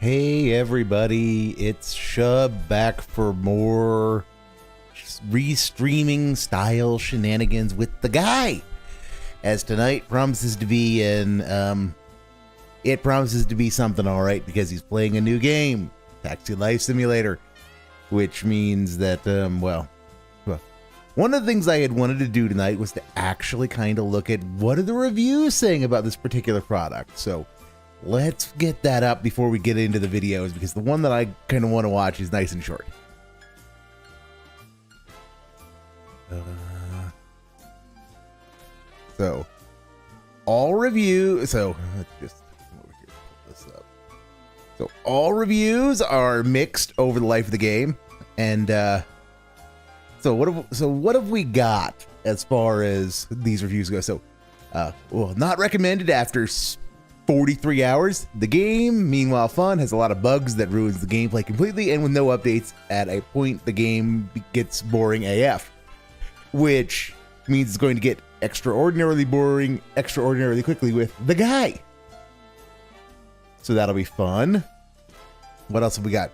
Hey everybody, it's Shub back for more Reestreaming style shenanigans with the guy. As tonight promises to be it promises to be something alright because he's playing a new game, Taxi Life Simulator, which means that, well, one of the things I had wanted to do tonight was to actually kind of look at what are the reviews saying about this particular product. So let's get that up before we get into the videos, because the one that I kind of want to watch is nice and short. So all reviews. So let's just over here, pull this up. So all reviews are mixed over the life of the game, and so what have we got as far as these reviews go? So, well, not recommended after 43 hours. The game, meanwhile fun, has a lot of bugs that ruins the gameplay completely, and with no updates at a point, the game gets boring AF, which means it's going to get extraordinarily boring extraordinarily quickly with the guy. So that'll be fun. What else have we got?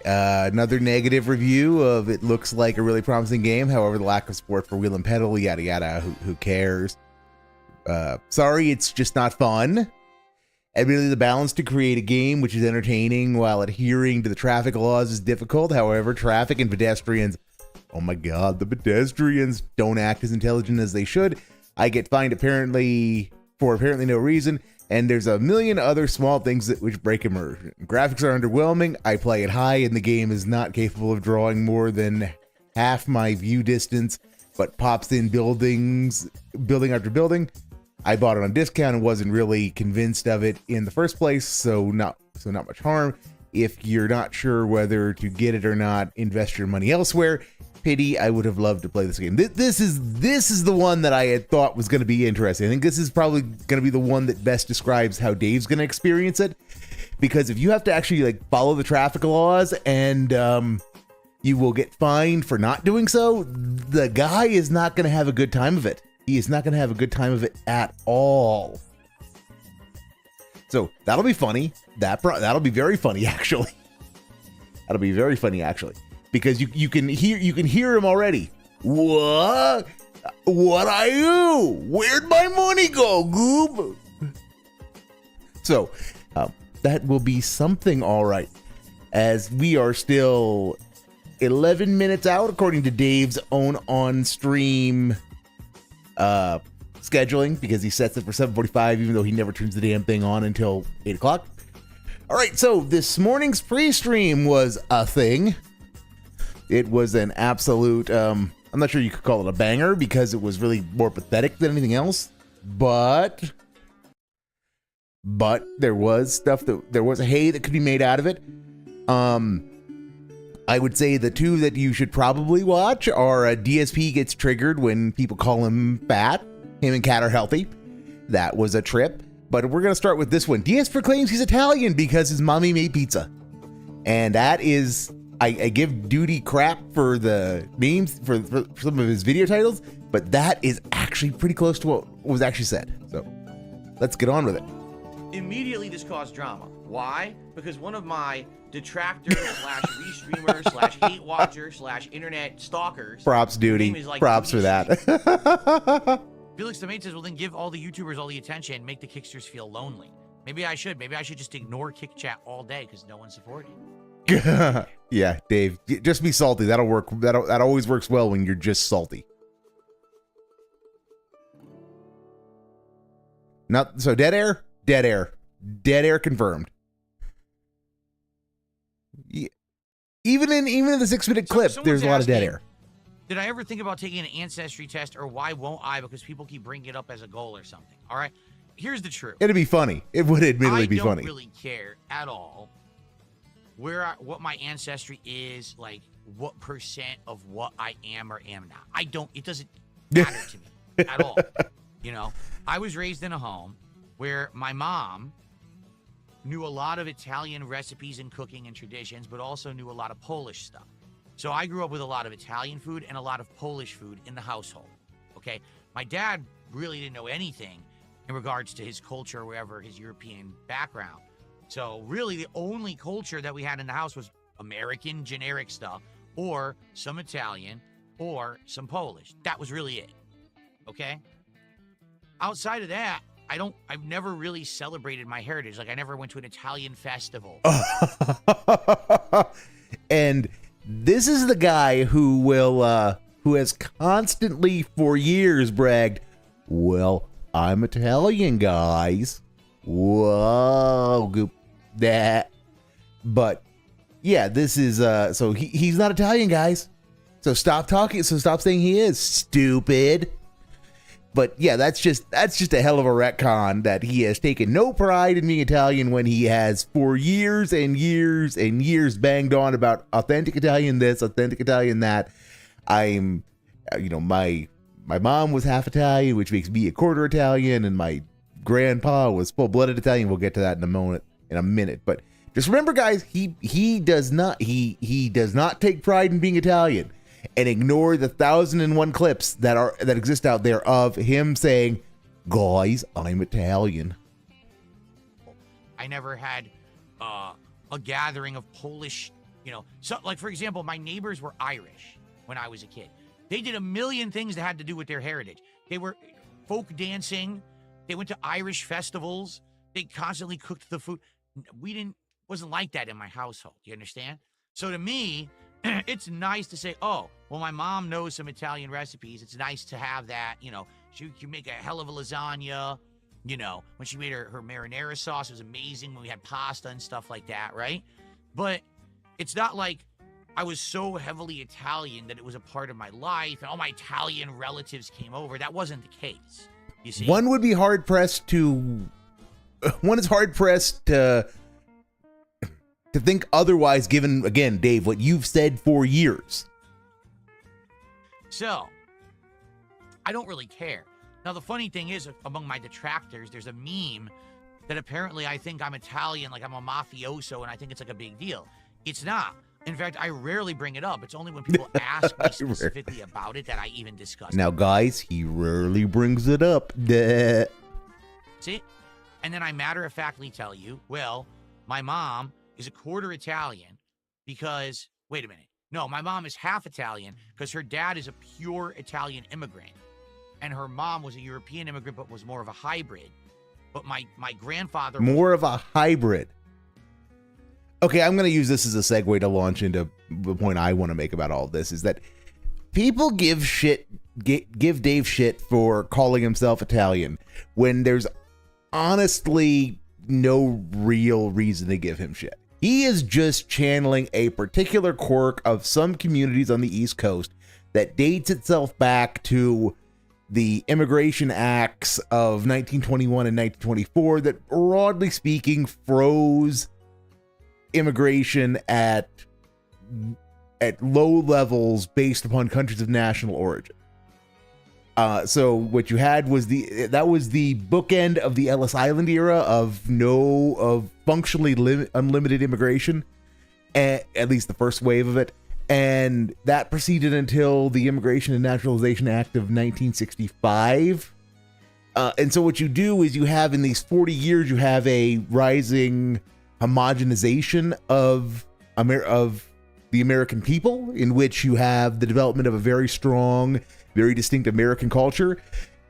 Another negative review of it looks like a really promising game. However, the lack of support for wheel and pedal, yada yada, who cares? Sorry, it's just not fun. Admittedly, the balance to create a game which is entertaining while adhering to the traffic laws is difficult. However, traffic and pedestrians, oh my god, the pedestrians don't act as intelligent as they should. I get fined for apparently no reason, and there's a million other small things which break immersion. Graphics are underwhelming. I play it high, and the game is not capable of drawing more than half my view distance, but pops in building after building. I bought it on discount and wasn't really convinced of it in the first place, so not much harm. If you're not sure whether to get it or not, invest your money elsewhere. Pity, I would have loved to play this game. This is the one that I had thought was going to be interesting. I think this is probably going to be the one that best describes how Dave's going to experience it, because if you have to actually like follow the traffic laws and you will get fined for not doing so, the guy is not going to have a good time of it. He is not going to have a good time of it at all. So that'll be funny. That'll be very funny, actually. That'll be very funny, actually, because you can hear him already. What are you? Where'd my money go, goob? So that will be something, all right. As we are still 11 minutes out, according to Dave's own on-stream scheduling, because he sets it for 7:45, even though he never turns the damn thing on until 8 o'clock. All right, so this morning's pre-stream was a thing. It was an absolute, I'm not sure you could call it a banger, because it was really more pathetic than anything else, but there was stuff there was a hay that could be made out of it. I would say the two that you should probably watch are DSP gets triggered when people call him fat. Him and Cat are healthy. That was a trip. But we're going to start with this one. DS proclaims he's Italian because his mommy made pizza. And that is, I give Duty crap for the names, for some of his video titles, but that is actually pretty close to what was actually said. So let's get on with it. Immediately this caused drama. Why? Because one of my detractors slash restreamers slash hate watchers slash internet stalkers. Props, Duty. Like props for that. Felix the Mate says, well, then give all the YouTubers all the attention, make the Kicksters feel lonely. Maybe I should just ignore Kick Chat all day because no one's supporting. Yeah, Dave, just be salty. That'll work. That always works well when you're just salty. Not so dead air confirmed. Yeah. Even in the 6-minute clip, there's a lot of dead air. Did I ever think about taking an ancestry test, or why won't I? Because people keep bringing it up as a goal or something. All right, here's the truth. It'd be funny. It would admittedly be funny. I don't really care at all what my ancestry is, like what percent of what I am or am not. I don't. It doesn't matter to me at all. You know, I was raised in a home where my mom knew a lot of Italian recipes and cooking and traditions, but also knew a lot of Polish stuff. So I grew up with a lot of Italian food and a lot of Polish food in the household, okay? My dad really didn't know anything in regards to his culture or wherever his European background. So really, the only culture that we had in the house was American generic stuff, or some Italian, or some Polish. That was really it. Okay. Outside of that, I've never really celebrated my heritage. Like, I never went to an Italian festival. And this is the guy who has constantly for years bragged, well, I'm Italian, guys. Whoa, goop that. But yeah, this is so he's not Italian, guys. So stop talking. So stop saying he is, stupid. But yeah, that's just a hell of a retcon that he has taken no pride in being Italian when he has for years and years and years banged on about authentic Italian this, authentic Italian that. I'm, my mom was half Italian, which makes me a quarter Italian, and my grandpa was full-blooded Italian. We'll get to that in a minute. But just remember, guys, he does not take pride in being Italian. And ignore the 1,001 clips that exist out there of him saying, guys, I'm Italian. I never had a gathering of Polish, so like, for example, my neighbors were Irish when I was a kid. They did a million things that had to do with their heritage. They were folk dancing. They went to Irish festivals. They constantly cooked the food. Wasn't like that in my household. You understand? So to me, it's nice to say, oh, well, my mom knows some Italian recipes. It's nice to have that, she can make a hell of a lasagna, when she made her marinara sauce, it was amazing when we had pasta and stuff like that, right? But it's not like I was so heavily Italian that it was a part of my life and all my Italian relatives came over. That wasn't the case, you see? One is hard pressed to think otherwise, given, again, Dave, what you've said for years. So, I don't really care. Now, the funny thing is, among my detractors, there's a meme that apparently I think I'm Italian, like I'm a mafioso, and I think it's like a big deal. It's not. In fact, I rarely bring it up. It's only when people ask me specifically about it that I even discuss it. Now, guys, he rarely brings it up. Duh. See? And then I matter-of-factly tell you, well, my mom is a quarter Italian because, wait a minute. No, my mom is half Italian because her dad is a pure Italian immigrant. And her mom was a European immigrant but was more of a hybrid. But my grandfather... More of a hybrid. Okay, I'm going to use this as a segue to launch into the point I want to make about all of this, is that people give Dave shit for calling himself Italian when there's honestly no real reason to give him shit. He is just channeling a particular quirk of some communities on the East Coast that dates itself back to the Immigration Acts of 1921 and 1924 that, broadly speaking, froze immigration at low levels based upon countries of national origin. So what you had was the bookend of the Ellis Island era of functionally unlimited immigration, at least the first wave of it, and that proceeded until the Immigration and Naturalization Act of 1965. And so what you do is you have, in these 40 years, you have a rising homogenization of the American people, in which you have the development of a very strong, very distinct American culture,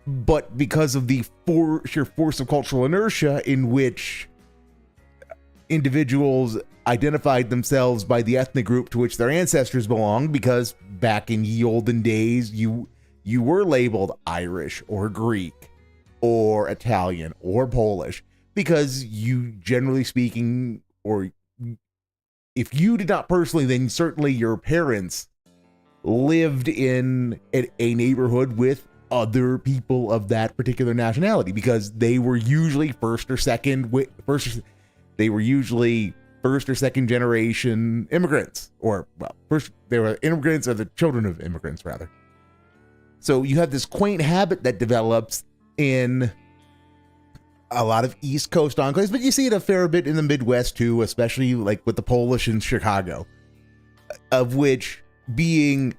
but because of the sheer force of cultural inertia in which individuals identified themselves by the ethnic group to which their ancestors belonged, because back in ye olden days, you were labeled Irish or Greek or Italian or Polish, because you, generally speaking, or if you did not personally, then certainly your parents lived in a neighborhood with other people of that particular nationality, because they were usually first or second generation immigrants, first they were immigrants, or the children of immigrants rather. So you have this quaint habit that develops in a lot of East Coast enclaves, but you see it a fair bit in the Midwest too, especially like with the Polish in Chicago, of which being,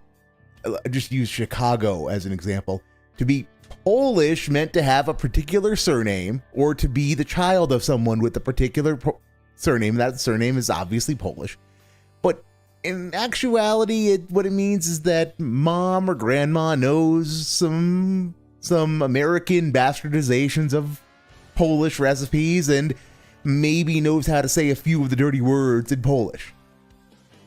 just use Chicago as an example, to be Polish meant to have a particular surname or to be the child of someone with a particular surname. That surname is obviously Polish. But in actuality, what it means is that mom or grandma knows some American bastardizations of Polish recipes and maybe knows how to say a few of the dirty words in Polish.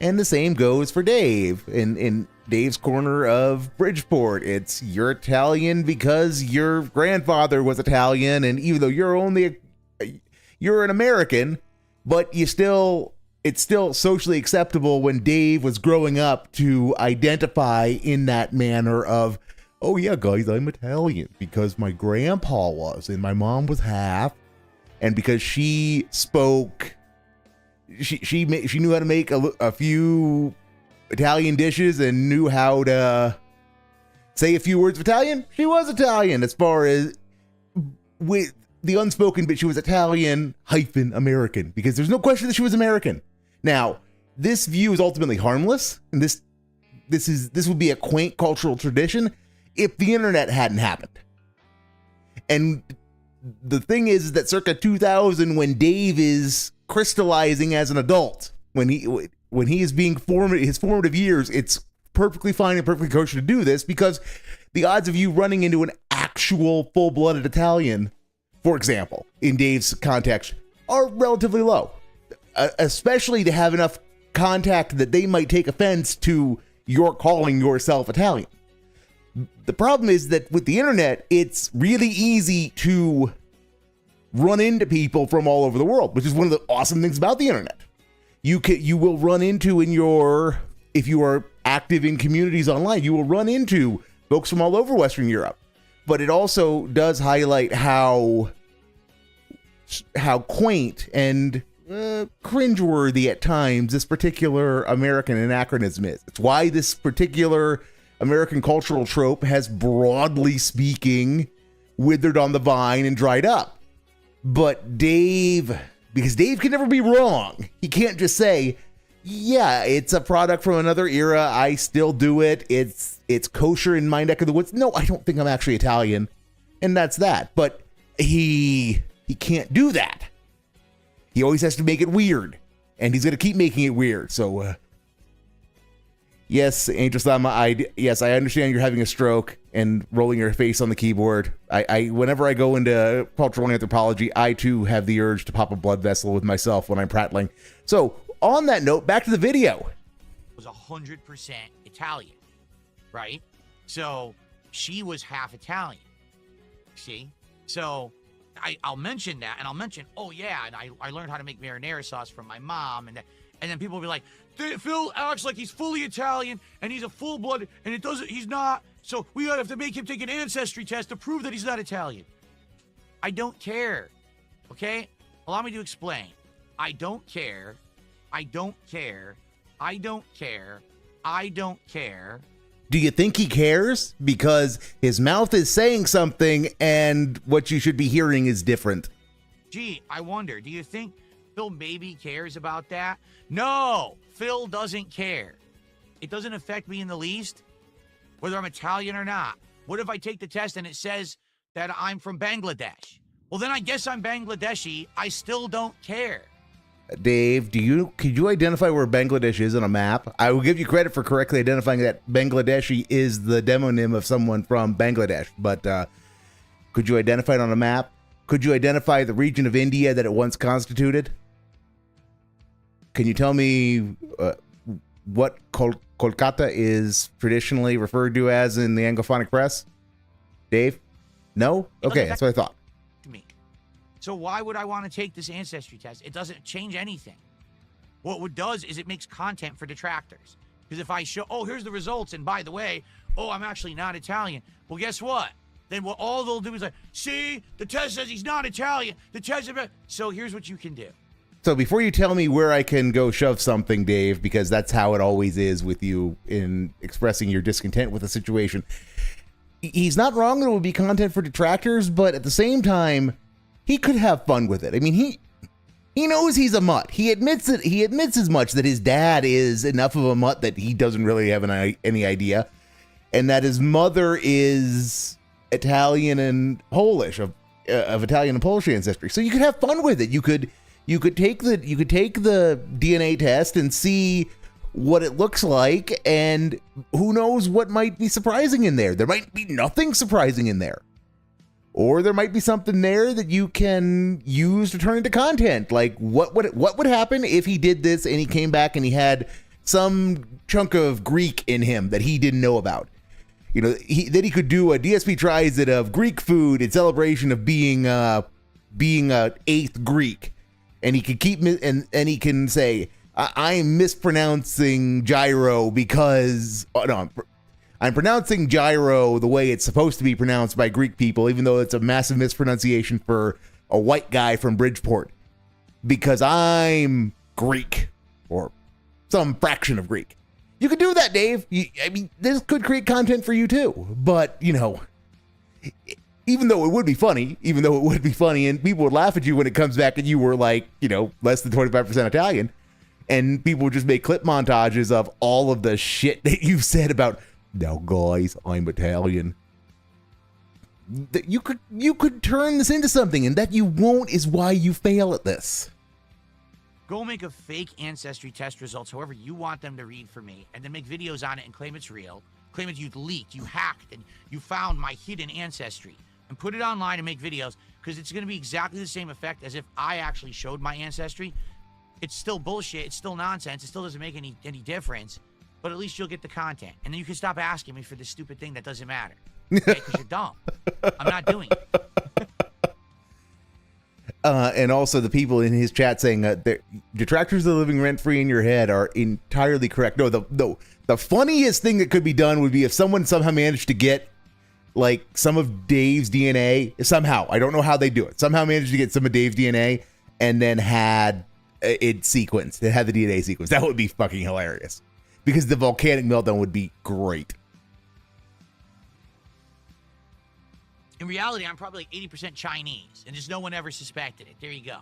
And the same goes for Dave. In Dave's corner of Bridgeport, it's you're Italian because your grandfather was Italian, and even though you're an American, but it's still socially acceptable when Dave was growing up to identify in that manner of, oh yeah, guys, I'm Italian because my grandpa was and my mom was half, and because she spoke, she knew how to make a few Italian dishes and knew how to say a few words of Italian. She was Italian as far as with the unspoken, but she was Italian hyphen American because there's no question that she was American. Now, this view is ultimately harmless, and this would be a quaint cultural tradition if the internet hadn't happened. And the thing is that circa 2000, when Dave is crystallizing as an adult, when he is being his formative years, it's perfectly fine and perfectly kosher to do this because the odds of you running into an actual full-blooded Italian, for example, in Dave's context, are relatively low, especially to have enough contact that they might take offense to your calling yourself Italian. The problem is that with the internet, it's really easy to run into people from all over the world, which is one of the awesome things about the internet. You will run into if you are active in communities online, you will run into folks from all over Western Europe. But it also does highlight how quaint and cringeworthy at times this particular American anachronism is. It's why this particular American cultural trope has, broadly speaking, withered on the vine and dried up. But because Dave can never be wrong, he can't just say, yeah, it's a product from another era, I still do it, it's kosher in my neck of the woods. No, I don't think I'm actually Italian, and that's that. But he can't do that. He always has to make it weird, and he's going to keep making it weird. So, yes, Angel Sama, yes, I understand you're having a stroke and rolling your face on the keyboard. Whenever I go into cultural anthropology, I too have the urge to pop a blood vessel with myself when I'm prattling. So, on that note, back to the video. Was 100% Italian, right? So she was half Italian. See? So I'll mention that, and I'll mention, oh yeah, and I learned how to make marinara sauce from my mom, and then people will be like, Phil acts like he's fully Italian and he's a full blood, and he's not. So we have to make him take an ancestry test to prove that he's not Italian. I don't care. Okay? Allow me to explain. I don't care. I don't care. I don't care. I don't care. Do you think he cares? Because his mouth is saying something and what you should be hearing is different. Gee, I wonder, do you think Phil maybe cares about that? No, Phil doesn't care. It doesn't affect me in the least, whether I'm Italian or not. What if I take the test and it says that I'm from Bangladesh? Well, then I guess I'm Bangladeshi. I still don't care. Dave, could you identify where Bangladesh is on a map? I will give you credit for correctly identifying that Bangladeshi is the demonym of someone from Bangladesh, but could you identify it on a map? Could you identify the region of India that it once constituted? Can you tell me what Kolkata is traditionally referred to as in the Anglophonic press? Dave? No? Okay, that's what I thought. So why would I want to take this ancestry test? It doesn't change anything. What it does is it makes content for detractors. Because if I show, oh, here's the results, and by the way, oh, I'm actually not Italian. Well, guess what? Then what all they'll do is like, see, the test says he's not Italian. The test is, so here's what you can do. So before you tell me where I can go shove something, Dave, because that's how it always is with you in expressing your discontent with a situation, he's not wrong that it would be content for detractors, but at the same time, he could have fun with it. I mean, he knows he's a mutt. He admits it. He admits as much that his dad is enough of a mutt that he doesn't really have any idea, and that his mother is Italian and Polish, of Italian and Polish ancestry. So you could have fun with it. You could you could take the DNA test and see what it looks like, and who knows what might be surprising in there. There might be nothing surprising in there. Or there might be something there that you can use to turn into content. Like, what would happen if he did this and he came back and he had some chunk of Greek in him that he didn't know about? You know, then he could do a DSP tries it of Greek food in celebration of being a eighth Greek, and he could keep and he can say, I'm mispronouncing gyro because I'm pronouncing gyro the way it's supposed to be pronounced by Greek people, even though it's a massive mispronunciation for a white guy from Bridgeport, because I'm Greek or some fraction of Greek. You could do that, Dave. I mean, this could create content for you too. But, you know, even though it would be funny, and people would laugh at you when it comes back and you were like, you know, less than 25% Italian, and people would just make clip montages of all of the shit that you've said about, now, guys, I'm Italian. You could turn this into something, and that you won't is why you fail at this. Go make a fake ancestry test results however you want them to read for me, and then make videos on it and claim it's real. Claim it you leaked, you hacked, and you found my hidden ancestry. And put it online and make videos, because it's going to be exactly the same effect as if I actually showed my ancestry. It's still bullshit. It's still nonsense. It still doesn't make any difference. But at least you'll get the content. And then you can stop asking me for this stupid thing that doesn't matter. Okay? Because you're dumb. I'm not doing it. And also the people in his chat saying detractors that are living rent-free in your head are entirely correct. No, the funniest thing that could be done would be if someone somehow managed to get like some of Dave's DNA, somehow, I don't know how they do it, somehow managed to get some of Dave's DNA and then had it sequenced. It had the DNA sequence. That would be fucking hilarious. Because the volcanic meltdown would be great. In reality, I'm probably like 80% Chinese, and just no one ever suspected it. There you go.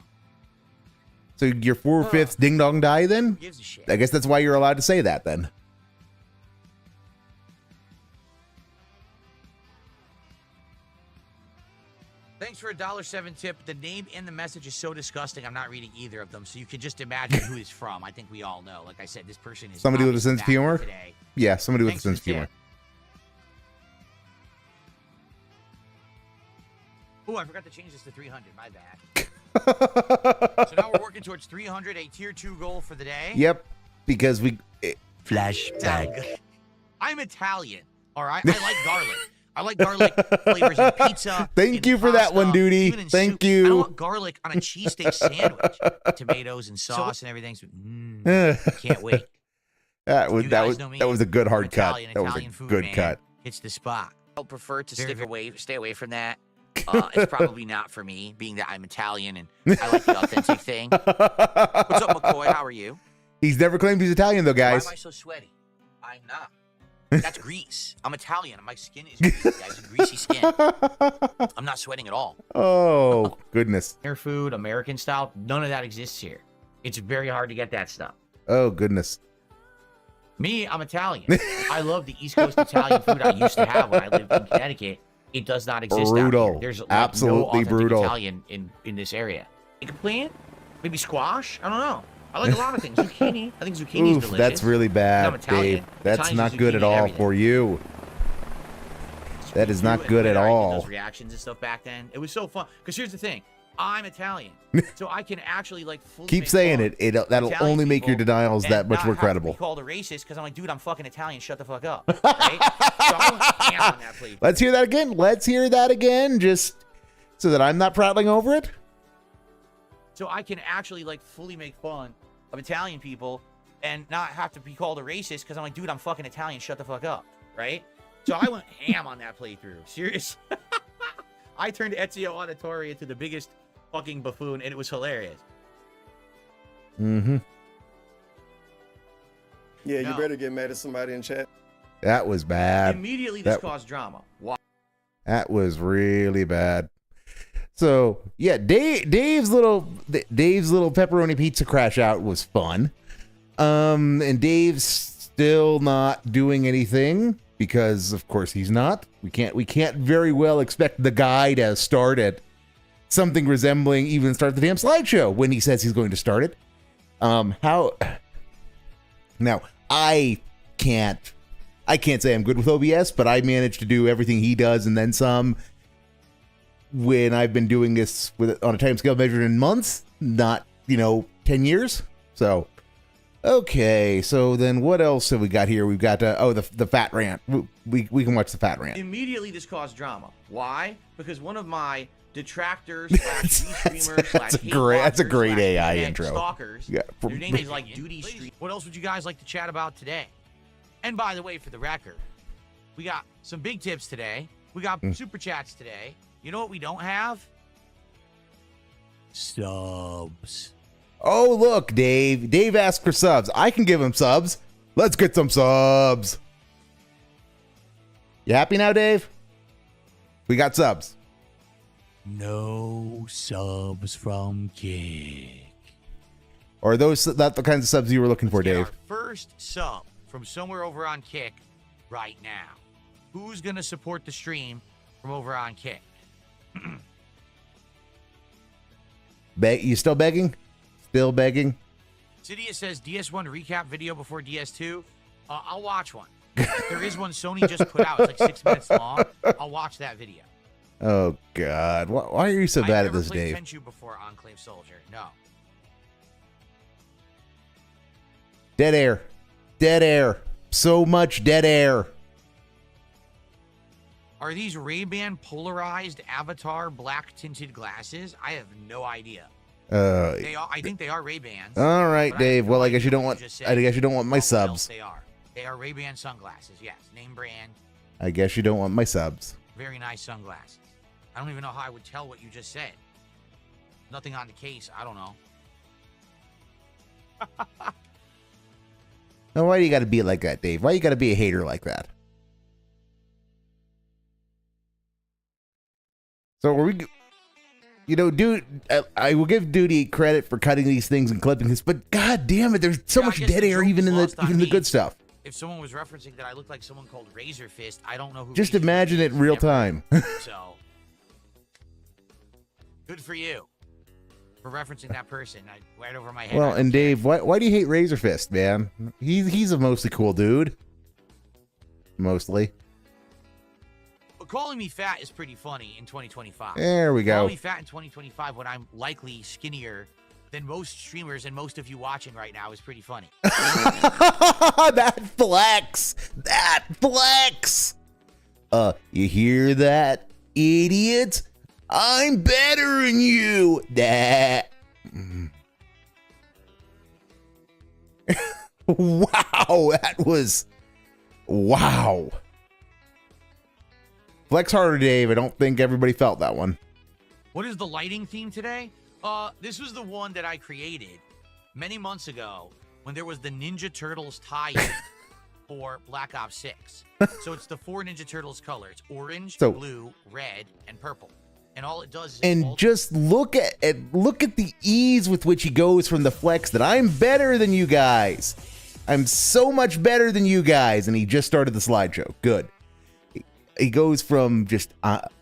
So you're 4/5 ding dong die then? Who gives a shit? I guess that's why you're allowed to say that then. Thanks for $1.07 tip. The name and the message is so disgusting, I'm not reading either of them. So you can just imagine who it's from. I think we all know. Like I said, this person is somebody with a sense of humor. Today. Yeah, somebody with a sense of humor. Oh, I forgot to change this to 300. My bad. So now we're working towards 300, a tier 2 goal for the day. Yep, because flashback. I'm Italian. All right, I like garlic. I like garlic flavors in pizza. Thank you for that one, Duty. Thank you. I want garlic on a cheesesteak sandwich. Tomatoes and sauce and everything. So, can't wait. That was a good hard cut. That was a good cut. It's the spot. I'll prefer to stay away from that. It's probably not for me, being that I'm Italian and I like the authentic thing. What's up, McCoy? How are you? He's never claimed he's Italian, though, guys. Why am I so sweaty? I'm not. That's grease. I'm Italian. My skin is greasy, guys. A greasy skin. I'm not sweating at all. Oh, goodness. Air food, American style, none of that exists here. It's very hard to get that stuff. Oh, goodness. Me, I'm Italian. I love the East Coast Italian food I used to have when I lived in Connecticut. It does not exist out here. There's like absolutely no brutal Italian in this area. You can plant, maybe squash. I don't know. I like a lot of things. Zucchini. I think zucchini's delicious. That's really bad, Dave. That's not good at all for you. That is not good at all. Those reactions and stuff back then. It was so fun. Because here's the thing. I'm Italian. So I can actually like fully keep saying it. That'll only make your denials that much more credible. Be called a racist because I'm like, dude, I'm fucking Italian. Shut the fuck up. Right? So I went ham on that plate. Let's hear that again. Let's hear that again, just so that I'm not prattling over it. So I can actually like fully make fun of Italian people and not have to be called a racist because I'm like, dude, I'm fucking Italian. Shut the fuck up. Right? So I went ham on that playthrough. Serious. I turned Ezio Auditore into the biggest fucking buffoon, and it was hilarious. Mm-hmm. Yeah, you better get mad at somebody in chat. That was bad. Immediately, this caused drama. Why? That was really bad. So yeah, Dave's little pepperoni pizza crash out was fun. And Dave's still not doing anything because of course he's not. We can't very well expect the guy to start at something resembling even start the damn slideshow when he says he's going to start it. How now I can't say I'm good with OBS, but I managed to do everything he does and then some when I've been doing this with on a time scale measured in months, not 10 years. So okay, so then what else have we got here? We've got the fat rant. We can watch the fat rant. Immediately this caused drama. Why? Because one of my detractors /Reeestreamers that's a great AI intro. Stalkers. Yeah. Their name is like Duty Stream. What else would you guys like to chat about today? And by the way, for the record, we got some big tips today. We got super chats today. You know what we don't have? Subs. Oh, look, Dave. Dave asked for subs. I can give him subs. Let's get some subs. You happy now, Dave? We got subs. No subs from Kick. Or are those not the kinds of subs you were looking for, Let's get Dave? our first sub from somewhere over on Kick right now. Who's going to support the stream from over on Kick? You still begging? Still begging? Cydia says DS1 recap video before DS2. I'll watch one. There is one Sony just put out. It's like 6 minutes long. I'll watch that video. Oh, God. Why are you so bad at this, Dave? I've never played Tenchu before, Enclave Soldier. No. Dead air. Dead air. So much dead air. Are these Ray-Ban polarized avatar black tinted glasses? I have no idea. They are. I think they are Ray-Bans. All right, Dave. Well, I guess you don't want. I guess you don't want my subs. They are. They are Ray-Ban sunglasses. Yes, name brand. I guess you don't want my subs. Very nice sunglasses. I don't even know how I would tell what you just said. Nothing on the case. I don't know. Now, why do you got to be like that, Dave? Why you got to be a hater like that? So are we? Dude, I will give Duty credit for cutting these things and clipping this, but god damn it, there's so much dead air even in the good stuff. If someone was referencing that I look like someone called Razor Fist, I don't know who. Just imagine it in real time. So, good for you for referencing that person. Right over my head. Well, and Dave, why do you hate Razor Fist, man? He's a mostly cool dude. Mostly. But calling me fat is pretty funny in 2025. There we go. Calling me fat in 2025 when I'm likely skinnier than most streamers and most of you watching right now is pretty funny. That flex. That flex. You hear that, idiots? I'm better than you. That. Wow, that was. Wow. Flex harder, Dave. I don't think everybody felt that one. What is the lighting theme today? This was the one that I created many months ago when there was the Ninja Turtles tie-in for Black Ops 6. So it's the 4 Ninja Turtles colors: orange, blue, red, and purple. And all it does is just look at the ease with which he goes from the flex that I'm better than you guys. I'm so much better than you guys, and he just started the slideshow. Good. He goes from just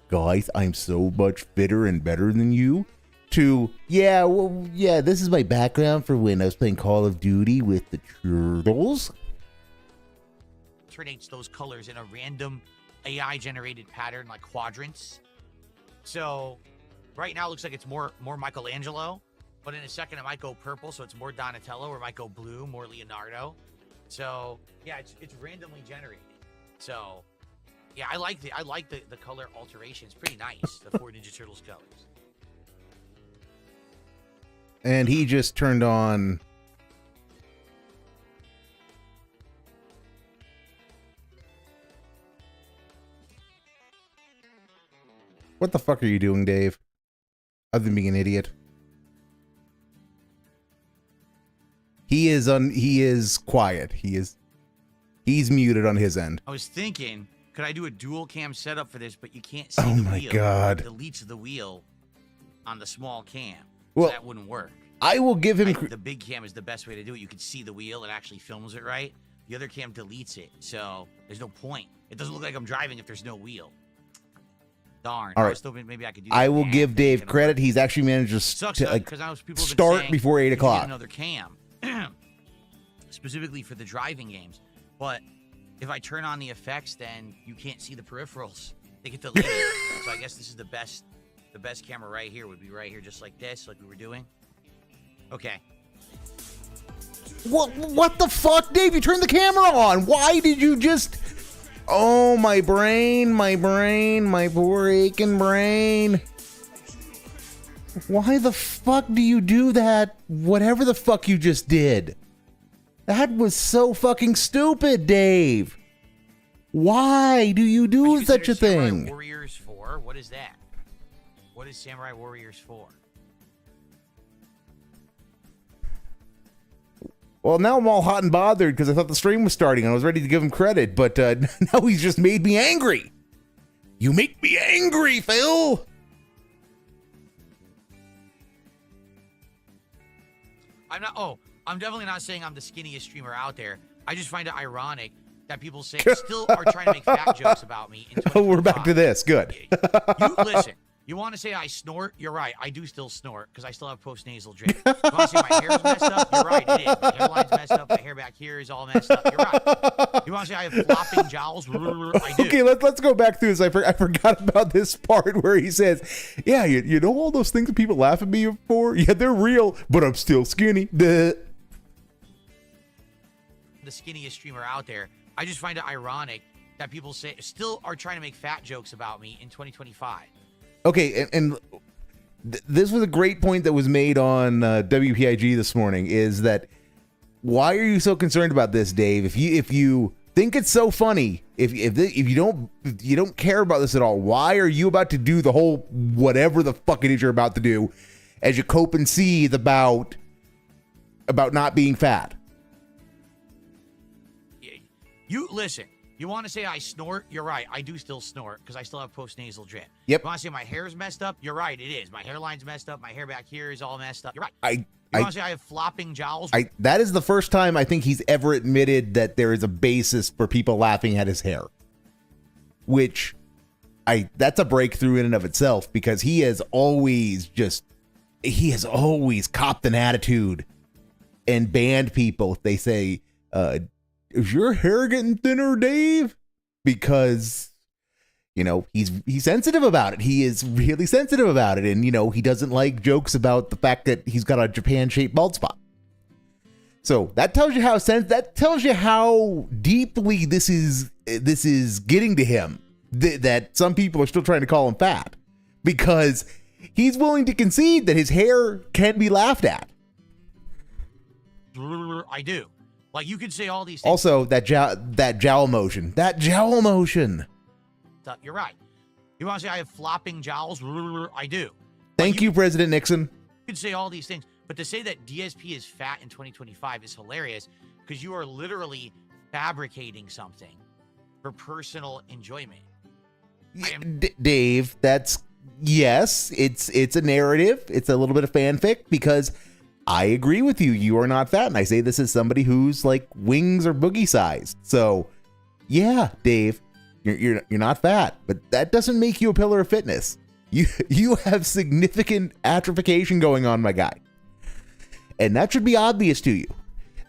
guys, I'm so much fitter and better than you, to this is my background for when I was playing Call of Duty with the Turtles. Alternates those colors in a random AI generated pattern like quadrants. So right now it looks like it's more Michelangelo, but in a second it might go purple, so it's more Donatello, or it might go blue, more Leonardo. So yeah, it's randomly generated. So yeah, I like the color alteration. It's pretty nice. The 4 Ninja Turtles colors. And he just turned on. What the fuck are you doing, Dave? Other than being an idiot. He is quiet. He's muted on his end. I was thinking, could I do a dual cam setup for this, but you can't see the wheel. Oh my god. It deletes the wheel on the small cam. Well, so that wouldn't work. I will give him the big cam is the best way to do it. You can see the wheel, it actually films it right. The other cam deletes it. So there's no point. It doesn't look like I'm driving if there's no wheel. Darn. All I right. was hoping maybe I could do that. I will and give then Dave gonna credit. work. He's actually managed to, Sucks to like because I know people have been start saying before 8 you should get o'clock. another cam, specifically for the driving games. But if I turn on the effects, then you can't see the peripherals. They get deleted. So I guess this is the best camera right here would be right here, just like this, like we were doing. Okay. What the fuck, Dave? You turned the camera on. Why did you just... Oh, my brain, my poor aching brain. Why the fuck do you do that? Whatever the fuck you just did. That was so fucking stupid, Dave. Why do you do such a Samurai thing? Warriors 4? What is that? What is Samurai Warriors 4? Well, now I'm all hot and bothered because I thought the stream was starting and I was ready to give him credit, but now he's just made me angry. You make me angry, Phil. I'm definitely not saying I'm the skinniest streamer out there. I just find it ironic that people still are trying to make fat jokes about me. In Oh, we're back to this. Good. Listen, you want to say I snort? You're right. I do still snort because I still have post-nasal drip. You want to say my hair's messed up? You're right. It is. My hairline's messed up. My hair back here is all messed up. You're right. You want to say I have flopping jowls? I do. Okay, let's go back through this. I forgot about this part where he says, yeah, you know all those things that people laugh at me for? Yeah, they're real, but I'm still skinny. Duh. The skinniest streamer out there. I just find it ironic that people still are trying to make fat jokes about me in 2025. Okay, and this was a great point that was made on WPIG this morning, is that why are you so concerned about this, Dave? If you think it's so funny, if you don't care about this at all, why are you about to do the whole whatever the fuck it is you're about to do as you cope and seethe about not being fat? You listen. You want to say I snort? You're right. I do still snort because I still have post-nasal drip. Yep. You want to say my hair's messed up? You're right. It is. My hairline's messed up. My hair back here is all messed up. You're right. You want to say I have flopping jowls? That is the first time I think he's ever admitted that there is a basis for people laughing at his hair. Which, that's a breakthrough in and of itself, because he has always copped an attitude and banned people if they say, is your hair getting thinner, Dave? Because, he's sensitive about it. He is really sensitive about it. And, he doesn't like jokes about the fact that he's got a Japan-shaped bald spot. So that tells you how deeply this is getting to him, that some people are still trying to call him fat, because he's willing to concede that his hair can be laughed at. I do. Like, you could say all these things. Also, that jowl motion. You're right. You want to say I have flopping jowls? I do. Thank you, President Nixon. You could say all these things, but to say that DSP is fat in 2025 is hilarious, because you are literally fabricating something for personal enjoyment. Dave, yes, it's a narrative. It's a little bit of fanfic, because I agree with you. You are not fat. And I say this as somebody who's like wings or boogie sized. So yeah, Dave, you're not fat, but that doesn't make you a pillar of fitness. You have significant atrophication going on, my guy. And that should be obvious to you,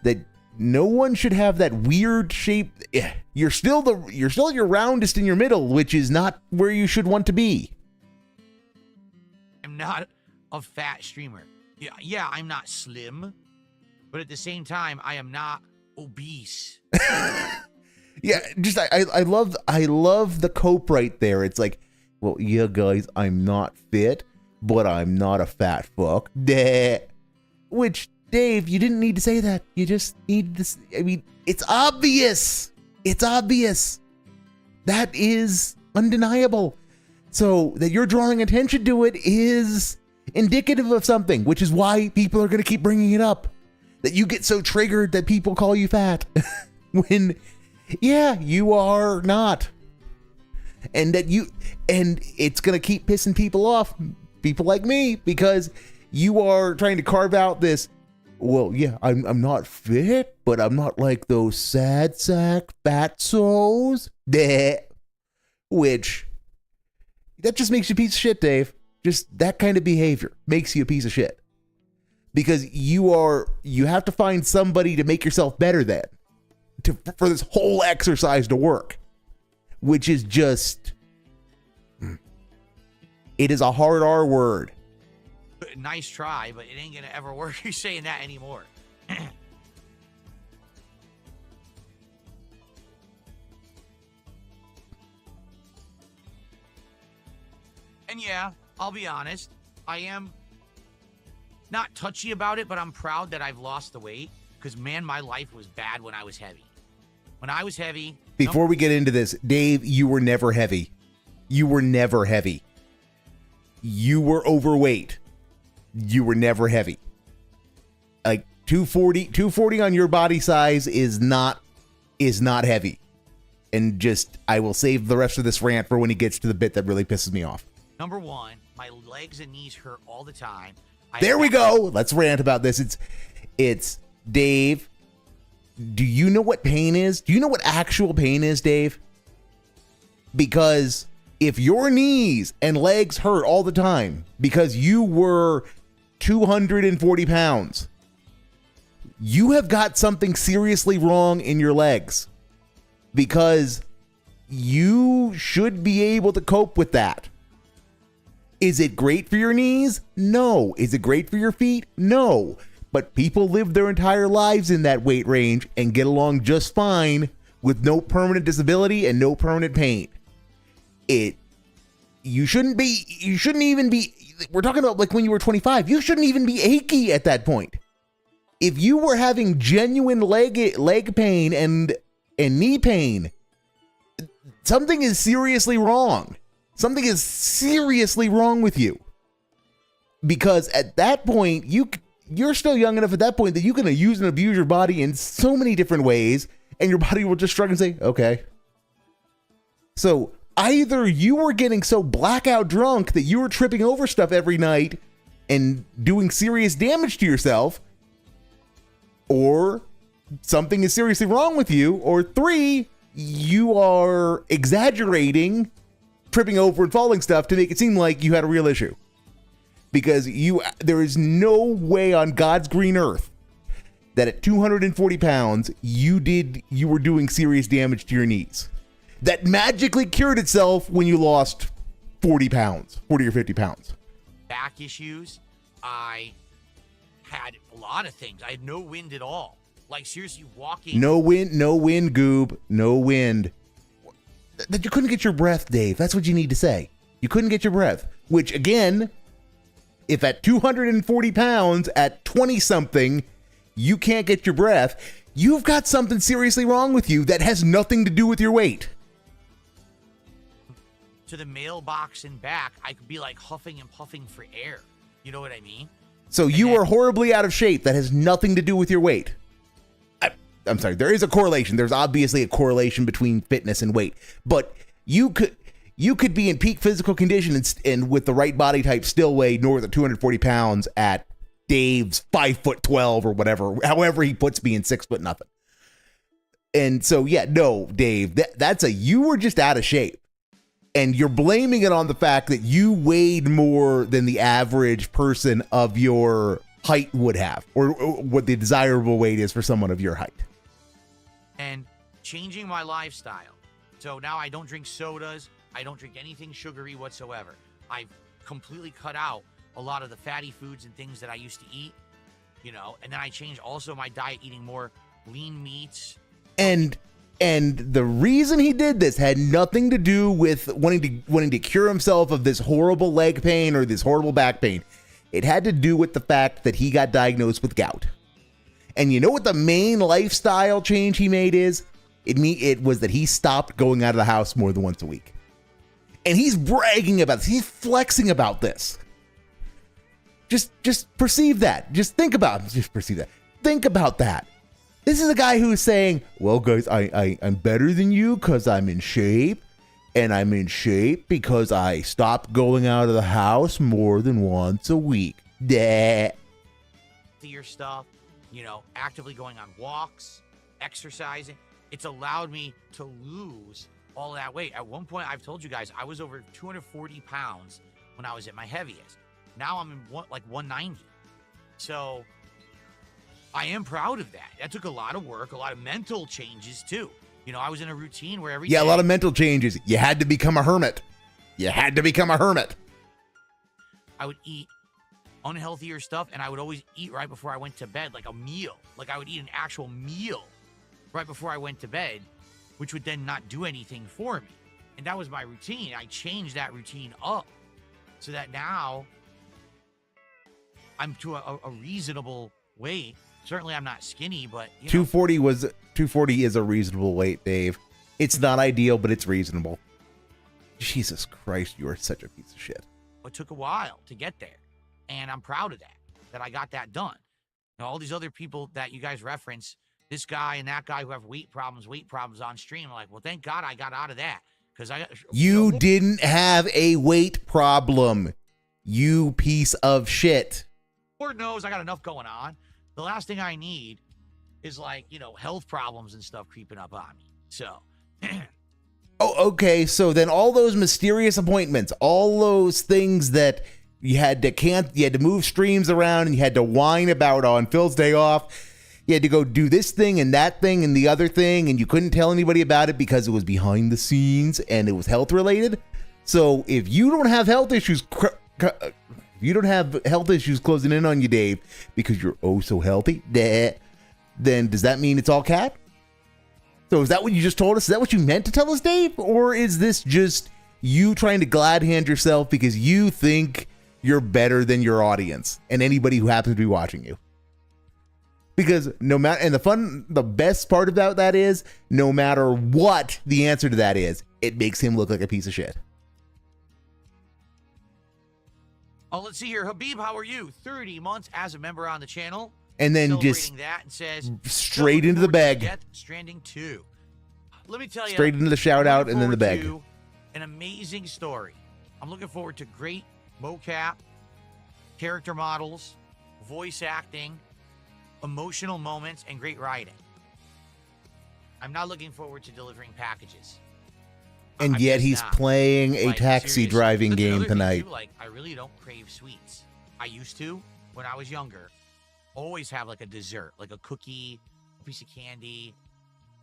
that no one should have that weird shape. You're still your roundest in your middle, which is not where you should want to be. I'm not a fat streamer. Yeah, I'm not slim, but at the same time, I am not obese. Yeah, just I love the cope right there. It's like, well, yeah, guys, I'm not fit, but I'm not a fat fuck. Duh. Which, Dave, you didn't need to say that. You just need this. I mean, it's obvious. It's obvious. That is undeniable. So that you're drawing attention to it is indicative of something, which is why people are going to keep bringing it up. That you get so triggered that people call you fat when, yeah, you are not. And it's going to keep pissing people off, people like me, because you are trying to carve out this, well, yeah, I'm not fit, but I'm not like those sad sack fatsos, which, that just makes you a piece of shit, Dave. Just that kind of behavior makes you a piece of shit. Because you have to find somebody to make yourself better than for this whole exercise to work, which is just, it is a hard R word. Nice try, but it ain't gonna ever work. You're saying that anymore. And yeah, I'll be honest, I am not touchy about it, but I'm proud that I've lost the weight, because man, my life was bad when I was heavy. When I was heavy. Before we get into this, Dave, you were never heavy. You were never heavy. You were overweight. You were never heavy. Like 240 on your body size is not heavy. And just, I will save the rest of this rant for when he gets to the bit that really pisses me off. Number one, my legs and knees hurt all the time. There we go. Let's rant about this. It's Dave. Do you know what pain is? Do you know what actual pain is, Dave? Because if your knees and legs hurt all the time because you were 240 pounds, you have got something seriously wrong in your legs, because you should be able to cope with that. Is it great for your knees? No. Is it great for your feet? No. But people live their entire lives in that weight range and get along just fine with no permanent disability and no permanent pain. You shouldn't even be, we're talking about like when you were 25, you shouldn't even be achy at that point. If you were having genuine leg pain and knee pain, something is seriously wrong. Something is seriously wrong with you. Because at that point, you're still young enough at that point that you can use and abuse your body in so many different ways, and your body will just shrug and say, okay. So either you were getting so blackout drunk that you were tripping over stuff every night and doing serious damage to yourself, or something is seriously wrong with you, or 3, you are exaggerating tripping over and falling stuff to make it seem like you had a real issue. Because there is no way on God's green earth that at 240 pounds, you were doing serious damage to your knees. That magically cured itself when you lost 40 or 50 pounds. Back issues. I had a lot of things. I had no wind at all. Like seriously walking. No wind, Goob, no wind. That you couldn't get your breath, Dave. That's what you need to say. You couldn't get your breath. Which, again, if at 240 pounds, at 20-something, you can't get your breath, you've got something seriously wrong with you that has nothing to do with your weight. To the mailbox and back, I could be like huffing and puffing for air. You know what I mean? So you are horribly out of shape. That has nothing to do with your weight. I'm sorry, there is a correlation. There's obviously a correlation between fitness and weight, but you could be in peak physical condition and with the right body type still weigh north of 240 pounds at Dave's 5'12" or whatever, however he puts me in 6 foot nothing. And so, yeah, no, Dave, you were just out of shape, and you're blaming it on the fact that you weighed more than the average person of your height would have, or what the desirable weight is for someone of your height. And changing my lifestyle. So now I don't drink sodas. I don't drink anything sugary whatsoever. I've completely cut out a lot of the fatty foods and things that I used to eat, and then I changed also my diet, eating more lean meats. And the reason he did this had nothing to do with wanting to cure himself of this horrible leg pain or this horrible back pain. It had to do with the fact that he got diagnosed with gout. And you know what the main lifestyle change he made is? It was that he stopped going out of the house more than once a week. And he's bragging about this. He's flexing about this. Just perceive that. Just perceive that. Think about that. This is a guy who's saying, well, guys, I'm better than you because I'm in shape. And I'm in shape because I stopped going out of the house more than once a week. Your stuff, actively going on walks, exercising. It's allowed me to lose all that weight. At one point, I've told you guys, I was over 240 pounds when I was at my heaviest. Now I'm in like 190. So I am proud of that. That took a lot of work, a lot of mental changes too. You know, I was in a routine where every Yeah, day, a lot of mental changes. You had to become a hermit. You had to become a hermit. I would eat unhealthier stuff, and I would always eat right before I went to bed, like a meal. Like I would eat an actual meal right before I went to bed, which would then not do anything for me. And that was my routine. I changed that routine up so that now I'm to a reasonable weight. Certainly I'm not skinny, but you know, 240 is a reasonable weight, Dave. It's not ideal, but it's reasonable. Jesus Christ, you are such a piece of shit. it took a while to get there. And I'm proud of that I got that done. Now, all these other people that you guys reference, this guy and that guy who have weight problems on stream, I'm like, well, thank God I got out of that. Because You didn't have a weight problem, you piece of shit. Lord knows I got enough going on. The last thing I need is like, health problems and stuff creeping up on me. So. Oh, okay. So then all those mysterious appointments, all those things that you had to move streams around and you had to whine about on Phil's day off. You had to go do this thing and that thing and the other thing, and you couldn't tell anybody about it because it was behind the scenes and it was health related. So if you don't have health issues, closing in on you, Dave, because you're oh so healthy, then does that mean it's all cat? So is that what you just told us? Is that what you meant to tell us, Dave? Or is this just you trying to glad hand yourself because you think you're better than your audience and anybody who happens to be watching you? Because no matter, and the best part about that is, no matter what the answer to that is, it makes him look like a piece of shit. Oh, let's see here. Habib, how are you? 30 months as a member on the channel. And then just that and says, straight into the bag. Death Stranding 2. Let me tell you. Straight into the shout out and then the bag. An amazing story. I'm looking forward to great mocap, character models, voice acting, emotional moments, and great writing. I'm not looking forward to delivering packages. And I'm yet just he's not. playing a Like, taxi seriously. driving That's game another thing, tonight. too, I really don't crave sweets. I used to when I was younger. Always have like a dessert, like a cookie, a piece of candy.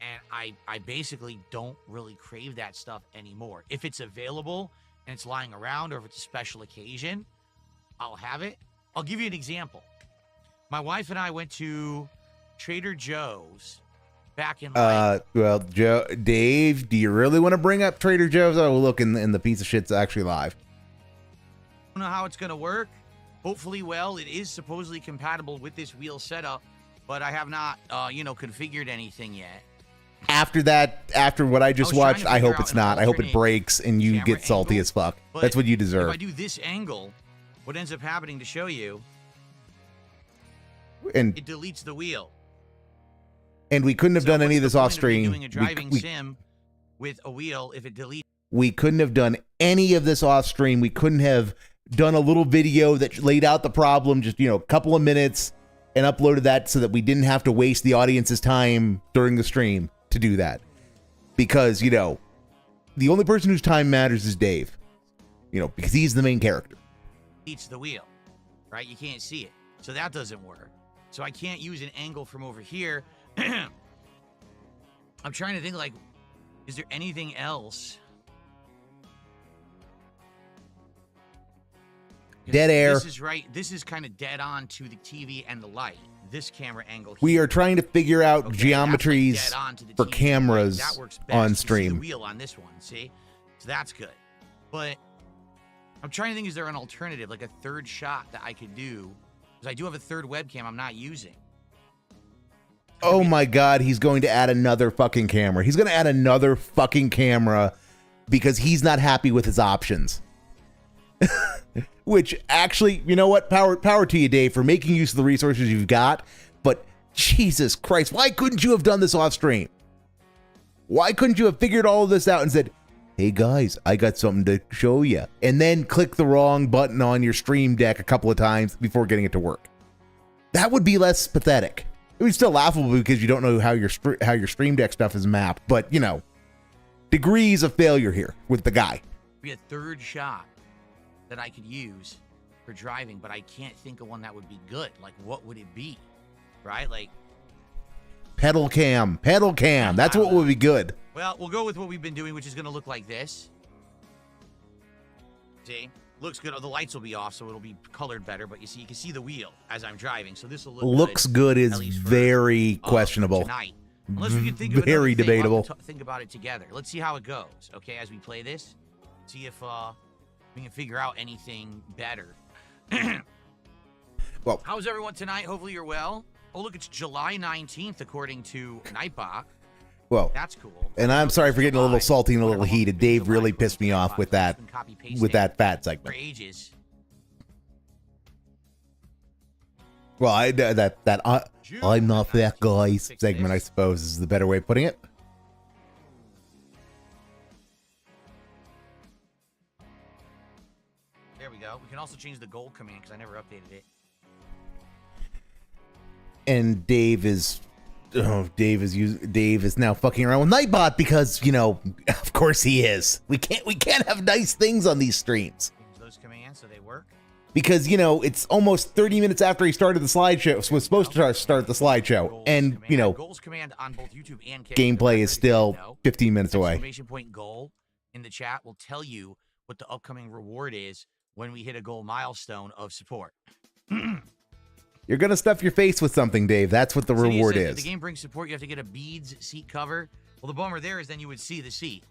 And I basically don't really crave that stuff anymore. If it's available and it's lying around, or if it's a special occasion, I'll have it. I'll give you an example. My wife and I went to Trader Joe's back in well, Dave, do you really want to bring up Trader Joe's? Oh, look, in the piece of shit's actually live. I don't know how it's going to work. Hopefully, well, it is supposedly compatible with this wheel setup, but I have not, configured anything yet. After what I just watched, I hope it's not. I hope it breaks and you get salty angle, as fuck. but That's what you deserve. If I do this angle, what ends up happening to show you, And it deletes the wheel. and we couldn't have So done any of what's this the off point of me stream. doing a driving sim with a wheel if it deletes. We couldn't have done any of this off stream. We couldn't have done a little video that laid out the problem, just, a couple of minutes, and uploaded that so that we didn't have to waste the audience's time during the stream to do that. Because, the only person whose time matters is Dave, because he's the main character. Deletes the wheel, right? You can't see it. So that doesn't work. So I can't use an angle from over here. I'm trying to think, is there anything else? Dead air. This is right. This is kind of dead on to the TV and the light. This camera angle here. We are trying to figure out Okay, geometries that's like dead on to the for TV. cameras That works best. on You see stream. the wheel on this one, see? So that's good. But I'm trying to think, is there an alternative, like a third shot that I could do? Because I do have a third webcam I'm not using. Oh my God, he's going to add another fucking camera. He's going to add another fucking camera because he's not happy with his options. Which actually, you know what? Power to you, Dave, for making use of the resources you've got. But Jesus Christ, why couldn't you have done this off stream? Why couldn't you have figured all of this out and said, hey guys, I got something to show you, and then click the wrong button on your stream deck a couple of times before getting it to work? That would be less pathetic. It would be still laughable because you don't know how your stream deck stuff is mapped, but degrees of failure here with the guy. Be a third shot that I could use for driving, but I can't think of one that would be good. Like, what would it be? Right? Like, pedal cam. That's what would be good. well, we'll go with what we've been doing, which is going to look like this. See? Looks good. Oh, the lights will be off, so it'll be colored better, but you see, you can see the wheel as I'm driving, so this will look looks good is at least for, very questionable. Tonight. Unless we can think of very another thing, debatable. think about it together. Let's see how it goes, okay, as we play this. See if we can figure out anything better. Well, how's everyone tonight? Hopefully you're well. Oh, look, it's July 19th, according to Nightbot. well, That's cool. and I'm sorry for getting a little salty and a little heated. Dave really pissed me off with that fat For segment. ages. Well, I'm not that guy segment, I suppose, is the better way of putting it. There we go. We can also change the goal command because I never updated it. And Dave is now fucking around with Nightbot because, you know, of course he is. We can't have nice things on these streams. Change those commands so they work. Because, you know, it's almost 30 minutes after he started the slideshow. So was supposed to start the slideshow. And, you know, goals command on both YouTube and gameplay is still 15 minutes away. Exclamation point goal in the chat will tell you what the upcoming reward is when we hit a goal milestone of support. You're going to stuff your face with something, Dave. That's what the reward is. If the game brings support, you have to get a beads seat cover. Well, the bummer there is then you would see the seat.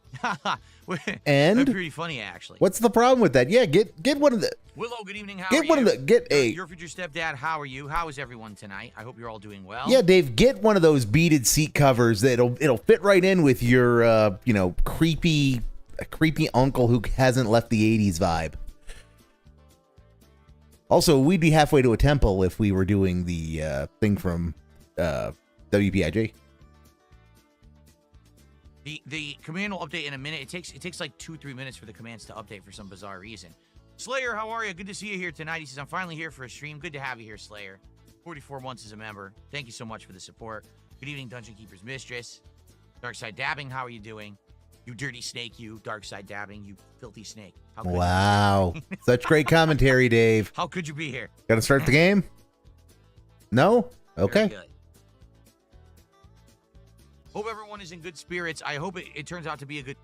And that's pretty funny, actually. What's the problem with that? Yeah, get one of the. Willow, good evening. How get are you? one of the. Get a. Your future stepdad. How are you? How is everyone tonight? I hope you're all doing well. Yeah, Dave, get one of those beaded seat covers that it'll fit right in with your you know, creepy uncle who hasn't left the 80s vibe. Also, we'd be halfway to a temple if we were doing the thing from WPIG. The command will update in a minute. It takes like 2-3 minutes for the commands to update for some bizarre reason. Slayer, how are you? Good to see you here tonight. He says, I'm finally here for a stream. Good to have you here, Slayer. 44 months as a member. Thank you so much for the support. Good evening, Dungeon Keeper's Mistress. Darkside Dabbing, how are you doing? You dirty snake, you. Darkside Dabbing, you filthy snake. Wow. Such great commentary, Dave. How could you be here? Gotta start the game? No? Okay. Very good. Hope everyone is in good spirits. I hope it turns out to be a good...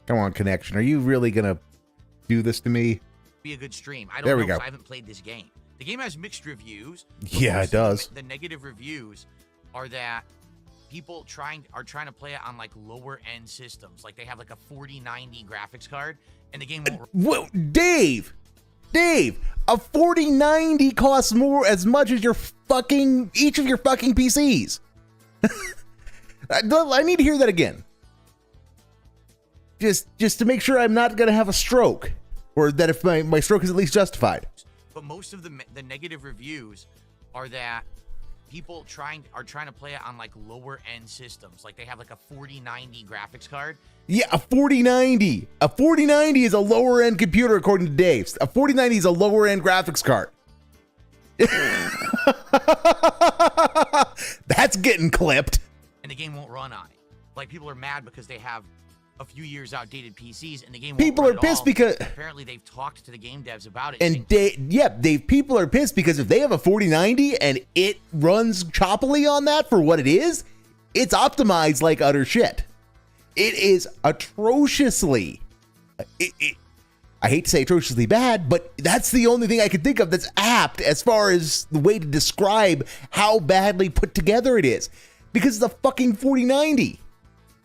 Come on, Connection. Are you really gonna do this to me? Be a good stream. I don't there know we go. I haven't played this game. The game has mixed reviews. Yeah, it does. The negative reviews are that people are trying to play it on like lower end systems. Like they have like a 4090 graphics card and the game won't... Whoa, Dave, a 4090 costs more as much as each of your fucking PCs. I need to hear that again. Just to make sure I'm not gonna have a stroke, or that if my stroke is at least justified. But most of the negative reviews are that people are trying to play it on like lower end systems. Like they have like a 4090 graphics card. Yeah, a 4090. A 4090 is a lower end computer according to Dave. A 4090 is a lower end graphics card. That's getting clipped. And the game won't run on it. Like people are mad because they have a few years outdated PCs and the game won't people run are pissed all. because Apparently they've talked to the game devs about it. And people are pissed because if they have a 4090 and it runs choppily on that for what it is, it's optimized like utter shit. It is atrociously I hate to say atrociously bad, but that's the only thing I can think of that's apt as far as the way to describe how badly put together it is. Because it's a fucking 4090.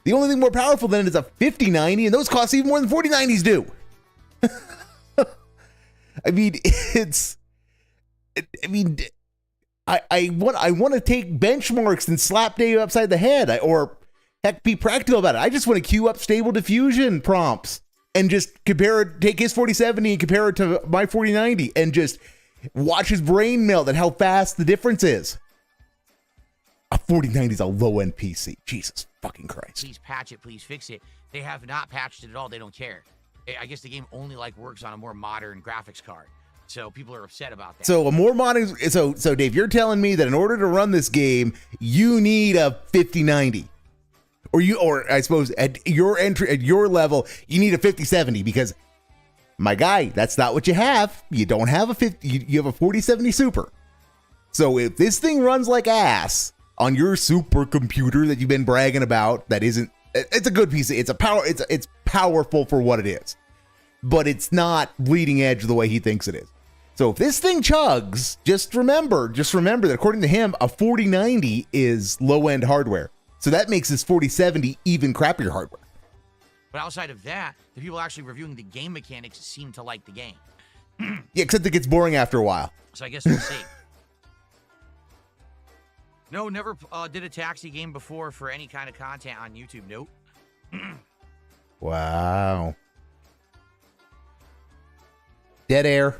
The only thing more powerful than it is a 5090, and those cost even more than 4090s do. I mean, I want to take benchmarks and slap Dave upside the head, or heck, be practical about it. I just want to queue up Stable Diffusion prompts and just take his 4070 and compare it to my 4090 and just watch his brain melt at how fast the difference is. A 4090 is a low-end PC. Jesus fucking Christ. Please patch it. Please fix it. They have not patched it at all. They don't care. I guess the game only works on a more modern graphics card. So people are upset about that. So a more modern... So Dave, you're telling me that in order to run this game, you need a 5090. Or I suppose at your entry, at your level, you need a 5070 because, my guy, that's not what you have. You don't have a 50, you have a 4070 Super. So if this thing runs like ass on your supercomputer that you've been bragging about, that isn't, it's a good piece. It's powerful for what it is, but it's not bleeding edge the way he thinks it is. So if this thing chugs, just remember that according to him, a 4090 is low-end hardware. So that makes this 4070 even crappier hardware. But outside of that, the people actually reviewing the game mechanics seem to like the game. Yeah, except it gets boring after a while. So I guess we'll see. No, never did a taxi game before for any kind of content on YouTube. Nope. Wow. Dead air.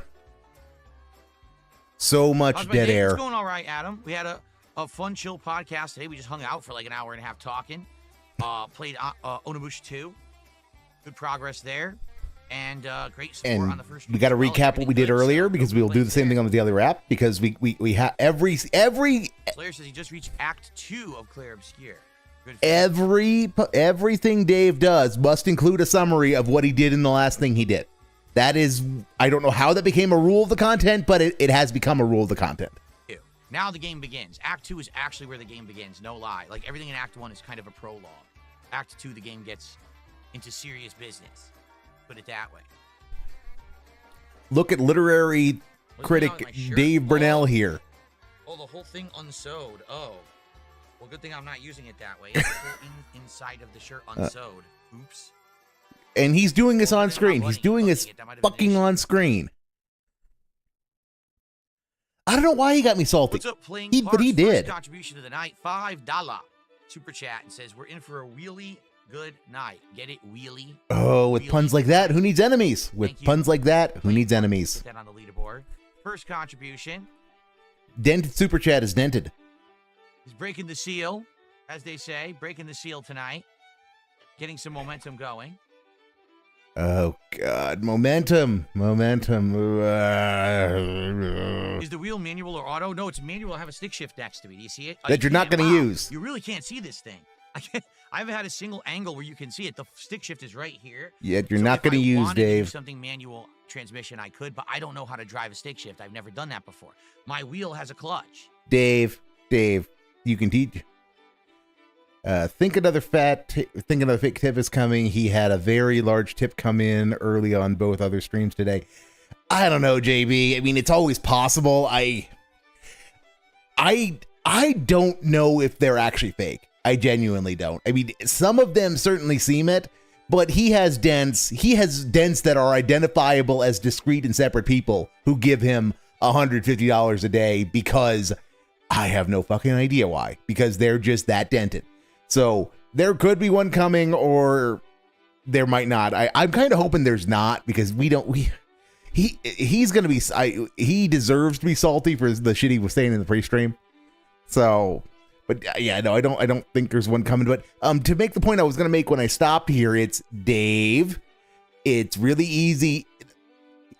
So much dead air. It's going all right, Adam. We had a fun, chill podcast today. We just hung out for like an hour and a half talking. Played Onimusha 2. Good progress there. And great support on the first. We got to recap what we did earlier because we will do the same thing on the daily wrap because we have every. Slayer says he just reached Act 2 of Claire Obscure. Everything Dave does must include a summary of what he did in the last thing he did. That is, I don't know how that became a rule of the content, but it has become a rule of the content. Now the game begins. Act 2 is actually where the game begins, no lie. Like everything in Act 1 is kind of a prologue. Act 2, the game gets into serious business. Put it that way. Look at literary critic Dave Burnell here. Oh, the whole thing unsewed. Oh. Well, good thing I'm not using it that way. It's the whole inside of the shirt unsewed. Oops. And he's doing this on screen. He's doing this fucking on screen. I don't know why he got me salty. What's up, playing but he did. Contribution of the night, $5 super chat, and says we're in for a really good night. Get it, wheelie? Oh, with puns like that, who needs enemies? With puns like that, who needs enemies? Put that on the leaderboard. First contribution. Dented super chat is dented. He's breaking the seal, as they say. Breaking the seal tonight. Getting some momentum going. Oh, God. Momentum. Is the wheel manual or auto? No, it's manual. I have a stick shift next to me. Do you see it? That you're not going to use. You really can't see this thing. I haven't had a single angle where you can see it. The stick shift is right here. Yeah, you're not going to use, Dave. Do something manual transmission, I could, but I don't know how to drive a stick shift. I've never done that before. My wheel has a clutch. Dave, you can teach. Think another fake tip is coming. He had a very large tip come in early on both other streams today. I don't know, JB. I mean, it's always possible. I don't know if they're actually fake. I genuinely don't. I mean, some of them certainly seem it, but he has dents that are identifiable as discrete and separate people who give him $150 a day because I have no fucking idea why, because they're just that dented. So there could be one coming or there might not. I'm kind of hoping there's not because he's going to be, he deserves to be salty for the shit he was saying in the pre-stream. So, but yeah, no, I don't think there's one coming. But to make the point I was going to make when I stopped here, it's Dave. It's really easy.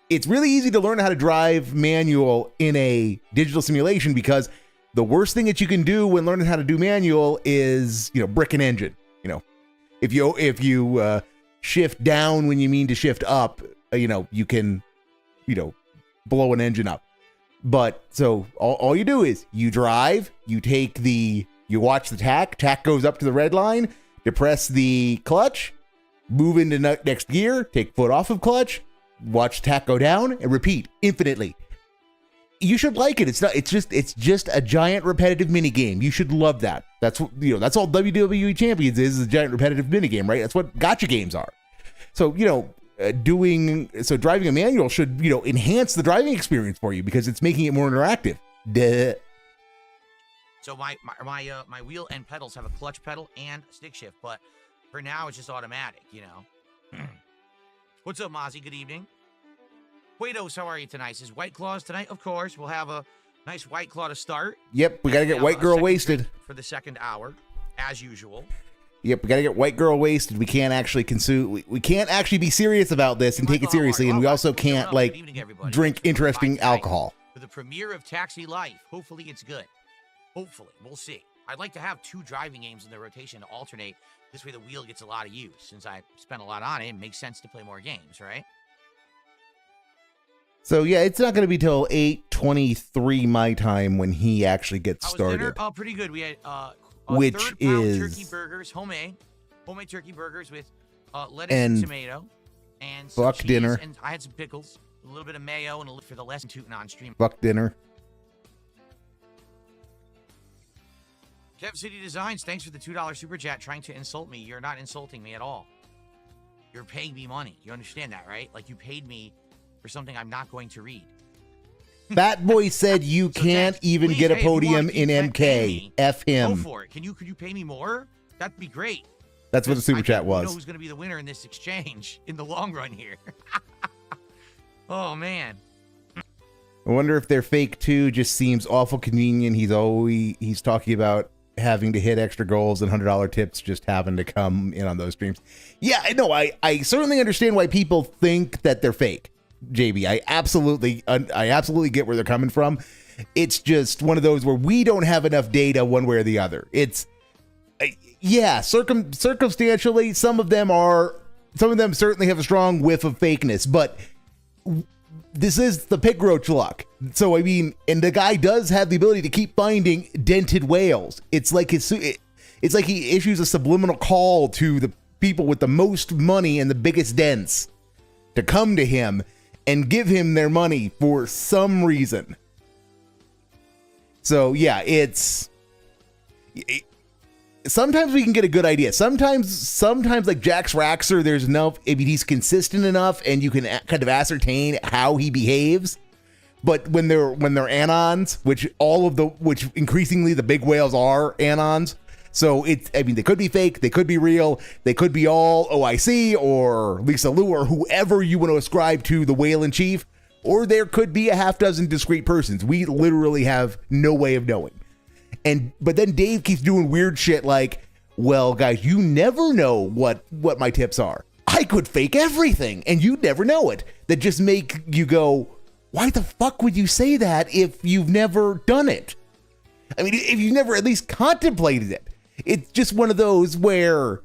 It's really easy to learn how to drive manual in a digital simulation because the worst thing that you can do when learning how to do manual is, brick an engine. If you shift down when you mean to shift up, you can, blow an engine up. But so all you do is you drive, you watch the tack goes up to the red line, depress the clutch, move into next gear, take foot off of clutch, watch tack go down, and repeat infinitely. You should like it. It's just a giant repetitive mini game. You should love that. That's what that's all WWE Champions is a giant repetitive mini game, right? That's what gotcha games are. So driving a manual should enhance the driving experience for you because it's making it more interactive. Duh. So my wheel and pedals have a clutch pedal and stick shift, but for now it's just automatic. What's up, Mozzie? Good evening. Guidos, how are you tonight? Says White Claws tonight, of course. We'll have a nice White Claw to start. Yep, we got to get White Girl wasted. For the second hour, as usual. Yep, we got to get White Girl wasted. We can't actually consume. We can't actually be serious about this and take it seriously, and we also can't drink interesting alcohol. For the premiere of Taxi Life, hopefully it's good. Hopefully, we'll see. I'd like to have 2 driving games in the rotation to alternate. This way the wheel gets a lot of use. Since I spent a lot on it, it makes sense to play more games, right? So yeah, it's not going to be till 8:23 my time when he actually gets How was started. dinner? Oh, pretty good. We had Which third pound is turkey burgers, homemade turkey burgers with lettuce and tomato, and some fuck cheese, dinner. And I had some pickles, a little bit of mayo, and a little for the lesson tooting on stream. Fuck dinner. Kev City Designs, thanks for the $2 super chat. Trying to insult me. You're not insulting me at all. You're paying me money. You understand that, right? Like you paid me for something I'm not going to read. Fat Boy said you So can't thanks. even Please, get a hey, if you wanna podium keep in paying MK. me, F Go him. for it. Could you pay me more? That'd be great. That's what the super I chat think we know was. who's going to be the winner in this exchange in the long run here. Oh man. I wonder if they're fake too. Just seems awful convenient. He's talking about having to hit extra goals and $100 tips just happen to come in on those streams. Yeah, I know. I certainly understand why people think that they're fake, JB. I absolutely get where they're coming from. It's just one of those where we don't have enough data one way or the other. It's circumstantially, some of them certainly have a strong whiff of fakeness, but this is the pig roach luck. So I mean, and the guy does have the ability to keep finding dented whales. It's like he issues a subliminal call to the people with the most money and the biggest dents to come to him and give him their money for some reason. So yeah, sometimes we can get a good idea. Sometimes like Jax Raxer, there's enough. I mean, he's consistent enough, and you can kind of ascertain how he behaves. But when they're anons, which increasingly the big whales are anons. So they could be fake, they could be real, they could be all OIC or Lisa Liu or whoever you want to ascribe to the whale in chief, or there could be a half dozen discrete persons. We literally have no way of knowing. But then Dave keeps doing weird shit like, well, guys, you never know what my tips are. I could fake everything and you'd never know it. That just make you go, why the fuck would you say that if you've never done it? I mean, if you've never at least contemplated it. It's just one of those where,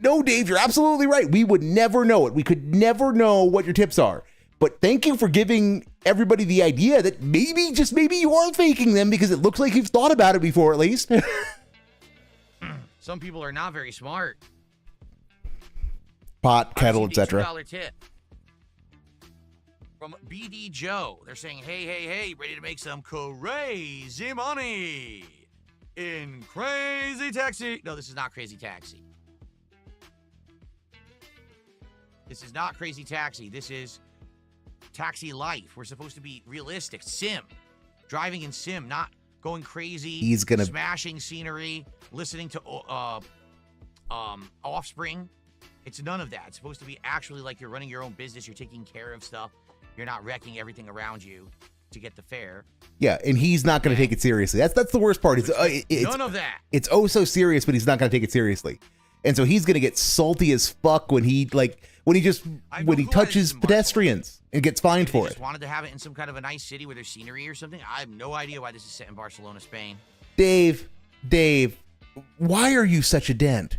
no, Dave, you're absolutely right. We would never know it. We could never know what your tips are. But thank you for giving everybody the idea that maybe, just maybe, you are faking them because it looks like you've thought about it before, at least. Some people are not very smart. Pot, kettle, etc. $2 tip from BD Joe. They're saying, hey, ready to make some crazy money in Crazy Taxi. No, this is not Crazy Taxi. This is not Crazy Taxi. This is Taxi Life. We're supposed to be realistic. Sim. Driving in sim, not going crazy. He's gonna smashing scenery, listening to Offspring. It's none of that. It's supposed to be actually like you're running your own business. You're taking care of stuff. You're not wrecking everything around you to get the fare. Yeah, and he's not going to take it seriously. That's the worst part. It's none of that. It's oh so serious, but he's not going to take it seriously. And so he's going to get salty as fuck when he touches pedestrians and gets fined for it. Just wanted to have it in some kind of a nice city where there's scenery or something. I have no idea why this is set in Barcelona, Spain. Dave, why are you such a dent?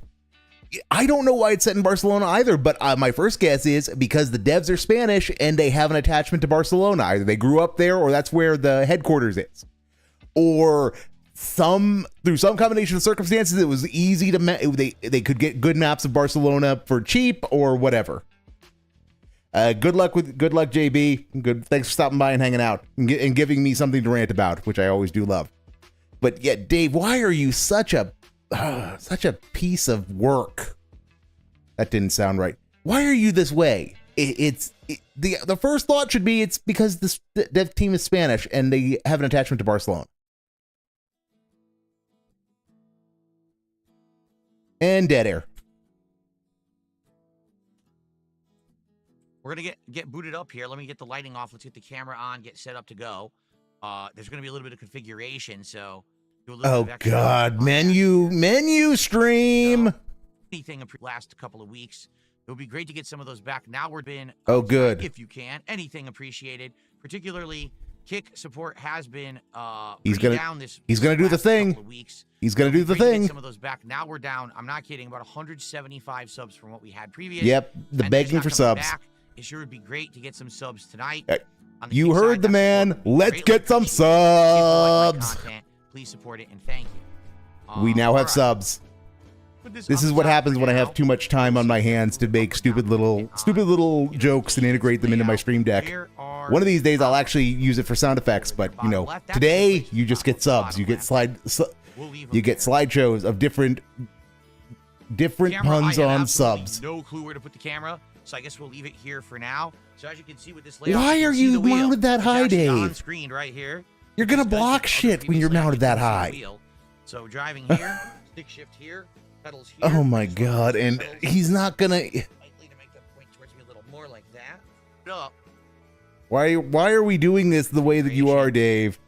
I don't know why it's set in Barcelona either, but my first guess is because the devs are Spanish and they have an attachment to Barcelona. Either they grew up there or that's where the headquarters is. Or through some combination of circumstances, it was easy to they could get good maps of Barcelona for cheap or whatever. Good luck, JB. Good. Thanks for stopping by and hanging out and giving me something to rant about, which I always do love. But yeah, Dave, why are you such a piece of work? That didn't sound right. Why are you this way? The first thought should be it's because the dev team is Spanish and they have an attachment to Barcelona. And dead air. We're gonna get booted up here. Let me get the lighting off. Let's get the camera on. Get set up to go. There's gonna be a little bit of configuration, so. Oh God, menu stream. Anything last couple of weeks. It would be great to get some of those back. Now we're been good if you can. Anything appreciated, particularly Kick support has been He's pretty gonna- down this. he's gonna do the last thing. couple of weeks. He's gonna do the Great to get thing. Some of those back. Now we're down. I'm not kidding. About 175 subs from what we had previous. Yep, the And they're begging not for coming subs. back. It sure would be great to get some subs tonight. On You Kick heard side, the that man. support would be Let's greatly get some appreciated. If you like my subs. content, please support it and thank you. We now All have right. subs. Put This on is the what top happens for when I now. have too much time on my hands to make stupid little jokes and integrate them into my stream deck. Here are One of these days I'll actually use it for sound effects, but you know, today you just get subs. You get We'll leave you them get there. slideshows of different Camera, puns I have on absolutely subs. No clue where to put the camera, so I guess we'll leave it here for now. So as you can see with this layout, Why you can are see you the wheel. mounted that It's high, actually on Dave? screen right here. You're gonna Just does block the shit other when you're previous mounted layout, that you can see high. the wheel. So driving here, stick shift here, pedals here. Oh my Just like god! this, And pedals he's not gonna. slightly to make that point towards me a little more like that. Up. Why are we doing this the way that you are, Dave?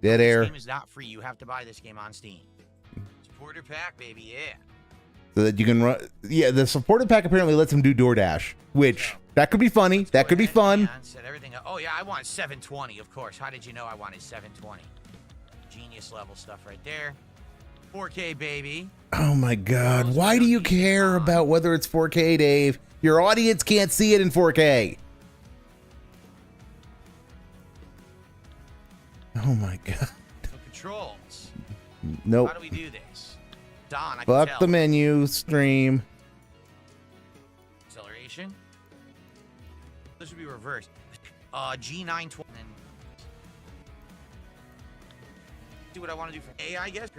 Dead This air. game is not free. You have to buy this game on Steam. Supporter pack, baby, yeah. So that you can run. Yeah, the supported pack apparently lets him do DoorDash, which that could be funny. That could be Go fun. ahead and set everything up. Oh yeah, I want 720, of course. How did you know I wanted 720? Genius level stuff right there. 4K, baby. Oh my god! Why do you care about whether it's 4K, Dave? Your audience can't see it in 4K. Oh my god! So controls. Nope. How do we do this? Don, I can Fuck tell. the menu. Stream. Acceleration. This would be reversed. G920. And then see what I want to do for A, I guess.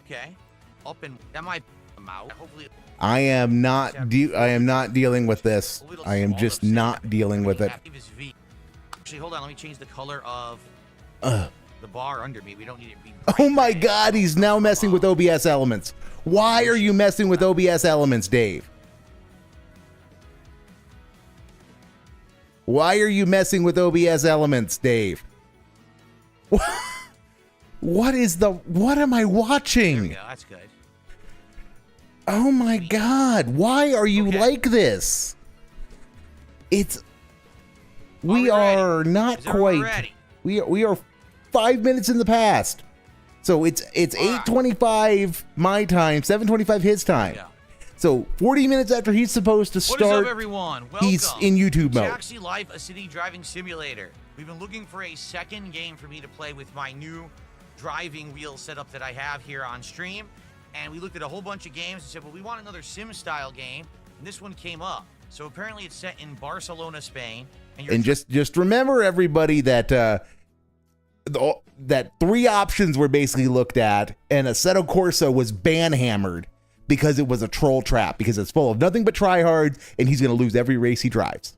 Okay. Up and that might come out. Hopefully. I am not. I am not dealing with this. a little I am small, just though, so not dealing with it. Is V. Actually, hold on. Let me change the color of Ugh. the bar under me. We don't need it to be. Oh my bright red. god! He's now messing with OBS elements. Why are you messing with OBS elements, Dave? Why are you messing with OBS elements, Dave? What is the? What am I There we watching? go. That's good. Oh my god! Why are you Okay. like this? It's. We we ready? are not Is everyone quite. ready? We are 5 minutes in the past. So it's All right. 8:25 my time, 7:25 his time. Yeah. So 40 minutes after he's supposed to What is up, start, everyone? Welcome. he's in YouTube mode. Taxi Life, a city driving simulator. We've been looking for a second game for me to play with my new driving wheel setup that I have here on stream. And we looked at a whole bunch of games and said, well, we want another sim-style game. And this one came up. So apparently it's set in Barcelona, Spain. And you're And just remember, everybody, that that 3 options were basically looked at, and Assetto Corsa was ban-hammered because it was a troll trap, because it's full of nothing but tryhards, and he's going to lose every race he drives.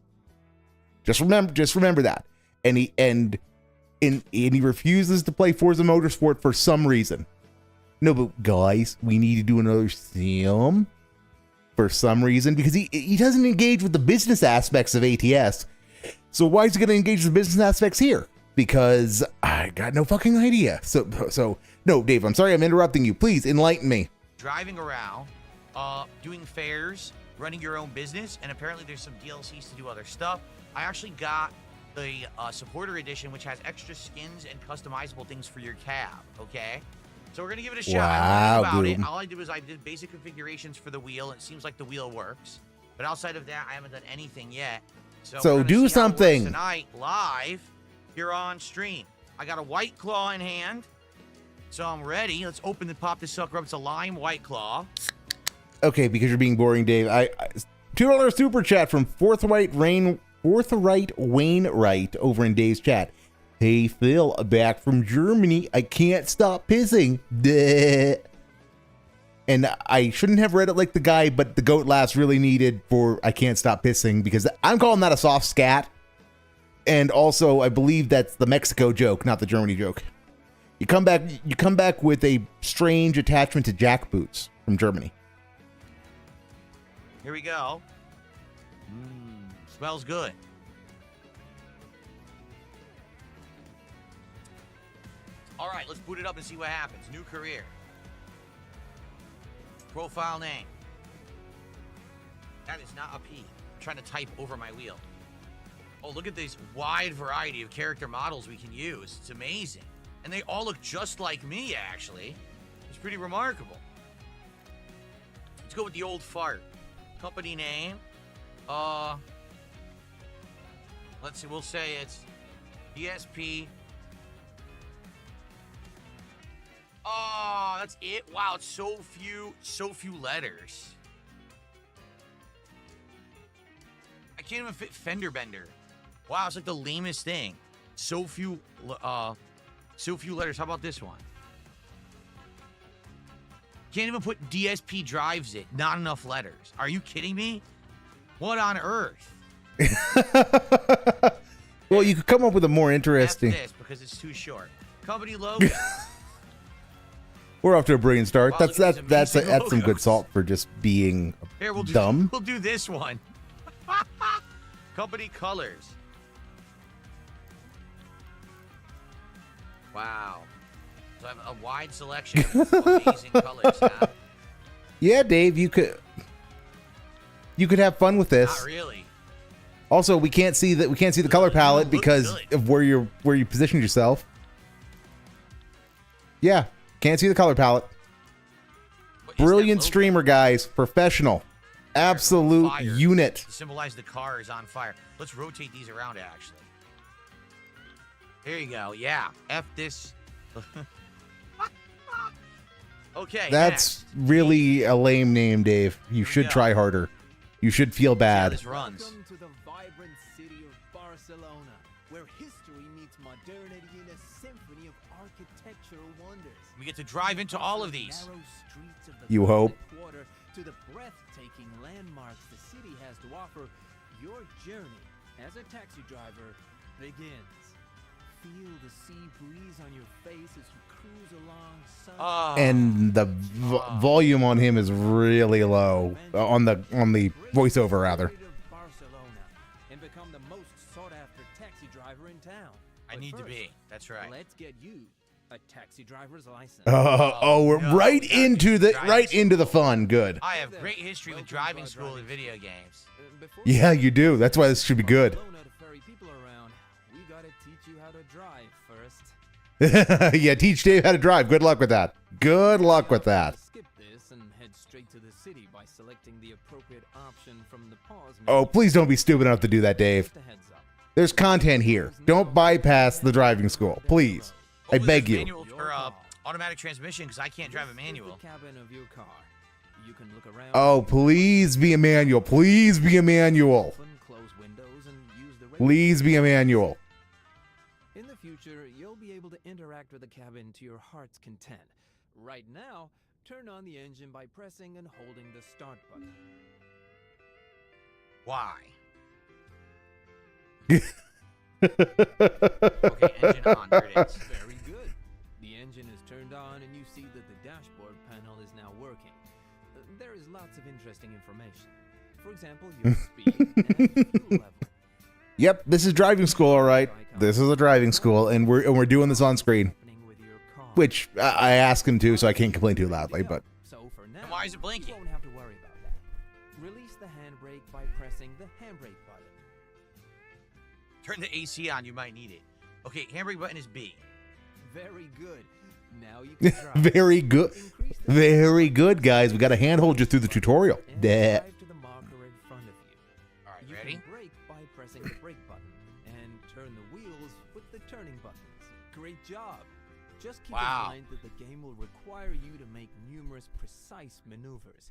Just remember that. And he refuses to play Forza Motorsport for some reason. No, but guys, we need to do another sim for some reason, because he doesn't engage with the business aspects of ATS. So why is he going to engage with the business aspects here? Because I got no fucking idea. So no, Dave, I'm sorry I'm interrupting you. Please enlighten me. driving around, doing fairs, running your own business, and apparently there's some DLCs to do other stuff. I actually got the supporter edition, which has extra skins and customizable things for your cab, okay? So we're gonna give it a shot. Wow, I don't know about dude. it. All I did was I did basic configurations for the wheel, and it seems like the wheel works. But outside of that, I haven't done anything yet. So So we're gonna do see how it works something. tonight, live, here on stream. I got a White Claw in hand, so I'm ready. Let's pop this sucker up. It's a lime White Claw. Okay, because you're being boring, Dave. I $2 super chat from Forthright Wainwright over in Dave's chat. Hey Phil, back from Germany. I can't stop pissing. Duh. And I shouldn't have read it like the guy, but the goat laughs really needed for I can't stop pissing, because I'm calling that a soft scat. And also, I believe that's the Mexico joke, not the Germany joke. You come back with a strange attachment to jackboots from Germany. Here we go. Smells good. All right, let's boot it up and see what happens. New career. Profile name. That is not a P. I'm trying to type over my wheel. Oh, look at this wide variety of character models we can use. It's amazing. And they all look just like me, actually. It's pretty remarkable. Let's go with the old fart. Company name. Let's see, we'll say it's ESP. Oh, that's it. Wow, it's so few letters. I can't even fit fender bender. Wow, it's like the lamest thing. So few letters. How about this one? Can't even put DSP drives it. Not enough letters. Are you kidding me? What on earth? Well, you could come up with a more interesting. F this because it's too short. Company logo. We're off to a brilliant start. Wow, that's look at these amazing that's some good logos. salt for just being Here, dumb. We'll do this one. Company colors. Wow. So I have a wide selection of amazing colors. Huh? Yeah, Dave, you could have fun with this. Not really. Also, we can't see the color palette because of where you positioned yourself. Yeah, can't see the color palette. What is that Brilliant logo? streamer, guys. Professional. Absolute Fire. unit. To symbolize the car is on fire. Let's rotate these around, actually. There you go. Yeah. F this. Okay. That's next. really a lame name, Dave. You we should go. try harder. You should feel See how bad. this runs. Welcome to the vibrant city of Barcelona, where history meets modernity in a symphony of architectural wonders. We get to drive into all of these. Narrow streets of the You hope. quarter to the breathtaking landmarks the city has to offer, your journey as a taxi driver begins. Feel the sea breeze on your face as you cruise along sun. And the volume on him is really low. On the voiceover, rather. Barcelona and become the most sought-after taxi driver in town. I But need to first, be. That's right. Let's get you a taxi driver's license. We're no, right we gotta into do the driving right school. into the fun. Good. I have great history with driving school and video games. Before Yeah, you do. That's why this should be good. Barcelona to ferry people around, we gotta teach you how to drive first. Yeah, teach Dave how to drive. Good luck with that. Good luck with that. Skip this and head straight to the city by selecting the appropriate option from the pause Oh, menu. please don't be stupid enough to do that, Dave. Just a heads up. There's content here. Don't bypass the driving school, please. I Hopefully beg there's you. Manual or automatic transmission because I can't drive a This is manual. the cabin of your car. You can look around. Oh, please be a manual. Please be a manual. Open, close windows, and use the Please be a manual. In the future, you'll be able to interact with the cabin to your heart's content. Right now, turn on the engine by pressing and holding the start button. Why? Okay, engine on. There it is. Very good. The engine is turned on and you see that the dashboard panel is now working. There is lots of interesting information. For example, your speed and fuel level. Yep, this is driving school, all right. This is a driving school, and we're doing this on screen, Happening with your car. which I asked him to, so I can't complain too loudly. But So for now, And why is it blinking? You won't have to worry about that. Release the handbrake by pressing the handbrake button. Turn the AC on. You might need it. Okay, handbrake button is B. Very good. Now you can drive. very good, Increase the very good, guys. We got to handhold you through the tutorial. and Duh. drive to the marker in front of you. All right, You ready? can brake by pressing the brake button and turn the wheels with the turning buttons. Great job. Just keep Wow. in mind that the game will require you to make numerous precise maneuvers.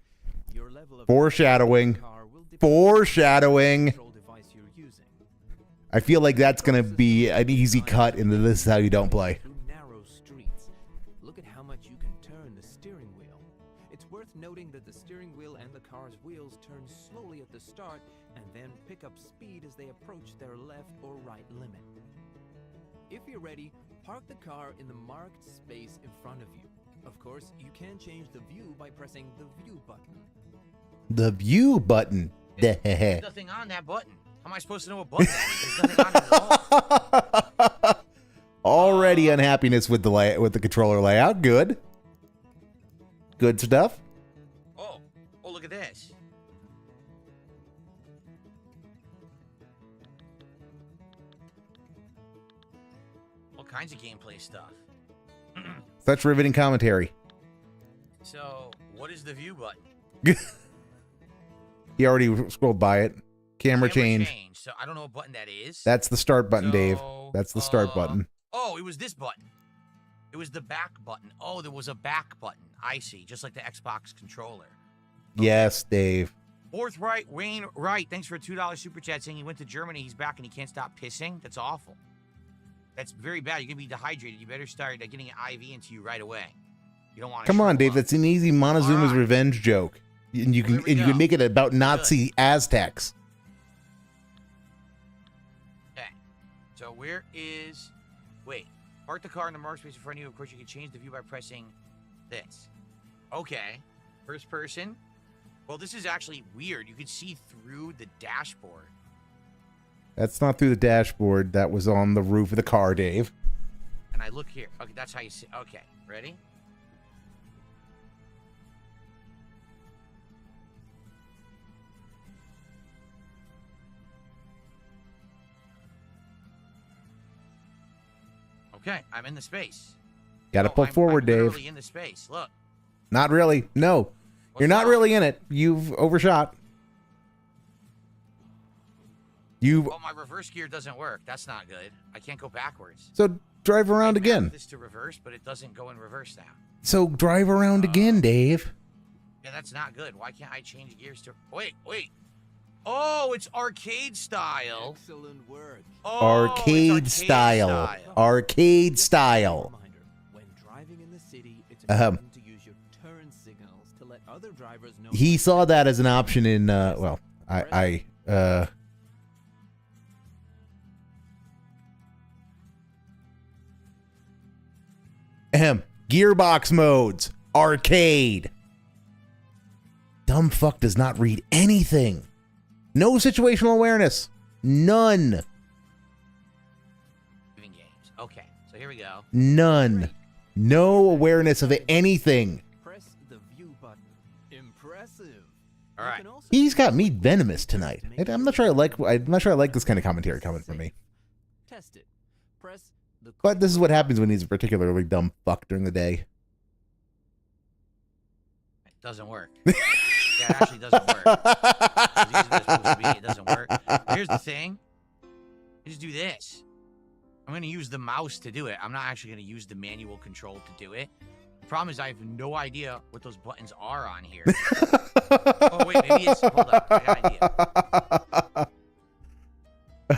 Your level of Foreshadowing. car will depend Foreshadowing. on the control device you're using. I feel like that's gonna be an easy cut into this is how you don't play. Through narrow streets. Look at how much you can turn the steering wheel. It's worth noting that the steering wheel and the car's wheels turn slowly at the start and then pick up speed as they approach their left or right limit. If you're ready, park the car in the marked space in front of you. Of course, you can change the view by pressing the view button. The view button. There's nothing on that button. How am I supposed to know what button that is? There's nothing on it at all. Already unhappiness with the controller layout. Good. Good stuff. Oh, look at this. kinds of gameplay stuff. Such riveting commentary. So, what is the view button? He already scrolled by it. Camera change. So, I don't know what button that is. That's the start button, Dave. That's the start button. Oh, it was this button. It was the back button. Oh, there was a back button. I see. Just like the Xbox controller. Okay. Yes, Dave. Fourth right, Wayne Wright. Thanks for a $2 super chat saying he went to Germany. He's back and he can't stop pissing. That's awful. That's very bad. You're going to be dehydrated. You better start getting an IV into you right away. You don't want to. Come on, Dave. Up. That's an easy Montezuma's revenge joke. And you can make it about Nazi Aztecs. Okay. So where is... Wait. Park the car in the marked space in front of you. Of course, you can change the view by pressing this. Okay. First person. Well, this is actually weird. You can see through the dashboard. That's not through the dashboard. That was on the roof of the car, Dave. And I look here. Okay, that's how you see. Okay, ready? Okay, I'm in the space. Gotta pull forward, I'm Dave. literally in the space. Look. Not really. No. You're not really in it. You've overshot. Well, my reverse gear doesn't work. That's not good. I can't go backwards. So drive around again. This to reverse, but it doesn't go in reverse now. So drive around again, Dave. Yeah, that's not good. Why can't I change gears to... Wait. Oh, it's arcade style. Excellent work. Oh, Arcade style. Arcade style. When driving in the city, it's important to use your turn signals to let other drivers know. He saw that as an option in gearbox modes. Arcade. Dumb fuck does not read anything. No situational awareness. None. Games. Okay, so here we go. None. No awareness of anything. Press the view button. Impressive. All right. He's got me venomous tonight. I'm not sure I like this kind of commentary coming from me. Test it. Press the But this is what happens when he's a particularly dumb fuck during the day. It doesn't work. Yeah, it actually doesn't work. These are supposed to be. It doesn't work. Here's the thing. I just do this. I'm going to use the mouse to do it. I'm not actually going to use the manual control to do it. The problem is I have no idea what those buttons are on here. Oh, wait. Maybe it's... Hold up. I got an idea.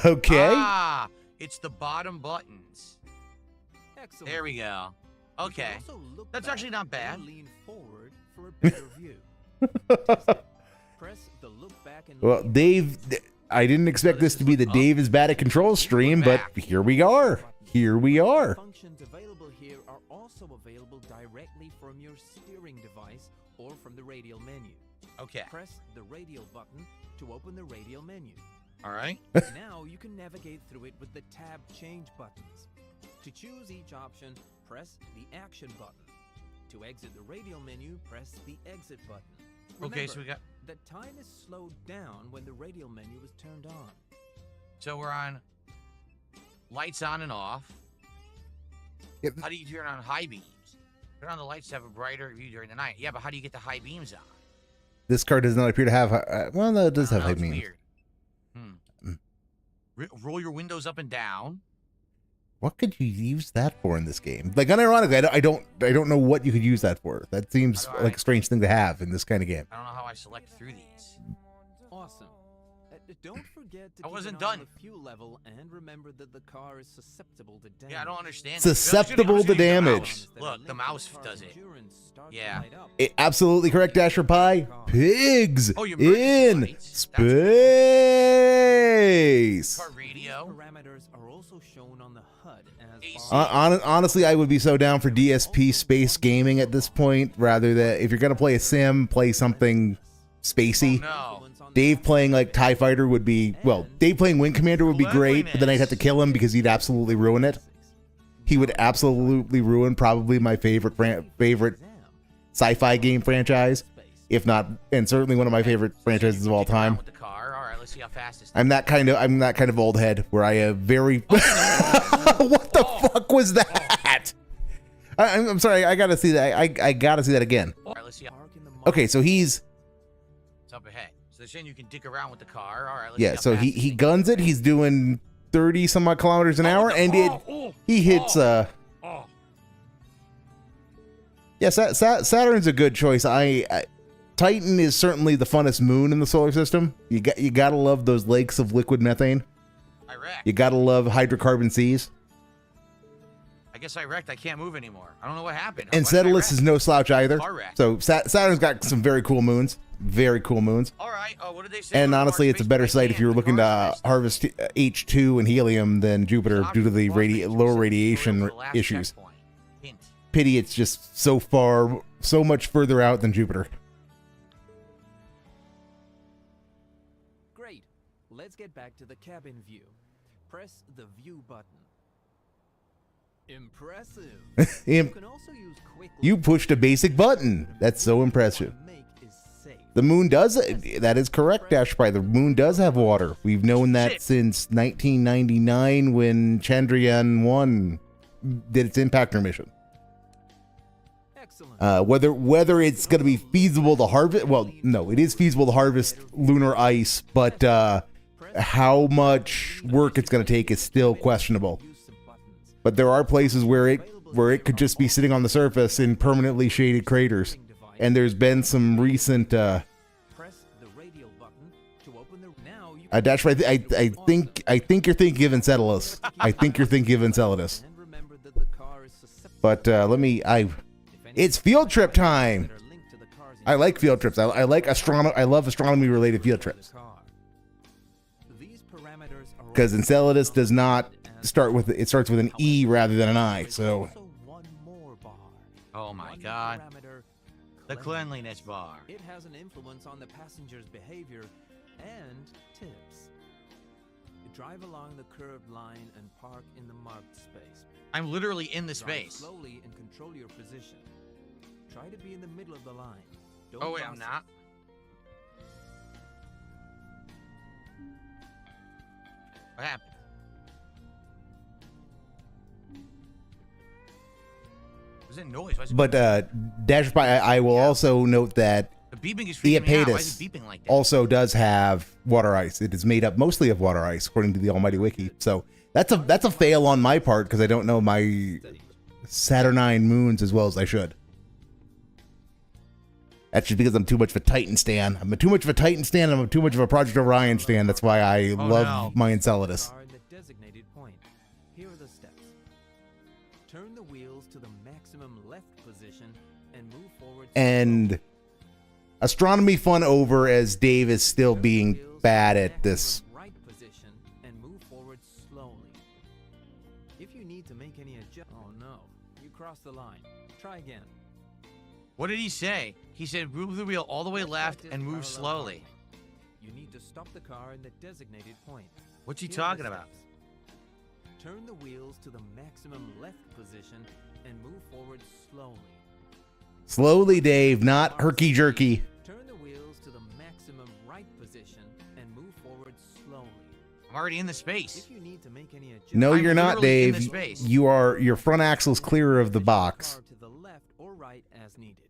Okay. Ah, it's the bottom buttons. Excellent. There we go. Okay. That's actually not bad. Lean forward for a better view. Test it. Press the look back and Well, Dave, I didn't expect this to be the Dave is bad at control stream, but here we are. Here we are. Functions available here are also available directly from your steering device or from the radial menu. Okay. Press the radial button to open the radial menu. All right. Now you can navigate through it with the tab change buttons. To choose each option, press the action button. To exit the radial menu, press the exit button. Remember, Okay, so we got... the time is slowed down when the radial menu is turned on. So we're on lights on and off. Yep. How do you turn on high beams? Turn on the lights to have a brighter view during the night. Yeah, but how do you get the high beams on? This car does not appear to have. Well, no, it does have high It's beams. weird. Roll your windows up and down. What could you use that for in this game? Like, unironically, I don't know what you could use that for. That seems like a strange thing to have in this kind of game. I don't know how I select through these. Awesome. Don't forget to I keep wasn't it on done. the fuel level and remember that the car is susceptible to damage. Yeah, I don't understand. Susceptible to damage. Look, the mouse does it. Yeah. Absolutely correct, Dasher Pie. Pigs Oh, your emergency in lights. space. Car radio. Parameters are also shown on the HUD as AC. Honestly, I would be so down for DSP space gaming at this point. Rather than if you're gonna play a sim, play something spacey. No. Dave playing like TIE Fighter would be, well, Dave playing Wing Commander would be great, but then I'd have to kill him because he'd absolutely ruin it. He would absolutely ruin probably my favorite sci-fi game franchise, if not, and certainly one of my favorite franchises of all time. With the car. All right, let's see how fast this. I'm that kind of old head where I have very. What the fuck was that? I'm sorry. I gotta see that. I gotta see that again. All right, let's see. Okay, so he's. It's up ahead. So they're saying you can dick around with the car. All right. Let's Yeah, see how so fast he guns it. He's doing 30 some odd kilometers an hour, and he hits. Yeah, Saturn's a good choice. Titan is certainly the funnest moon in the solar system. You gotta love those lakes of liquid methane. I wrecked. You gotta love hydrocarbon seas. I guess I wrecked. I can't move anymore. I don't know what happened. Enceladus is no slouch either. Car wreck. So Saturn's got some very cool moons. Very cool moons. All right. What did they say? And honestly, it's a better site if you were looking to harvest H2 and helium than Jupiter due to the lower radiation issues. Pity it's just so much further out than Jupiter. Great. Let's get back to the cabin view. Press the view button. Impressive. You can also use quick You pushed a basic button. That's so impressive. The moon does, that is correct, Dashby. The moon does have water. We've known that since 1999 when Chandrayaan-1 did its impactor mission. Whether it's going to be feasible to harvest, well, no, it is feasible to harvest lunar ice, but how much work it's going to take is still questionable. But there are places where it could just be sitting on the surface in permanently shaded craters. And there's been some recent Dashby, I think you're thinking of Enceladus. I think you're thinking of Enceladus. But it's field trip time. I like field trips. I like astronomy. I love astronomy related field trips. Because Enceladus does not start with, it starts with an E rather than an I. So. Oh my God. The cleanliness bar. It has an influence on the passenger's behavior and tips. Drive along the curved line and park in the marked space. I'm literally in the space. Slowly and control your position. Try to be in the middle of the line. Don't Oh wait, I'm not. What happened? What's that noise? Why is it But Dashby, I will also note that the beeping is freaking me out. Why is Iapetus it beeping like that? also does have water ice. It is made up mostly of water ice, according to the Almighty Wiki. So that's a fail on my part because I don't know my Saturnine moons as well as I should. That's just because I'm too much of a Titan stan. I'm too much of a Titan stan. And I'm too much of a Project Orion stan. That's why I love my Enceladus. Here are the steps. Turn the wheels to the maximum left position and move forward. And astronomy fun over as Dave is still being bad at this. Right position and move forward slowly. If you need to make any adjustments. Oh no, you crossed the line. Try again. What did he say? He said move the wheel all the way left and move slowly. You need to stop the car in the designated point. What's he talking about? Turn the wheels to the maximum left position and move forward slowly. Slowly, Dave, not herky-jerky. Turn the wheels to the maximum right position and move forward slowly. I'm already in the space. If you need to make any adjustments, No, you're not, literally in Dave. the space. Your front axle's clear of the box. to the left or right as needed.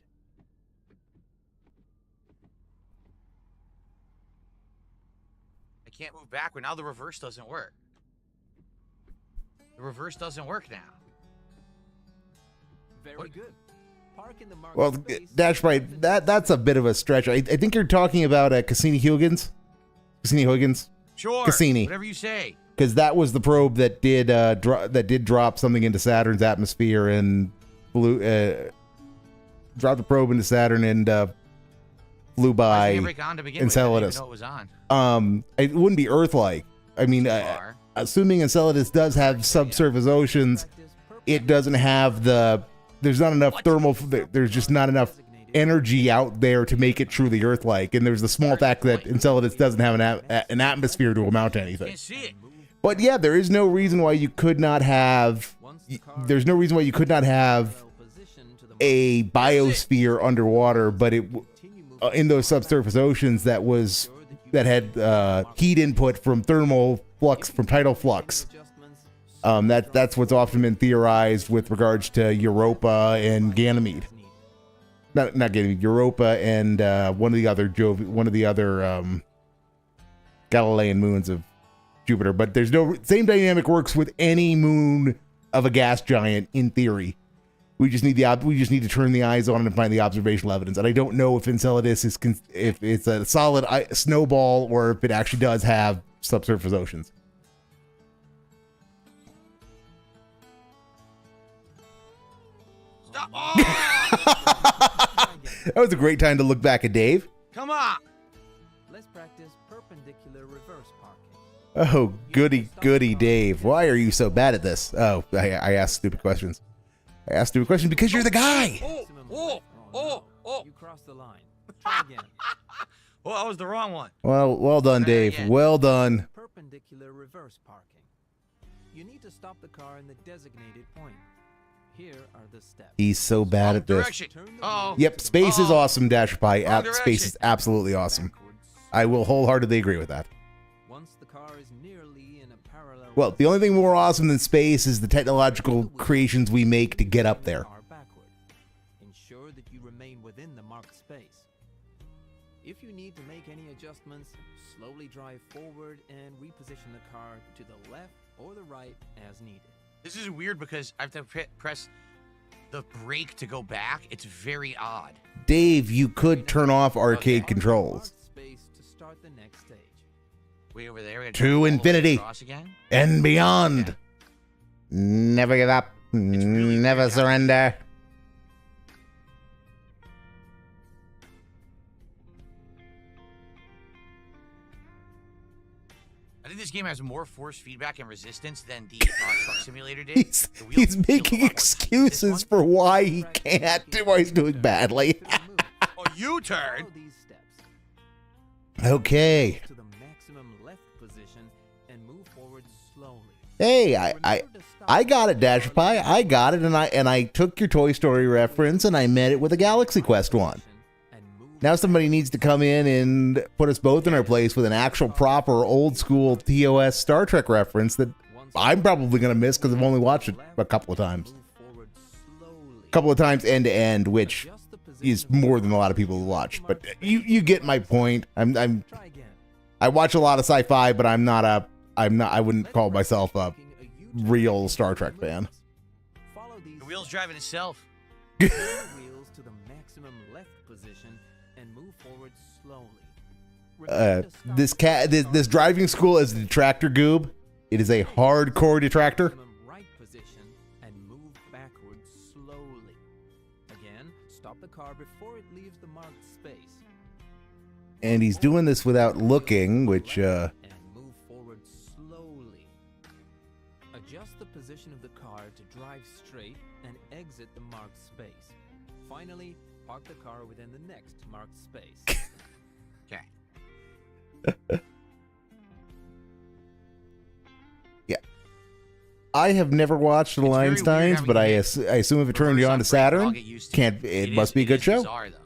I can't move backward. Now the reverse doesn't work. The reverse doesn't work now. Very good. Park in the marked Well, space. Dashby, that's a bit of a stretch. I think you're talking about Cassini-Huygens. Cassini-Huygens? Sure. Cassini. Whatever you say. Because that was the probe that did drop something into Saturn's atmosphere and dropped the probe into Saturn and flew by Enceladus. It was on. It wouldn't be Earth-like. I mean, assuming Enceladus does have subsurface oceans, it doesn't have there's not enough there's just not enough energy out there to make it truly Earth-like. And there's the small fact that Enceladus doesn't have an atmosphere to amount to anything. Can't see it. But yeah, there is no reason why you could not have. There's no reason why you could not have a biosphere underwater, but in those subsurface oceans that was that had heat input from thermal flux, from tidal flux. That's what's often been theorized with regards to Europa and Ganymede. Not Ganymede, Europa and one of the other Galilean moons of Jupiter. But there's no same dynamic works with any moon of a gas giant in theory. We just need to turn the eyes on it and find the observational evidence. And I don't know if Enceladus is if it's a solid snowball or if it actually does have subsurface oceans. Stop. Oh! That was a great time to look back at Dave. Come on. Let's practice perpendicular reverse parking. Oh, goody, Dave. Why are you so bad at this? Oh, I ask stupid questions. I asked stupid questions because you're the guy. Oh. You crossed the line. Try again. Well, that was the wrong one. Well done, Dave. again. Well done. Perpendicular reverse parking. You need to stop the car in the designated point. Here are the steps. He's so bad at this. Direction. Oh. Yep, space is Oh. awesome, Dash Pie. Wrong Space direction. is absolutely awesome. Backwards. I will wholeheartedly agree with that. Once the car is nearly in a parallel. Well, the only thing more awesome than space is the technological creations we make to get up there. Backward. Ensure that you remain within the marked space. If you need to make any adjustments, slowly drive forward and reposition the car to the left or the right as needed. This is weird because I have to press the brake to go back. It's very odd. Dave, you could turn off arcade controls. Marked space to start the next stage. Way over there. We gotta To turn all the way infinity. across again. And beyond. Okay. Never give up. really Never weird how- surrender. I think this game has more force feedback and resistance than the Truck Simulator did. He's The wheels feel a making lot more excuses this one. for why he can't, why he's doing badly. Oh, U-turn. Follow these steps. Okay. To the maximum left position and move forward slowly. Hey, I Remember to stop I got it, the Dash car Pie. I got it, and I took your Toy Story reference and I met it with a Galaxy Quest one. and move Now somebody needs to come in and put us both in our place with an actual proper old school TOS Star Trek reference that I'm probably gonna miss because I've only watched it a couple of times. move forward slowly. A couple of times end to end, which Adjust the position is of the more than a car lot of people to who the watch. But marked you get my point. Try again. I watch a lot of sci-fi, but I wouldn't Let's call practice myself a taking U-turn real Star Trek fan. Follow these The wheel's driving itself. Turn the wheels to the maximum left position and move forward slowly. Remember to stop This driving school is a detractor goob. It is a hardcore detractor. maximum right position and move backward slowly. Again, stop the car before it leaves the marked space. And he's doing this without looking, which And move forward slowly. Adjust the position of the car to drive straight and exit the marked space. Finally, park the car within the next marked space. Okay. I have never watched the It's very weird Einsteins, having but I to assume if it turned you on to reverse on brake, but I'll Saturn, get used to can't it must is- be a good is show. Bizarre, though.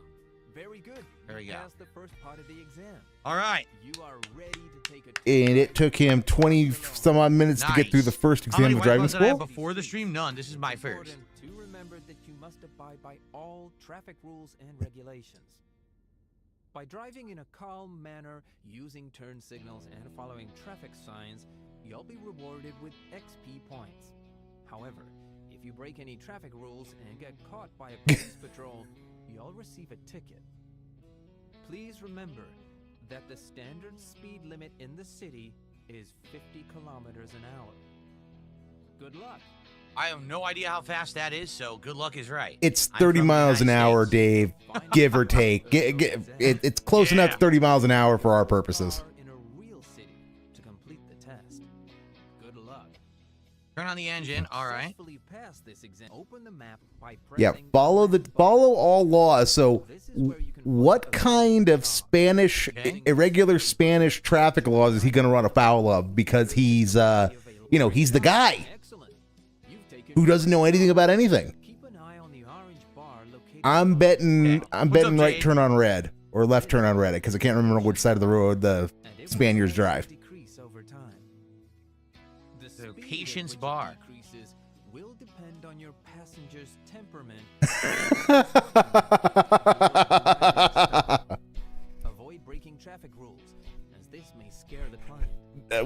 Very good. There we go. Passed the first part of the exam. All right. You are ready to take a And it took him 20 some odd minutes to get through the first How many exam of white driving ones did I have school. before the stream? None. This is my It's first. important to remember that you must abide by all traffic rules and regulations. By driving in a calm manner, using turn signals, and following traffic signs, you'll be rewarded with XP points. However, if you break any traffic rules and get caught by a police patrol, you'll receive a ticket. Please remember that the standard speed limit in the city is 50 kilometers an hour. Good luck. I have no idea how fast that is, so good luck is right. It's I'm 30 from the miles an United hour, States. Dave, give or take. It's close enough to 30 miles an hour for our purposes. In a real city to complete the test. Good luck. Turn on the engine. All right. Successfully pass this exam. Open the map by Yeah, pressing follow all laws. So This is where you can what follow the kind of Spanish, Okay. irregular Spanish traffic laws is he going to run afoul of? Because he's, he's the guy Excellent. You've taken who doesn't know anything about anything. Keep an eye on the orange bar located I'm betting Okay. What's up, right Dave? turn on red. or left turn on Reddit because I can't remember which side of the road the Spaniards drive. The patience bar. Will depend on your passenger's temperament. Avoid breaking traffic rules, as this may scare the client.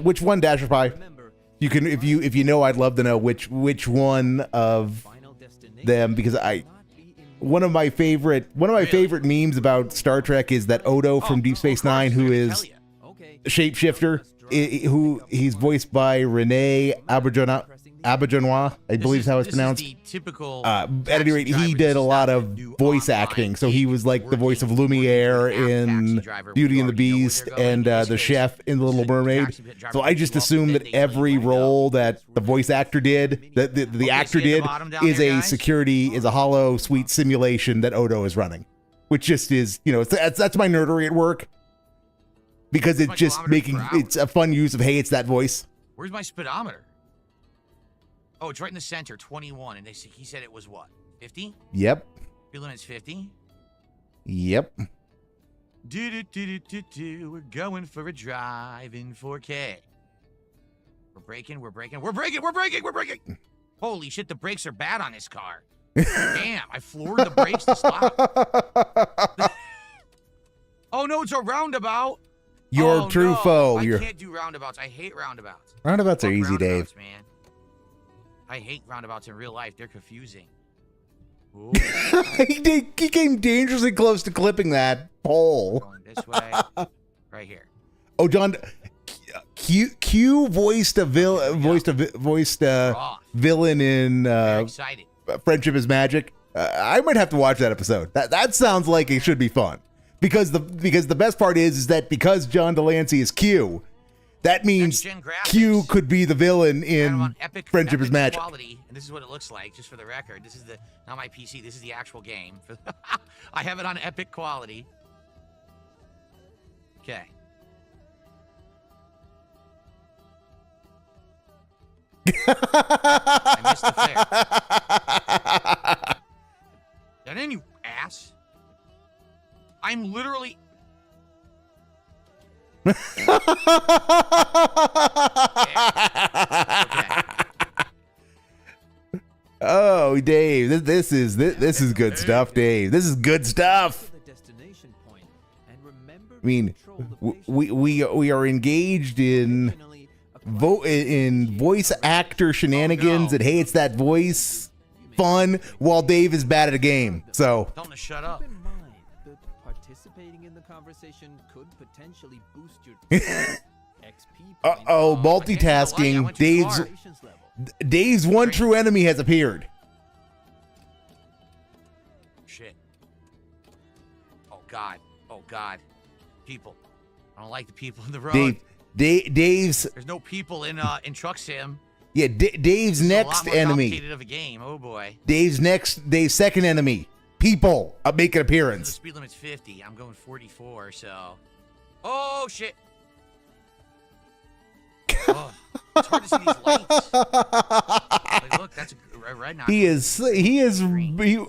Which one, Dasher Pie? You can, if you know, I'd love to know which one of them, because one of my favorite memes about Star Trek is that Odo from Deep Space Nine, who is a shapeshifter, who he's voiced by Renee Auberjonois, I believe is how it's pronounced. Is the typical at any rate, he did a lot of voice acting, so he was like the voice of Lumiere in Beauty and the Beast and the chef in The Little Mermaid. So I just assume that every role that the voice actor did, that the actor did, is a hollow suite simulation that Odo is running, which just is, you know, that's my nerdery at work, because it's just it's a fun use of, hey, it's that voice. Where's my speedometer? Oh, it's right in the center, 21, and he said it was what, 50? Yep. Speed limit's 50? Yep. We're going for a drive in 4K. We're braking. Holy shit, the brakes are bad on this car. Damn, I floored the brakes to stop. Oh no, it's a roundabout. Your true foe. I can't do roundabouts. I hate roundabouts. Roundabouts are easy, Dave. Man. I hate roundabouts in real life. They're confusing. He came dangerously close to clipping that pole. Going this way, right here. Oh, John, Q voiced a villain in Friendship is Magic. I might have to watch that episode. That sounds like it should be fun, because the best part is that because John Delancey is Q, that means Q could be the villain in Friendship is Magic. Quality, and this is what it looks like, just for the record. This is not my PC. This is the actual game. I have it on epic quality. Okay. I missed the flare. That in, you ass. I'm literally... Oh, Dave, this is good stuff, Dave. This is good stuff. I mean, we are engaged in voice actor shenanigans, and hey, it's that voice fun, while Dave is bad at a game. So tell him to shut up. Participating in the conversation could potentially boost your XP. Multitasking. Dave's one true enemy has appeared. Shit. Oh God. People. I don't like the people in the road. Dave's. There's no people in Truck Sim. Yeah, Dave's next enemy. Complicated of a game. Oh boy. Dave's second enemy. People make an appearance. The speed limit's 50. I'm going 44. So. Oh shit. Oh, it's hard to see these lights. Like, look, that's a red. He is.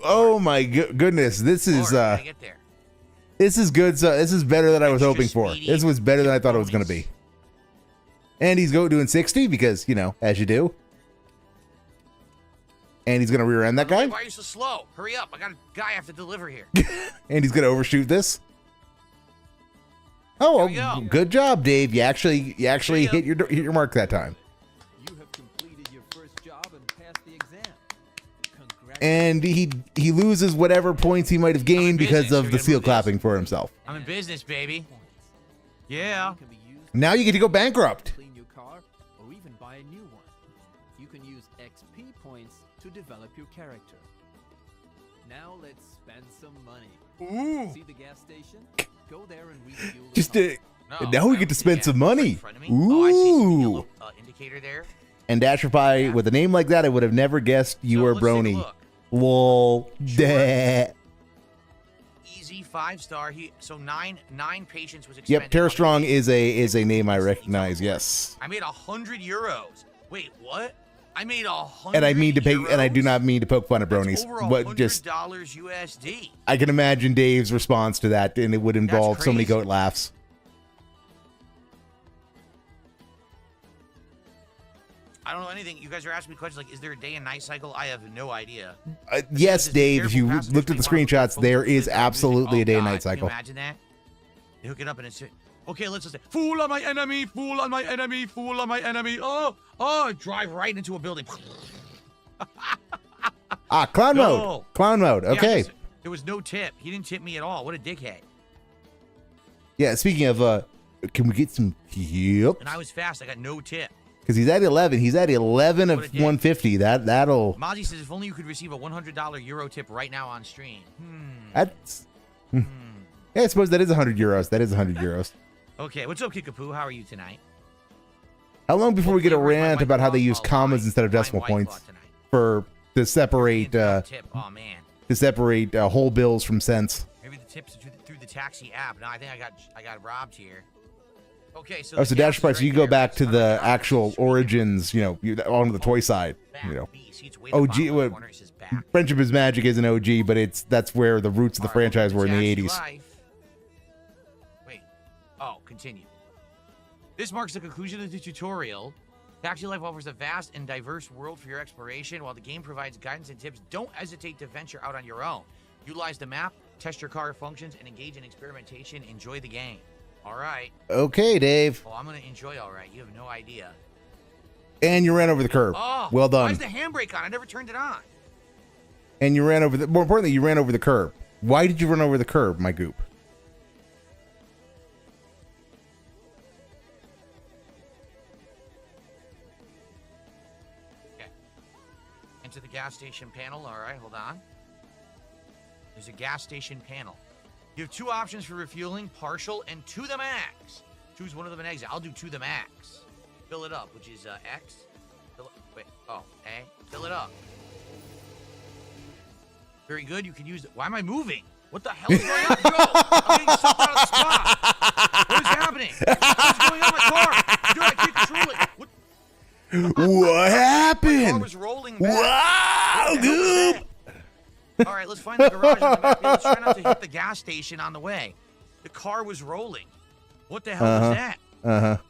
Oh my goodness! This is. This is good. So this is better than I was hoping for. This was better than I thought it was going to be. And he's doing 60 because, you know, as you do. And he's going to rear end that guy. Why are you so slow? Hurry up! I got a guy I have to deliver here. And he's going to overshoot this. Oh, well, good job, Dave. You actually hit your mark that time. You have completed your first job and passed the exam. And he loses whatever points he might have gained because of the seal clapping for himself. I'm in business, baby. Yeah. Now you get to go bankrupt. Clean your car or even buy a new one. You can use XP points to develop your character. Now let's spend some money. Ooh. See the gas station? Go there and refuel the Just car. now we get to spend some money. Ooh. Oh, I see the yellow, indicator there. And Dasher Pie, with a name like that, I would have never guessed you were Brony. Lol. Easy 5-star. So nine patients was expended. Yep, Terra Strong is a name I recognize. Yes. I made €100. Wait, what? I made 100. And I mean to pay, and I do euros? not mean to poke fun at That's bronies, over but just $100 USD. I can imagine Dave's response to that, and it would involve so many crazy. goat laughs. I don't know anything. You guys are asking me questions like, is there a day and night cycle? I have no idea. Yes, Just Dave. If you careful passengers looked at the may want to screenshots, focus there on is music. absolutely Oh, a day and God, night cycle. Can you imagine that? They hook it up and it's okay. Let's just say, fool on my enemy, fool on my enemy, fool on my enemy. Oh, drive right into a building. Clown No. mode. Clown mode. Yeah, Okay. there was no tip. He didn't tip me at all. What a dickhead. Yeah. Speaking of, can we get some tips? And I was fast. I got no tip. Because he's at 11. He's at 11 of What a dick. 150. That'll. Mozzie says, if only you could receive a $100 Euro tip right now on stream. That's. Yeah, I suppose that is 100 euros. That is 100 euros. Okay, what's up, Kickapoo? How are you tonight? How long before we get a Okay, where's my rant wife about how they while use commas my instead of decimal wife points bought tonight? to separate Tip. Oh man. whole bills from cents? Maybe the tips are through the taxi app. No, I think I got robbed here. Okay, so Oh, so Dash Price, you go back to the actual origins, on the toy side, OG, what, Friendship is Magic is an OG, but that's where the roots of the franchise were in the 80s. Wait. Oh, continue. This marks the conclusion of the tutorial. Taxi Life offers a vast and diverse world for your exploration. While the game provides guidance and tips, don't hesitate to venture out on your own. Utilize the map, test your car functions, and engage in experimentation. Enjoy the game. All right. Okay, Dave. Oh, I'm going to enjoy all right. You have no idea. And you ran over the curb. Oh, well done. Why is the handbrake on? I never turned it on. And you ran over more importantly, you ran over the curb. Why did you run over the curb, my goop? Okay. Enter the gas station panel. All right, hold on. There's a gas station panel. You have two options for refueling, partial and to the max. Choose one of them and exit. I'll do to the max. Fill it up, which is X. A. Fill it up. Very good. You can use it. Why am I moving? What the hell is going on? Yo, I'm getting sucked out of the spot. What is happening? What's going on with my car? Dude, I can't control it. What happened? My car was rolling back. Wow, goop. All right, let's find the garage. On the map. Let's try not to hit the gas station on the way. The car was rolling. What the hell was that?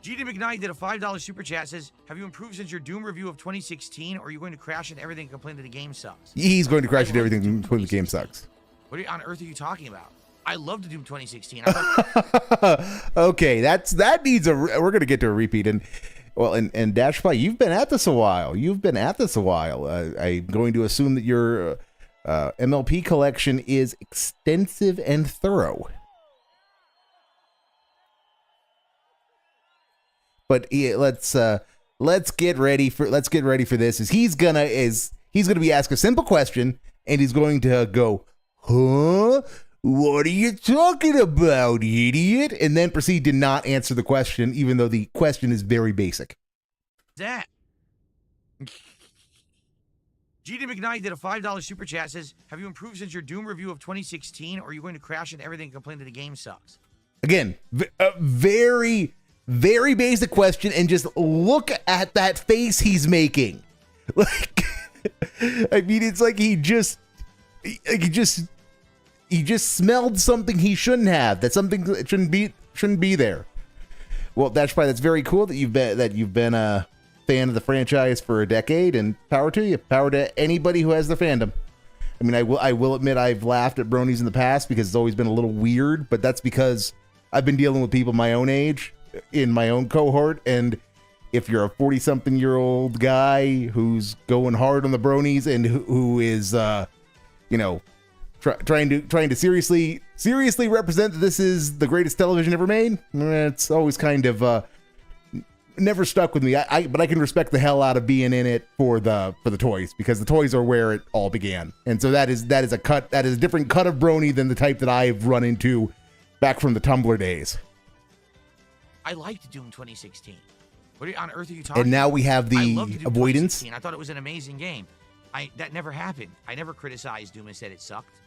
GD McKnight did a $5 super chat. Says, have you improved since your Doom review of 2016, or are you going to crash into everything and complain that the game sucks? He's going to crash into everything when the game sucks. What on earth are you talking about? I love the Doom 2016. Okay, that needs we're going to get to a repeat. And Dash Fight, you've been at this a while. I'm going to assume that your MLP collection is extensive and thorough. But let's get ready for this. He's gonna be asked a simple question, and he's going to go, huh? What are you talking about, idiot? And then proceed to not answer the question, even though the question is very basic. That. GD McKnight did a $5 super chat. Says, have you improved since your Doom review of 2016, or are you going to crash into everything and complain that the game sucks? Again, a very, very basic question, and just look at that face he's making. Like, I mean, it's like he just smelled something he shouldn't have. That's something that shouldn't be there. Well, Dash Pie, that's very cool that you've been a fan of the franchise for a decade, and power to you. Power to anybody who has the fandom. I mean, I will admit I've laughed at bronies in the past because it's always been a little weird, but that's because I've been dealing with people my own age in my own cohort, and if you're a 40-something-year-old guy who's going hard on the bronies and who is trying to seriously represent that this is the greatest television ever made, it's always kind of never stuck with me. But I can respect the hell out of being in it for the toys, because the toys are where it all began, and so that is a different cut of brony than the type that I've run into back from the Tumblr days. I liked Doom 2016. What on earth are you talking about? And now we have I the loved Doom avoidance. 2016. I thought it was an amazing game. That never happened. I never criticized Doom and said it sucked.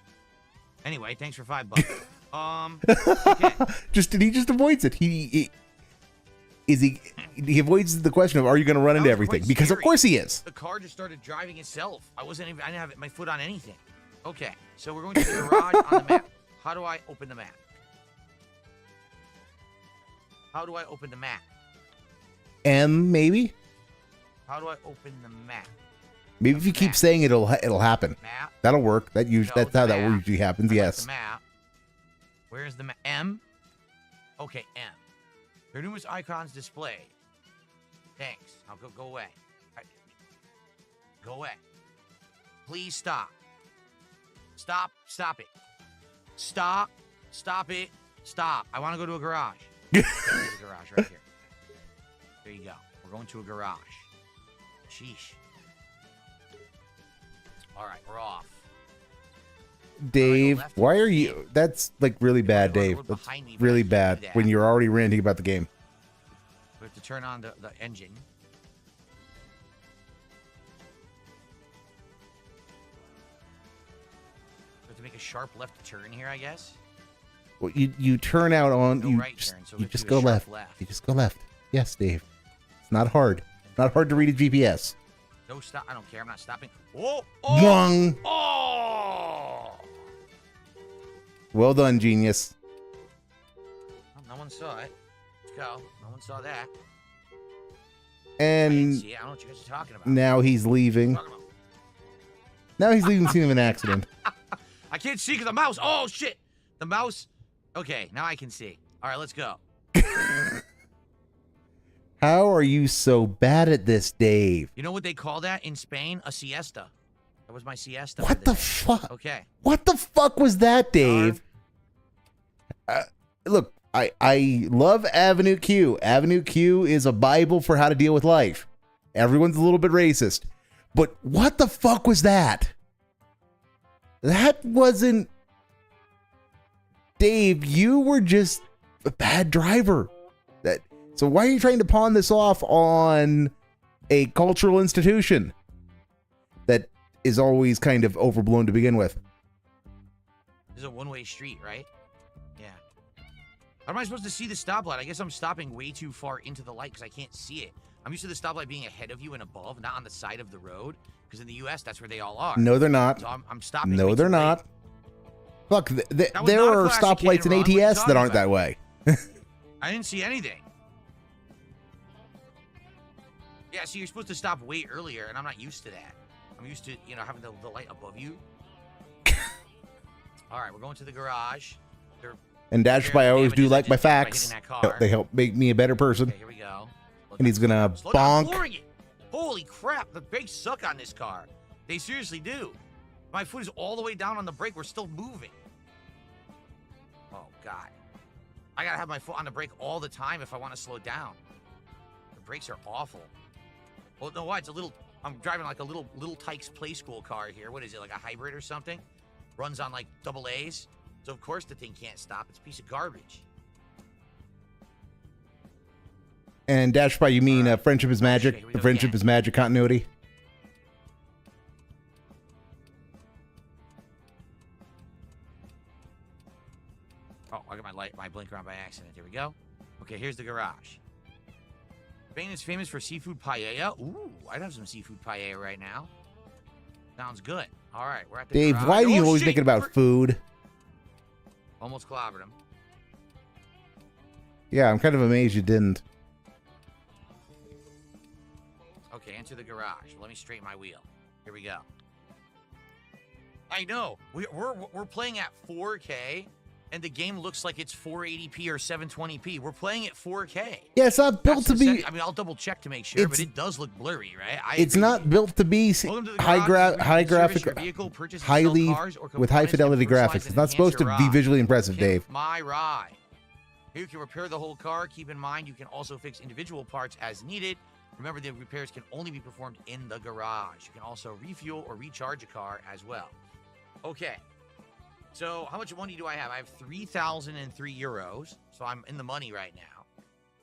Anyway, thanks for $5. Okay. He just avoids it. he avoids the question of, are you going to run That into was everything? quite Because of scary. course he is. The car just started driving itself. I didn't have my foot on anything. Okay, so we're going to the garage on the map. How do I open the map? How do I open the map? M, maybe? How do I open the map? Maybe if you keep saying it, it'll happen. Map. That'll work. That's how the that map. usually happens, I like yes. the map. Where's the map? M? Okay, M. There are numerous icons displayed. Thanks. I'll go away. Go away. Please stop. Stop it. Stop it. Stop. I want to go to a garage. Okay, there's a garage right here. There you go. We're going to a garage. Sheesh. All right, we're off. Dave, left why or are you... That's like really bad, go Dave. That's behind me, but really I can't bad do that. when you're already ranting about the game. We have to turn on the engine. We have to make a sharp left turn here, I guess. Well, you turn out on... No you right just, turn, so we you have to just do a go sharp left. You just go left. Yes, Dave. It's not hard. Not hard to read a GPS. No stop. I don't care. I'm not stopping. Whoa! Mwang. Oh! Well done, genius. Well, no one saw it. Let's go. No one saw that. I And didn't see it. I don't know what you guys are talking about. now he's leaving. Talking about. Now he's leaving the scene of an accident. I can't see because the mouse. Oh shit! The mouse. Okay, now I can see. All right, let's go. How are you so bad at this, Dave? You know what they call that in Spain? A siesta. That was my siesta. What for the day. fuck? Okay. What the fuck was that, Dave? Look, I love Avenue Q. Avenue Q is a Bible for how to deal with life. Everyone's a little bit racist. But what the fuck was that? That wasn't... Dave, you were just a bad driver. So why are you trying to pawn this off on a cultural institution that is always kind of overblown to begin with? This is a one-way street, right? Yeah. How am I supposed to see the stoplight? I guess I'm stopping way too far into the light because I can't see it. I'm used to the stoplight being ahead of you and above, not on the side of the road. Because in the U.S., that's where they all are. No, they're not. So I'm stopping. No, way they're too not. late. Look, there not a are classic stoplights kid in in Ron. What are you ATS that talking aren't about? that way. I didn't see anything. Yeah, so you're supposed to stop way earlier, and I'm not used to that. I'm used to, having the light above you. All right, we're going to the garage. And Dash by I always do like my facts. They help make me a better person. Okay, here we go. And he's gonna Slow down, I'm bonk. flooring it. Holy crap, the brakes suck on this car. They seriously do. My foot is all the way down on the brake. We're still moving. Oh, God. I gotta have my foot on the brake all the time if I want to slow down. The brakes are awful. Well, no, why? I'm driving like a little Tykes Play School car here. What is it, like a hybrid or something? Runs on like AA. So, of course, the thing can't stop. It's a piece of garbage. And Dash by you mean friendship is Okay, magic? here we The go friendship again. is magic continuity? Oh, I got my blinker on by accident. Here we go. Okay, here's the garage. Spain is famous for seafood paella. Ooh, I'd have some seafood paella right now. Sounds good. All right, we're at the Dave, garage. why are you Oh, always shit, thinking about food? Almost clobbered him. Yeah, I'm kind of amazed you didn't. Okay, enter the garage. Let me straighten my wheel. Here we go. I know. We're playing at 4K, and the game looks like it's 480p or 720p. We're playing at 4K. Yeah, it's not built to That's the be... setting. I mean, I'll double check to make sure, but It's- it does look blurry, right? It's agree with not you. built to be Welcome to the garage. high You can service your graphic, vehicle, purchase and sell highly cars or with high components, fidelity and personalize graphics. and It's not enhance supposed to your be ride. visually impressive, Tip Dave. My ride. Here you can repair the whole car. Keep in mind you can also fix individual parts as needed. Remember, the repairs can only be performed in the garage. You can also refuel or recharge a car as well. Okay. So how much money do I have? I have 3,003 euros. So I'm in the money right now.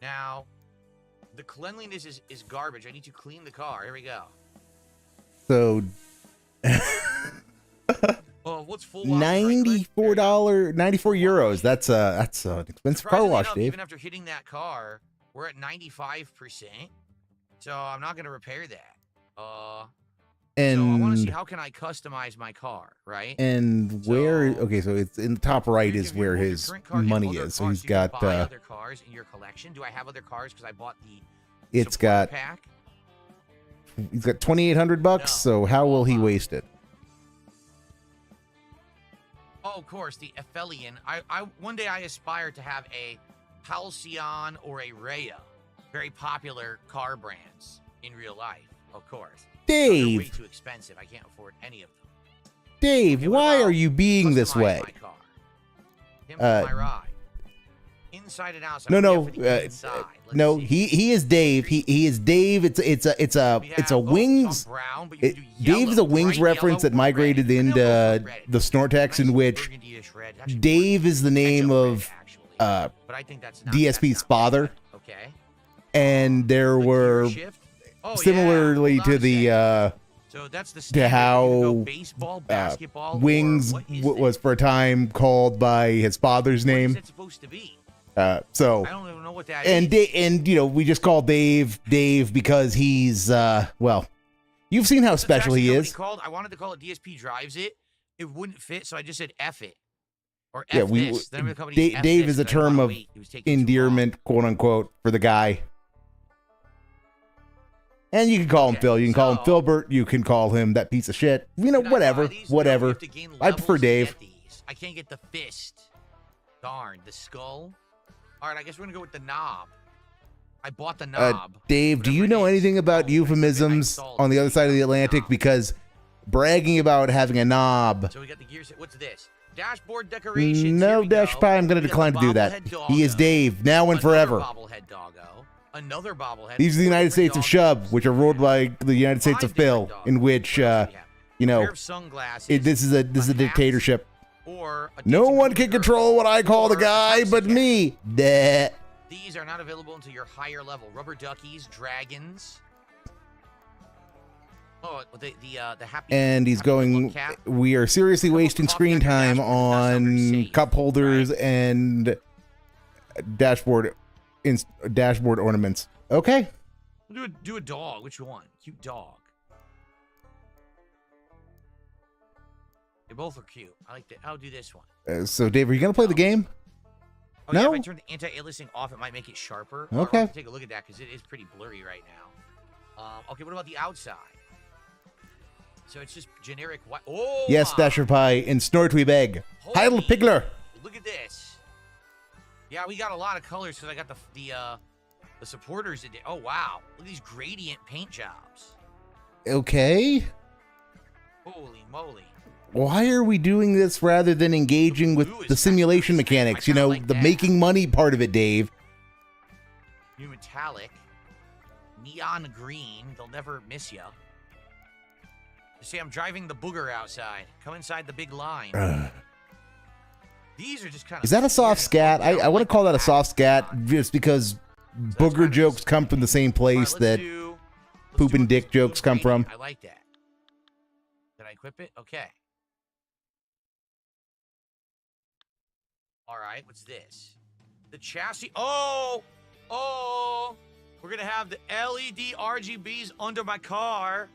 Now, the cleanliness is garbage. I need to clean the car. Here we go. So Well, what's full wash? Right click? There you go. $94, 94 euros. That's an expensive car Surprisingly wash, enough, Dave. Even after hitting that car, We're at 95%. So I'm not going to repair that. And so I want to see how can I customize my car, right? And where? Okay, so it's in the top right is where his money is. So he's got. Buy other cars in your collection. Do I have other cars? Because I bought the. It's got. Pack. He's got $2,800. No. So how will he waste it? Oh, of course, the Ephelion. One day I aspire to have a Halcyon or a Rhea, very popular car brands in real life, of course. Dave, they're way too expensive. I can't afford any of them. Dave, okay, why are you being this way? My car. Him my ride. Inside and outside. No, he is Dave. He is Dave. It's a wings. Brown, Dave is a wings reference that migrated into the Snortex, in which Dave is the name of DSP's father. Okay. And there were similarly to the so that's the to how baseball, basketball, wings was for a time called by his father's name. What is it supposed to be? So I don't even know what that is. And you know, we just call Dave because he's well, you've seen how special he is. I wanted to call it DSP Drives It. It wouldn't fit, so I just said F it. Or F this. The name of the company is F Dave this, is a term of endearment, quote unquote, for the guy. And you can call him Phil. You can call him Philbert. You can call him that piece of shit. You know, whatever. Whatever. I prefer Dave. I can't get the fist. Darn, the skull. All right, I guess we're going to go with the knob. I bought the knob. Dave, do you know anything about euphemisms on the other side of the Atlantic? Because bragging about having a knob. So we got the gears. What's this? Dashboard decorations. No, Dash Pie, I'm going to decline to do that. He is Dave, now and forever. Bobblehead doggo. Another bobblehead. These are the United States of Shub, which are ruled by the United States of Phil, in which, you know, this is a dictatorship. No one can control what I call the guy but me. These are not available until your higher level. Rubber duckies, dragons. Oh, the happy. And he's going. We are seriously wasting screen time on cup holders and dashboard ornaments. Okay. We'll do a dog. Which one? Cute dog. They both are cute. I like that. I'll do this one. So, Dave, are you gonna play the game? Oh, no. Yeah, if I turn the anti-aliasing off, it might make it sharper. Okay. I'll take a look at that because it is pretty blurry right now. Okay. What about the outside? So it's just generic white. Oh. Yes, Dasher Pie and Snort we beg. Heidel Pigler. Look at this. Yeah, we got a lot of colors because I got the supporters. Oh wow! Look at these gradient paint jobs. Okay. Holy moly! Why are we doing this rather than engaging with the simulation mechanics? You know, like the making money part of it, Dave. New metallic, neon green. They'll never miss you. You see, I'm driving the booger outside. Come inside the big line. These are just kind of. Is that a soft scat? I want to call that a soft scat just because booger jokes come from the same place that poop and dick jokes come from. I like that. Did I equip it? Okay. All right, what's this? The chassis. Oh! We're going to have the LED RGBs under my car.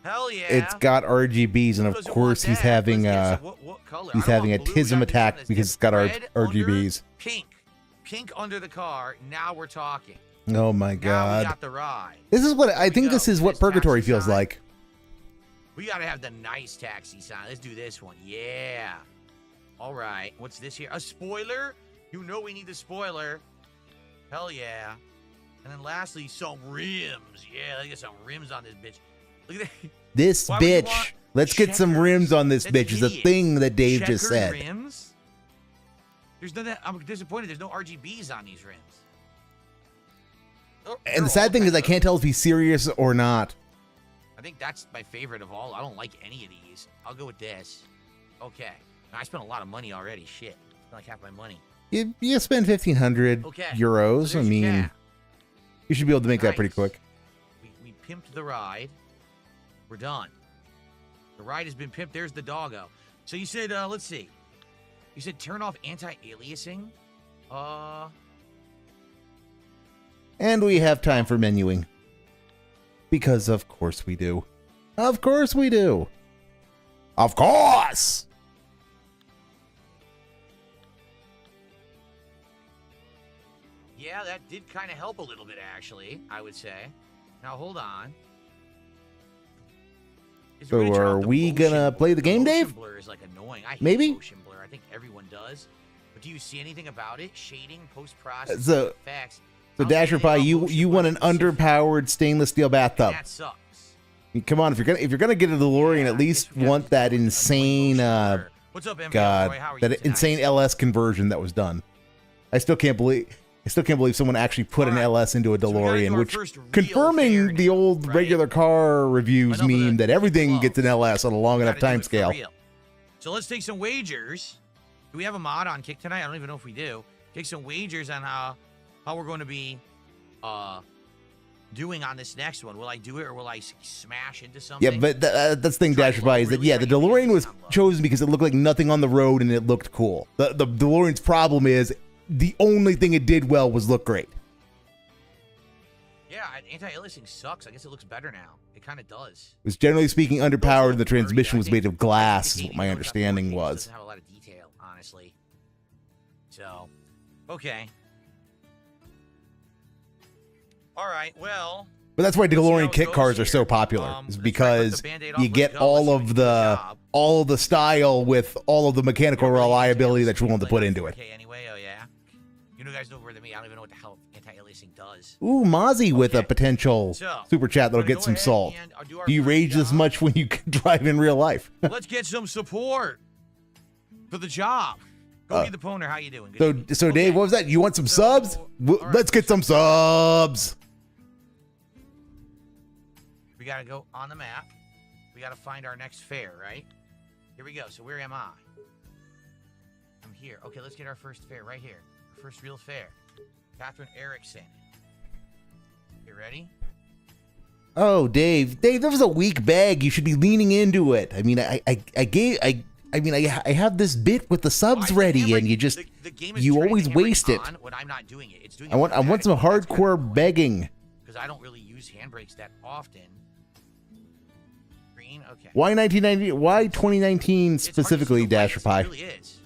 Hell yeah. It's got RGBs, and of course he's having what color? He's having a tism attack because it's got RGBs. Pink under the car. Now we're talking. Oh my god. Now we got the ride. This is what I think this is what purgatory feels like. We got to have the nice taxi sign. Let's do this one. Yeah. All right. What's this here? A spoiler? You know we need the spoiler. Hell yeah. And then lastly, some rims. Yeah, let's get some rims on this bitch. Look at that. This bitch. Let's get some rims on this bitch is a thing that Dave just said. Rims? There's no that. I'm disappointed. There's no RGBs on these rims. And the sad thing is I can't tell if he's serious or not. I think that's my favorite of all. I don't like any of these. I'll go with this. Okay. I spent a lot of money already. Shit. I spent like half my money. You spend 1,500 euros. So I mean, you should be able to make that pretty quick. We pimped the ride. We're done. The ride has been pimped. There's the doggo. So you said, let's see. You said turn off anti-aliasing. And we have time for menuing. Because of course we do. Of course we do. Of course! Yeah, that did kind of help a little bit, actually, I would say. Now, hold on. So are we gonna play the game, Dave? Motion blur is like annoying. I hate Maybe? motion blur. I think everyone does. But do you see anything about it? Shading, post-processing, So effects. So Dasher Pie, you want an underpowered stainless steel bathtub. That sucks. I mean, come on, if you're gonna get a DeLorean, at least want that insane What's up, MV? God, How are you that tonight? insane LS conversion that was done. I still can't believe someone actually put an LS into a So we gotta do DeLorean, our which first real confirming fair the now, old right? regular car reviews Enough of meme the that everything flow. gets an LS on a long We enough gotta do time it for scale. real. So let's take some wagers. Do we have a mod on Kick tonight? I don't even know if we do. Take some wagers on how we're going to be doing on this next one. Will I do it or will I smash into something? Yeah, but that's the thing, Try Dasher low, Pie, is that really yeah, the try to get DeLorean this was on low. chosen because it looked like nothing on the road and it looked cool. The DeLorean's problem is the only thing it did well was look great. Yeah, anti-aliasing sucks. I guess it looks better now. It kind of does. It was generally speaking underpowered, and the Blurry. transmission I was think made of glass, the is what gaming my mode got understanding 14, was. Doesn't have a lot of detail, honestly. So, okay. All right. Well. But that's why Let's see how DeLorean it kit goes cars are so here. popular, is Let's try to put because the Band-Aid off. you Let's get go. all Let's of do a the good job. style with all of the mechanical You don't really reliability that anti-aliasing you're willing to like put on into it. 4K anyway. Oh yeah. You know, guys know more than me. I don't even know what the hell anti-aliasing does. Ooh, Mozzie with a Okay. potential So, super chat that'll we're gonna get go some ahead salt. and, do our Do you first rage this job. much when you can drive in real life? Let's get some support for the job. Go Uh, be the Poner. How you doing? Good So evening. Dave, Okay. what was that? You want some So, subs? all right, Let's get some subs. We gotta go on the map. We gotta find our next fair, right? Here we go. So where am I? I'm here. Okay, let's get our first fair right here. Our first real fair. Catherine Erickson. You ready? Oh, Dave, that was a weak bag. You should be leaning into it. I mean, I have this bit with the subs Why is the ready, camera- and you just the game is you turning always the handbrake waste it. on when I'm not doing it. It's doing I want some hardcore begging. because I don't really use handbrakes that often. Green, okay. Why 1990? Why 2019 It's hard to see specifically, the lights, Dasher Pie? It really is.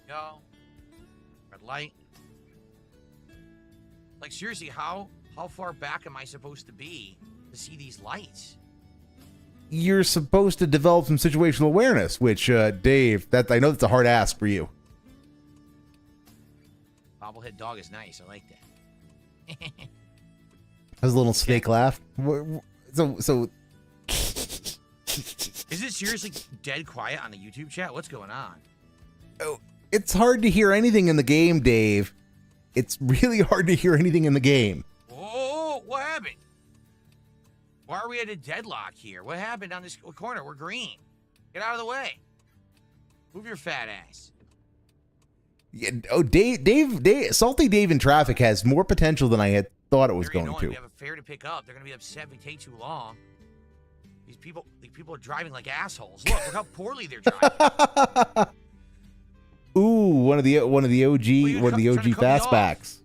Go. Red light. Like seriously, how far back am I supposed to be to see these lights? You're supposed to develop some situational awareness, which, Dave, I know that's a hard ask for you. Bobblehead dog is nice. I like that. That was a little snake laugh. So Is it seriously dead quiet on the YouTube chat? What's going on? it's hard to hear anything in the game, Dave. It's really hard to hear anything in the game. Oh, what happened? Why are we at a deadlock here? What happened down this corner? We're green. Get out of the way. Move your fat ass. Yeah, oh, Dave, Salty Dave in traffic has more potential than I had thought it was Very going annoying. to. We have a fare to pick up. They're gonna be upset if we take too long. These people are driving like assholes. Look how poorly they're driving. Ooh, one of the OG you trying to cut me fastbacks.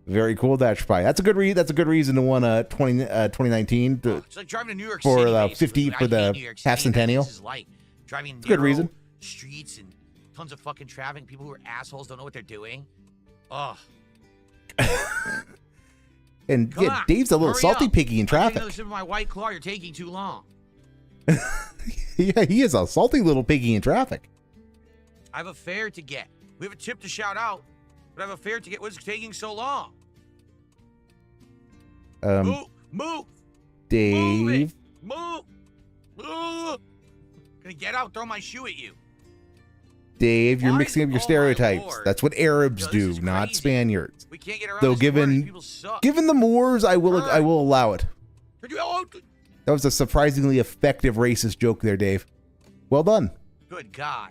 Very cool, Dash Pie. That's a good reason to want 2019 to, It's like driving to New York for City. the basically. 50 I for hate the New York City. half centennial. This is like driving It's a good narrow reason. streets and tons of fucking traffic. People who are assholes don't know what they're doing. Ugh. And Come yeah, on, Dave's a little hurry salty up. piggy in I'm taking traffic. another sip of my White Claw. You're taking too long. Yeah, he is a salty little piggy in traffic. I have a fare to get. We have a tip to shout out, but I have a fare to get. What's taking so long? Move! Move! Dave. Move! Move! Gonna get out, throw my shoe at you. Dave, you're Why mixing is- up your oh my stereotypes. Lord. That's what Arabs Yo, this do, is not crazy. Spaniards. We can't get around Though this corner. given These people suck. given the Moors, I will allow it. That was a surprisingly effective racist joke there, Dave. Well done. Good God.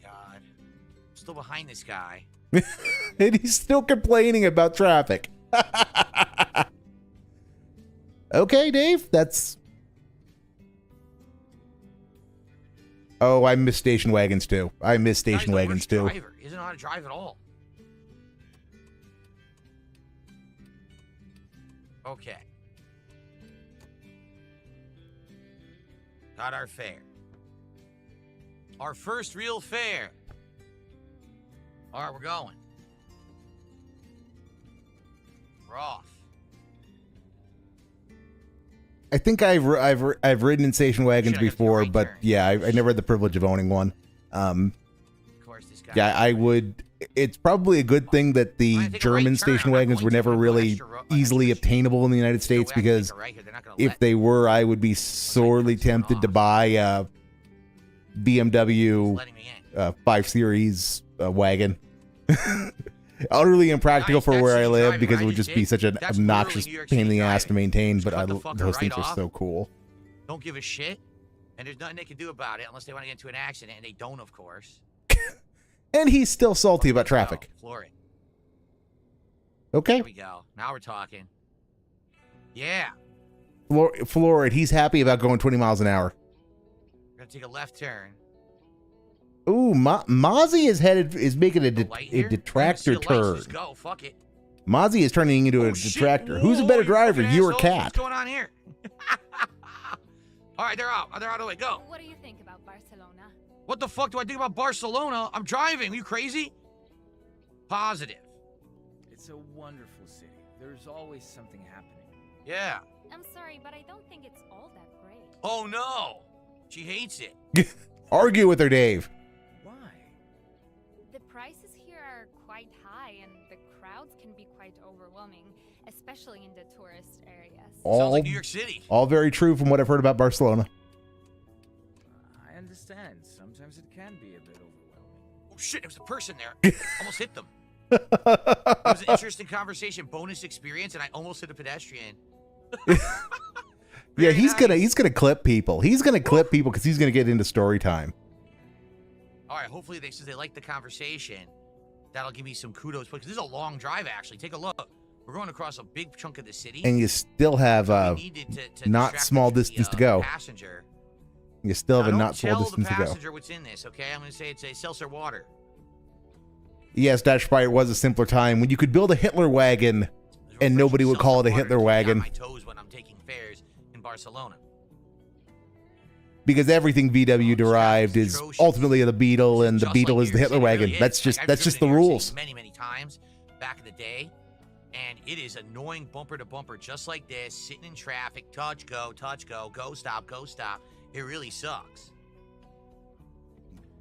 God. I'm still behind this guy. And he's still complaining about traffic. Okay, Dave, that's... Oh, I miss station wagons too. I miss station wagons too. Driver. He doesn't know how to drive at all. Okay. Got our fare. Our first real fare. All right, we're going. We're off. I think I've ridden in station wagons before, right but turn. yeah, I never had the privilege of owning one. Of course, this guy. Yeah, I would. It's probably a good thing that the When I take a German right turn, station I'm not wagons going were to. never I'm going really extra easily extra obtainable in the United States, No way I can because take a right here. They're not gonna if let they me. were, I would be sorely It's going tempted to off. buy a BMW Letting me in. 5 Series wagon. Utterly impractical Nice, for that's where I you live driving, because right? it would You just be did? such an That's obnoxious literally New York pain in City the ass to driving. maintain. Just But cut the fucker those right things are off. so cool. Don't give a shit. And there's nothing they can do about it unless they want to get into an accident, and they don't, of course. And he's still salty about traffic. Floor it. Okay, There we go. Now we're talking. Yeah. floor it. He's happy about going 20 miles an hour. We're gonna take a left turn. Ooh, Mozzie is making a The light here? detractor I don't see the lights, turn. Just go. Fuck it. Mozzie is turning into a Oh, shit. detractor. Who's a Whoa, better you driver, fucking you or assholes. Cat? What's going on here? All right, they're out. They're out of the way. Go. What do you think about Barcelona? What the fuck do I think about Barcelona? I'm driving. Are you crazy? Positive. It's a wonderful city. There's always something happening. Yeah. I'm sorry, but I don't think it's all that great. Oh no. She hates it. Argue with her, Dave. Why? The prices here are quite high, and the crowds can be quite overwhelming, especially in the tourist areas. Sounds All, like New York City. all very true from what I've heard about Barcelona. I understand. Sometimes it can be a bit overwhelming. Oh shit, there was a person there. Almost hit them. It was an interesting conversation, bonus experience, and I almost hit a pedestrian. Yeah, Very he's nice. gonna clip people. He's gonna clip people because he's gonna get into story time. All right, hopefully since they like the conversation, that'll give me some kudos. Because this is a long drive, actually. Take a look. We're going across a big chunk of the city. And you still have We needed to not distract small the, distance to go. Passenger. you still have a Now, not don't small tell distance the to go. passenger what's in this, okay? I'm going to say it's a seltzer water. Yes, Dash Fire was a simpler time when you could build a Hitler wagon There's and nobody would seltzer call it a water Hitler to keep me on wagon my toes when I'm taking fares in Barcelona. because everything VW derived is atrocious. ultimately the Beetle, and the Just Beetle like is the New York Hitler City wagon. really That's is. just Like, I've that's just the driven in New York rules. City many times back in the day, and it is annoying bumper to bumper, just like this, sitting in traffic, touch, go, go stop, go stop. It really sucks.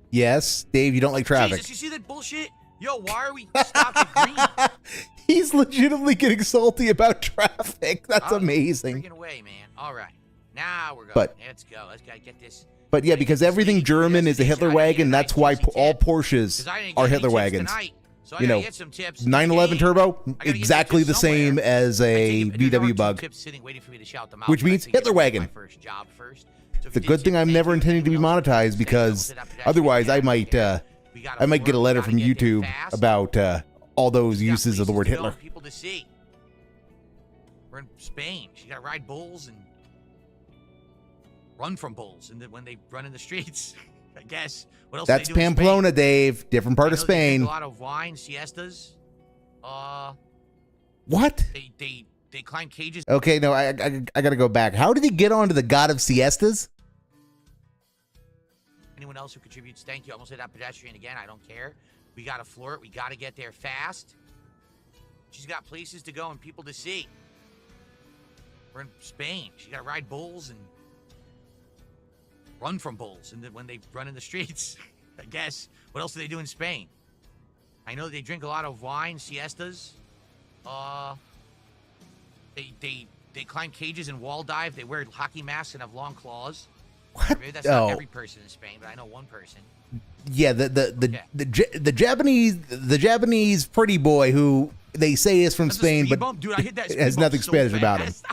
Yes, Dave, you don't like traffic. Jesus, you see that bullshit? Yo, why are we stopped at green? He's legitimately getting salty about traffic. That's I'm amazing. Freaking away, man. All right, now we're going. But- Let's go. Let's go get this. But yeah, because everything German is a Hitler wagon, that's why all Porsches 'Cause I didn't are get any Hitler tips wagons. tonight, so I You gotta know, get some tips. 911 Hey, Turbo, I gotta get exactly tips the same somewhere. as I a take it- there are VW two Bug. tips sitting waiting for me to shout them out, Which but I means figured Hitler I'd do wagon. my first job first. So if The you good did thing tip, I'm thank never you. intending to be Anyone else? monetized Say because no to that pedestrian. otherwise I Yeah, might we gotta get a work, letter we from gotta get there YouTube fast. about all those We got uses of the places word to go Hitler. and people to see. We're in Spain. You gotta ride bulls and run from bulls, and then when they run in the streets, I guess. What else? That's do they do in Spain? Pamplona, Dave. Different part I of know they drink Spain. A lot of wine, siestas. What? They climb cages. Okay, no, I gotta go back. How did he get onto the God of Siestas? Anyone else who contributes, thank you. I almost hit that pedestrian again. I don't care. We gotta floor it. We gotta get there fast. She's got places to go and people to see. We're in Spain. She gotta ride bulls and run from bulls, and then when they run in the streets, I guess. What else do they do in Spain? I know they drink a lot of wine, siestas. They climb cages and wall dive. They wear hockey masks and have long claws. What? Maybe that's not Oh, every person in Spain, but I know one person. yeah, the Japanese pretty boy who they say is from That's a Spain, speed but bump? Dude, I hit that it speed has bump nothing so Spanish about him. fast.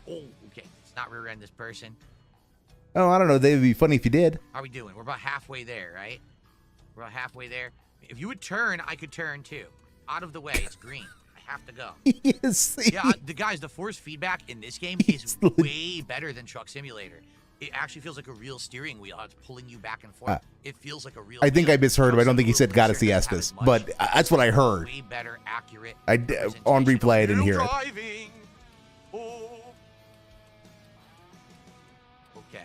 Oh, okay. Let's not rear-end this person. Oh, I don't know. They'd be funny if you did. How are we doing? We're about halfway there, right? We're about halfway there. If you would turn, I could turn too. Out of the way. It's green. I have to go. Yes. Yeah, the force feedback in this game is He's way better than Truck Simulator. it actually feels like a real steering wheel. It's pulling you back and forth. It feels like a real. I think I misheard him. I don't think he said Obviously, Gotta the see little Racer Estes, doesn't have but as much. that's what I heard. Way better, accurate. On representation replay, I of didn't hear it. driving. Oh. Okay.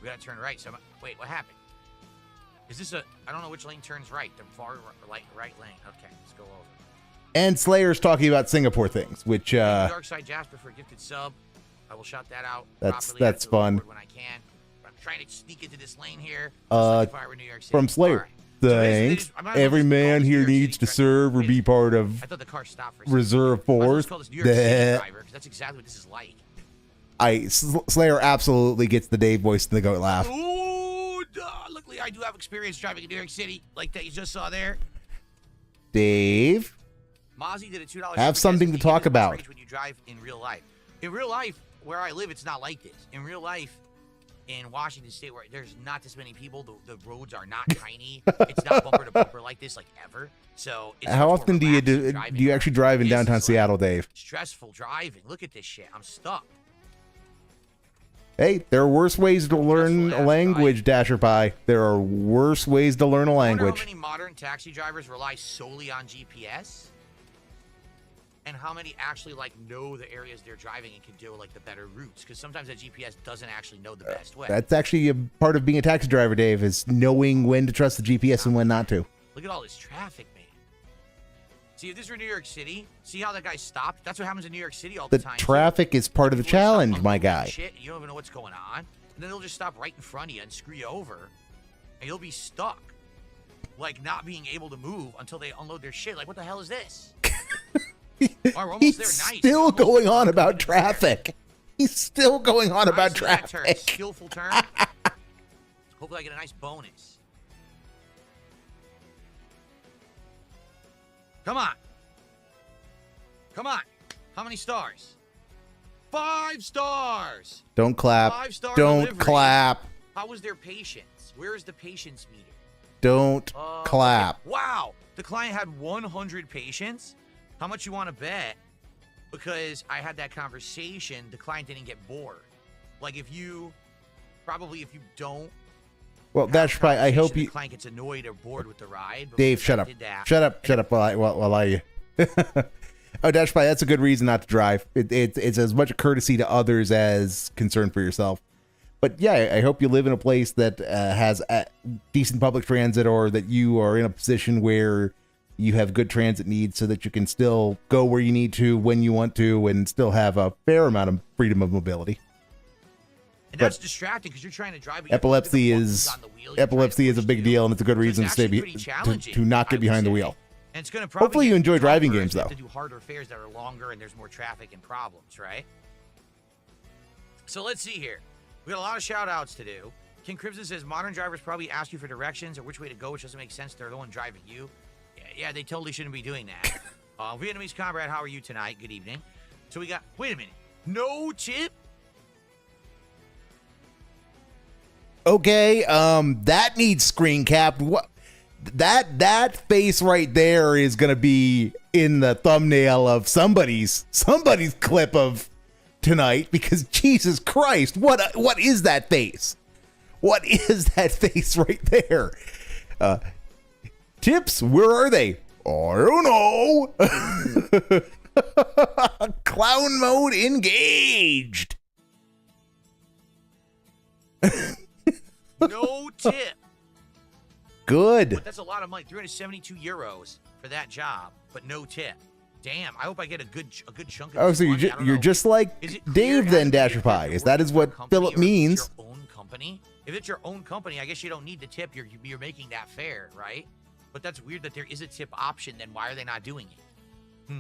We gotta turn right. So wait, what happened? Is this a? I don't know which lane turns right. The far right lane. Okay, let's go over. And Slayer's talking about Singapore things, which Dark Side Jasper for a gifted sub. I will shout that out. That's properly. that's fun. When I can. I'm trying to sneak into this lane here. From Slayer. Right. So Thanks. Every man here needs to serve or be part of I thought the car stopped for a second. Reserve Force. Call this New York City driver, 'cause that's exactly what this is like. Slayer absolutely gets the Dave voice and the goat laugh. Ooh, luckily I do have experience driving in New York City, like that you just saw there. Dave, Mozzie did a $2. have something to talk about. When you drive in real life. In real life, where I live, it's not like this. In real life, in Washington State, where there's not this many people, the roads are not tiny. It's not bumper to bumper like this, like ever. So, it's how much often more do you relaxed do you actually drive in This downtown is, like, Seattle, Dave? stressful driving? Look at this shit. I'm stuck. Hey, there are worse ways to learn a ass language, Dasher Pie. There are worse ways to learn a I wonder language. how many modern taxi drivers rely solely on GPS, and how many actually like know the areas they're driving and can do like the better routes. Because sometimes that GPS doesn't actually know the best way. That's actually a part of being a taxi driver, Dave, is knowing when to trust the GPS and when not to. Look at all this traffic, man. See, if this were New York City, see how that guy stopped? That's what happens in New York City all the The time. traffic is part of the People will stop challenge, my unloading guy. Shit, and you don't even know what's going on. And then they'll just stop right in front of you and screw you over. And you'll be stuck. Like, not being able to move until they unload their shit. Like, what the hell is this? Oh, we're almost He's there. Nice. still Almost going on about there. traffic. He's still going on about Nice, look at that turn. traffic. Skillful turn. Hopefully I get a nice bonus. Come on. Come on. How many stars? 5 stars. Don't clap. 5-star Don't delivery. clap. How was their patience? Where is the patience meter? Don't clap. Okay. Wow. The client had 100 patience. How much you want to bet? Because I had that conversation, the client didn't get bored. Like if you don't. Well, Dash Pie, I hope the you. client gets annoyed or bored with the ride. but Dave, because shut I up. did that- Shut up while I. Oh, Dash Pie, that's a good reason not to drive. It's as much a courtesy to others as concern for yourself. But yeah, I hope you live in a place that has decent public transit, or that you are in a position where you have good transit needs so that you can still go where you need to when you want to and still have a fair amount of freedom of mobility. And that's distracting because you're trying to drive. But Epilepsy is a big deal, and it's a good reason to stay to not get behind the wheel. And it's going to Hopefully you enjoy driving games, though. You have to do harder fares that are longer and there's more traffic and problems, right? So let's see here. We got a lot of shout outs to do. King Crimson says modern drivers probably ask you for directions or which way to go, which doesn't make sense. They're the one driving you. Yeah, they totally shouldn't be doing that. Vietnamese comrade, how are you tonight? Good evening. So we got, wait a minute. No tip? Okay, that needs screen capped. What? That face right there is gonna be in the thumbnail of somebody's clip of tonight, because Jesus Christ, what is that face? What is that face right there? Tips, where are they? I don't know. Clown mode engaged. No tip. Good. But that's a lot of money. 372 euros for that job, but no tip. Damn, I hope I get a good chunk of Oh, this so money. you're just like Is it clear Dave then, as Dasher if Pie. you're Is that working is for a what company Philip or means? It's your own company. If it's your own company, I guess you don't need the tip. You're making that fair, right? But that's weird that there is a tip option. Then why are they not doing it?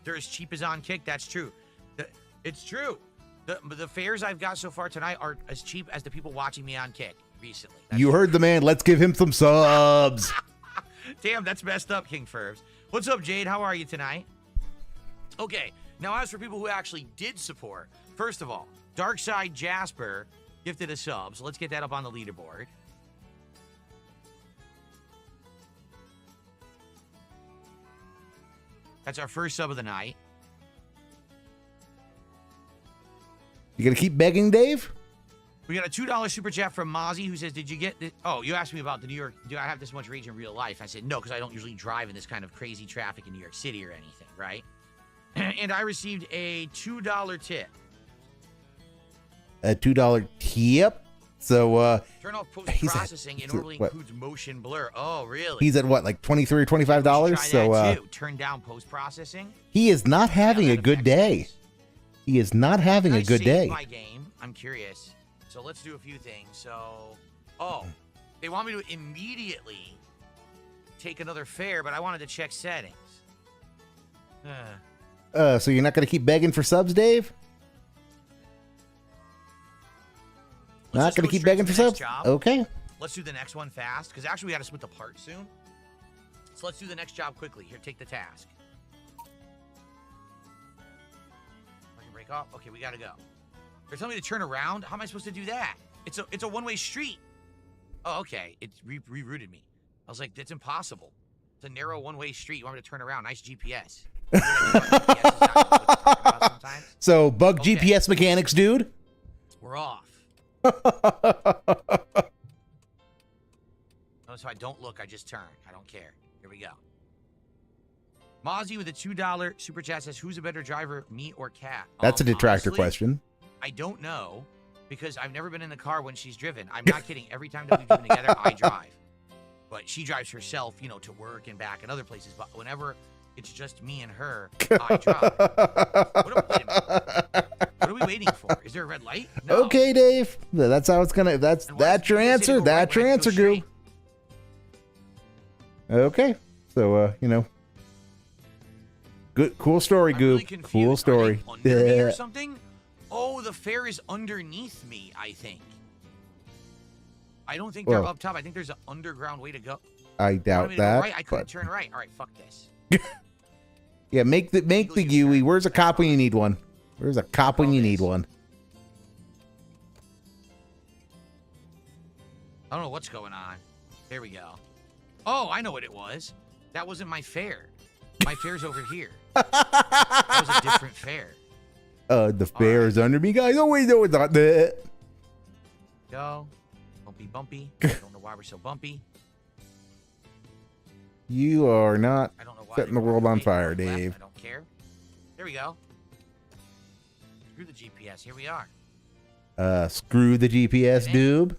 They're as cheap as on Kick. That's true. It's true. The fares I've got so far tonight are as cheap as the people watching me on Kick recently. You heard the man. Let's give him some subs. Damn, that's messed up, King Fervs. What's up, Jade? How are you tonight? Okay, now as for people who actually did support, first of all, Darkside Jasper gifted a sub, so let's get that up on the leaderboard. That's our first sub of the night. You gonna keep begging, Dave? We got a $2 super chat from Mozzie who says, "Did you get this?" Oh, you asked me about the New York. Do I have this much rage in real life? I said no, because I don't usually drive in this kind of crazy traffic in New York City or anything, right? And I received a $2 tip. A $2 tip. So Turn off post-processing. It normally includes motion blur. Oh, really? He's at what, like $23 or $25? So turn down post-processing. He is not having a good day. He is not having a good day. My game. I'm curious. So let's do a few things. So, they want me to immediately take another fare, but I wanted to check settings. So you're not going to keep begging for subs, Dave? Not going to keep begging for subs? Okay. Let's do the next one fast, because actually we got to split the part soon. So let's do the next job quickly. Here, take the task. I can break off. Okay, we got to go. They're telling me to turn around. How am I supposed to do that? It's a one-way street. Oh, okay. It rerouted me. I was like, that's impossible. It's a narrow one-way street. You want me to turn around? Nice GPS. So, bug GPS mechanics, dude. We're off. So I don't look. I just turn. I don't care. Here we go. Mozzie with a $2 super chat says, "Who's a better driver, me or Kat?" That's a detractor honestly, question. I don't know, because I've never been in the car when she's driven. I'm not kidding. Every time that we've driven together, I drive. But she drives herself, to work and back and other places. But whenever it's just me and her, I drive. Wait a minute. What are we waiting for? Is there a red light? No. Okay, Dave. That's how it's gonna. That's your answer. That's your answer, Goob. Okay. So, good, cool story, Goob. Really cool story. Under me or something? Oh, the fare is underneath me, I think. I don't think they're up top. I think there's an underground way to go. I doubt that. Right? I couldn't turn right. All right, fuck this. Yeah, make the GUI. Where's a cop when you need one? Where's a cop when you need one? I don't know what's going on. There we go. Oh, I know what it was. That wasn't my fare. My fare's over here. That was a different fare. The fare is under me, guys. Oh, wait, no, it's not there. Go. Bumpy, bumpy. I don't know why we're so bumpy. You are not I don't know why setting the world on fire, left. Dave. I don't care. There we go. Screw the GPS. Here we are. Screw the GPS, dude.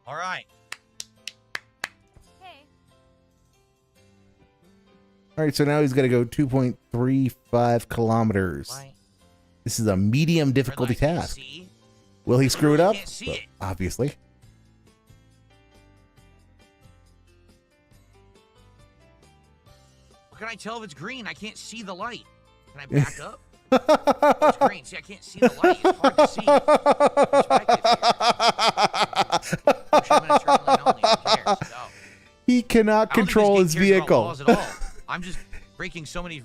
All right. Hey. All right, so now he's got to go 2.35 kilometers. Right. This is a medium difficulty task. Will he screw it up? Can't see Well, it. obviously. How can I tell if it's green? I can't see the light. Can I back up? Oh, it's green. See, I can't see the light. It's hard to see. I'm gonna turn lane only. Who cares? No. He cannot control his vehicle. Laws at all. I'm just breaking so many,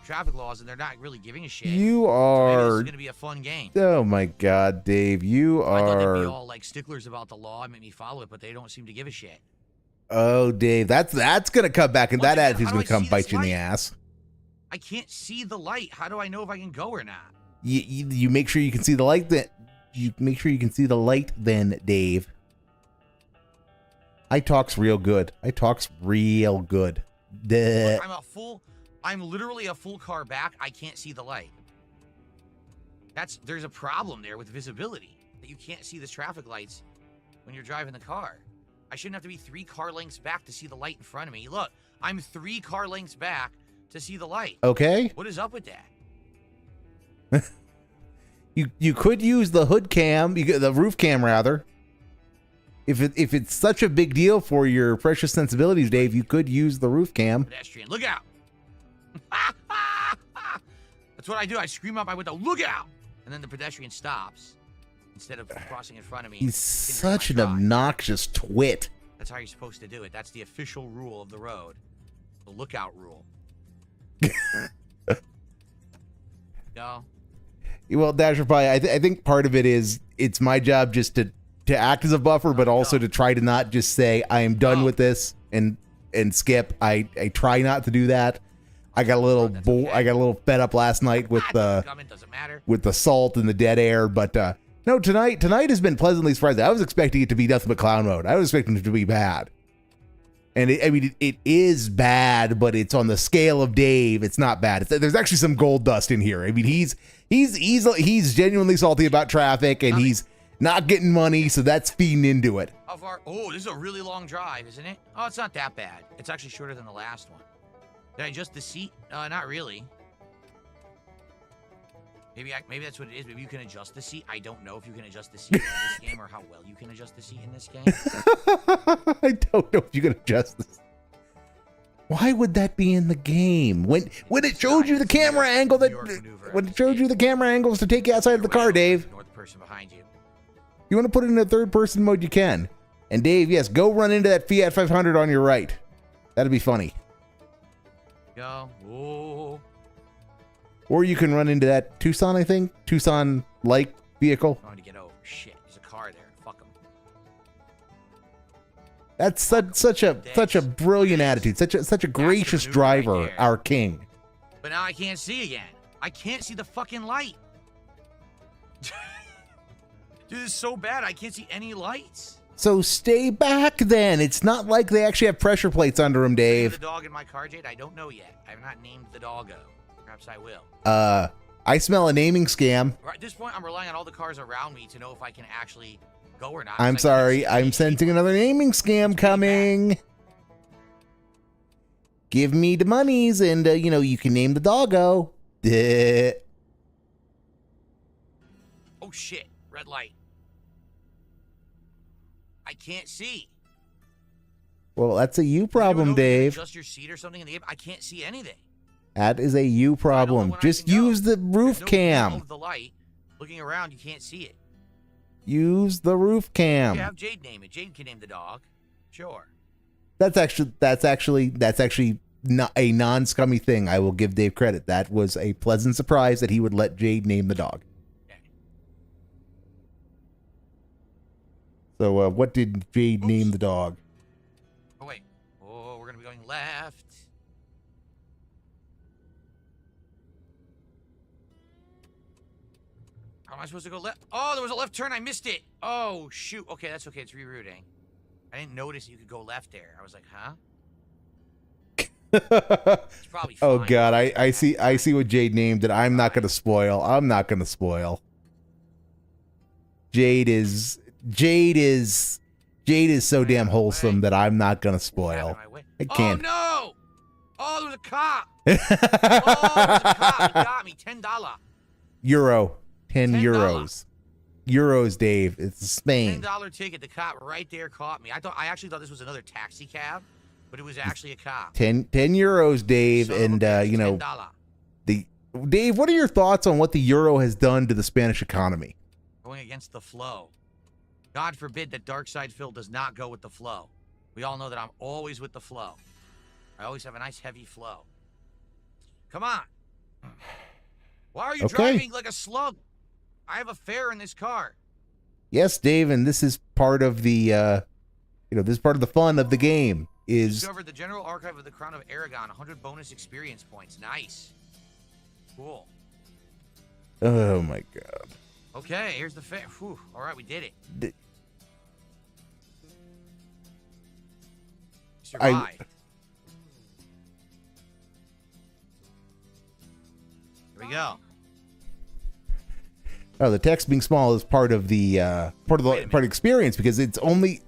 traffic laws, and they're not really giving a shit. You So maybe this are. is gonna be a fun game. Oh my God, Dave! You I thought they'd be are. all like sticklers about the law and make me follow it, but they don't seem to give a shit. Oh, Dave, that's gonna come back, and Once that again, attitude's how do gonna I come see bite this you in the light? ass. I can't see the light. How do I know if I can go or not? You make sure you can see the light. You make sure you can see the light. Then, Dave. I talks real good. Duh. I'm literally a full car back. I can't see the light. There's a problem there with visibility, that you can't see the traffic lights when you're driving the car. I shouldn't have to be 3 car lengths back to see the light in front of me. Look, I'm 3 car lengths back to see the light. Okay. What is up with that? You could use the hood cam, the roof cam rather. If it's such a big deal for your precious sensibilities, Dave, you could use the roof cam. Pedestrian, look out! That's what I do. I scream out my window, look out! And then the pedestrian stops instead of crossing in front of me. He's such an obnoxious twit. That's how you're supposed to do it. That's the official rule of the road. The lookout rule. No. Well, Dasher Pie, I think part of it is it's my job just to act as a buffer, but also to try to not just say I am done with this and skip. I try not to do that. I got a little I got a little fed up last night with doesn't matter. with the salt and the dead air, but no, tonight has been pleasantly surprising. I was expecting it to be nothing but clown mode. I was expecting it to be bad. And it is bad, but it's on the scale of Dave. It's not bad. There's actually some gold dust in here. I mean, he's genuinely salty about traffic, and he's not getting money, so that's feeding into it. How far? Oh, this is a really long drive, isn't it? Oh, it's not that bad. It's actually shorter than the last one. Did I adjust the seat? Not really. Maybe that's what it is. Maybe you can adjust the seat. I don't know if you can adjust the seat in this game or how well you can adjust the seat in this game. I don't know if you can adjust this. Why would that be in the game? When it showed you the camera angle when it showed you the camera angles to take you outside of the car, Dave. Ignore the person behind you. You want to put it in a third person mode, you can. And Dave, yes, go run into that Fiat 500 on your right. That'd be funny. Go. Whoa. Or you can run into that Tucson, I think. Tucson-like vehicle. I'm trying to get over. Shit, there's a car there. Fuck him. That's such a brilliant attitude. Such a gracious driver, right our king. But now I can't see again. I can't see the fucking light. Dude, this is so bad. I can't see any lights. So stay back then. It's not like they actually have pressure plates under them, Dave. The dog in my car, Jade? I don't know yet. I have not named the doggo. Perhaps I will. I smell a naming scam. Right at this point, I'm relying on all the cars around me to know if I can actually go or not. I'm sorry. I'm sensing another naming scam coming. Give me the monies and, you can name the doggo. Oh, shit. Red light. I can't see. Well, that's a you problem, Dave. Adjust your seat or something in the game. I can't see anything. That is a you problem. Just use the roof cam. The light. Looking around, you can't see it. Use the roof cam. You have Jade name it. Jade can name the dog. Sure. That's actually not a non-scummy thing. I will give Dave credit. That was a pleasant surprise that he would let Jade name the dog. Okay. So, what did Jade name the dog? Oh, wait. Oh, we're going to be going left. How am I supposed to go left? Oh, there was a left turn. I missed it. Oh, shoot. Okay, that's okay. It's rerouting. I didn't notice you could go left there. I was like, huh? It's probably fine. Oh, God. I see what Jade named it. I'm not going to spoil. Jade is so damn wholesome that I'm not going to spoil. I can't. Oh, no. Oh, there was a cop. Oh, there was a cop. He got me. $10. Euro. 10 euros. Euros, Dave. It's Spain. $10 ticket. The cop right there caught me. I actually thought this was another taxi cab, but it was actually a cop. 10 euros, Dave, and $10. Dave, what are your thoughts on what the euro has done to the Spanish economy? Going against the flow. God forbid that Dark Side Phil does not go with the flow. We all know that I'm always with the flow. I always have a nice heavy flow. Come on. Why are you driving like a slug? I have a fare in this car. Yes, Dave, and this is part of the, this is part of the fun of the game. Discovered the General Archive of the Crown of Aragon, 100 bonus experience points. Nice. Cool. Oh my God. Okay, here's the fare. Whew. All right, we did it. Survived. Here we go. Oh, the text being small is part of the part of experience because it's only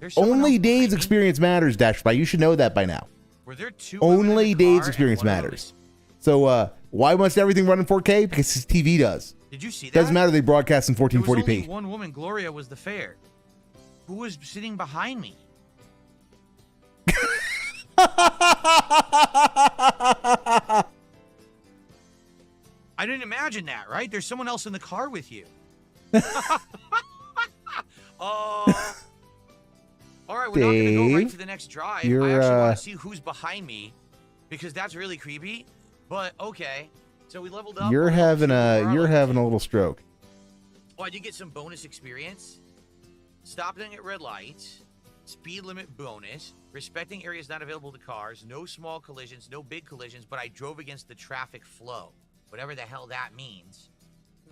Dave's experience matters. Dashby, you should know that by now. Were there two? Only Dave's experience matters. So why must everything run in 4K? Because his TV does. Did you see that? Doesn't matter. They broadcast in 1440p. There was only one woman. Gloria was the fare. Who was sitting behind me? I didn't imagine that, right? There's someone else in the car with you. All right, we're not going to go right to the next drive. I actually want to see who's behind me because that's really creepy. But okay, so we leveled up. You're having a little stroke. Oh, I did get some bonus experience. Stopping at red lights. speed limit bonus, respecting areas not available to cars, no small collisions, no big collisions, but I drove against the traffic flow. Whatever the hell that means.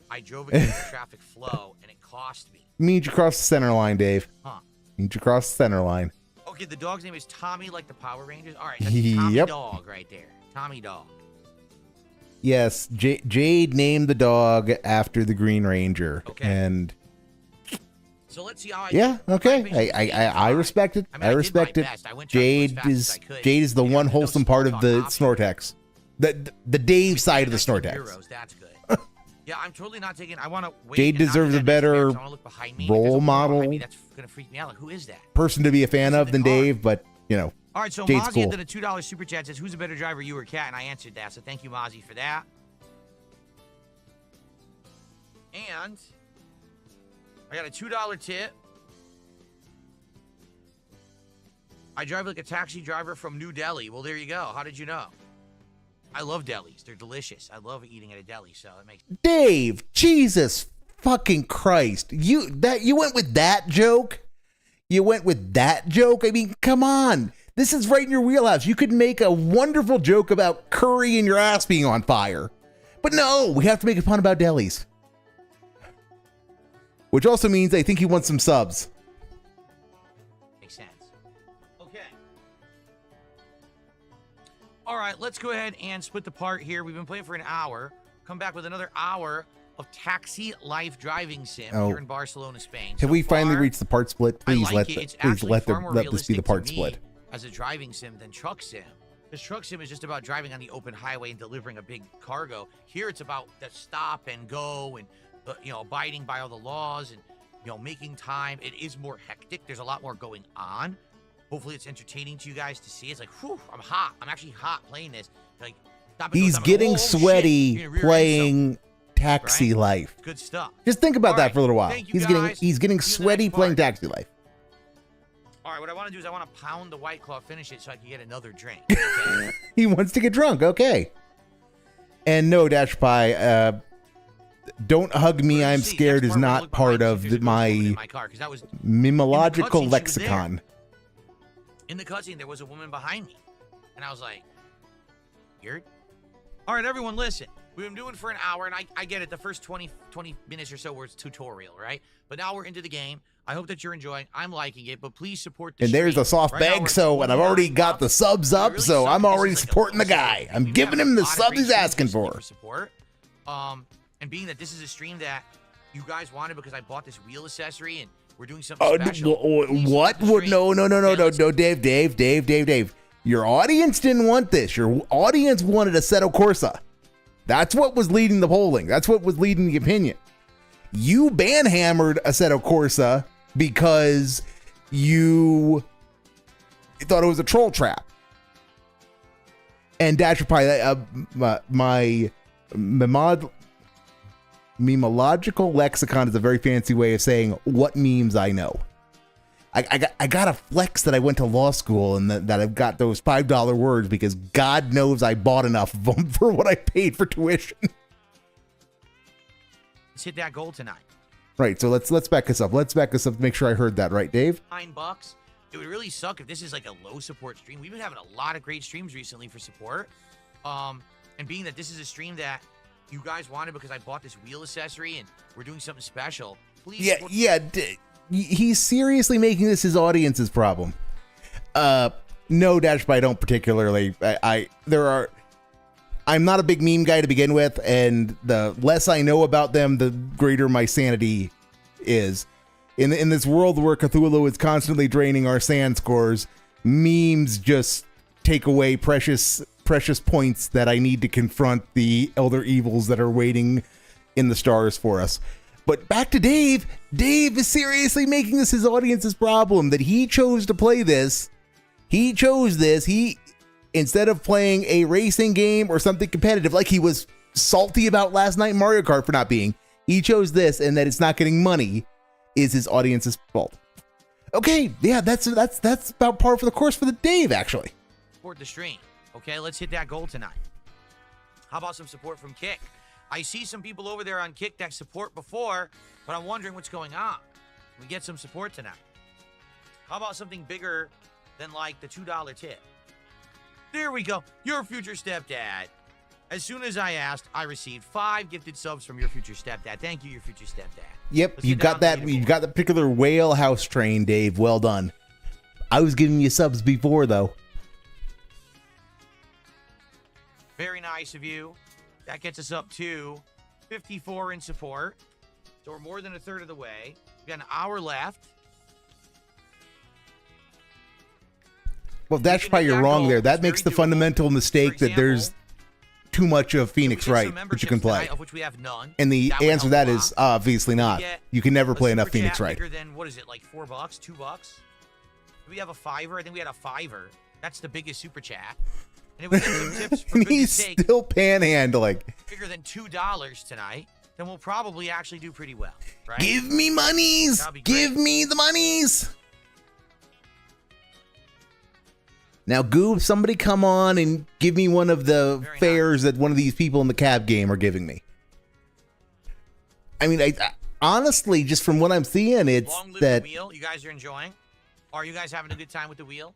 I drove against the traffic flow, and it cost me. Means you crossed the center line, Dave. Huh. Means you crossed the center line. Okay, the dog's name is Tommy, like the Power Rangers. All right, that's Tommy Yep. Dog right there. Tommy Dog. Yes, Jade named the dog after the Green Ranger. Okay. And So let's see how I yeah, do. okay. I respect it. I mean, I I did respect my it. best. I went trying to go as Jade fast as is I could. Jade is the You know, one no wholesome small part of talk the option. Snortex. The Dave side of the Next to Snortex. Heroes, that's good. Yeah, I'm totally not taking. I want to wait. Jade and not deserves do a that better next year, 'cause I wanna look behind me. If there's a role woman behind model. me, that's gonna freak me out. Like, who is that? Person to be a fan Who's in of the than car? Dave, but you know. All right, so Jade's Mozzie cool. did a $2 super chat. Says, "Who's a better driver, you or Cat?" And I answered that. So thank you, Mozzie, for that. And I got a $2 tip. I drive like a taxi driver from New Delhi. Well, there you go. How did you know? I love delis. They're delicious. I love eating at a deli, so it makes. Dave, Jesus fucking Christ. You went with that joke? You went with that joke? I mean, come on. This is right in your wheelhouse. You could make a wonderful joke about curry and your ass being on fire. But no, we have to make a pun about delis. Which also means I think he wants some subs. Makes sense. Okay. All right, let's go ahead and split the part here. We've been playing for an hour. Come back with another hour of Taxi Life Driving Sim here in Barcelona, Spain. Have we finally reached the part split? Please let this be the part split. As a driving sim than truck sim. Because truck sim is just about driving on the open highway and delivering a big cargo. Here it's about the stop and go and abiding by all the laws and making time. It is more hectic. There's a lot more going on. Hopefully it's entertaining to you guys to see. It's like, whew, I'm hot. I'm actually hot playing this. Like, stop and go, He's stop and go. getting Oh, shit. sweaty You're gonna rear-end playing Taxi right? Life. yourself. Good stuff. Just think about All that right. for a little while. Thank you, He's guys. getting See you in the sweaty next playing part. Taxi Life. All right, what I want to do is I want to pound the White Claw, finish it so I can get another drink. Okay? He wants to get drunk. Okay. And no, Dash Pie, don't hug me, I'm See, scared next is part, we're gonna not look part behind of to see if there's a woman in my car, 'cause that was mimological cutscene, she was lexicon. in the cutscene. There was a woman behind me, and I was like, "Weird." All right, everyone, listen. We've been doing for an hour, and I get it. The first 20 minutes or so was tutorial, right? But now we're into the game. I hope that you're enjoying. I'm liking it, but please support the And there's stream. a soft Right now, bag, we're so, and I've already got up. the subs We up, really so suck I'm at this. already It's like a supporting the low guy. sale. I'm We've giving had him a the lot of subs great he's streams asking recently for. support. And being that this is a stream that you guys wanted because I bought this wheel accessory and we're doing something special. please What? support the stream. No, Dave. Your audience didn't want this. Your audience wanted a Assetto Corsa. That's what was leading the polling. That's what was leading the opinion. You banhammered Assetto Corsa because you thought it was a troll trap. And Dasher Pie, my memological lexicon is a very fancy way of saying what memes I know. I got a flex that I went to law school and that I've got those $5 words because God knows I bought enough of them for what I paid for tuition. Let's hit that goal tonight. Right, so let's back this up. Let's back this up to make sure I heard that right, Dave. $9. It would really suck if this is like a low support stream. We've been having a lot of great streams recently for support. And being that this is a stream that you guys wanted because I bought this wheel accessory and we're doing something special. Please support- He's seriously making this his audience's problem. No, Dash, but I don't particularly. I'm not a big meme guy to begin with, and the less I know about them, the greater my sanity is. In this world where Cthulhu is constantly draining our sand scores, memes just take away precious points that I need to confront the elder evils that are waiting in the stars for us. But back to Dave. Dave is seriously making this his audience's problem that he chose to play this. He chose this. He, instead of playing a racing game or something competitive like he was salty about last night in Mario Kart for not being, he chose this, and that it's not getting money is his audience's fault. Okay, yeah, that's about par for the course for the Dave, actually. Support the stream. Okay, let's hit that goal tonight. How about some support from Kick? I see some people over there on Kick that support before, but I'm wondering what's going on. We get some support tonight. How about something bigger than like the $2 tip? There we go. Your future stepdad. As soon as I asked, I received 5 gifted subs from your future stepdad. Thank you, your future stepdad. Yep, Let's you get got down to that. the You leaderboard. got the particular whale house train, Dave. Well done. I was giving you subs before, though. Very nice of you. That gets us up to 54 in support. So we're more than a third of the way. We got an hour left. Well, that's can why hit you're that wrong goal. there. That It's makes very the doable. fundamental mistake For that there's too much of Phoenix we get some Wright that you memberships can play. tonight, of which we have none. And the That would answer to help that a is lot. obviously not. get You can never A play enough super Phoenix chat Wright. Bigger than, what is it, like $4, $2? Do we have a $5? I think we had a $5. That's the biggest super chat. And if we get some tips for And goodness he's sake, still panhandling. bigger than $2 tonight, then we'll probably actually do pretty well, right? Give me monies. That'd be great. Give me the monies. Now, Goob, somebody come on and give me one of the Very fares that one of these people in the cab game are giving me. I mean, I honestly, just from what I'm seeing, it's Long live that the wheel. You guys are enjoying? Are you guys having a good time with the wheel?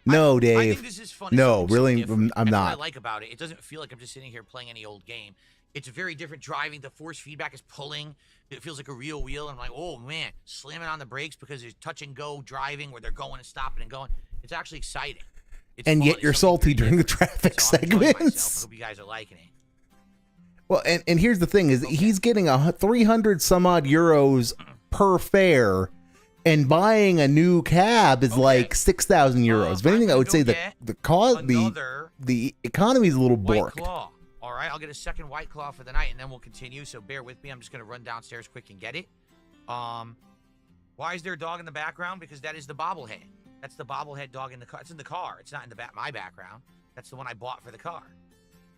no, I Dave. think this is fun. No, It's something really, different. I'm That's what I not. like about it. It doesn't feel like I'm just sitting here playing any old game. It's very different driving. The force feedback is pulling. It feels like a real wheel. I'm like, oh man, slamming on the brakes because there's touch and go driving where they're going and stopping and going. It's actually exciting. It's And fun. yet It's you're something salty very during the different. traffic So I'm enjoying myself. segments. I hope you guys are liking it. Well, and here's the thing: is he's getting 300 some odd euros per fare, and buying a new cab is Okay. like 6,000 euros. If I'm anything, I gonna would go say get that the cause Another the economy is a little White borked. Claw. All right, I'll get a second White Claw for the night, and then we'll continue. So bear with me. I'm just gonna run downstairs quick and get it. Why is there a dog in the background? Because that is the bobblehead. That's the bobblehead dog in the car. It's in the car. It's not in the my background. That's the one I bought for the car.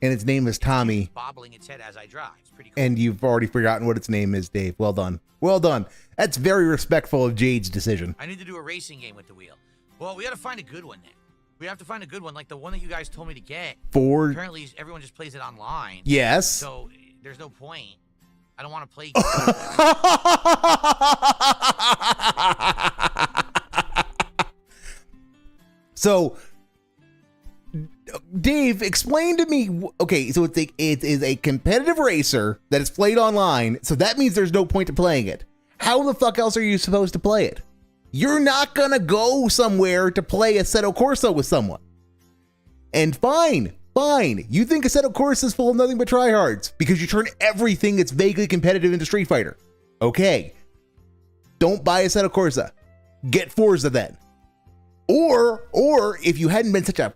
And its name is Tommy. It's bobbling its head as I drive. It's pretty cool. And you've already forgotten what its name is, Dave. Well done. Well done. That's very respectful of Jade's decision. I need to do a racing game with the wheel. Well, we got to find a good one then. We have to find a good one, like the one that you guys told me to get. For Apparently, everyone just plays it online. yes. So there's no point. I don't want to play. So, Dave, explain to me. Okay, so it is a competitive racer that is played online. So that means there's no point to playing it. How the fuck else are you supposed to play it? You're not gonna go somewhere to play Assetto Corsa with someone. And fine. You think Assetto Corsa is full of nothing but tryhards because you turn everything that's vaguely competitive into Street Fighter. Okay. Don't buy Assetto Corsa. Get Forza then. Or if you hadn't been such a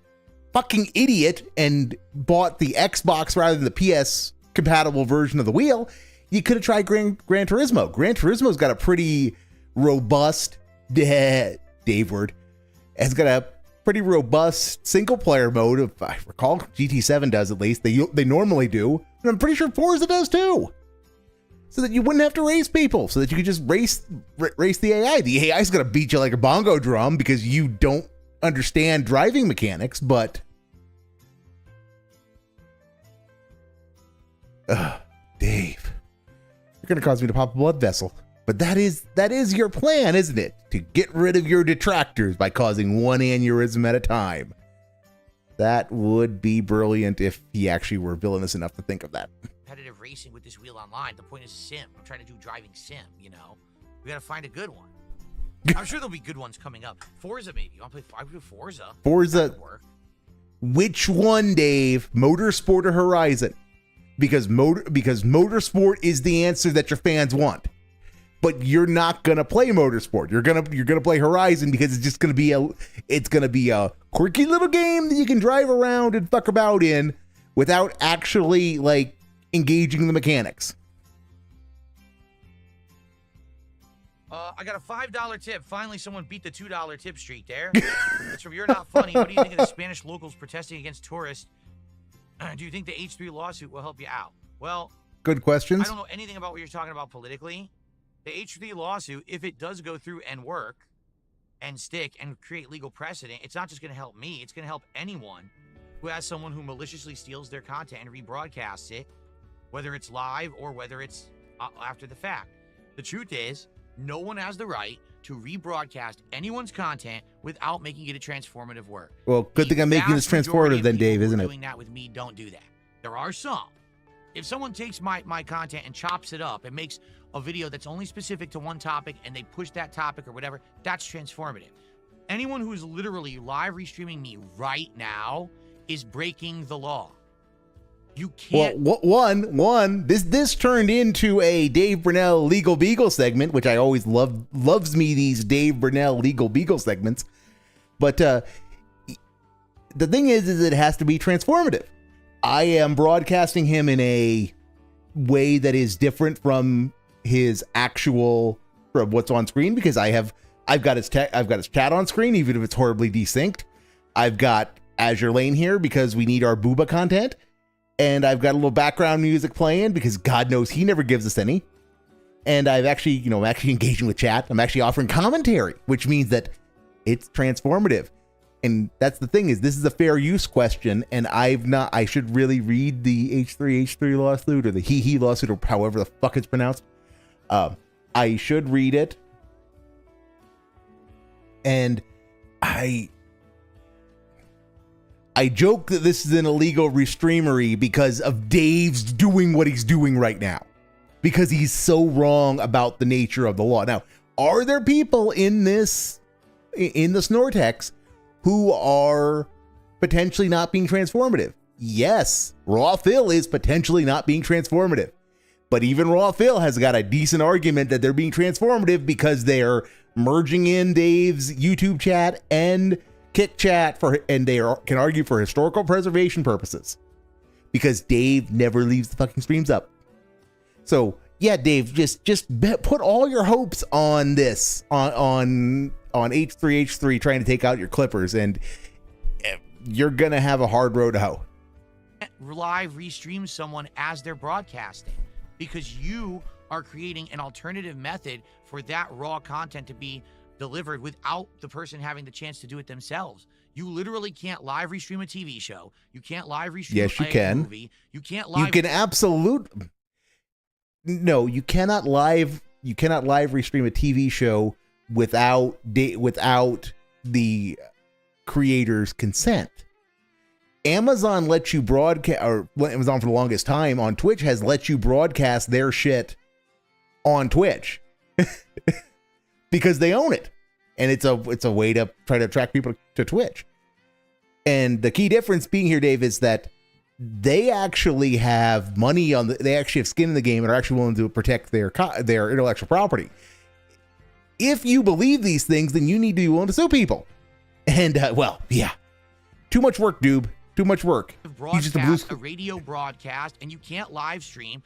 fucking idiot and bought the Xbox rather than the PS compatible version of the wheel, you could have tried Gran Turismo. Gran Turismo's got a pretty robust Dave word. Has got a pretty robust single player mode, if I recall. GT7 does at least. They normally do. And I'm pretty sure Forza does too. So that you wouldn't have to race people, so that you could just race the AI. The AI is going to beat you like a bongo drum because you don't understand driving mechanics, but Dave, you're going to cause me to pop a blood vessel. But that is your plan, isn't it? To get rid of your detractors by causing one aneurysm at a time. That would be brilliant if he actually were villainous enough to think of that. Competitive racing with this wheel online. The point is sim. I'm trying to do driving sim, you know. We got to find a good one. I'm sure there'll be good ones coming up. Forza, maybe. You want to play Forza? Forza. That would work. Which one, Dave? Motorsport or Horizon? Because Motorsport is the answer that your fans want. But you're not gonna play Motorsport. You're gonna play Horizon because it's just gonna be a quirky little game that you can drive around and fuck about in without actually like engaging the mechanics. I got a $5 tip. Finally, someone beat the $2 tip streak there. It's from You're Not Funny. What do you think of the Spanish locals protesting against tourists? Do you think the H3 lawsuit will help you out? Well, Good questions. I don't know anything about what you're talking about politically. The H3 lawsuit, if it does go through and work and stick and create legal precedent, it's not just going to help me. It's going to help anyone who has someone who maliciously steals their content and rebroadcasts it, whether it's live or whether it's after the fact. The truth is, no one has the right to rebroadcast anyone's content without making it a transformative work. Well, good thing I'm making this transformative then, Dave, isn't it? Doing that with me don't do that. There are some. If someone takes my content and chops it up and makes a video that's only specific to one topic and they push that topic or whatever, that's transformative. Anyone who is literally live restreaming me right now is breaking the law. You can't. Well, this turned into a Dave Burnell Legal Beagle segment, which I always loves me these Dave Burnell Legal Beagle segments. But the thing is it has to be transformative. I am broadcasting him in a way that is different from his actual, from what's on screen, because I've got his chat on screen, even if it's horribly desynced. I've got Azur Lane here because we need our booba content. And I've got a little background music playing because God knows he never gives us any. And I'm actually engaging with chat. I'm actually offering commentary, which means that it's transformative. And that's the thing, is this is a fair use question. And I should really read the H3H3 lawsuit, or the he lawsuit, or however the fuck it's pronounced. I should read it. And I joke that this is an illegal restreamery because of Dave's doing what he's doing right now, because he's so wrong about the nature of the law. Now, are there people in the Snortex who are potentially not being transformative? Yes, Raw Phil is potentially not being transformative, but even Raw Phil has got a decent argument that they're being transformative because they're merging in Dave's YouTube chat and Kick chat and they can argue for historical preservation purposes, because Dave never leaves the fucking streams up. So yeah, Dave, just put all your hopes on this, on H3H3 trying to take out your Clippers, and you're gonna have a hard road to hoe. Live restream someone as they're broadcasting, because you are creating an alternative method for that raw content to be delivered without the person having the chance to do it themselves. You literally can't live restream a TV show. You can't live restream a movie. You can't live. You can No, you cannot live restream a TV show without the creator's consent. Amazon lets you broadcast, or Amazon for the longest time on Twitch has let you broadcast their shit on Twitch because they own it. And it's a way to try to attract people to Twitch. And the key difference being here, Dave, is that they actually have money they actually have skin in the game and are actually willing to protect their intellectual property. If you believe these things, then you need to be willing to sue people. And too much work, Doob. Too much work. Broadcast a radio broadcast, and you can't live stream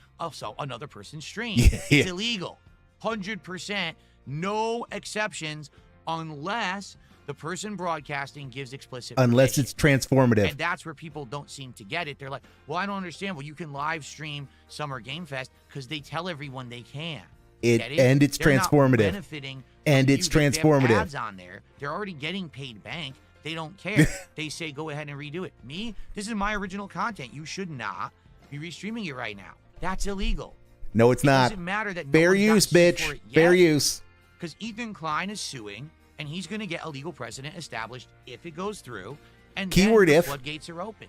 another person's stream. Yeah. It's illegal. 100%. No exceptions. Unless the person broadcasting gives explicit unless permission. It's transformative. And that's where people don't seem to get it. They're like, well, I don't understand. Well, you can live stream Summer Game Fest because they tell everyone they can. And it's They're transformative. Not benefiting and it's transformative. They have ads on there. They're already getting paid bank. They don't care. They say, go ahead and redo it. Me, this is my original content. You should not be restreaming it right now. That's illegal. No, it's not. It doesn't matter that fair use, bitch. Fair use. Because Ethan Klein is suing, and he's going to get a legal precedent established if it goes through. And keyword then the if floodgates are open.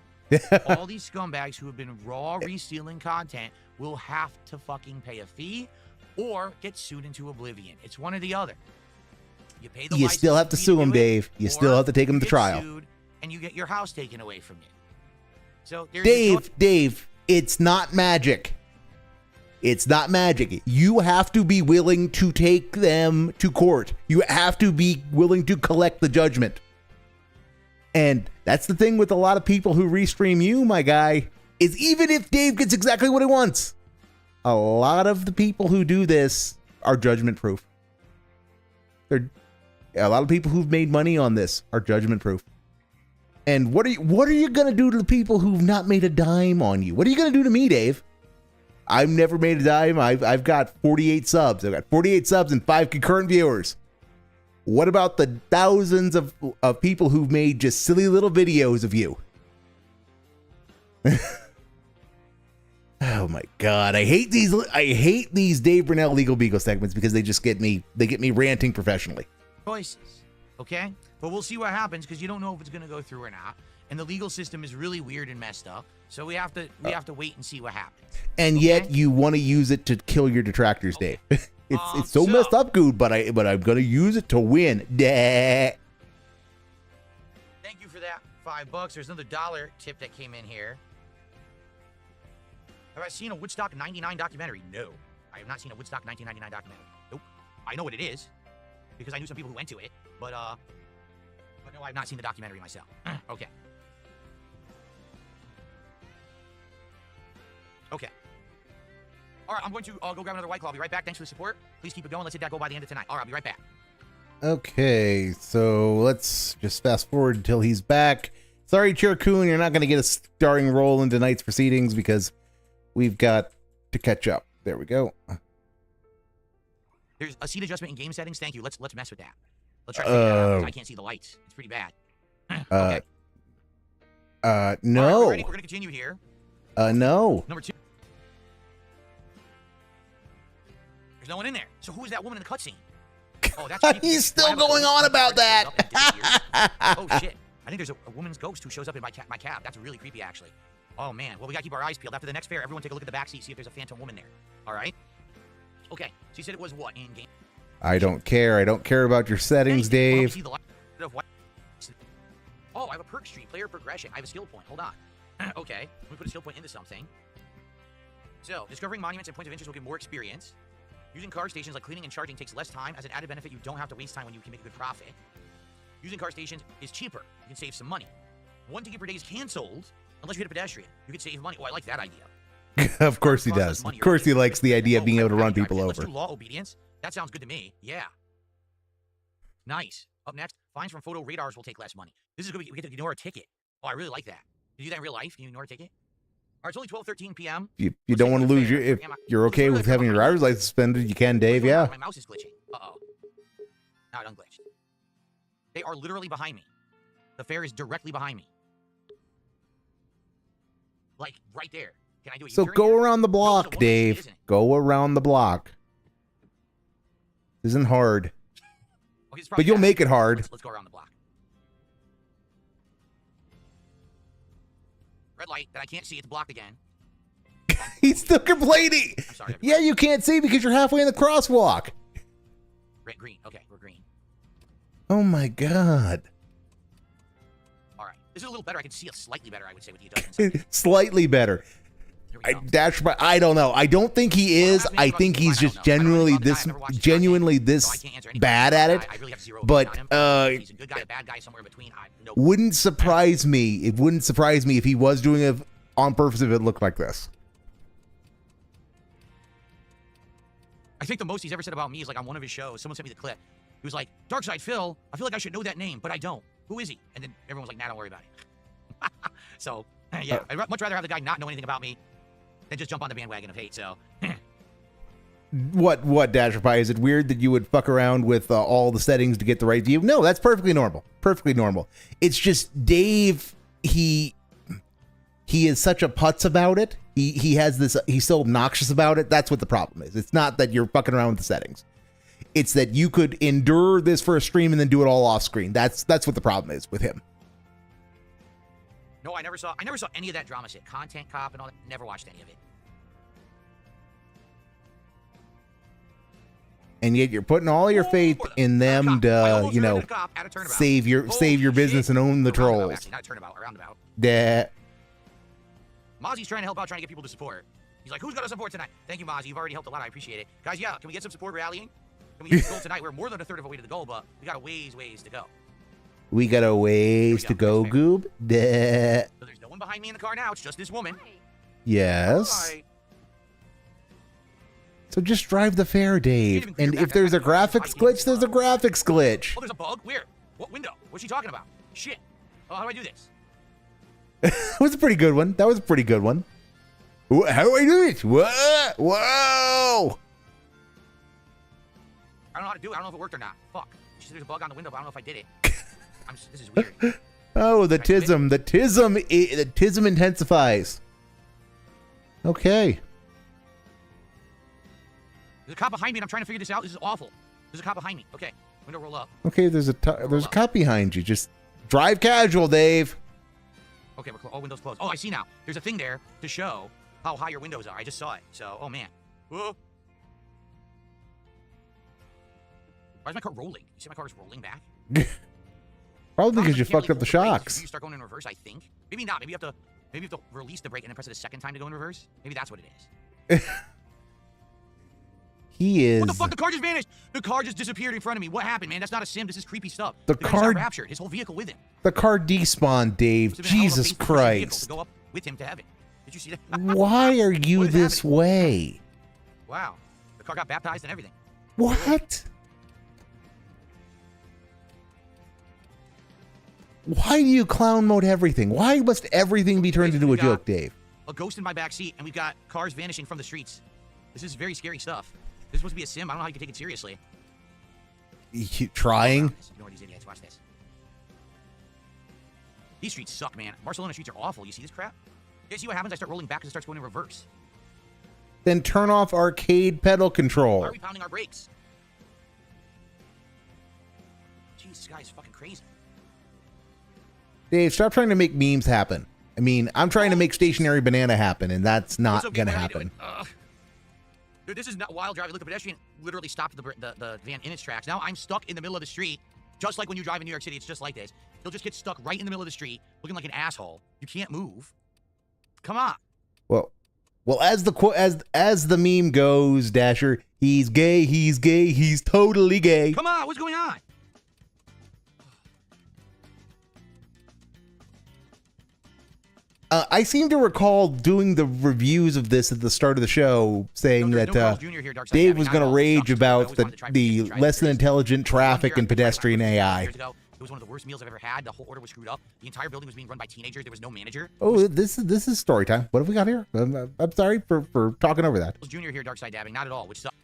All these scumbags who have been raw restealing content will have to fucking pay a fee or get sued into oblivion. It's one or the other. You pay the. You still have to sue them, Dave. You still have to take them to trial. Sued and you get your house taken away from you. So Dave, it's not magic. It's not magic. You have to be willing to take them to court. You have to be willing to collect the judgment. And that's the thing with a lot of people who restream you, my guy, is even if Dave gets exactly what he wants, a lot of the people who do this are judgment proof. A lot of people who've made money on this are judgment proof. And what are you going to do to the people who've not made a dime on you? What are you going to do to me, Dave? I've never made a dime. I've got 48 subs. I've got 48 subs and 5 concurrent viewers. What about the thousands of people who've made just silly little videos of you? Oh Oh my god, I hate these Dave Brunel Legal Beagle segments because they get me ranting professionally. Choices, okay? But we'll see what happens because you don't know if it's going to go through or not. And the legal system is really weird and messed up. So we have to wait and see what happens. And yet you want to use it to kill your detractors, Dave. It's so messed up, dude, but I'm going to use it to win. Thank you for that. $5. There's another $1 tip that came in here. Have I seen a Woodstock 99 documentary? No. I have not seen a Woodstock 1999 documentary. Nope. I know what it is because I knew some people who went to it, but no, I've not seen the documentary myself. Okay. Okay. All right, I'm going to go grab another White Claw. I'll be right back. Thanks for the support. Please keep it going. Let's hit that goal by the end of tonight. All right, I'll be right back. Okay, so let's just fast forward until he's back. Sorry, Chair Coon, you're not going to get a starring role in tonight's proceedings because we've got to catch up. There we go. There's a seat adjustment in game settings. Thank you. Let's mess with that. Let's try to figure that out because I can't see the lights. It's pretty bad. Okay. No. All right, we're ready. We're going to continue here. No. Number 2. There's no one in there. So who is that woman in the cutscene? Oh, that's creepy. He's still going on about that. Oh shit! I think there's a woman's ghost who shows up in my cab. That's really creepy, actually. Oh man. Well, we gotta keep our eyes peeled. After the next fair, everyone take a look at the back seat, see if there's a phantom woman there. All right. Okay. So you said it was what in game? I don't care. I don't care about your settings, Dave. Oh, I have a perk streak, player progression. I have a skill point. Hold on. Okay. Let me put a skill point into something. So, discovering monuments and points of interest will give more experience. Using car stations like cleaning and charging takes less time. As an added benefit, you don't have to waste time when you can make a good profit. Using car stations is cheaper. You can save some money. 1 ticket per day is canceled unless you hit a pedestrian. You could save money. Oh, I like that idea. Of course he does. Of course he likes the idea of being able to run people over. Let's do law obedience. That sounds good to me. Yeah. Nice. Up next, fines from photo radars will take less money. This is good. We get to ignore a ticket. Oh, I really like that. Can you do that in real life? Can you ignore a ticket? All right, it's only 12:13 p.m. You don't want to lose your... If you're okay with having your driver's license suspended, you can, Dave, yeah. My mouse is glitching. Uh-oh. Now it unglitched. They are literally behind me. The fair is directly behind me. Like, right there. Can I do it? So go around the block, Dave. Go around the block. This isn't hard. But you'll make it hard. Let's go around the block. Red light that I can't see. It's blocked again. He's still complaining. I'm sorry. Yeah, you can't see because you're halfway in the crosswalk. Red, green. Okay, we're green. Oh my god. All right. This is a little better. I can see it slightly better, I would say, with the adjustments. Slightly better. I don't know. I don't think he is. I think he's just genuinely this bad at it. But wouldn't surprise me. It wouldn't surprise me if he was doing it on purpose if it looked like this. I think the most he's ever said about me is like on one of his shows. Someone sent me the clip. He was like, Darkside Phil, I feel like I should know that name, but I don't. Who is he? And then everyone was like, nah, don't worry about it. So, yeah, I'd much rather have the guy not know anything about me than just jump on the bandwagon of hate, so. What, Dasher Pie? Is it weird that you would fuck around with all the settings to get the right view? No, that's perfectly normal. Perfectly normal. It's just Dave, he is such a putz about it. He has this, he's so obnoxious about it. That's what the problem is. It's not that you're fucking around with the settings. It's that you could endure this for a stream and then do it all off screen. That's what the problem is with him. No, I never saw any of that drama shit. Content Cop and all that. Never watched any of it. And yet you're putting all your faith in them to, you know, save your business and own the trolls. Actually, not a turnabout, a roundabout. That. Mozzie's trying to help out, trying to get people to support. He's like, who's got to support tonight? Thank you, Mozzie. You've already helped a lot. I appreciate it. Guys, yeah, can we get some support rallying? Can we get the goal tonight? We're more than a third of the way to the goal, but we got a ways to go. We got a ways to go, Goob. So there's no one behind me in the car now. It's just this woman. Yes. Hi. So just drive the fair, Dave. And if there's a graphics glitch, there's a graphics glitch. Oh, there's a bug? Where? What window? What's she talking about? Shit. Oh, how do I do this? That was a pretty good one. How do I do it? Whoa! Whoa! I don't know how to do it. I don't know if it worked or not. Fuck. She said there's a bug on the window, but I don't know if I did it. This is weird. Oh, the tism. The tism intensifies. Okay. There's a cop behind me, and I'm trying to figure this out. This is awful. There's a cop behind me. Okay, window roll up. Okay, there's a cop behind you. Just drive casual, Dave. Okay, all windows closed. Oh, I see now. There's a thing there to show how high your windows are. I just saw it. So, oh man. Whoa. Why is my car rolling? You see my car is rolling back? Probably because you fucked up the shocks. You start going in reverse, I think. Maybe not. Maybe you have to release the brake and then press it a second time to go in reverse. Maybe that's what it is. He is. What the fuck? The car just vanished. The car just disappeared in front of me. What happened, man? That's not a sim. This is creepy stuff. The guy car got raptured. His whole vehicle with him. The car despawned, Dave. Jesus Christ. To go up with him to heaven. Did you see that? Why are you this happening? way? Wow. The car got baptized and everything. What? Why do you clown mode everything? Why must everything be turned into a joke, Dave? A ghost in my back seat, and we've got cars vanishing from the streets. This is very scary stuff. This is supposed to be a sim. I don't know how you can take it seriously. You keep trying. Ignore these idiots. Watch this. These streets suck, man. Barcelona streets are awful. You see this crap? You guys see what happens? I start rolling back because it starts going in reverse. Then turn off arcade pedal control. Why are we pounding our brakes? Jeez, this guy's fucking crazy. Dave, stop trying to make memes happen. I mean, I'm trying to make stationary banana happen, and that's not okay, gonna happen. Dude, this is not wild driving. Look, the pedestrian literally stopped the van in its tracks. Now I'm stuck in the middle of the street, just like when you drive in New York City. It's just like this. You'll just get stuck right in the middle of the street, looking like an asshole. You can't move. Come on. Well, as the meme goes, Dasher, he's gay, he's totally gay. Come on, what's going on? I seem to recall doing the reviews of this at the start of the show, saying that Dave was going to rage about the less than intelligent traffic and pedestrian AI. It was one of the worst meals I've ever had. The whole order was screwed up. The entire building was being run by teenagers. There was no manager. Oh, this is story time. What have we got here? I'm sorry for talking over that. Junior here, dark side dabbing. Not at all, which sucks.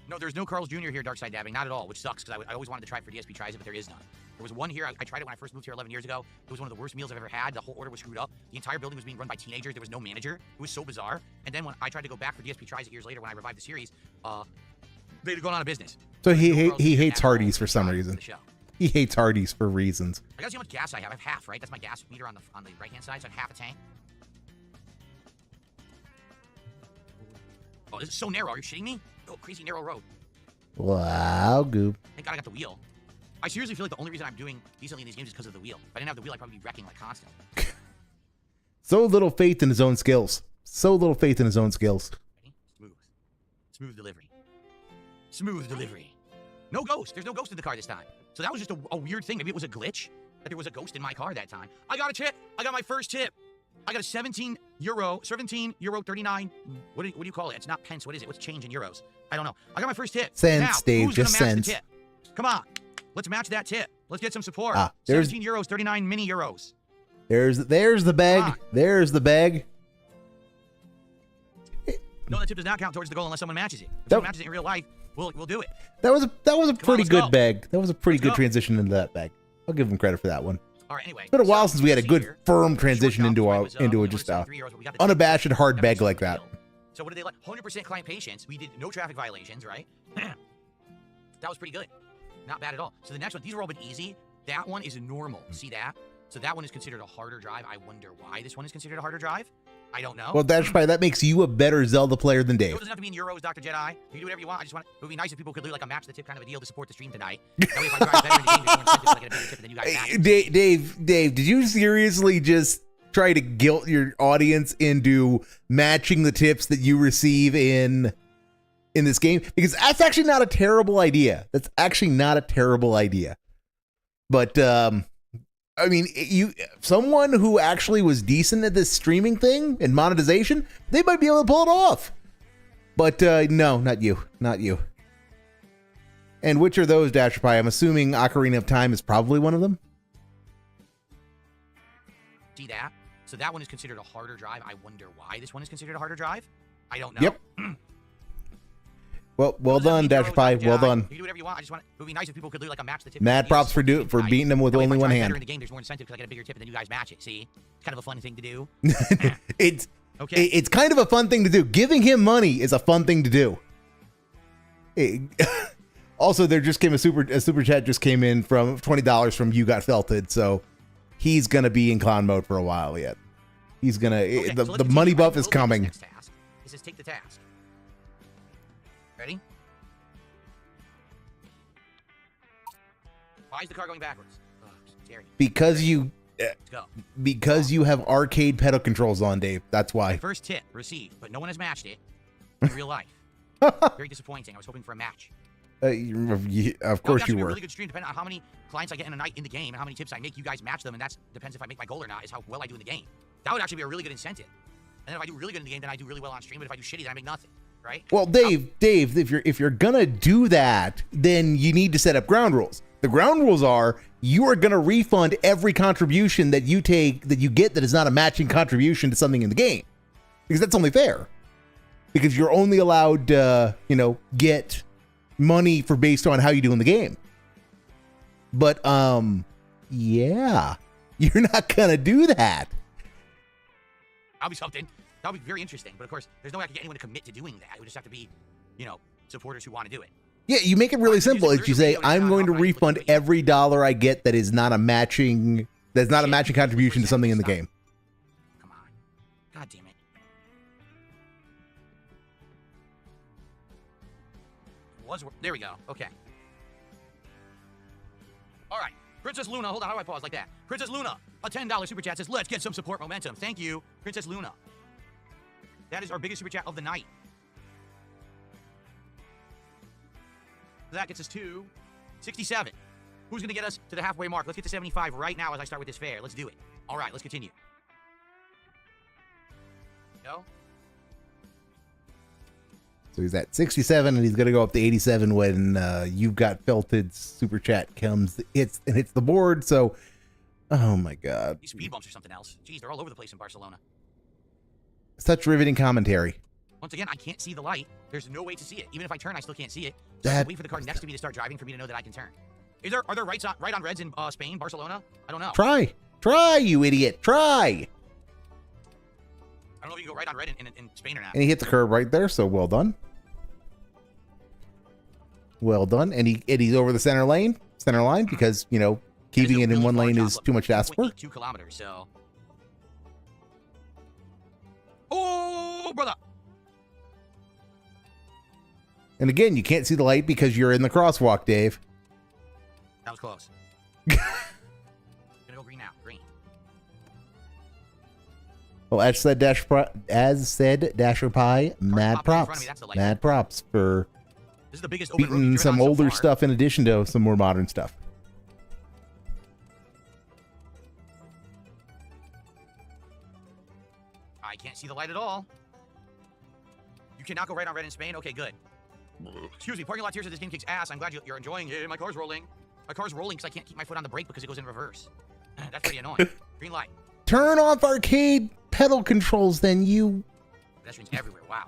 No, there's no Carl's Jr. here, dark side dabbing. Not at all, which sucks because I always wanted to try it for DSP tries it, but there is none. There was one here. I tried it when I first moved here 11 years ago. It was one of the worst meals I've ever had. The whole order was screwed up. The entire building was being run by teenagers. There was no manager. It was so bizarre. And then when I tried to go back for DSP tries it years later when I revived the series, they'd gone out of business. So he hates Hardee's for some reason. He hates Hardee's for reasons. I gotta see how much gas I have. I have half, right? That's my gas meter on the right hand side. So I have half a tank. Oh, this is so narrow. Are you shitting me? Oh, crazy narrow road. Wow, goop. Thank God I got the wheel. I seriously feel like the only reason I'm doing decently in these games is because of the wheel. If I didn't have the wheel, I'd probably be wrecking like constantly. So little faith in his own skills. So little faith in his own skills. Ready? Smooth. Smooth delivery. Smooth delivery. No ghost. There's no ghost in the car this time. So that was just a weird thing. Maybe it was a glitch that there was a ghost in my car that time. I got a tip. I got my first tip. I got a 17 euro 39. What do you call it? It's not pence. What is it? What's change in euros? I don't know. I got my first tip. Cents, now, Dave. Who's Just gonna match cents. the tip? Come on. Let's match that tip. Let's get some support. 17 euros, 39 mini euros. There's the bag. There's the bag. No, that tip does not count towards the goal unless someone matches it. If someone matches it in real life, we'll do it. That was a pretty good go. bag. That was a pretty good transition into that bag. I'll give him credit for that one. All right, anyway. It's been a while since we had a good firm transition into a just unabashed hard bag like that. So what did they like? 100% client patience. We did no traffic violations, right? That was pretty good. Not bad at all. So the next one, these have all been easy. That one is normal. See that? So that one is considered a harder drive. I wonder why this one is considered a harder drive. I don't know. Well, that makes you a better Zelda player than Dave. It doesn't have to be in euros, Dr. Jedi. You can do whatever you want. It would be nice if people could do like a match the tip kind of a deal to support the stream tonight. That way if I drive better in the game, there's more incentive to get a bigger tip than you guys match. Dave, did you seriously just try to guilt your audience into matching the tips that you receive in this game? Because that's actually not a terrible idea. That's actually not a terrible idea. But I mean, someone who actually was decent at this streaming thing and monetization, they might be able to pull it off. But no, not you. Not you. And which are those, Dasher Pie? I'm assuming Ocarina of Time is probably one of them. See that? So that one is considered a harder drive. I wonder why this one is considered a harder drive. I don't know. Yep. Well done, Dasher Pie. Well done. You can do whatever you want. It would be nice if people could do like a match the tip. Mad props for beating them with only one hand. In the game, there's more incentive because I get a bigger tip and then you guys match it. See, it's kind of a fun thing to do. Okay. It's kind of a fun thing to do. Giving him money is a fun thing to do. Also, there just came a super chat just came in from $20 from You Got Felted, so he's gonna be in clown mode for a while yet. He's gonna the money buff is coming. It says take the task. Ready? Why is the car going backwards? Oh, scary. Because you Let's go. because you have arcade pedal controls on, Dave. That's why. First tip received, but no one has matched it in real life. Very disappointing. I was hoping for a match. Of course you A were. really good stream, depending on how many clients I get in a night in the game and how many tips I make. You guys match them, and that depends if I make my goal or not. Is how well I do in the game. That would actually be a really good incentive. And then if I do really good in the game, then I do really well on stream. But if I do shitty, then I make nothing. Right? Well, Dave, if you're gonna do that, then you need to set up ground rules. The ground rules are you are gonna refund every contribution that you get that is not a matching contribution to something in the game, because that's only fair. Because you're only allowed to, get money for based on how you do in the game. But yeah, you're not gonna do that. That'll be something. That'll be very interesting. But of course, there's no way I can get anyone to commit to doing that. It would just have to be, supporters who want to do it. Yeah, you make it really simple. It's you say, I'm going to refund every dollar I get that is not a matching contribution to something in the game. Come on. God damn it. There we go. Okay. All right. Princess Luna, hold on. How do I pause like that? Princess Luna, a $10 super chat says, let's get some support momentum. Thank you, Princess Luna. That is our biggest super chat of the night. That gets us to 67. Who's going to get us to the halfway mark? Let's get to 75 right now as I start with this fair. Let's do it. All right, let's continue. Go. So he's at 67, and he's going to go up to 87 when You've Got Felted super chat comes. Hits the board. So, oh my God. These speed bumps are something else. Jeez, they're all over the place in Barcelona. Such riveting commentary. Once again, I can't see the light. There's no way to see it. Even if I turn, I still can't see it. So I have to wait for the car next to me to start driving for me to know that I can turn. Are there right on reds in Spain, Barcelona? I don't know. Try, you idiot. Try. I don't know if you can go right on red in Spain or not. And he hit the curb right there, so well done. Well done. And he's over the center line because, keeping it in one lane is too much to ask for. 2 kilometers, so. Oh, brother. And again, you can't see the light because you're in the crosswalk, Dave. That was close. Gonna go green now. Green. Well, as said Dasher Pie, mad props. Mad props for This is the biggest open road beating we've some driven on so older far. stuff in addition to some more modern stuff. I can't see the light at all. You cannot go right on red in Spain? Okay, good. Excuse me, parking lot tier says this game kicks ass. I'm glad you're enjoying it. My car's rolling. My car's rolling because I can't keep my foot on the brake because it goes in reverse. That's pretty annoying. Green light. Turn off arcade pedal controls, then you... Pedestrians everywhere. Wow.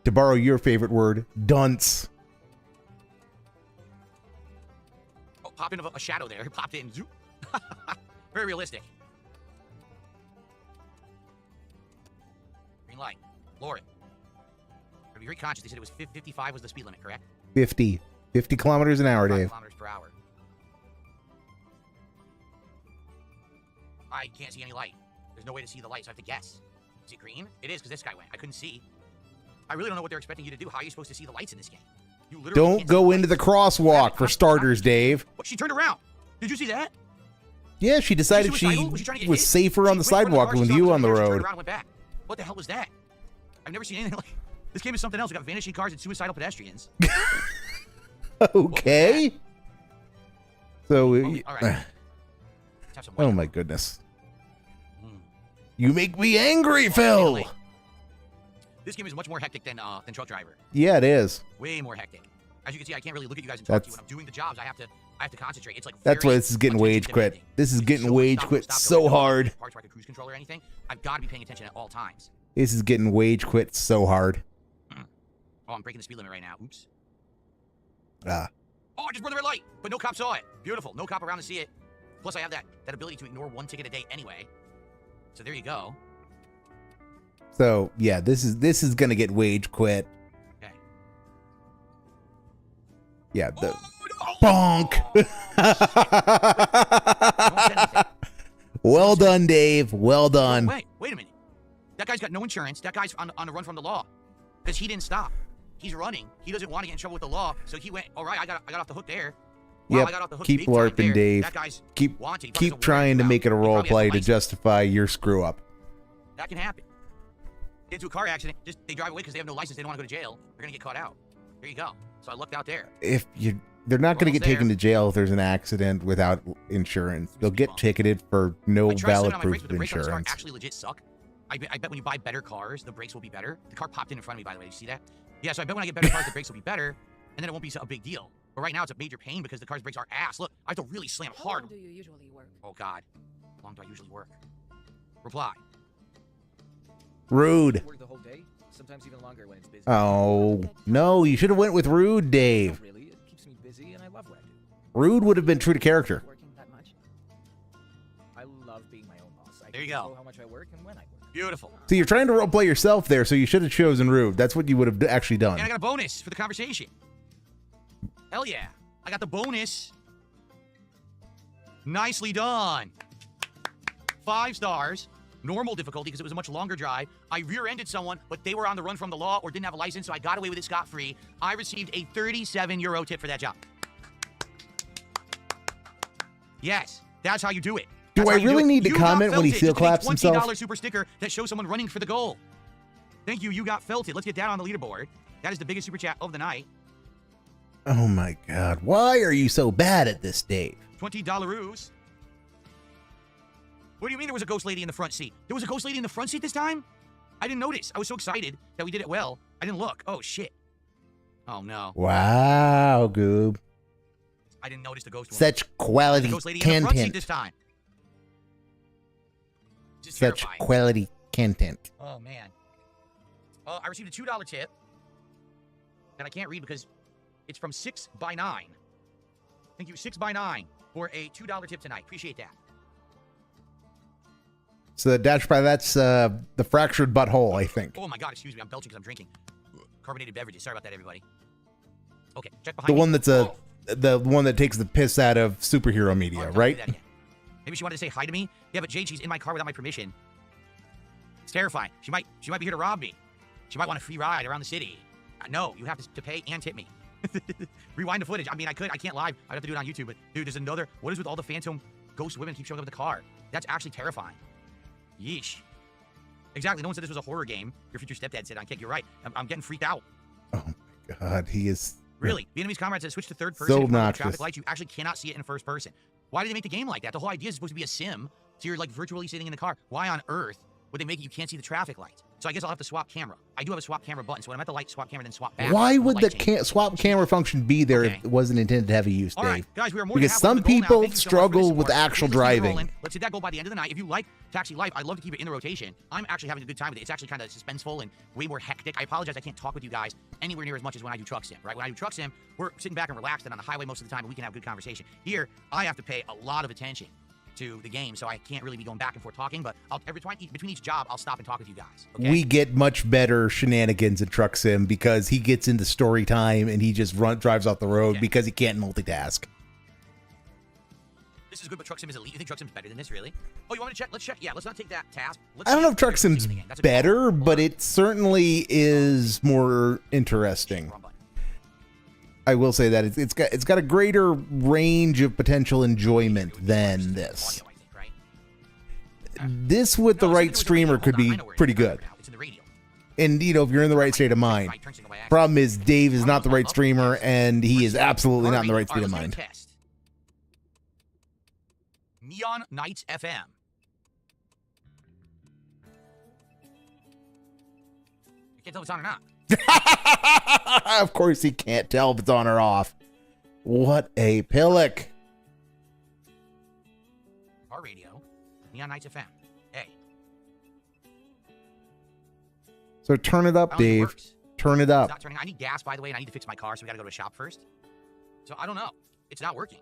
To borrow your favorite word, dunce. Oh, pop into a shadow there. Popped in. Zoop. Very realistic. Green light. Lower it. Be very conscious. They said it was 55 was the speed limit, correct? 50 kilometers an hour, 5 Dave. kilometers per hour. I can't see any light. There's no way to see the light, so I have to guess. Is it green? It is, because this guy went. I couldn't see. I really don't know what they're expecting you to do. How are you supposed to see the lights in this game? You literally Don't can't go see into the lights. crosswalk for starters, Dave. What, she turned around. Did you see that? Yeah, she decided she suicidal? Was she trying to get was hit? safer on the She went in front of sidewalk car, she with saw you it on the was there, she turned road. around and went back. What the hell was that? I've never seen anything like this. Game is something else. We got vanishing cars and suicidal pedestrians. Okay. So, All right. Let's have some oh white. my goodness. Mm. You make me angry, Phil. Wait. This game is much more hectic than Truck Driver. Yeah, it is. Way more hectic. As you can see, I can't really look at you guys and talk to you when I'm doing the jobs. I have to concentrate. It's like That's why very this is getting attention wage quit. demanding. This is It's getting so wage stop, quit stop, so go. hard. Parts where I could cruise control or anything. I've got to be paying attention at all times. This is getting wage quit so hard. Oh, I'm breaking the speed limit right now. Oops. Ah. Oh, I just burned the red light, but no cop saw it. Beautiful. No cop around to see it. Plus, I have that ability to ignore one ticket a day anyway. So there you go. So yeah, this is gonna get wage quit. Okay. Yeah. The Oh, no! Don't say anything. well done, Dave. Well done. Wait a minute. That guy's got no insurance. That guy's on the run from the law because he didn't stop. He's running. He doesn't want to get in trouble with the law, so he went. All right, I got off the hook there. Wow, Yep. I got off the hook Keep big time LARPing, there. Dave. That guy's Keep wanted. He probably has a trying to warrant make it a out. He role probably has play a to license. justify your screw up. That can happen. Get into a car accident. Just they drive away because they have no license. They don't want to go to jail. They're gonna get caught out. There you go. So I lucked out there. They're not going to Almost get taken there. to jail if there's an accident without insurance. They'll get ticketed for no I tried valid slamming on my proof brakes, but of the brakes on this car insurance. actually legit suck. I bet when you buy better cars, the brakes will be better. The car popped in front of me, by the way. Did you see that? Yeah, so I bet when I get better cars, the brakes will be better, and then it won't be a big deal. But right now, it's a major pain because the car's brakes are ass. Look, I have to really slam How hard. long do you usually work? Oh, God. How long do I usually work? Reply. Rude. Work the whole day, sometimes even longer when it's busy. Oh, no, you should have went with Rude, Dave. Not really. It keeps me busy, and I love what I do. Rude would have been true to character. Working that much. I love being my own boss. I There you can go. control how much I work and when I work. Beautiful. So you're trying to roleplay yourself there, so you should have chosen Rude. That's what you would have actually done. And I got a bonus for the conversation. Hell yeah. I got the bonus. Nicely done. 5 stars. Normal difficulty because it was a much longer drive. I rear-ended someone, but they were on the run from the law or didn't have a license, so I got away with it scot-free. I received a 37 euro tip for that job. Yes, that's how you do it. Do That's I how you really it. need to You got comment when he felted. seal Just give me claps himself? $20 super sticker that shows someone running for the goal. Thank you. You got felted. Let's get that on the leaderboard. That is the biggest super chat of the night. Oh my God. Why are you so bad at this, Dave? $20. What do you mean there was a ghost lady in the front seat? There was a ghost lady in the front seat this time? I didn't notice. I was so excited that we did it well. I didn't look. Oh, shit. Oh, no. Wow, Goob. I didn't notice the ghost woman. Such quality The ghost lady in the front seat content. this time. Just Such terrifying. quality content. Oh, man. I received a $2 tip that I can't read because it's from 6x9. Thank you, 6x9, for a $2 tip tonight. Appreciate that. So the dash by that's the fractured butthole, I think. Oh, my God. Excuse me. I'm belching because I'm drinking carbonated beverages. Sorry about that, everybody. Okay, check behind The me. one that's the one that takes the piss out of superhero Oh, media, don't right? do that again. Maybe she wanted to say hi to me. Yeah, but Jade, she's in my car without my permission. It's terrifying. She might be here to rob me. She might want a free ride around the city. No, you have to pay and tip me. Rewind the footage. I mean, I can't live. I'd have to do it on YouTube. But dude, there's another. What is with all the phantom ghost women keep showing up in the car? That's actually terrifying. Yeesh. Exactly. No one said this was a horror game. Your future stepdad said on Kick. You're right. I'm getting freaked out. Oh my God, he is Really, Vietnamese comrades that switch to third person So in front of the obnoxious. traffic lights, you actually cannot see it in first person. Why did they make the game like that? The whole idea is supposed to be a sim, so you're like virtually sitting in the car. Why on earth would they make it you can't see the traffic lights? So I guess I'll have to swap camera. I do have a swap camera button, so when I'm at the light, swap camera, then swap back. Why when would light the changes. swap camera function be there Okay. if it wasn't intended to have a use, All Dave? right, guys, we are more than Because halfway some to the goal now. people Thank you so much for struggle the with support. actual Let's keep it driving. rolling. Let's hit that goal by the end of the night. If you like Taxi Life, I'd love to keep it in the rotation. I'm actually having a good time with it. It's actually kind of suspenseful and way more hectic. I apologize, I can't talk with you guys anywhere near as much as when I do Truck Sim, right? When I do Truck Sim, we're sitting back and relaxed and on the highway most of the time, and we can have good conversation. Here, I have to pay a lot of attention to the game, so I can't really be going back and forth talking, but between each job, I'll stop and talk with you guys. Okay? We get much better shenanigans in Truck Sim because he gets into story time and he just drives off the road Okay. because he can't multitask. This is good, but Truck Sim is elite. You think Truck Sim's better than this, really? Oh, you want me to check? Let's check. Yeah, let's not take that task. Let's I don't know see if Truck the difference Sim's in the game. That's a better, hold but on. it certainly is more interesting. Wrong button. I will say that it's got a greater range of potential enjoyment than this. Audio, I think, right? This with the No, right something with the radio. streamer could Hold on, be I know where it pretty is. I know good. where now. It's in the radio. And you know, if you're in the right state of mind. Right, turn signal by accident. Problem is, Dave is not the right streamer, and he is absolutely not in the right state of All mind. let's do a test. Neon Nights FM. You can't tell if it's on or not. Of course, he can't tell if it's on or off. What a pillock. Our radio. Neon Nights FM. Hey. So turn it up, I don't think it Dave. works. Turn it It's up. not turning. I need gas, by the way, and I need to fix my car, so we gotta go to a shop first. So I don't know. It's not working.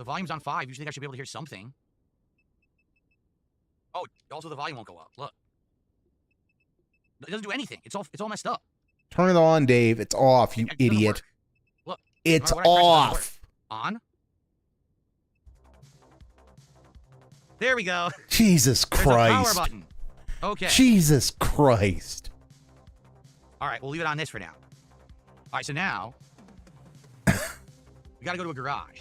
The volume's on 5. You think I should be able to hear something? Oh, also the volume won't go up. Look. It doesn't do anything. It's all messed up. Turn it on, Dave. It's off, you It doesn't idiot. work. Look. It's No matter what I press, it doesn't off. work. On. There we go. Jesus There's a power Christ. button. Okay. Jesus Christ. All right, we'll leave it on this for now. All right, so now we got to go to a garage.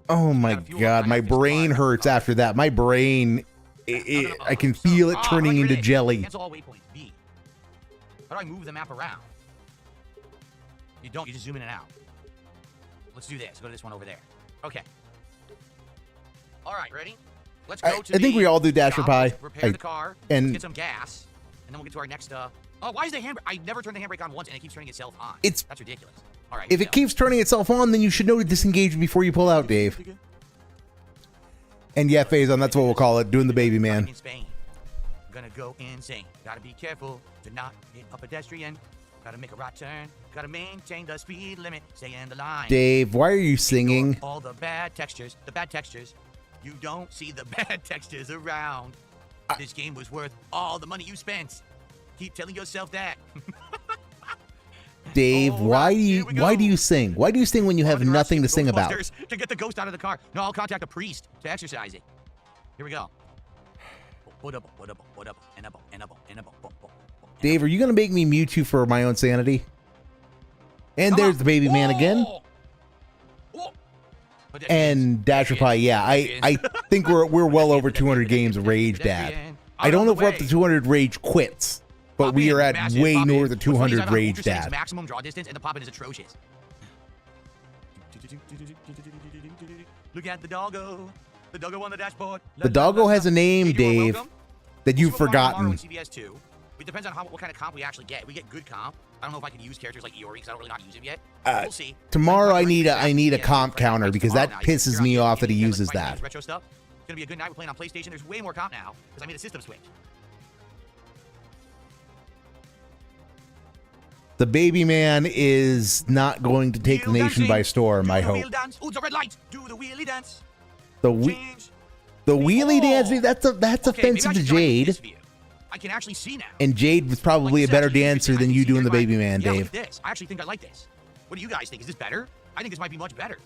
Oh my gotta fuel God, up. I my have this brain car. hurts after that. My brain, I can feel it turning into jelly. Cancel all waypoints. B. How do I move the map around? You don't. You just zoom in and out. Let's do this. Go to this one over there. Okay. All right, ready? Let's go to I think the we all do Dash for shop, Pie. Repair the car. and- Get some gas, and then we'll get to our next. Oh, why is the handbrake? I never turned the handbrake on once, and it keeps turning itself on. That's ridiculous. All right. If it keeps turning itself on, then you should know to disengage before you pull out, Dave. And yeah, Faison, that's what we'll call it, doing the baby man. In Spain. I'm gonna go insane. Gotta be careful to not hit a pedestrian. Gotta make a right turn. Gotta maintain the speed limit. Stay in the line. Dave, why are you singing? Ignore all the bad textures. The bad textures. You don't see the bad textures around. This game was worth all the money you spent. Keep telling yourself that. Dave, All why right, do you here we why do go. you sing? Why do you sing when you have Go to the garage, nothing to get sing about? Ghostbusters To get the ghost out of the car. No, I'll contact a priest to exorcise it. Here we go. Dave, are you gonna make me mute you for my own sanity? And Come there's on. the baby man again. Whoa. And Dash for Pie, yeah, I think we're well over 200 games raged at. I don't know if we're up to 200 rage quits, but we are at way north of 200 raged at. Maximum draw distance, and the pop-in is atrocious. Look at the doggo. The doggo on the dashboard. The doggo has a name, Hey, you are Dave, welcome. that you've We'll tomorrow forgotten. in CBS 2. It depends on what kind of comp we actually get. If we get good comp. I don't know if I can use characters like Iori because I don't really know how to use him yet. We'll see. Tomorrow I need a Yeah, comp counter because that tomorrow now, you pisses can me figure out off that he anything, uses like, that. retro stuff. It's gonna be a good night. We're playing on PlayStation. There's way more comp now because I made a system switch. The baby man is not going to take the Wheel nation by dancing. storm, Do I the hope. wheel dance. Ooh, it's a red light. Do the wheelie dance. The Change. wheelie dance, Oh. that's Okay, maybe I offensive to should try Jade. this view. I can actually see now. And Jade was probably a Like, better this is actually dancer interesting. than I you can see doing the everybody- baby man, yeah, Dave. Look at this. I actually think I like this. What do you guys think? Is this better? I think this might be much better.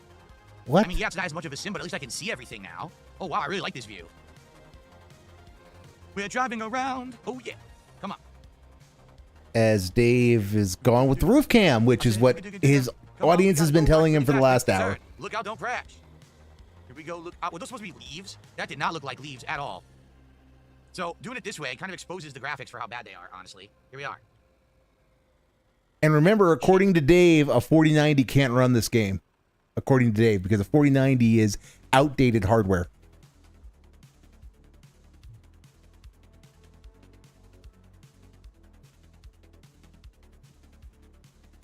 What? I mean, yeah, it's not as much of a sim, but at least I can see everything now. Oh, wow, I really like this view. We're driving around. Oh, yeah. Come on. As Dave is gone with the roof cam, which is what his audience has been telling him for the last hour. Look out, don't crash. Here we go. Look out. Were those supposed to be leaves? That did not look like leaves at all. So doing it this way kind of exposes the graphics for how bad they are, honestly. Here we are. And remember, according to Dave, a 4090 can't run this game. According to Dave, because a 4090 is outdated hardware.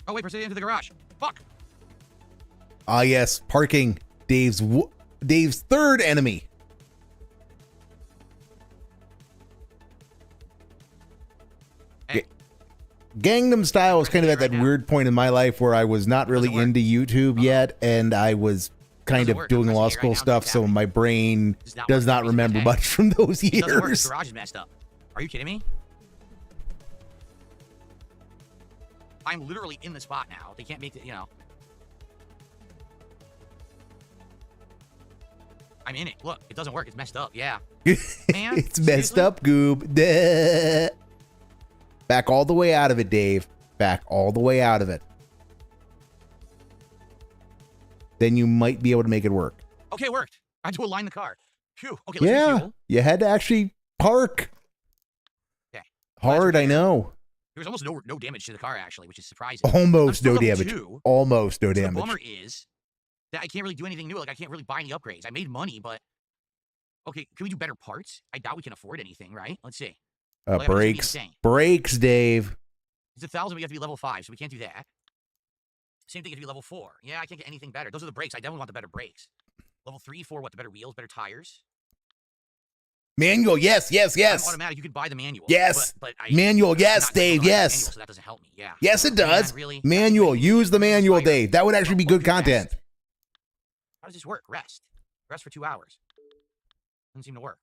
Oh, wait, proceed into the garage. Fuck. Ah, yes, parking. Dave's third enemy. Hey. Gangnam Style was kind of at that weird point in my life where I was not really Doesn't work. into YouTube yet, and I was kind Doesn't of work. doing I'm law pressing it school right now, stuff, it's so happening. my brain Does not does work. not It's remember okay. much from those It doesn't work. The years. garage is messed up. Are you kidding me? I'm literally in the spot now. They can't make it, I'm in it. Look, it doesn't work. It's messed up. Yeah. Man, It's messed seriously? up, Goob. Duh. Back all the way out of it, Dave. Back all the way out of it. Then you might be able to make it work. Okay, it worked. I had to align the car. Phew. Okay, let's Yeah, refuel. you had to actually park. Okay. Hard, I know. There was almost no damage to the car, actually, which is surprising. Almost still no level damage. 2. Almost no So the damage. bummer is that I can't really do anything new. Like, I can't really buy any upgrades. I made money, but... Okay, can we do better parts? I doubt we can afford anything, right? Let's see. Well, that would just be Brakes. insane. Brakes, Dave. It's 1,000, we have to be level 5, so we can't do that. Same thing if you be level 4. Yeah, I can't get anything better. Those are the brakes. I definitely want the better brakes. Level 3, 4, what? The better wheels, better tires? Manual, yes, yes, I'm yes. automatic. You could buy the manual. Yes. But Manual, I'm yes, not Dave, gonna buy the yes. manual, so that doesn't help me, yeah. Yes, it Man, does. really? Manual. Use the manual, Dave. That would actually be good What do content. best? How does this work? Rest. Rest for 2 hours. Doesn't seem to work.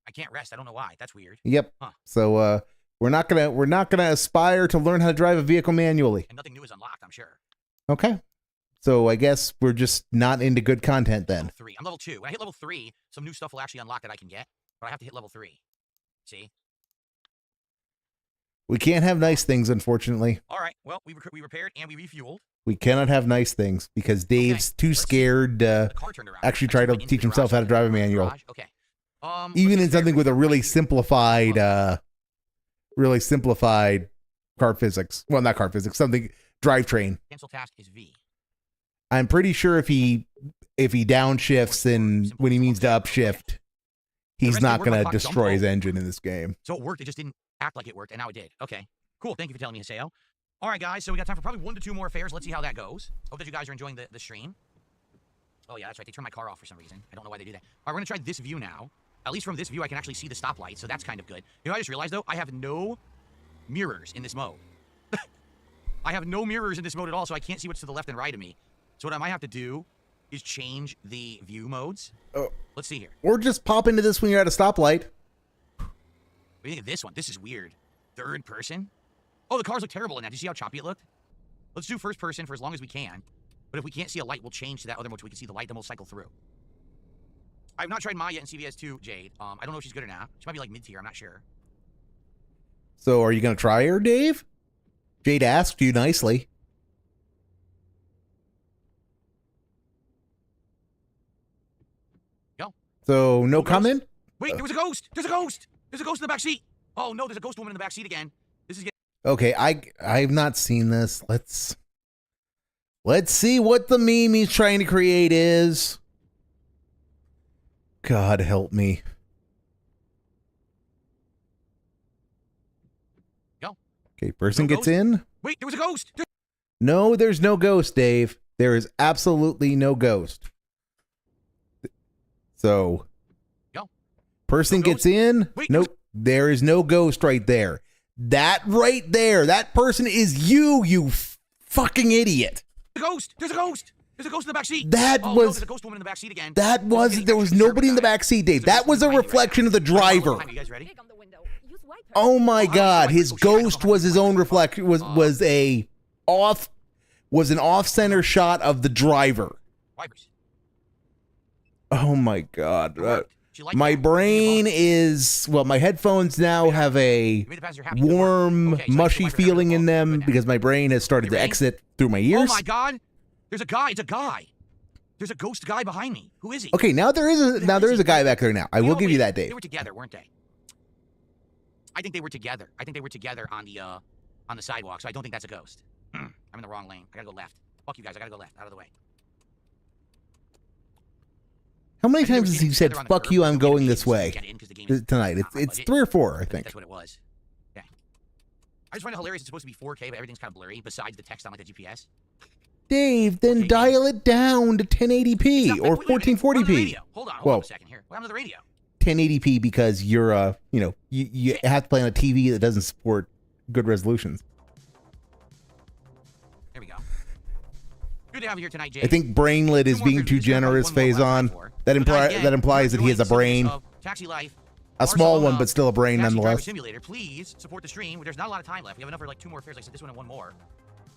I can't rest. I don't know why. That's weird. Yep. Huh. So we're not gonna aspire to learn how to drive a vehicle manually. And nothing new is unlocked, I'm sure. Okay. So I guess we're just not into good content then. Level 3. I'm level 2. When I hit level 3, some new stuff will actually unlock that I can get. But I have to hit level 3. See? We can't have nice things, unfortunately. All right. Well, we repaired and we refueled. We cannot have nice things because Dave's too let's scared to The car turned around. actually I try just to went into teach the himself garage. how to drive a manual. Garage. Okay. Even let's in something repair- with a really simplified car physics. Well, not car physics, something drivetrain. Cancel task is V. I'm pretty sure if he downshifts and when he means to upshift, he's rest not of the going work to clock destroy jumped his over. engine in this game. So it worked. It just didn't act like it worked, and now it did. Okay. Cool. Thank you for telling me, Haseo. All right, guys. So we got time for probably 1 to 2 more affairs. Let's see how that goes. Hope that you guys are enjoying the stream. Oh, yeah, that's right. They turned my car off for some reason. I don't know why they do that. All right, we're going to try this view now. At least from this view, I can actually see the stoplight, so that's kind of good. You know, I just realized, though, I have no mirrors in this mode. I have no mirrors in this mode at all, so I can't see what's to the left and right of me. So what I might have to do is change the view modes. Oh. Let's see here. Or just pop into this when you're at a stoplight. What do you think of this one? This is weird. Third person? Oh, the cars look terrible in that. Do you see how choppy it looked? Let's do first person for as long as we can. But if we can't see a light, we'll change to that other mode so we can see the light, then we'll cycle through. I've not tried Maya in CVS 2, Jade. I don't know if she's good or not. She might be like mid-tier. I'm not sure. So are you going to try her, Dave? Jade asked you nicely. Go. So no Ghost? comment? Wait, there was a ghost. There's a ghost. There's a ghost in the back seat. Oh, no, there's a ghost woman in the back seat again. This is getting... Okay, I've not seen this. Let's see what the meme he's trying to create is. God help me. Go. Okay, person No gets ghost? in. Wait, there was a ghost. No, there's no ghost, Dave. There is absolutely no ghost. So, Go. person No gets ghost? in. Wait, Nope, there is no ghost right there. That right there, that person is you fucking idiot. There's a ghost. There's a ghost. There's a ghost in the back seat. That oh, was- No, there's a ghost woman in the back seat again. That This is was, getting there was extra nobody in the guys. back seat, Dave. There's a That was a ghost behind me right reflection now. of the driver. You guys ready? Oh my Oh, God, I- his oh, shit, I don't know ghost how was to his do own it. reflection, was an off-center shot of the driver. Wipers. Oh my God. It worked. She liked My that. brain is, well, my headphones now have a You made the passenger happy. Good work. warm, Okay, so I mushy can wipe her feeling hair. in Oh, them good now. because my brain has started You to ready? exit through my Oh ears. my God. There's a guy. It's a guy. There's a ghost guy behind me. Who is he? Okay, now there is a guy back there now. I will know, give you wait, that, They Dave. were together, weren't they? I think they were together. I think they were together on the sidewalk. So I don't think that's a ghost. I'm in the wrong lane. I gotta go left. Fuck you guys. I gotta go left. Out of the way. How many I think they were times has getting he said, together on the "Fuck curb, you, but I'm we had to going pay this so we way"? could get in 'cause the game is Tonight. not my It's budget. 3 or 4, I think. That's what it was. Okay. I just find it hilarious. It's supposed to be 4K, but everything's kind of blurry. Besides the text on like the GPS. Dave, then Okay, dial it down to 1080p It's not- or wait a minute. We're on the 1440p. radio. Hold on Well- a second here. What happened to the radio? 1080p because you're you have to play on a TV that doesn't support good resolutions. There we go. Good to have you here tonight, Jay. I think brainlet is Two more being affairs. too This is probably generous, one more phase left on. for. That But implies again, that he has a you're doing brain, Citizens of Taxi Life, a small one, Barcelona, but still a brain Taxi Driver nonetheless. Simulator. Please support the stream. There's not a lot of time left. We have enough for like 2 more affairs. Like I said, this one and 1 more.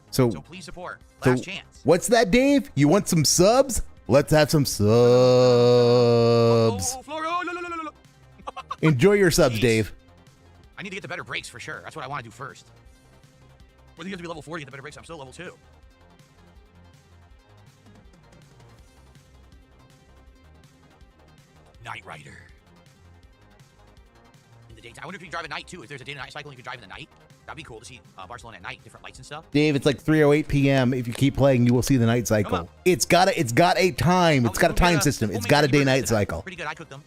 So So, please support. so Last chance. what's that, Dave? You want some subs? Let's have some subs. Oh, Florida. Oh, no. Enjoy your subs, Jeez. Dave. I need to get the better brakes for sure. That's what I want to do first. Whether you have to be level 4 to get the better brakes, I'm still level 2. Night Rider. In the daytime. I wonder if you can drive at night too. If there's a day to night cycle and you could drive in the night, that'd be cool to see Barcelona at night, different lights and stuff. Dave, it's like 3:08 p.m. If you keep playing, you will see the night Come cycle. on. It's got a time. It's got a time system. It's got a day-night cycle. Pretty good. I cooked them.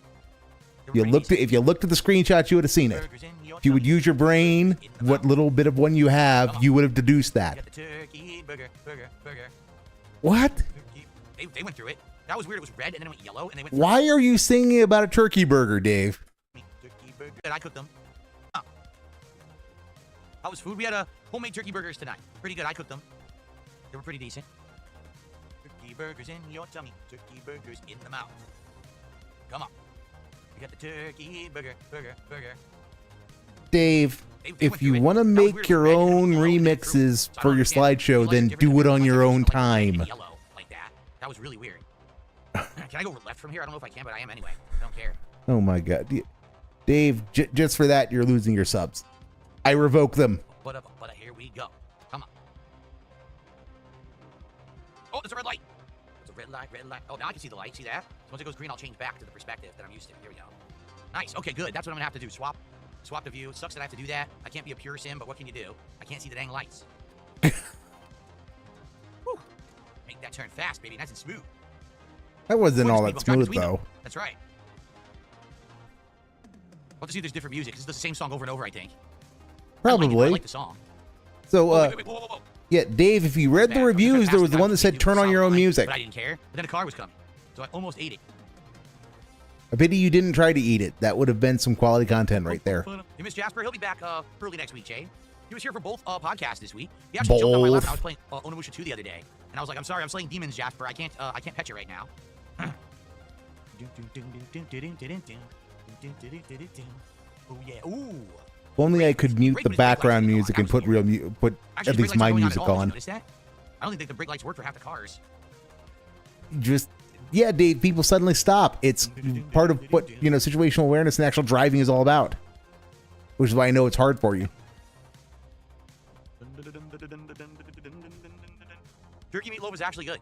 They were You pretty looked decent. if you looked at the screenshots, you would have seen it. Burgers in your If you would tummy, use your brain, in the what mouth. little bit of one you have, you would have deduced You that. got the turkey burger. What? Turkey. They went through it. That was weird. It was red and then it went yellow and they went through Why are you singing about a turkey burger, Dave? turkey burger. And I cooked them. Oh. How was food? We had homemade turkey burgers tonight. Pretty good. I cooked them. They were pretty decent. burgers in your tummy. Turkey burgers in the mouth. Come on. We got the turkey burger. Dave, if you want to make your own remixes for your slideshow, then do it on your own time. Yellow like that. That was really weird. Can I go left from here? I don't know if I can, but I am anyway. I don't care. Oh my God, Dave! Just for that, you're losing your subs. I revoke them. But here we go. Come on. Oh, there's a red light. It's a red light. Oh, now I can see the light. See that? So once it goes green, I'll change back to the perspective that I'm used to. Here we go. Nice. Okay, good. That's what I'm gonna have to do. Swap the view. It sucks that I have to do that. I can't be a pure sim, but what can you do? I can't see the dang lights. Whew. Make that turn fast, baby. Nice and smooth. That wasn't all that smooth, though. That's right. We'll have to see if there's different music. This is the same song over and over, I think. Probably. I like the song. So, whoa. Yeah, Dave, if you read the reviews, there was the one that said turn on your own music. But I didn't care. But then a car was coming. So I almost ate it. I pity you didn't try to eat it. That would have been some quality content right there. Hey, Miss Jasper, he'll be back early next week, Jay. He was here for both podcasts this week. He actually jumped on my lap. I was playing Onimusha 2 the other day. And I was like, I'm sorry, I'm slaying demons, Jasper. I can't pet you right now. Oh, yeah. Ooh. If only I could mute the background music and put at least my music on. I don't think the brake lights work for half the cars. Yeah, Dave, people suddenly stop. It's part of what, situational awareness and actual driving is all about. Which is why I know it's hard for you. Turkey meatloaf is actually good.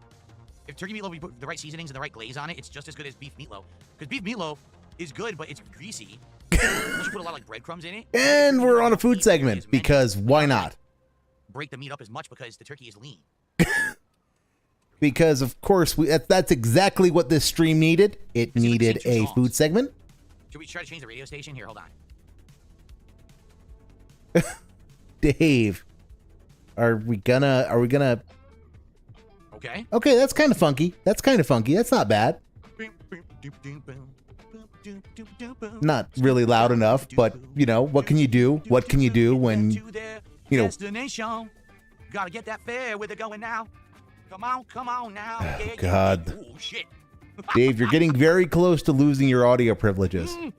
If turkey meatloaf, you put the right seasonings and the right glaze on it, it's just as good as beef meatloaf. Because beef meatloaf is good, but it's greasy. Unless you put a lot of like breadcrumbs in it. And we're on a food segment, because why not? Break the meat up as much because the turkey is lean. Because, of course, that's exactly what this stream needed. It needed a food segment. Should we try to change the radio station? Here, hold on. Dave, are we gonna... Okay. Okay, that's kind of funky. That's not bad. Not really loud enough, but, what can you do? What can you do when, Destination. Gotta get that fare where they're going now. Come on now. Oh, God. Oh, shit. Dave, you're getting very close to losing your audio privileges. I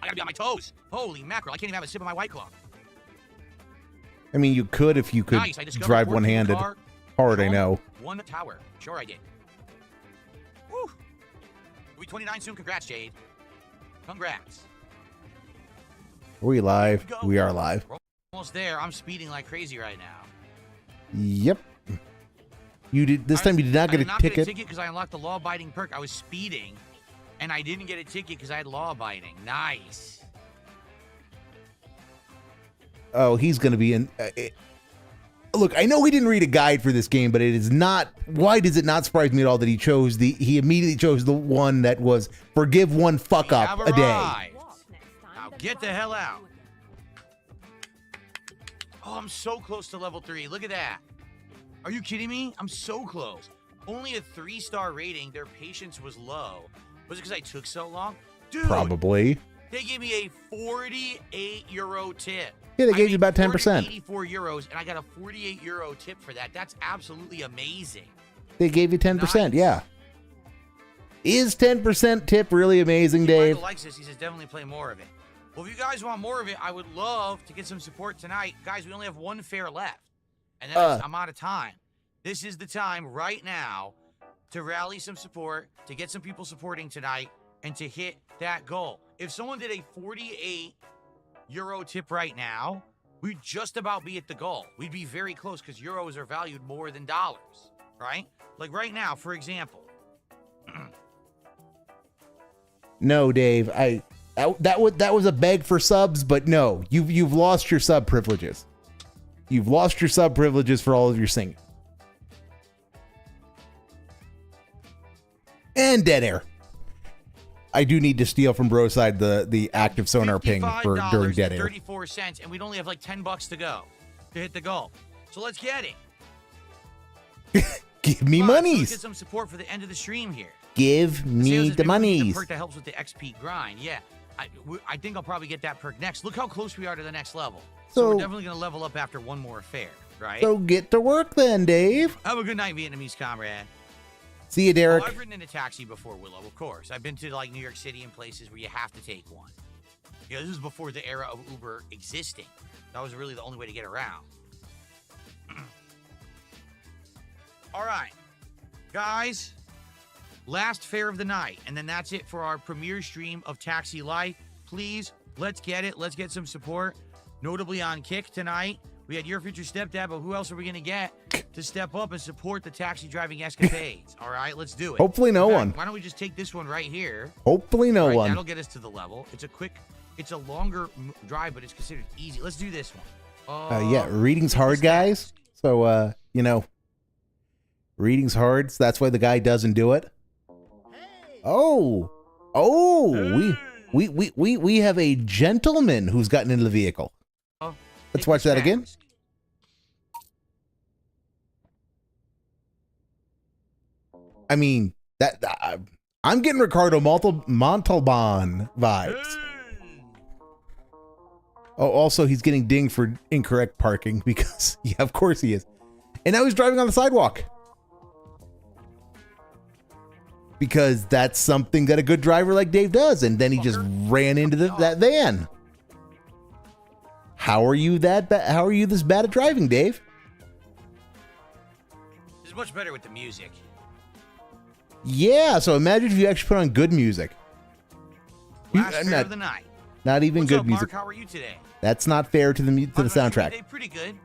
gotta be on my toes. Holy mackerel, I can't even have a sip of my White Claw. I mean, you could if you could drive one-handed. Hard, I know. One tower. Sure I did. Woo. We'll be 29 soon. Congrats, Jade. Congrats. Are we live? We are live. We're almost there. I'm speeding like crazy right now. Yep. You did this time. You did not get a ticket. I did not get a ticket because I unlocked the law-abiding perk. I was speeding, and I didn't get a ticket because I had law-abiding. Nice. Oh, he's going to be in. Look, I know he didn't read a guide for this game, but it is not. Why does it not surprise me at all that he immediately chose the one that was forgive one fuck up a day? Now get the hell out. Oh, I'm so close to level 3. Look at that. Are you kidding me? I'm so close. Only a 3-star rating. Their patience was low. Was it because I took so long? Dude, probably. They gave me a 48 euro tip. Yeah, they gave you about 10%. 84 euros, and I got a 48 euro tip for that. That's absolutely amazing. They gave you 10%, nice. Yeah. Is 10% tip really amazing, Dave? Michael likes this. He says definitely play more of it. Well, if you guys want more of it, I would love to get some support tonight. Guys, we only have one fare left, and then I'm out of time. This is the time right now to rally some support, to get some people supporting tonight, and to hit that goal. If someone did a 48 euro tip right now, we'd just about be at the goal. We'd be very close because euros are valued more than dollars, right? Like right now, for example. No, Dave, that was a beg for subs, but no, you've lost your sub privileges. You've lost your sub privileges for all of your singing. And dead air. I do need to steal from Broside the active sonar ping for during dead air. 34 cents, and we'd only have like $10 to go to hit the goal. So let's get it. Give me monies. So let's get some support for the end of the stream here. Give me the monies. The perk that helps with the XP grind. Yeah, I think I'll probably get that perk next. Look how close we are to the next level. So we're definitely going to level up after one more affair, right? So get to work then, Dave. Have a good night, Vietnamese comrade. See you, Derek. Oh, I've ridden in a taxi before, Willow, of course. I've been to like New York City and places where you have to take one. You know, this was before the era of Uber existing. That was really the only way to get around. All right, guys, last fare of the night, and then that's it for our premiere stream of Taxi Life. Please, let's get it. Let's get some support. Notably on Kick tonight, we had Your Future Stepdad, but who else are we going to get to step up and support the taxi driving escapades? All right, let's do it. Hopefully no In fact, one. Why don't we just take this one right here? Hopefully no All right, one. That'll get us to the level. It's a longer drive, but it's considered easy. Let's do this one. Yeah, reading's take hard, this guys. task. So, you know, reading's hard. So that's why the guy doesn't do it. Oh, we have a gentleman who's gotten into the vehicle. Let's Take watch this that again. task. I mean, that I'm getting Ricardo Montalban vibes. Oh, also he's getting dinged for incorrect parking because, yeah, of course he is. And now he's driving on the sidewalk. Because that's something that a good driver like Dave does. And then he just ran into that van. How are you how are you this bad at driving, Dave? This is much better with the music. Yeah, so imagine if you actually put on good music. Last fare of the night. Not even What's good up, music. Mark? How are you today? That's not fair to the soundtrack. Day, pretty good.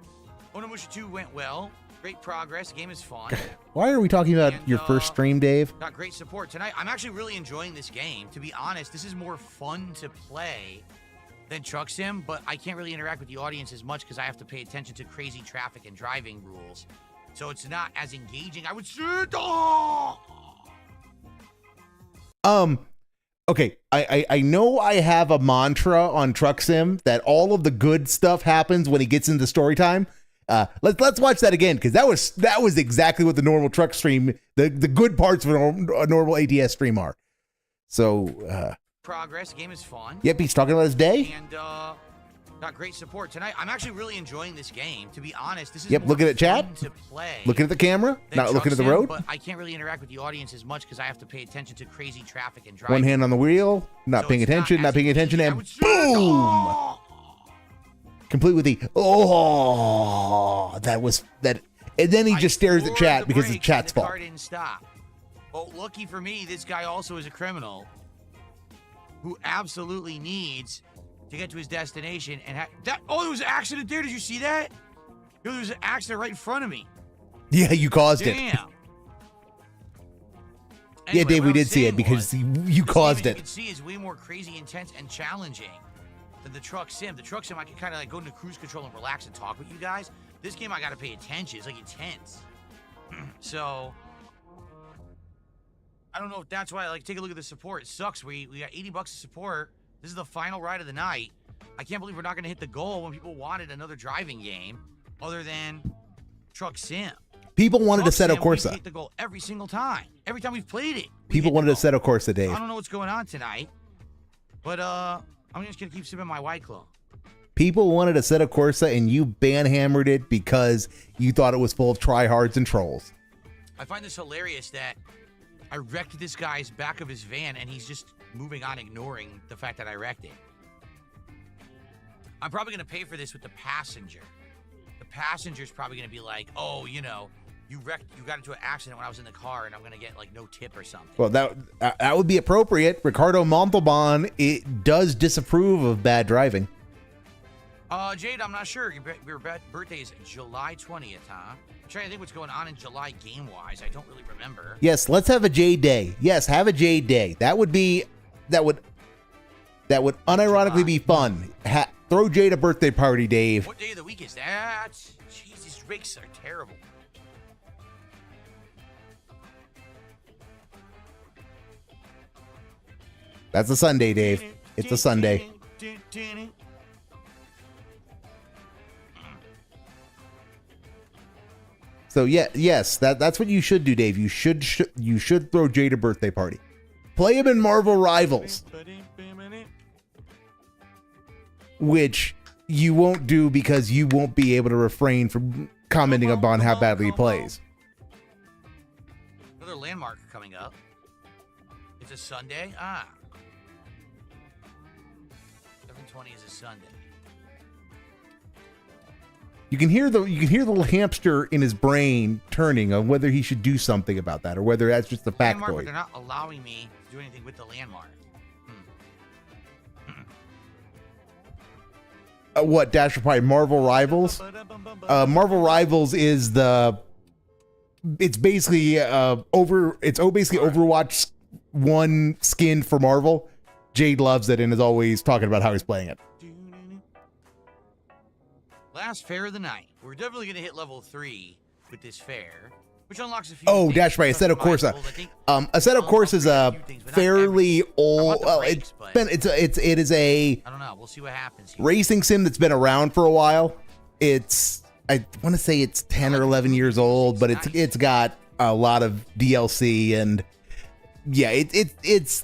Onimusha 2 went well. Great progress. The game is fun. Why are we talking about And, your first stream, Dave? Got great support tonight. I'm actually really enjoying this game. To be honest, this is more fun to play than Truck Sim, but I can't really interact with the audience as much because I have to pay attention to crazy traffic and driving rules. So it's not as engaging. I would say. Okay, I know I have a mantra on Truck Sim that all of the good stuff happens when he gets into story time. Let's watch that again because that was exactly what the normal truck stream, the good parts of a normal ATS stream are. So Progress. The game is fun. yep, he's talking about his day. And got great support tonight. I'm actually really enjoying this game. To be honest, this is Yep, more looking at chat, fun to play. looking at the camera, than not Truck looking at the Sim, road. But I can't really interact with the audience as much because I have to pay attention to crazy traffic and driving. One hand on the wheel, not So paying it's attention, not as paying attention, engaging. I and would say, boom! Complete with the that, and then he I just stares at floored chat the because it's brakes chat's and the fault. car didn't stop. Oh, lucky for me, this guy also is a criminal who absolutely needs to get to his destination and that. Oh, there was an accident there. Did you see that? Yo, there was an accident right in front of me. Yeah, you caused it. Damn. Yeah, Dave, we what I did was see it saying because was, you this caused game, as it. You can see is way more crazy, intense, and challenging than the Truck Sim. The Truck Sim, I can kind of like go into cruise control and relax and talk with you guys. This game, I got to pay attention. It's like intense. So I don't know if that's why. Like, take a look at the support. It sucks. We got $80 of support. This is the final ride of the night. I can't believe we're not going to hit the goal when people wanted another driving game other than Truck Sim. People wanted Truck Assetto Sim, we Corsa. hit the goal every single time. Every time we've played it. we People hit the wanted goal. Assetto Corsa, Dave. I don't know what's going on tonight, but I'm just gonna keep sipping my White Claw. People wanted Assetto Corsa, and you banhammered it because you thought it was full of tryhards and trolls. I find this hilarious that I wrecked this guy's back of his van, and he's just moving on, ignoring the fact that I wrecked it. I'm probably gonna pay for this with the passenger. The passenger's probably gonna be like, "Oh, you know, you got into an accident when I was in the car, and I'm gonna get like no tip or something." Well, that would be appropriate. Ricardo Montalban does disapprove of bad driving. Jade, I'm not sure. Your birthday is July 20th, huh? I'm trying to think what's going on in July game-wise. I don't really remember. Yes, let's have a Jade Day. Yes, have a Jade Day. That would unironically be fun. Throw Jade a birthday party, Dave. What day of the week is that? Jeez, these rakes are terrible. That's a Sunday, Dave. It's a Sunday. So yes, that's what you should do, Dave. You should throw Jade a birthday party. Play him in Marvel Rivals, which you won't do because you won't be able to refrain from commenting upon how badly he plays. Another landmark coming up. It's a Sunday. 7:20 is a Sunday. You can hear the little hamster in his brain turning on whether he should do something about that or whether that's just a Landmark, but factoid. they're not allowing me to do anything with the landmark. What, Dash Reply? Marvel Rivals? Marvel Rivals is it's basically basically Overwatch 1 skin for Marvel. Jade loves it and is always talking about how he's playing it. Last fair of the night. We're definitely going to hit level 3 with this fair, which unlocks a few Oh, things. Dash Reply, Assetto Corsa. Assetto Corsa is a fairly old. Well, it is a I don't know. We'll see what happens here. racing sim that's been around for a while. I want to say it's 10 or 11 years old, but it's got a lot of DLC and yeah, it's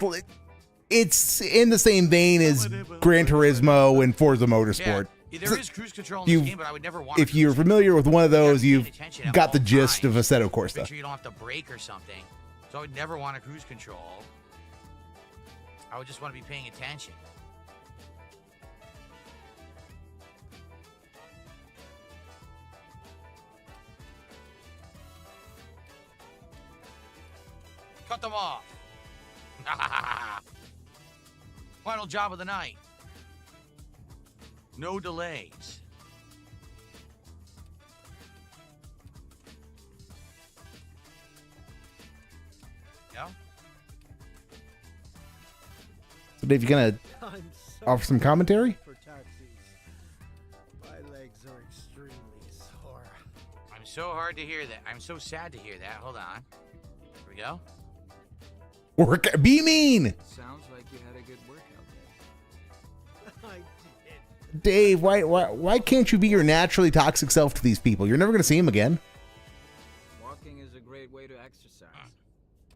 in the same vein as Gran Turismo and Forza Motorsport. Yeah, there is cruise control in this game, but I would never want. If you're familiar with one of those, you've got the gist of Assetto Make Corsa. sure you don't have to brake or something. So I would never want a cruise control. I would just want to be paying attention. Cut them off. Final job of the night. No delays. Yeah. So Dave, you gonna offer some commentary? For taxis. My legs are extremely sore. I'm so hard to hear that. I'm so sad to hear that. Hold on. Here we go. Be mean, Sounds like you had a good workout day. I did. Dave. Why can't you be your naturally toxic self to these people? You're never gonna see them again. Walking is a great way to exercise,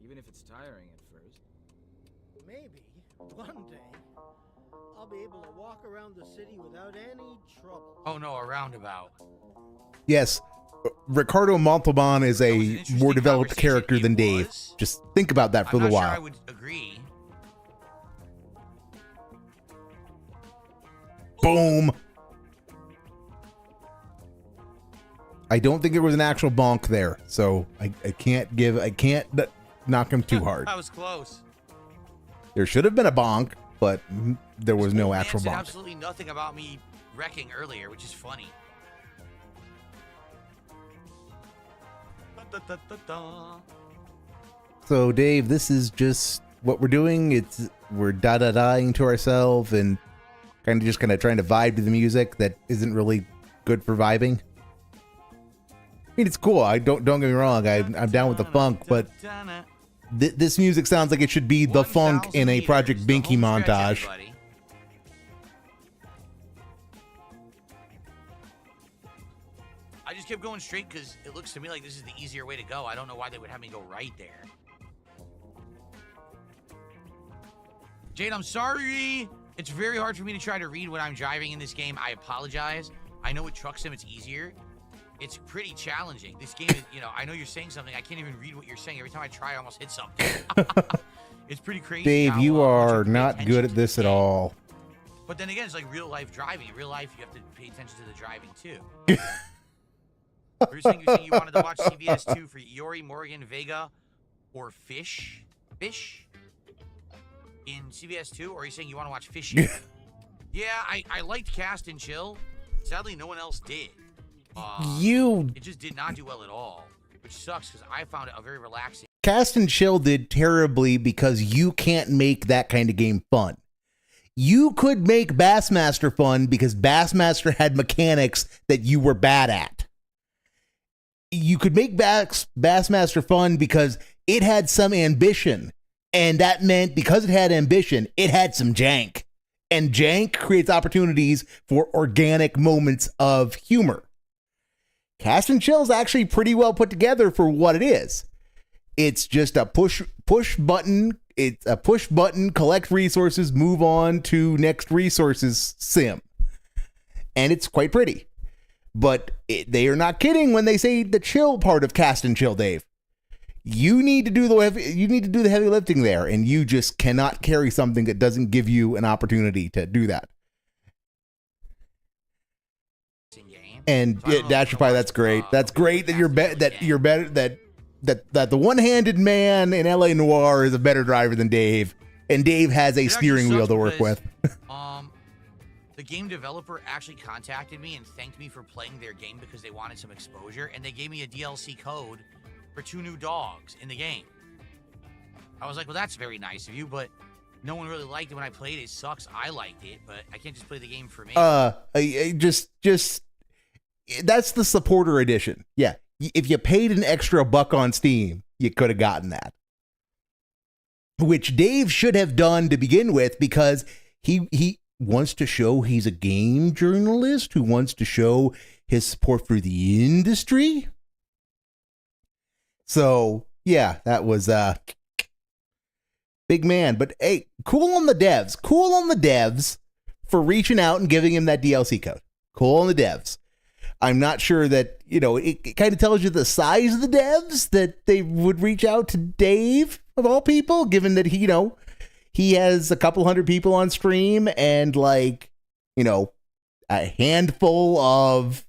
even if it's tiring at first. Maybe one day I'll be able to walk around the city without any trouble. Oh no, a roundabout. Yes, Ricardo Montalban is That was an a interesting more developed conversation. character It than Dave. was. Just think about that for I'm a not little sure I while. would agree. Boom. I don't think there was an actual bonk there, so I can't knock him too hard. That was close. There should have been a bonk, but there was no Man actual said bonk. absolutely nothing about me wrecking earlier, which is funny. So Dave, this is just what we're doing. We're da-da-daing to ourselves and kind of trying to vibe to the music that isn't really good for vibing. I mean, it's cool. I don't get me wrong. I'm down with the funk, but this music sounds like it should be the funk in a Project Binky montage. I just kept going straight because it looks to me like this is the easier way to go. I don't know why they would have me go right there. Jade, I'm sorry. It's very hard for me to try to read when I'm driving in this game. I apologize. I know with Truck Sim it's easier. It's pretty challenging. This game is, I know you're saying something. I can't even read what you're saying. Every time I try, I almost hit something. It's pretty crazy. Dave, how, you much are have to pay not attention good to at this the at game. all. But then again, it's like real life driving. In real life, you have to pay attention to the driving too. You're saying you wanted to watch CBS 2 for Yori, Morgan, Vega, or Fish in CBS 2, or are you saying you want to watch Fishing? Yeah, I liked Cast and Chill. Sadly, no one else did. It just did not do well at all, which sucks because I found it a very relaxing. Cast and Chill did terribly because you can't make that kind of game fun. You could make Bassmaster fun because Bassmaster had mechanics that you were bad at. You could make Bassmaster fun because it had some ambition. And that meant because it had ambition, it had some jank. And jank creates opportunities for organic moments of humor. Cast and Chill is actually pretty well put together for what it is. It's just a push button. It's a push button, collect resources, move on to next resources sim. And it's quite pretty. But they are not kidding when they say the chill part of cast and chill, Dave. You need to do the heavy lifting there, and you just cannot carry something that doesn't give you an opportunity to do that. And Dash Reply, that's great. That's great that you're better that the one-handed man in LA Noire is a better driver than Dave, and Dave has a steering wheel to work with. The game developer actually contacted me and thanked me for playing their game because they wanted some exposure, and they gave me a DLC code for 2 new dogs in the game. I was like, well, that's very nice of you, but no one really liked it when I played it. It sucks. I liked it, but I can't just play the game for me. Just that's the supporter edition. Yeah. If you paid an extra $1 on Steam, you could have gotten that. Which Dave should have done to begin with, because he wants to show he's a game journalist who wants to show his support for the industry. So, yeah, that was big man. But hey, cool on the devs. Cool on the devs for reaching out and giving him that DLC code. Cool on the devs. I'm not sure that, it kind of tells you the size of the devs that they would reach out to Dave, of all people, given that he has a couple hundred people on stream and a handful of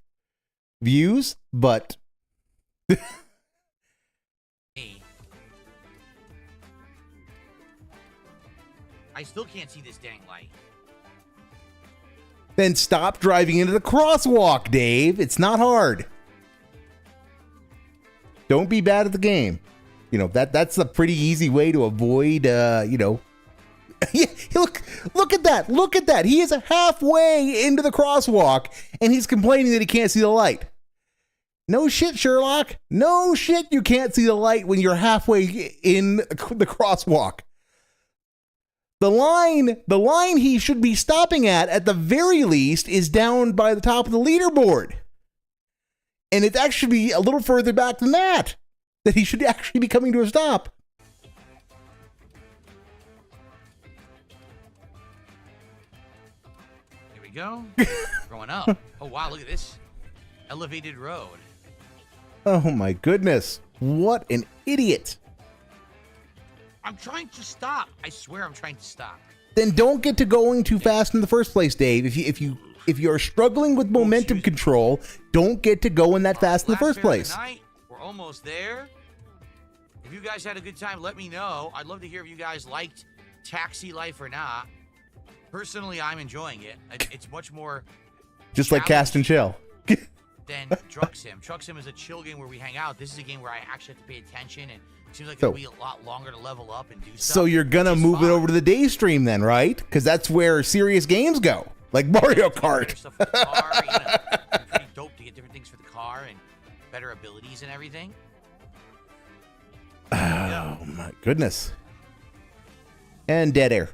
views, but I still can't see this dang light. Then stop driving into the crosswalk, Dave. It's not hard. Don't be bad at the game. That's a pretty easy way to avoid, Yeah, look at that. Look at that. He is halfway into the crosswalk and he's complaining that he can't see the light. No shit, Sherlock. No shit, you can't see the light when you're halfway in the crosswalk. The line he should be stopping at the very least, is down by the top of the leaderboard. And it's actually a little further back than that he should actually be coming to a stop. Here we go. Growing up. Oh, wow, look at this. Elevated road. Oh, my goodness. What an idiot. I'm trying to stop. I swear I'm trying to stop. Then don't get to going too fast in the first place, Dave. If you're struggling with momentum control, don't get to going that fast in the first place. We're almost there. If you guys had a good time, let me know. I'd love to hear if you guys liked Taxi Life or not. Personally, I'm enjoying it. It's much more just like Cast and Chill. Than Truck Sim. Truck Sim is a chill game where we hang out. This is a game where I actually have to pay attention, and it seems like it'll be a lot longer to level up and do stuff. So you're gonna move it over to the day stream then, right? Because that's where serious games go, like Mario Kart. Stuff for the car, it's pretty dope to get different things for the car and better abilities and everything. Oh my goodness. And dead air.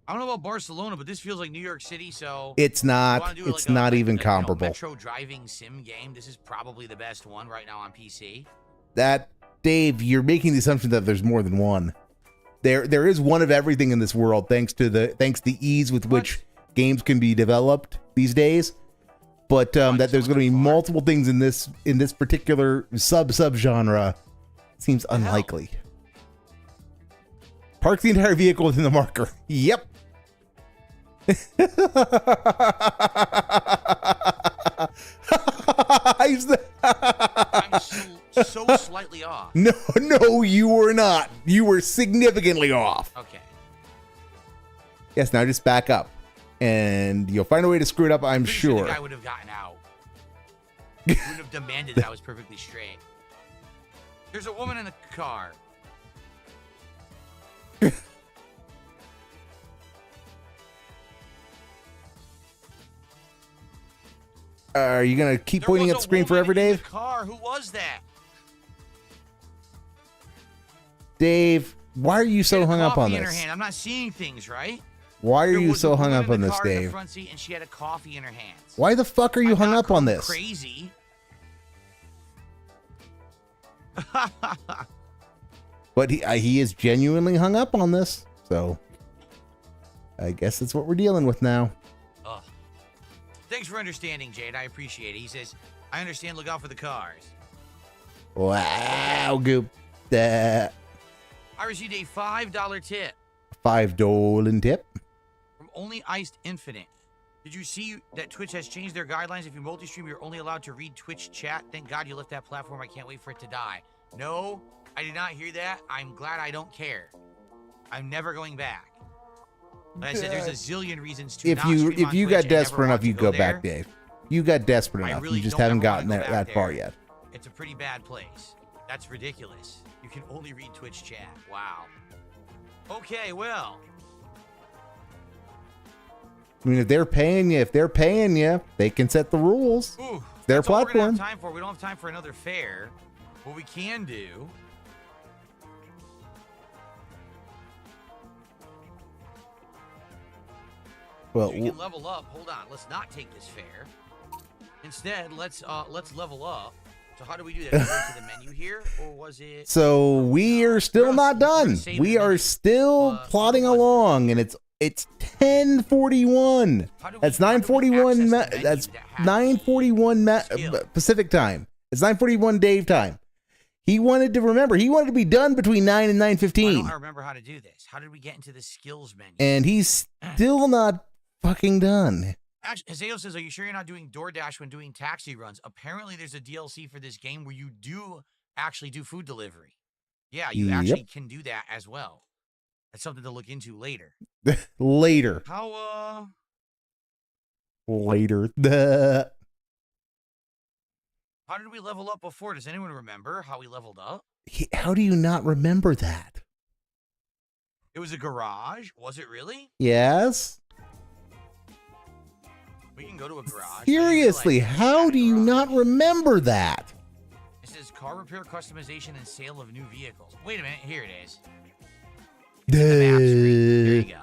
I don't know about Barcelona, but this feels like New York City, so... It's not. It's not even comparable. Metro driving sim game. This is probably the best one right now on PC. Dave, you're making the assumption that there's more than one. There is one of everything in this world, thanks to the ease with which games can be developed these days. But that there's going to be multiple things in this particular sub genre seems unlikely. Park the entire vehicle within the marker. Yep. I'm so slightly off. No, you were not. You were significantly off. Okay. Yes, now just back up. And you'll find a way to screw it up, I'm sure. The guy would have gotten out. He would have demanded that I was perfectly straight. There's a woman in the car. Are you going to keep pointing at the screen forever, Dave? Car. Who was that? Dave, why are you so hung up on In her this? hand. I'm not seeing things, right? Why are you so hung up on this, in the Dave? front seat, and she had a coffee in her hands. Why the fuck are you hung up on this? Crazy. But he is genuinely hung up on this, so I guess that's what we're dealing with now. Ugh. Thanks for understanding, Jade. I appreciate it. He says, I understand. Look out for the cars. Wow, Goop. That I received a $5 tip $5 tip. from Only Iced Infinite. Did you see that Twitch has changed their guidelines? If you multi-stream, you're only allowed to read Twitch chat. Thank God you left that platform. I can't wait for it to die. No, I did not hear that. I'm glad I don't care. I'm never going back. Like I said, there's a zillion reasons to not stream on if you Twitch got and desperate never enough, want you to go there. back, Dave. You got desperate I enough. really You just don't haven't ever wanna gotten go back that far there. yet. It's a pretty bad place. That's ridiculous. You can only read Twitch chat. Wow. Okay, well. I mean, if they're paying you, they can set the rules. Ooh, Their that's all we're gonna platform. have time for. We don't have time for another fair. What we can do. Well, We can level up. Hold on. Let's not take this fair. Instead, let's level up. So how do we do that? Do we go to the menu here, or was it? so we are still not done. save We the are menu. still plodding what was it? along, and it's 10:41. How do we- That's how do we 9:41. access the menu That's that has 9:41 skill? Pacific time. It's 9:41 Dave time. He wanted to be done between 9 and Why 9:15, don't I remember how to do this? How did we get into the skills menu? and he's still not fucking done. Actually, Hazeo says, are you sure you're not doing DoorDash when doing taxi runs? Apparently, there's a DLC for this game where you do actually do food delivery. Yeah, you actually can do that as well. That's something to look into later. Later. How, Later. how did we level up before? Does anyone remember how we leveled up? How do you not remember that? It was a garage. Was it really? Yes. We can go to a garage. Seriously, how do you not remember that? It says car repair, customization, and sale of new vehicles. Wait a minute. Here it is. There you go.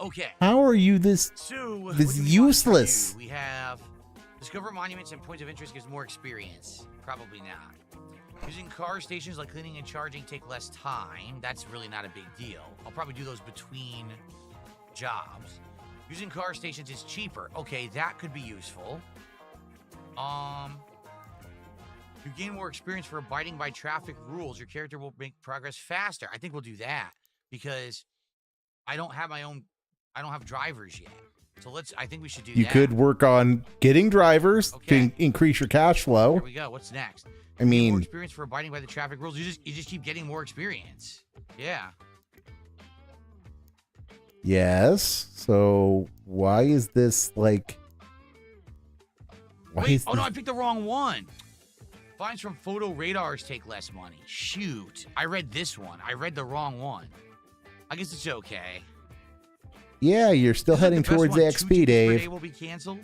Okay. How are you this So, what this do we want to useless? do? We have discover monuments and points of interest gives more experience. Probably not. Using car stations like cleaning and charging take less time. That's really not a big deal. I'll probably do those between jobs. Using car stations is cheaper. Okay, that could be useful. You gain more experience for abiding by traffic rules. Your character will make progress faster. I think we'll do that because I don't have drivers yet. So I think we should do that. You could work on getting drivers Okay. to increase your cash flow. Here we go. What's next? I More mean, experience for abiding by the traffic rules. You just keep getting more experience. Yeah. yes. So why is this like? Why Wait, is oh no, I this- picked the wrong one. Fines from photo radars take less money. Shoot. I read this one. I read the wrong one. I guess it's okay. Yeah, you're still Isn't heading the best towards one, the 2 XP, tickets per day Dave. will be canceled.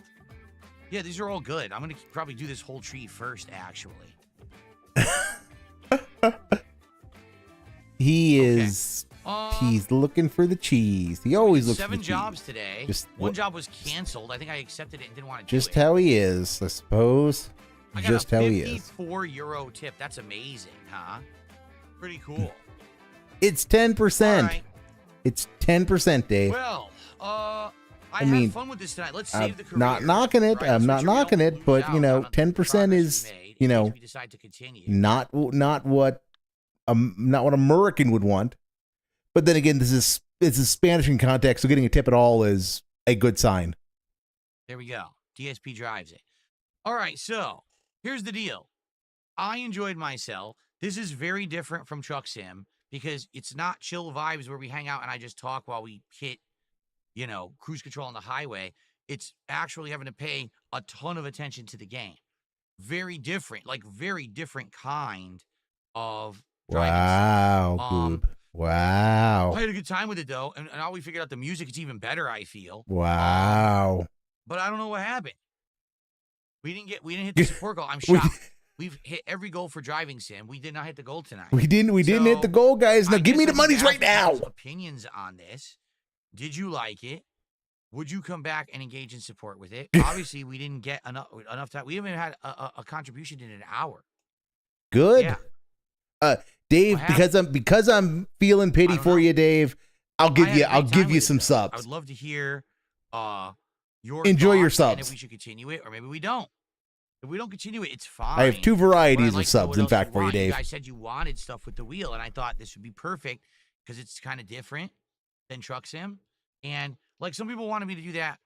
Yeah, these are all good. I'm gonna probably do this whole tree first, actually. He Okay. is. He's looking for the cheese. He always looks for the 7 cheese. jobs today. Just One job was canceled. I think I accepted it and didn't want to do Just it. how he is, I suppose. I got Just a how he is. 54 euro tip. That's amazing, huh? Pretty cool. It's 10%. All right. It's 10%, Dave. Well, I mean, had fun with this tonight. Let's I'm save the career. not knocking it. Right? I'm Let's not make sure we knocking don't it, lose but out you know, on the 10% progress is, we made you in know, case we decide to continue. not what what American would want. But then again, it's a Spanish in context, so getting a tip at all is a good sign. There we go. DSP drives it. All right, so here's the deal. I enjoyed myself. This is very different from Truck Sim because it's not chill vibes where we hang out and I just talk while we hit, cruise control on the highway. It's actually having to pay a ton of attention to the game. Very different kind of driving. Wow, Um, Goob. Wow. I had a good time with it though, and now we figured out the music. It's even better, I feel. Wow. But I don't know what happened. We didn't hit the support goal. I'm shocked. We've hit every goal for driving sim. We did not hit the goal tonight. We didn't hit the goal, guys. Now I give me guess the I need monies to right ask now. people's Opinions on this. Did you like it? Would you come back and engage in support with it? Obviously, we didn't get enough time. We haven't had a contribution in an hour. Good. Yeah. Dave, What because I'm feeling pity I don't for know. you, Dave. I'll I give had you a great time some with it, though. I subs. would love to hear your Enjoy your thoughts and subs. if we should continue it or maybe we don't. If we don't continue it, it's fine. I have two But I'd varieties like of to know subs, what in else you fact, for you, want. Dave. You guys said you wanted stuff with the wheel, and I thought this would be perfect because it's kind of different than Truck Sim. And like some people wanted me to do that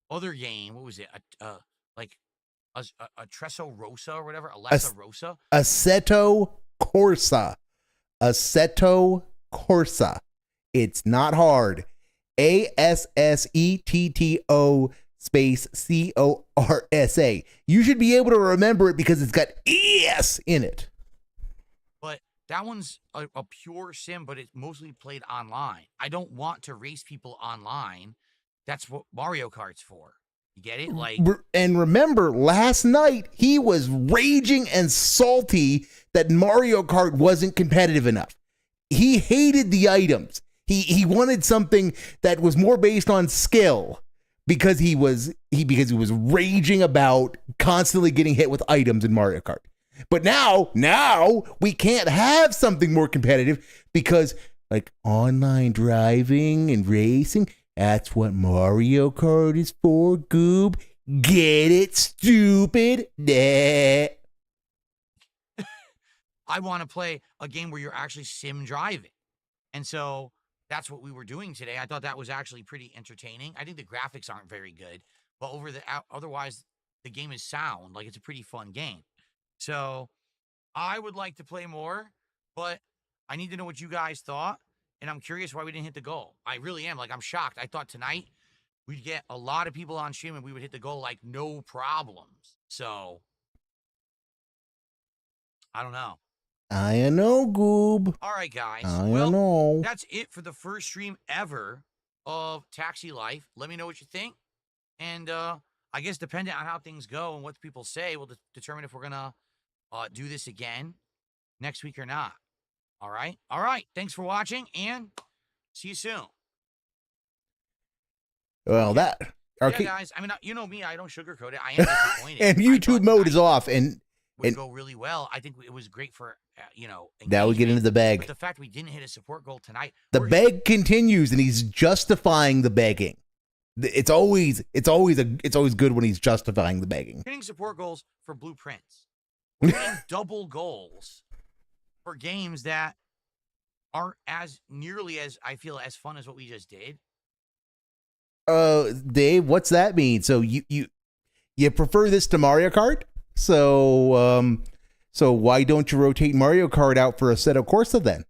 other game. What was it? Like a Tresso Rosa or whatever, Alessa Rosa. Assetto Corsa. Assetto Corsa. It's not hard. ASSETTO space CORSA. You should be able to remember it because it's got ES in it. But that one's a pure sim, but it's mostly played online. I don't want to race people online. That's what Mario Kart's for. You get it? Like, And remember, last night he was raging and salty that Mario Kart wasn't competitive enough. He hated the items. He wanted something that was more based on skill because he was raging about constantly getting hit with items in Mario Kart. But now we can't have something more competitive because like online driving and racing, that's what Mario Kart is for, Goob. Get it, stupid? Nah. I want to play a game where you're actually sim driving. And so that's what we were doing today. I thought that was actually pretty entertaining. I think the graphics aren't very good, but otherwise the game is sound. Like, it's a pretty fun game. So I would like to play more, but I need to know what you guys thought. And I'm curious why we didn't hit the goal. I really am. Like, I'm shocked. I thought tonight we'd get a lot of people on stream and we would hit the goal like no problems. So I don't know. I know, Goob. All right, guys. I Well, know. that's it for the first stream ever of Taxi Life. Let me know what you think. And I guess depending on how things go and what people say, we'll determine if we're going to do this again next week or not. All right? All right. Thanks for watching, and see you soon. Well, that... Yeah, guys. I mean, you know me. I don't sugarcoat it. I am disappointed. And YouTube mode is off, and would go really well. I think it was great for, now we get into the bag. But the fact we didn't hit a support goal tonight. The beg continues, and he's justifying the begging. It's always good when he's justifying the begging. Hitting support goals for blueprints. We're hitting double goals for games that aren't as nearly as, I feel, as fun as what we just did. Dave, what's that mean? So you prefer this to Mario Kart? So why don't you rotate Mario Kart out for Assetto Corsa then?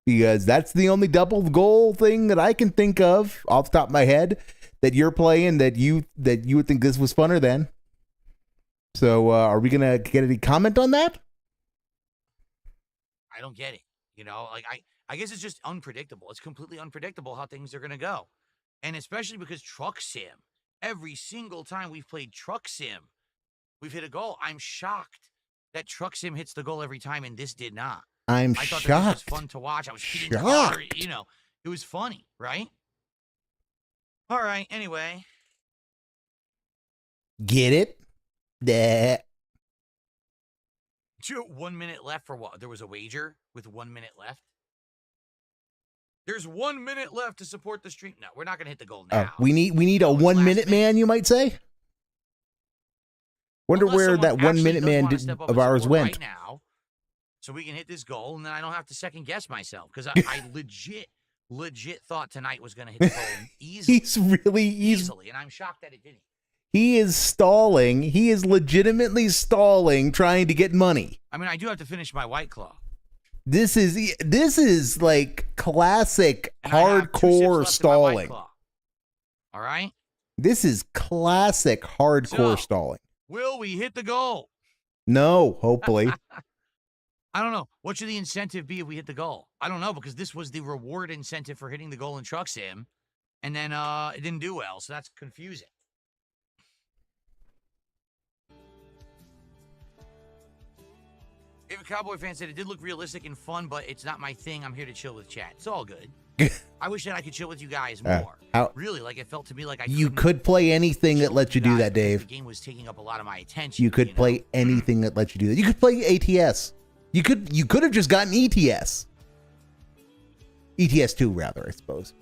Because that's the only double goal thing that I can think of off the top of my head that you're playing that you would think this was funner than. So are we gonna get any comment on that? I don't get it. Like I guess it's just unpredictable. It's completely unpredictable how things are gonna go, and especially because Truck Sim. Every single time we've played Truck Sim, we've hit a goal. I'm shocked that Truck Sim hits the goal every time, and this did not. I thought shocked. that this was fun to watch. I was hitting hard, it was funny, right? All right, anyway. Get it? Nah. 1 minute left for what? There was a wager with 1 minute left? There's 1 minute left to support the stream. No, we're not going to hit the goal now. We need a 1 minute man, you might say? Wonder where that 1 minute man of ours went. Right now, so we can hit this goal, and then I don't have to second guess myself because I legit thought tonight was going to hit the goal easily. Easily, and I'm shocked that it didn't. He is stalling. He is legitimately stalling, trying to get money. I mean, I do have to finish my White Claw. This is like classic hardcore stalling. All right? This is classic hardcore stalling. Will we hit the goal? No, hopefully. I don't know. What should the incentive be if we hit the goal? I don't know, because this was the reward incentive for hitting the goal in Truck Sim, and then it didn't do well, so that's confusing. If a Cowboy fan said it did look realistic and fun, but it's not my thing, I'm here to chill with chat. It's all good. I wish that I could chill with you guys more. Really, like it felt to me like you could play anything that lets you do that, Dave. The game was taking up a lot of my attention. You could play anything that lets you do that. You could play ATS. You could have just gotten ETS. ETS 2, rather, I suppose.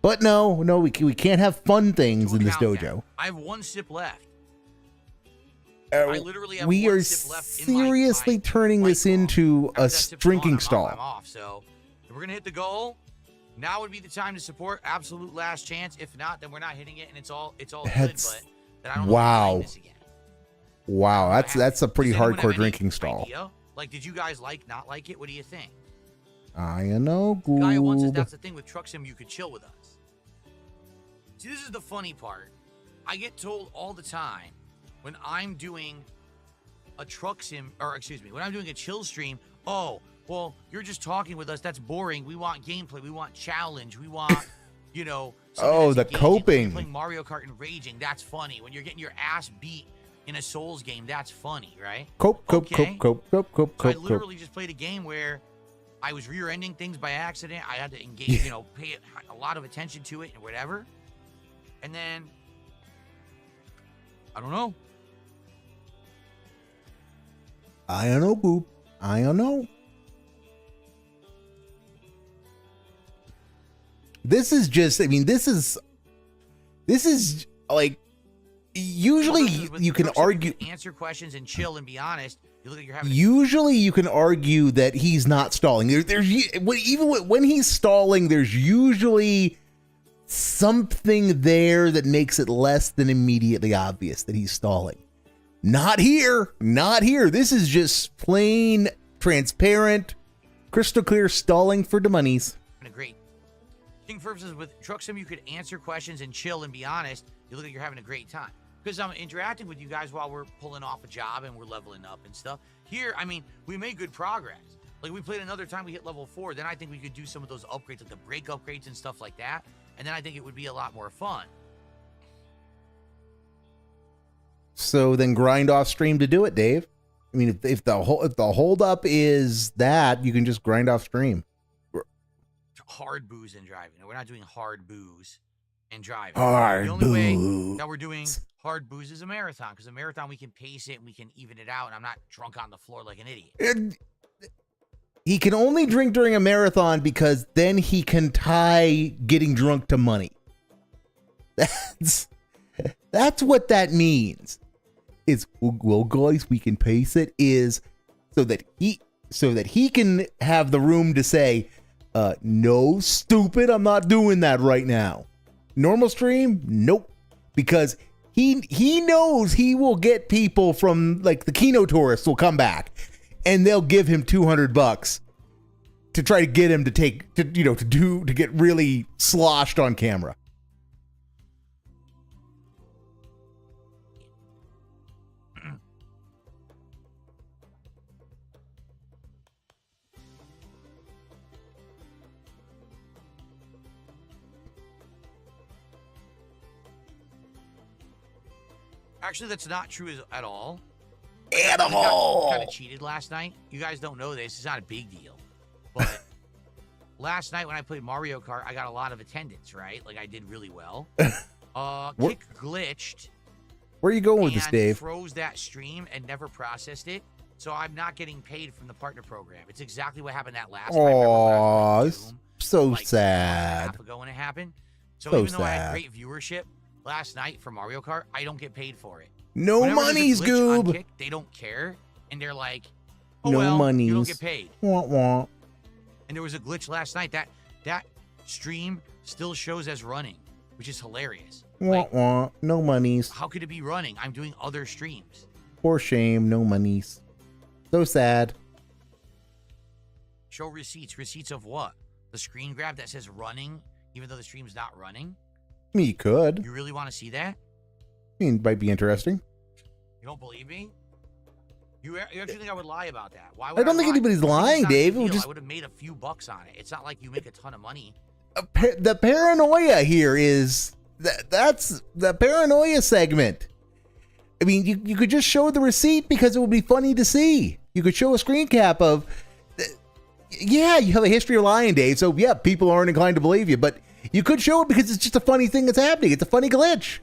But no, we can't have fun things in this dojo. I have 1 sip left. I literally have We 1 are sip left in my seriously turning this into After a that sip's drinking gone, stall. I'm off. So if we're gonna hit the goal, now would be the time to support. Absolute last chance. If not, then we're not hitting it, and it's all good. But then I don't know if we're playing this again. Wow, that's a pretty Does anyone have hardcore any drinking stall. idea? Like, did you guys not like it? What do you think? I know, Guy once says Goob. that's the thing with Truck Sim, you could chill with us. See, this is the funny part. I get told all the time when I'm doing a Truck Sim, or excuse me, when I'm doing a chill stream, oh, well, you're just talking with us. That's boring. We want gameplay. We want challenge. We want, something Oh, that's the engaging. When coping. you're playing Mario Kart and raging, that's funny. When you're getting your ass beat in a Souls game, that's funny, right? Cope. So I Cope. literally just played a game where I was rear-ending things by accident. I had to engage, pay a lot of attention to it and whatever. And then, I don't know. I don't know, Goob. I don't know. This is just, this is like, usually you can argue. Answer questions and chill and be honest. You look like you're having. Usually you can argue that he's not stalling. Even when he's stalling, there's usually something there that makes it less than immediately obvious that he's stalling. Not here. Not here. This is just plain, transparent, crystal clear stalling for the monies. Great. King Furf says with Truck Sim, you could answer questions and chill and be honest. You look like you're having a great time. Because I'm interacting with you guys while we're pulling off a job and we're leveling up and stuff. Here, we made good progress. Like, we played another time, we hit level 4. Then I think we could do some of those upgrades, like the break upgrades and stuff like that. And then I think it would be a lot more fun. So then grind off stream to do it, Dave. If the hold up is that, you can just grind off stream. Hard booze and driving. No, we're not doing hard booze and driving. Hard the only way booze. that we're doing hard booze is a marathon, because a marathon we can pace it and we can even it out, and I'm not drunk on the floor like an idiot. He can only drink during a marathon because then he can tie getting drunk to money. That's what that means. It's, well, guys, we can pace it, is so that he can have the room to say, no, stupid, I'm not doing that right now. Normal stream? Nope. Because he knows he will get people from, like, the Kino tourists will come back and they'll give him $200 to try to get him to get really sloshed on camera. Actually, that's not true at all. Animal! I kind of cheated last night. You guys don't know this. It's not a big deal. But last night when I played Mario Kart, I got a lot of attendance, right? Like, I did really well. Kick glitched. Where are you going with this, Dave? Froze that stream and never processed it. So I'm not getting paid from the partner program. It's exactly what happened that last time. Aww, so like sad. A half ago when it happened. So even though I had great viewership last night for Mario Kart, I don't get paid for it. No monies, Goob. Kick, they don't care, and they're like, "Oh no well, monies. you don't get paid." Wah, wah. And there was a glitch last night that stream still shows as running, which is hilarious. Wah, wah. No monies. How could it be running? I'm doing other streams. For shame, no monies. So sad. Show receipts. Receipts of what? The screen grab that says running, even though the stream's not running? You could. You really want to see that? It might be interesting. You don't believe me? You actually think I would lie about that? Why would I don't think lie? anybody's lying, Dave. I would have made a few bucks on it. It's not like you make a ton of money. The paranoia here is that's the paranoia segment. You could just show the receipt because it would be funny to see. You could show a screen cap of, yeah, you have a history of lying, Dave. So yeah, people aren't inclined to believe you, but you could show it because it's just a funny thing that's happening. It's a funny glitch.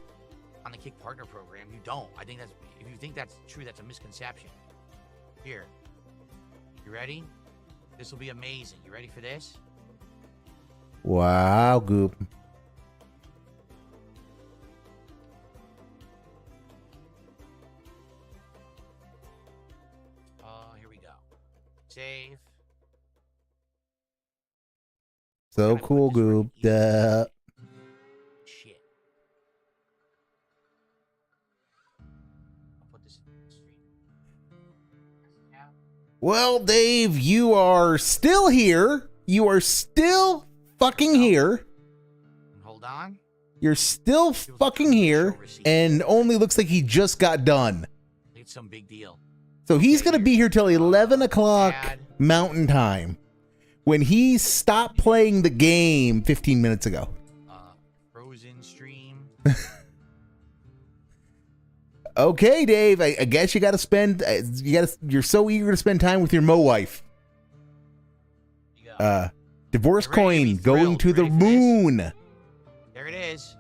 On the Kick Partner program, you don't. I think if you think that's true, that's a misconception. Here. You ready? This will be amazing. You ready for this? Wow, Goop. So Gotta put cool, this right Goob. here. Shit. I'll put this in the stream. Yeah. Well, Dave, you are still here. You are still fucking here. Hold on. You're still fucking here, and only looks like he just got done. It's some big deal. So he's Okay, going to be here till 11 o'clock add. Mountain Time, when he stopped playing the game 15 minutes ago. Frozen stream. Okay, Dave, I guess you got to spend, you're so eager to spend time with your wife. You go. Divorce Ready to coin be going thrilled. to the Ready for this? moon. There it is.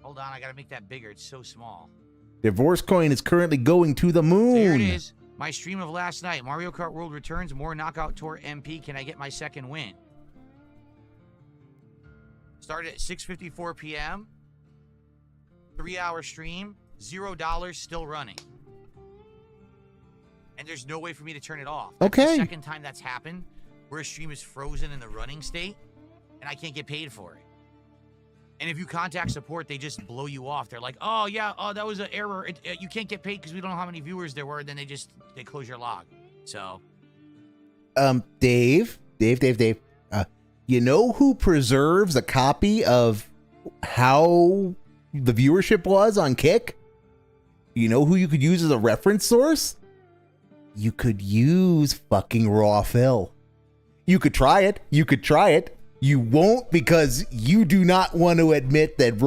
Hold on, I gotta make that bigger. It's so small. Divorce coin is currently going to the moon. There it is. My stream of last night. Mario Kart World returns. More Knockout Tour MP. Can I get my second win? Started at 6:54 p.m. 3-hour stream. $0 still running. And there's no way for me to turn it off. That's Okay. the second time that's happened where a stream is frozen in the running state and I can't get paid for it. And if you contact support, they just blow you off. They're like, oh, yeah, that was an error. You can't get paid because we don't know how many viewers there were. And then they close your log. So. Dave. You know who preserves a copy of how the viewership was on Kick? You know who you could use as a reference source? You could use fucking Raw Phil. You could try it. You won't, because you do not want to admit that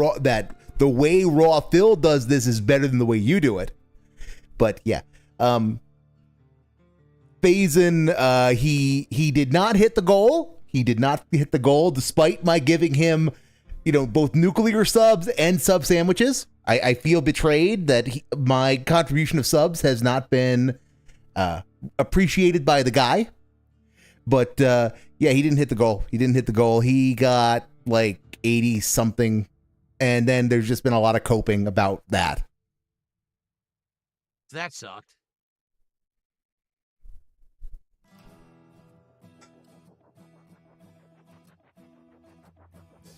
the way Raw Phil does this is better than the way you do it. But yeah, Phazon, he did not hit the goal. He did not hit the goal, despite my giving him, both nuclear subs and sub sandwiches. I feel betrayed that my contribution of subs has not been appreciated by the guy. But yeah, he didn't hit the goal. He got like 80 something. And then there's just been a lot of coping about that. That sucked.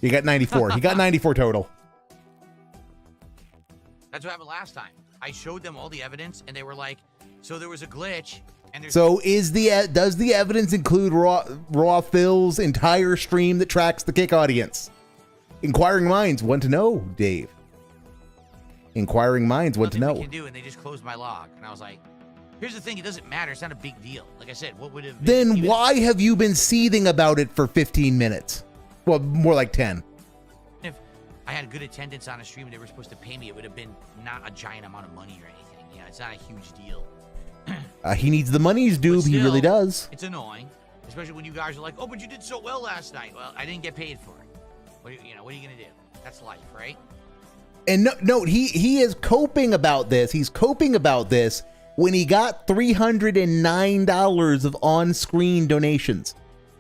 He got 94. He got 94 total. That's what happened last time. I showed them all the evidence, and they were like, so there was a glitch. And there's So does the evidence include Raw Phil's entire stream that tracks the Kick audience? Inquiring minds want to know, Dave. Inquiring minds want to nothing know. we can do, and they just closed my log. And I was like, here's the thing. It doesn't matter. It's not a big deal. Like I said, what would have been... Then why have you been seething about it for 15 minutes? Well, more like 10. If I had good attendance on a stream and they were supposed to pay me, it would have been not a giant amount of money or anything. You know, it's not a huge deal. He needs the money he's due. But He really still, does. It's annoying, especially when you guys are like, "Oh, but you did so well last night." Well, I didn't get paid for it. What are you gonna do? That's life, right? And note, he is coping about this. He's coping about this when he got $309 of on-screen donations.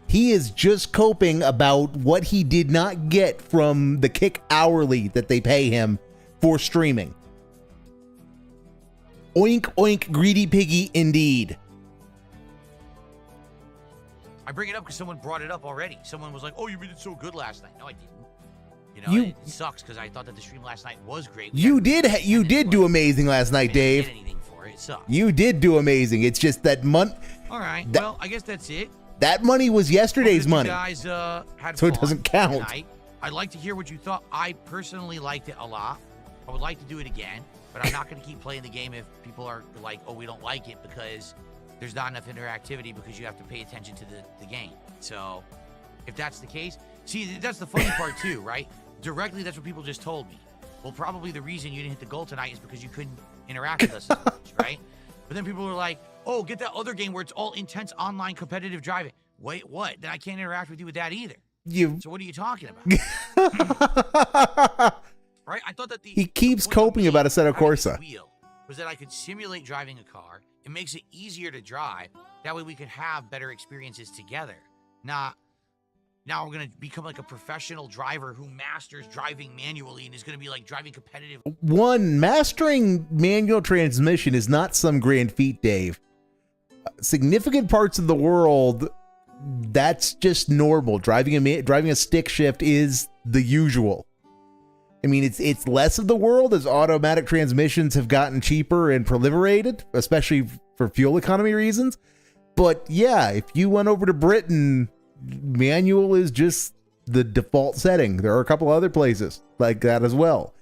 He is just coping about what he did not get from the Kick hourly that they pay him for streaming. Oink, oink, greedy piggy, indeed. I bring it up because someone brought it up already. Someone was like, "Oh, you did so good last night." No, I didn't. It sucks because I thought that the stream last night was great. You did do amazing last night, Dave. I didn't get anything for it. It sucks. You did do amazing. It's just that All right. Well, I guess that's it. That money was yesterday's You money. guys had So it fun doesn't count. tonight. I'd like to hear what you thought. I personally liked it a lot. I would like to do it again, but I'm not going to keep playing the game if people are like, "Oh, we don't like it," because there's not enough interactivity because you have to pay attention to the game. So if that's the case, see, that's the funny part too, right? Directly, that's what people just told me. Well, probably the reason you didn't hit the goal tonight is because you couldn't interact with us as much, right? But then people were like, "Oh, get that other game where it's all intense online competitive driving." Wait, what? Then I can't interact with you with that either. So what are you talking about? Right? I thought that He keeps coping about a Assetto Corsa. Was that I could simulate driving a car. It makes it easier to drive. That way we could have better experiences together. Now we're going to become like a professional driver who masters driving manually and is going to be like driving competitive. Mastering manual transmission is not some grand feat, Dave. Significant parts of the world that's just normal. Driving a stick shift is the usual. I mean, it's less of the world as automatic transmissions have gotten cheaper and proliferated, especially for fuel economy reasons. But yeah, if you went over to Britain, manual is just the default setting. There are a couple other places like that as well.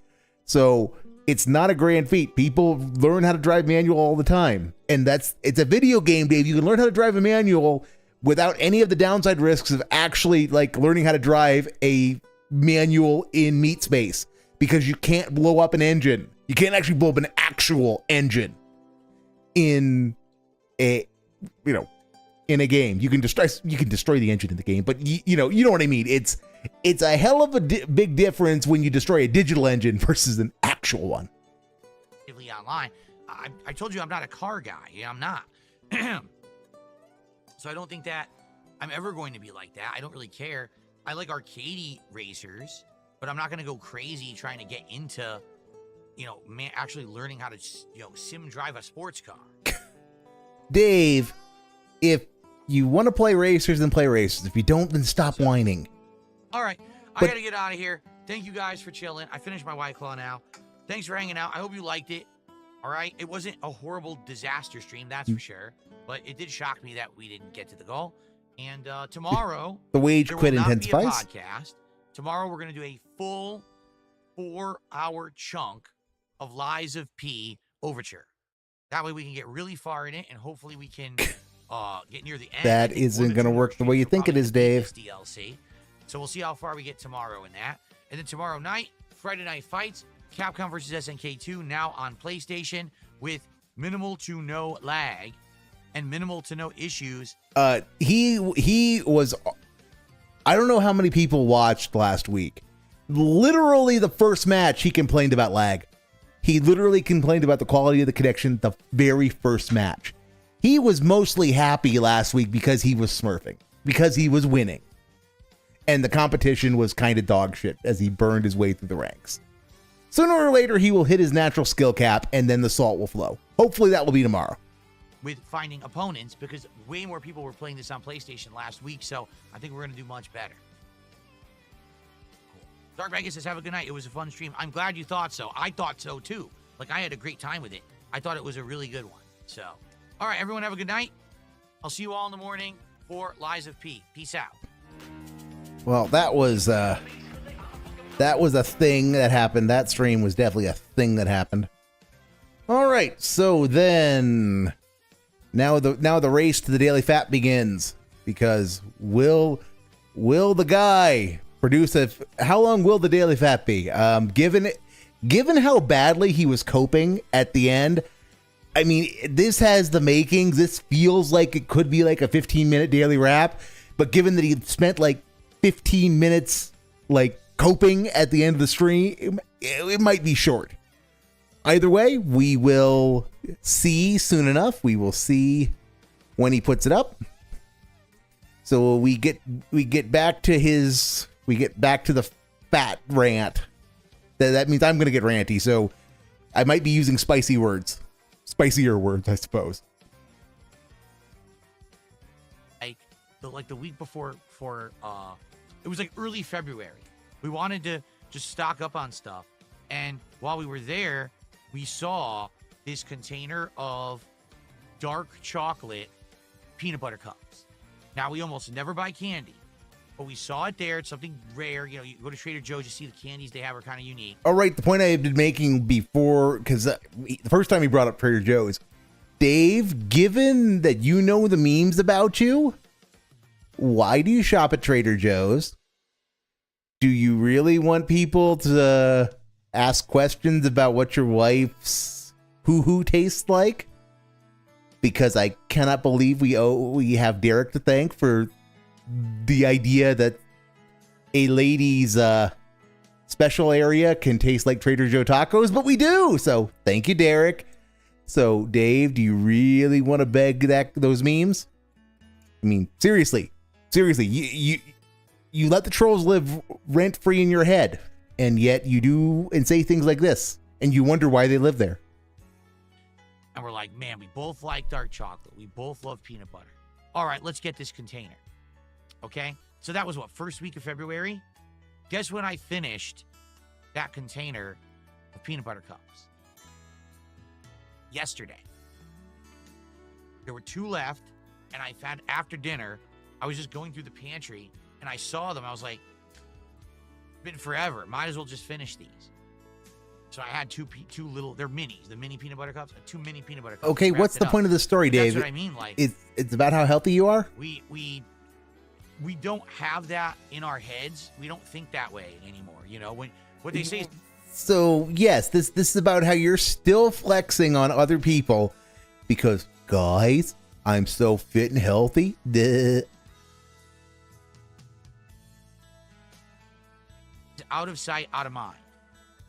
So it's not a grand feat. People learn how to drive manual all the time. And it's a video game, Dave. You can learn how to drive a manual without any of the downside risks of actually like learning how to drive a manual in meat space, because you can't blow up an engine. You can't actually blow up an actual engine in a game. You can destroy the engine in the game, but you know what I mean. It's a hell of a big difference when you destroy a digital engine versus an actual one. Online, I told you I'm not a car guy. Yeah, I'm not. So I don't think that I'm ever going to be like that. I don't really care. I like arcadey racers, but I'm not going to go crazy trying to get into, actually learning how to, sim drive a sports car. Dave, if you want to play racers, then play racers. If you don't, then stop whining. All right. I got to get out of here. Thank you guys for chilling. I finished my White Claw now. Thanks for hanging out. I hope you liked it. All right. It wasn't a horrible disaster stream, that's for sure. But it did shock me that we didn't get to the goal. And tomorrow, the wage quit intensifies. Podcast. Tomorrow, we're going to do a full 4-hour chunk of Lies of P overture. That way we can get really far in it, and hopefully we can get near the end. That isn't going to work the way you think it is, Dave. DLC. So we'll see how far we get tomorrow in that. And then tomorrow night, Friday Night Fights, Capcom vs. SNK 2, now on PlayStation with minimal to no lag and minimal to no issues. He was, I don't know how many people watched last week. Literally the first match, he complained about lag. He literally complained about the quality of the connection the very first match. He was mostly happy last week because he was smurfing, because he was winning. And the competition was kind of dog shit as he burned his way through the ranks. Sooner or later, he will hit his natural skill cap, and then the salt will flow. Hopefully that will be tomorrow. With finding opponents, because way more people were playing this on PlayStation last week, so I think we're going to do much better. Cool. Dark Vegas says, have a good night. It was a fun stream. I'm glad you thought so. I thought so, too. Like, I had a great time with it. I thought it was a really good one. So, all right, everyone have a good night. I'll see you all in the morning for Lies of P. Peace out. Well, that was a thing that happened. That stream was definitely a thing that happened. All right, so then now the race to the Daily Fat begins, because will the guy produce how long will the Daily Fat be? Given how badly he was coping at the end, I mean, this has the makings. This feels like it could be like a 15-minute daily wrap, but given that he spent like 15 minutes like coping at the end of the stream, it might be short. Either way, we will see soon enough. We will see when he puts it up. So we get back to the fat rant. That means I'm going to get ranty. So I might be using spicier words, I suppose. Like the week before, it was like early February. We wanted to just stock up on stuff, and while we were there, we saw this container of dark chocolate peanut butter cups. Now, we almost never buy candy, but we saw it there. It's something rare. You go to Trader Joe's, you see the candies they have are kind of unique. All right, the point I had been making before, because the first time he brought up Trader Joe's, Dave, given that you know the memes about you, why do you shop at Trader Joe's? Do you really want people to ask questions about what your wife's hoo-hoo tastes like? Because I cannot believe we have Derek to thank for the idea that a lady's special area can taste like Trader Joe tacos, but we do. So thank you, Derek. So Dave, do you really want to beg those memes? I mean, seriously, you let the trolls live rent free in your head, and yet you do and say things like this, and you wonder why they live there. And we're like, man, we both like dark chocolate. We both love peanut butter. All right, let's get this container. Okay? So that was what, first week of February? Guess when I finished that container of peanut butter cups? Yesterday. There were 2 left, and I found after dinner, I was just going through the pantry, and I saw them. I was like, it's been forever. Might as well just finish these. So I had two little, they're minis, the mini peanut butter cups, 2 mini peanut butter cups. Okay, what's the point of the story, Dave? That's what I mean. Like, it's about how healthy you are? We don't have that in our heads. We don't think that way anymore. You know, when what they say is, so yes, this is about how you're still flexing on other people because, guys, I'm so fit and healthy. Duh. out of sight, out of mind.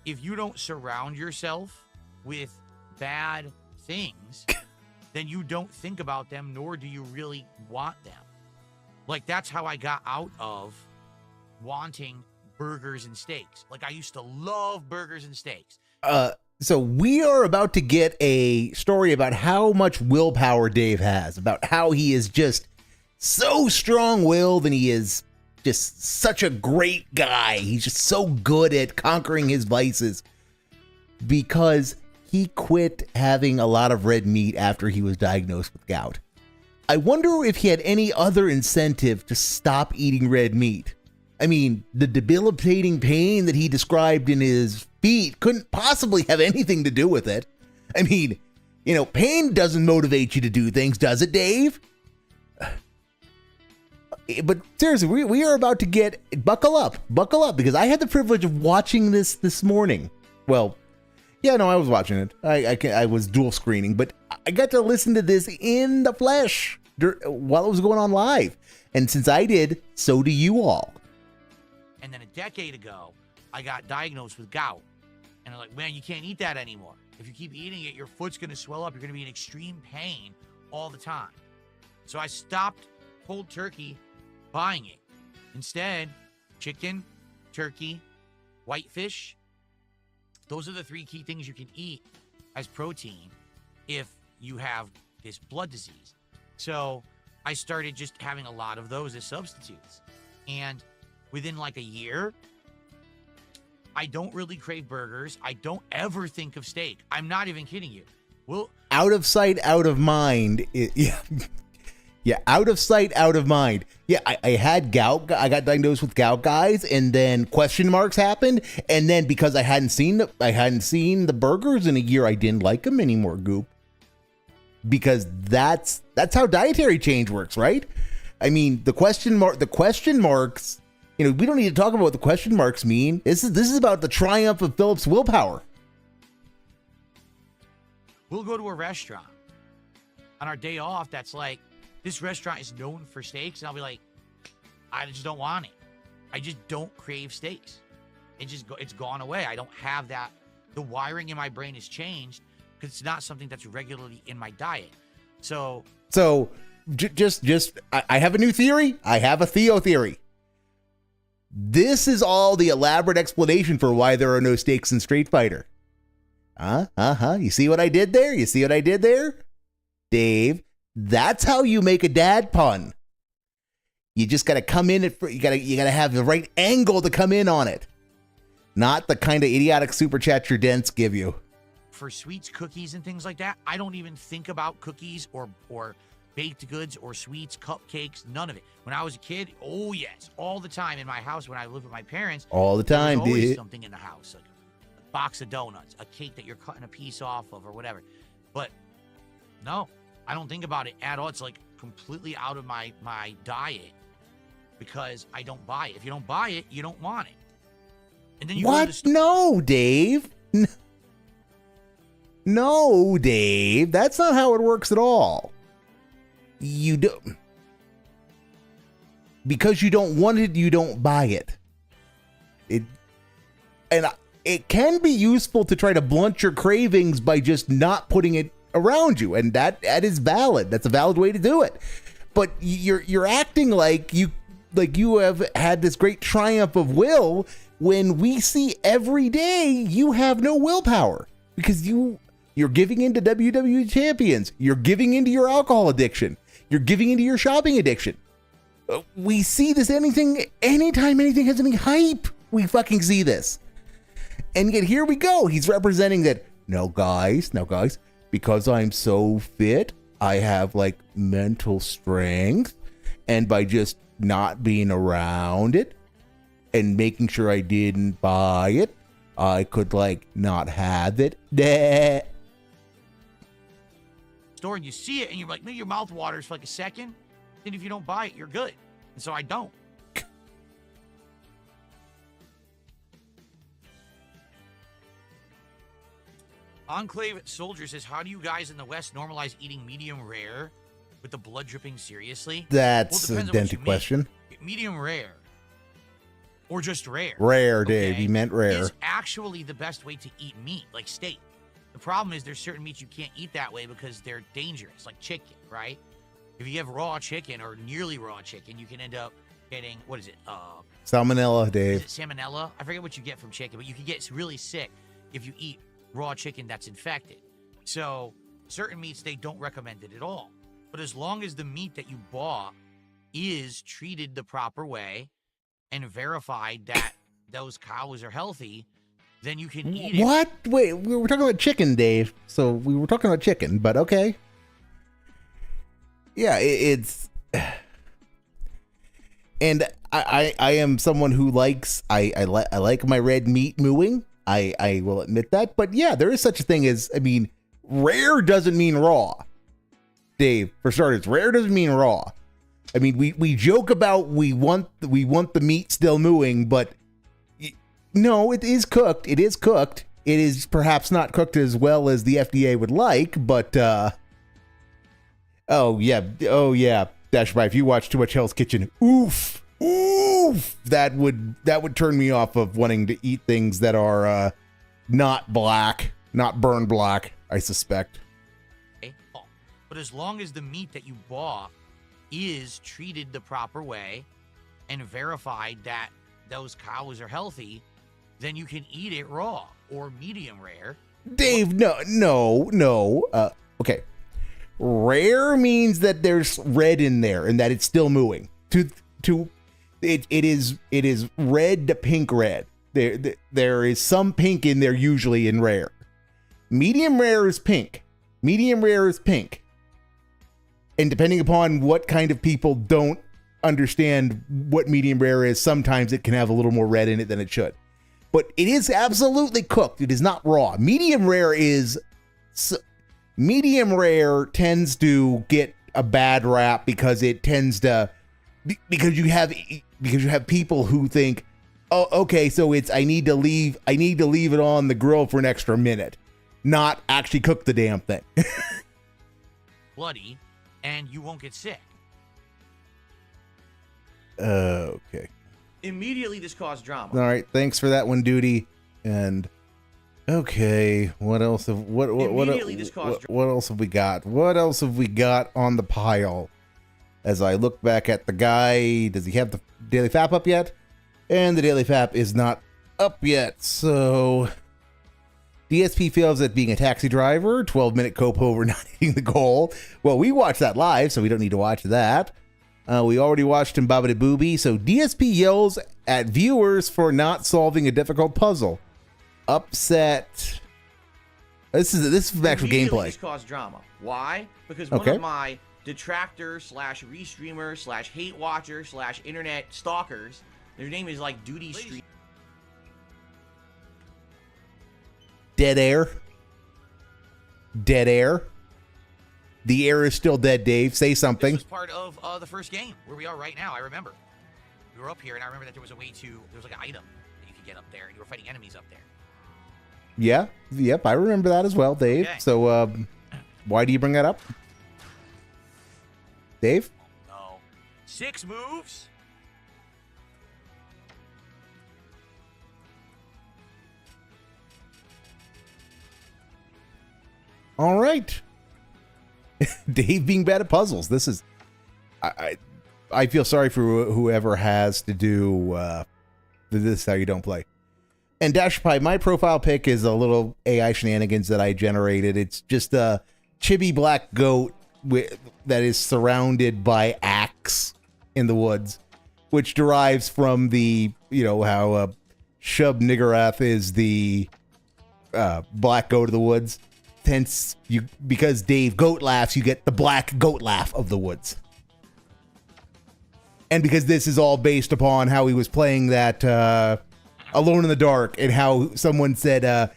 If you don't surround yourself with bad things, then you don't think about them, nor do you really want them. Like, that's how I got out of wanting burgers and steaks. Like, I used to love burgers and steaks. So we are about to get a story about how much willpower Dave has, about how he is just so strong-willed and he is just such a great guy. He's just so good at conquering his vices because he quit having a lot of red meat after he was diagnosed with gout. I wonder if he had any other incentive to stop eating red meat. I mean, the debilitating pain that he described in his feet couldn't possibly have anything to do with it. I mean, you know, pain doesn't motivate you to do things, does it, Dave? But seriously, we are about to get, buckle up, because I had the privilege of watching this morning. Well, yeah, no, I was watching it. I was dual screening, but I got to listen to this in the flesh while it was going on live. And since I did, so do you all. And then a decade ago, I got diagnosed with gout. And they're like, man, you can't eat that anymore. If you keep eating it, your foot's going to swell up. You're going to be in extreme pain all the time. So I stopped cold turkey buying it. Instead, chicken, turkey, whitefish. Those are the 3 key things you can eat as protein if you have this blood disease. So I started just having a lot of those as substitutes. And within like a year, I don't really crave burgers. I don't ever think of steak. I'm not even kidding you. Well, out of sight, out of mind. Yeah, out of sight, out of mind. Yeah, I had gout. I got diagnosed with gout, guys, and then question marks happened. And then because I hadn't seen the burgers in a year, I didn't like them anymore, Goop. Because that's how dietary change works, right? I mean, the question marks. You know, we don't need to talk about what the question marks mean. This is about the triumph of Philip's willpower. We'll go to a restaurant on our day off that's like, this restaurant is known for steaks, and I'll be like, I just don't want it. I just don't crave steaks. It's gone away. I don't have that. The wiring in my brain has changed because it's not something that's regularly in my diet. So I have a new theory. I have a Theo theory. This is all the elaborate explanation for why there are no steaks in Street Fighter. You see what I did there? Dave, that's how you make a dad pun. You just got to come in you got to have the right angle to come in on it. Not the kind of idiotic super chat your dents give you. For sweets, cookies, and things like that, I don't even think about cookies or baked goods or sweets, cupcakes, none of it. When I was a kid, oh yes, all the time in my house when I lived with my parents. All the time, there was always dude. something in the house, like a box of donuts, a cake that you're cutting a piece off of or whatever. But no, I don't think about it at all. It's like completely out of my diet because I don't buy it. If you don't buy it, you don't want it. And then you what? No, Dave. No, Dave. That's not how it works at all. You don't. Because you don't want it, you don't buy it. It can be useful to try to blunt your cravings by just not putting it around you, and that is valid. That's a valid way to do it. But you're acting like you have had this great triumph of will when we see every day you have no willpower because you're giving into WWE champions. You're giving into your alcohol addiction. You're giving into your shopping addiction. We see this anytime anything has any hype, we fucking see this. And yet here we go. He's representing that, no guys, because I'm so fit, I have like mental strength, and by just not being around it and making sure I didn't buy it, I could like not have it. Store and you see it and you're like, maybe your mouth waters for like a second. Then if you don't buy it, you're good. And so I don't. Enclave Soldier says, how do you guys in the West normalize eating medium rare with the blood dripping seriously? That's a dented question. Medium rare. Or just rare. Rare, Dave. Okay, He meant rare. is actually the best way to eat meat, like steak. The problem is there's certain meats you can't eat that way because they're dangerous, like chicken, right? If you have raw chicken or nearly raw chicken, you can end up getting, what is it? Salmonella, Dave. Is it salmonella? I forget what you get from chicken, but you can get really sick if you eat raw chicken that's infected. So certain meats, they don't recommend it at all. But as long as the meat that you bought is treated the proper way and verified that those cows are healthy, then you can eat it. What? Wait, we were talking about chicken, Dave. So we were talking about chicken, but okay. Yeah, it's... And I am someone who likes... I like my red meat mooing. I will admit that. But yeah, there is such a thing as... I mean, rare doesn't mean raw. Dave, for starters, rare doesn't mean raw. I mean, we joke about we want the meat still mooing, but no, it is cooked. It is cooked. It is perhaps not cooked as well as the FDA would like, but oh yeah, Dashby, if you watch too much Hell's Kitchen, oof, that would turn me off of wanting to eat things that are not black, not burned black, I suspect. But as long as the meat that you bought is treated the proper way and verified that those cows are healthy, then you can eat it raw or medium rare. Dave, no. Okay. Rare means that there's red in there and that it's still mooing. It is red to pink red. There is some pink in there usually in rare. Medium rare is pink. Medium rare is pink. And depending upon what kind of people don't understand what medium rare is, sometimes it can have a little more red in it than it should. But it is absolutely cooked. It is not raw. Medium rare tends to get a bad rap because it tends to, because you have people who think, oh, okay, so it's I need to leave it on the grill for an extra minute, not actually cook the damn thing. Bloody, and you won't get sick. Okay. Immediately this caused drama. All right, thanks for that one, Duty. And okay, what else have what else have we got? What else have we got on the pile? As I look back at the guy, does he have the Daily Fap up yet? And the Daily Fap is not up yet. So DSP fails at being a taxi driver. 12-minute cope over not hitting the goal. Well, we watched that live, so we don't need to watch that. We already watched him Bobbity Booby. So DSP yells at viewers for not solving a difficult puzzle. Upset. This is actual gameplay. This caused drama. Why? Because one of my detractors / Reestreamer / hate watcher / internet stalkers, their name is like Duty Street. Dead air. Dead air. The air is still dead, Dave. Say something. This was part of the first game, where we are right now. I remember. We were up here, and I remember that there was like an item that you could get up there, and you were fighting enemies up there. Yeah. Yep, I remember that as well, Dave. Okay. So, why do you bring that up? Dave? No. 6 moves? All right. Dave being bad at puzzles. This is, I feel sorry for whoever has to do this is how you don't play. And Dash Pie, my profile pic is a little AI shenanigans that I generated. It's just a chibi black goat that is surrounded by axe in the woods, which derives from the, how Shub-Stationaryrath is the black goat of the woods. Hence, because Dave goat laughs, you get the black goat laugh of the woods. And because this is all based upon how he was playing that Alone in the Dark, and how someone said,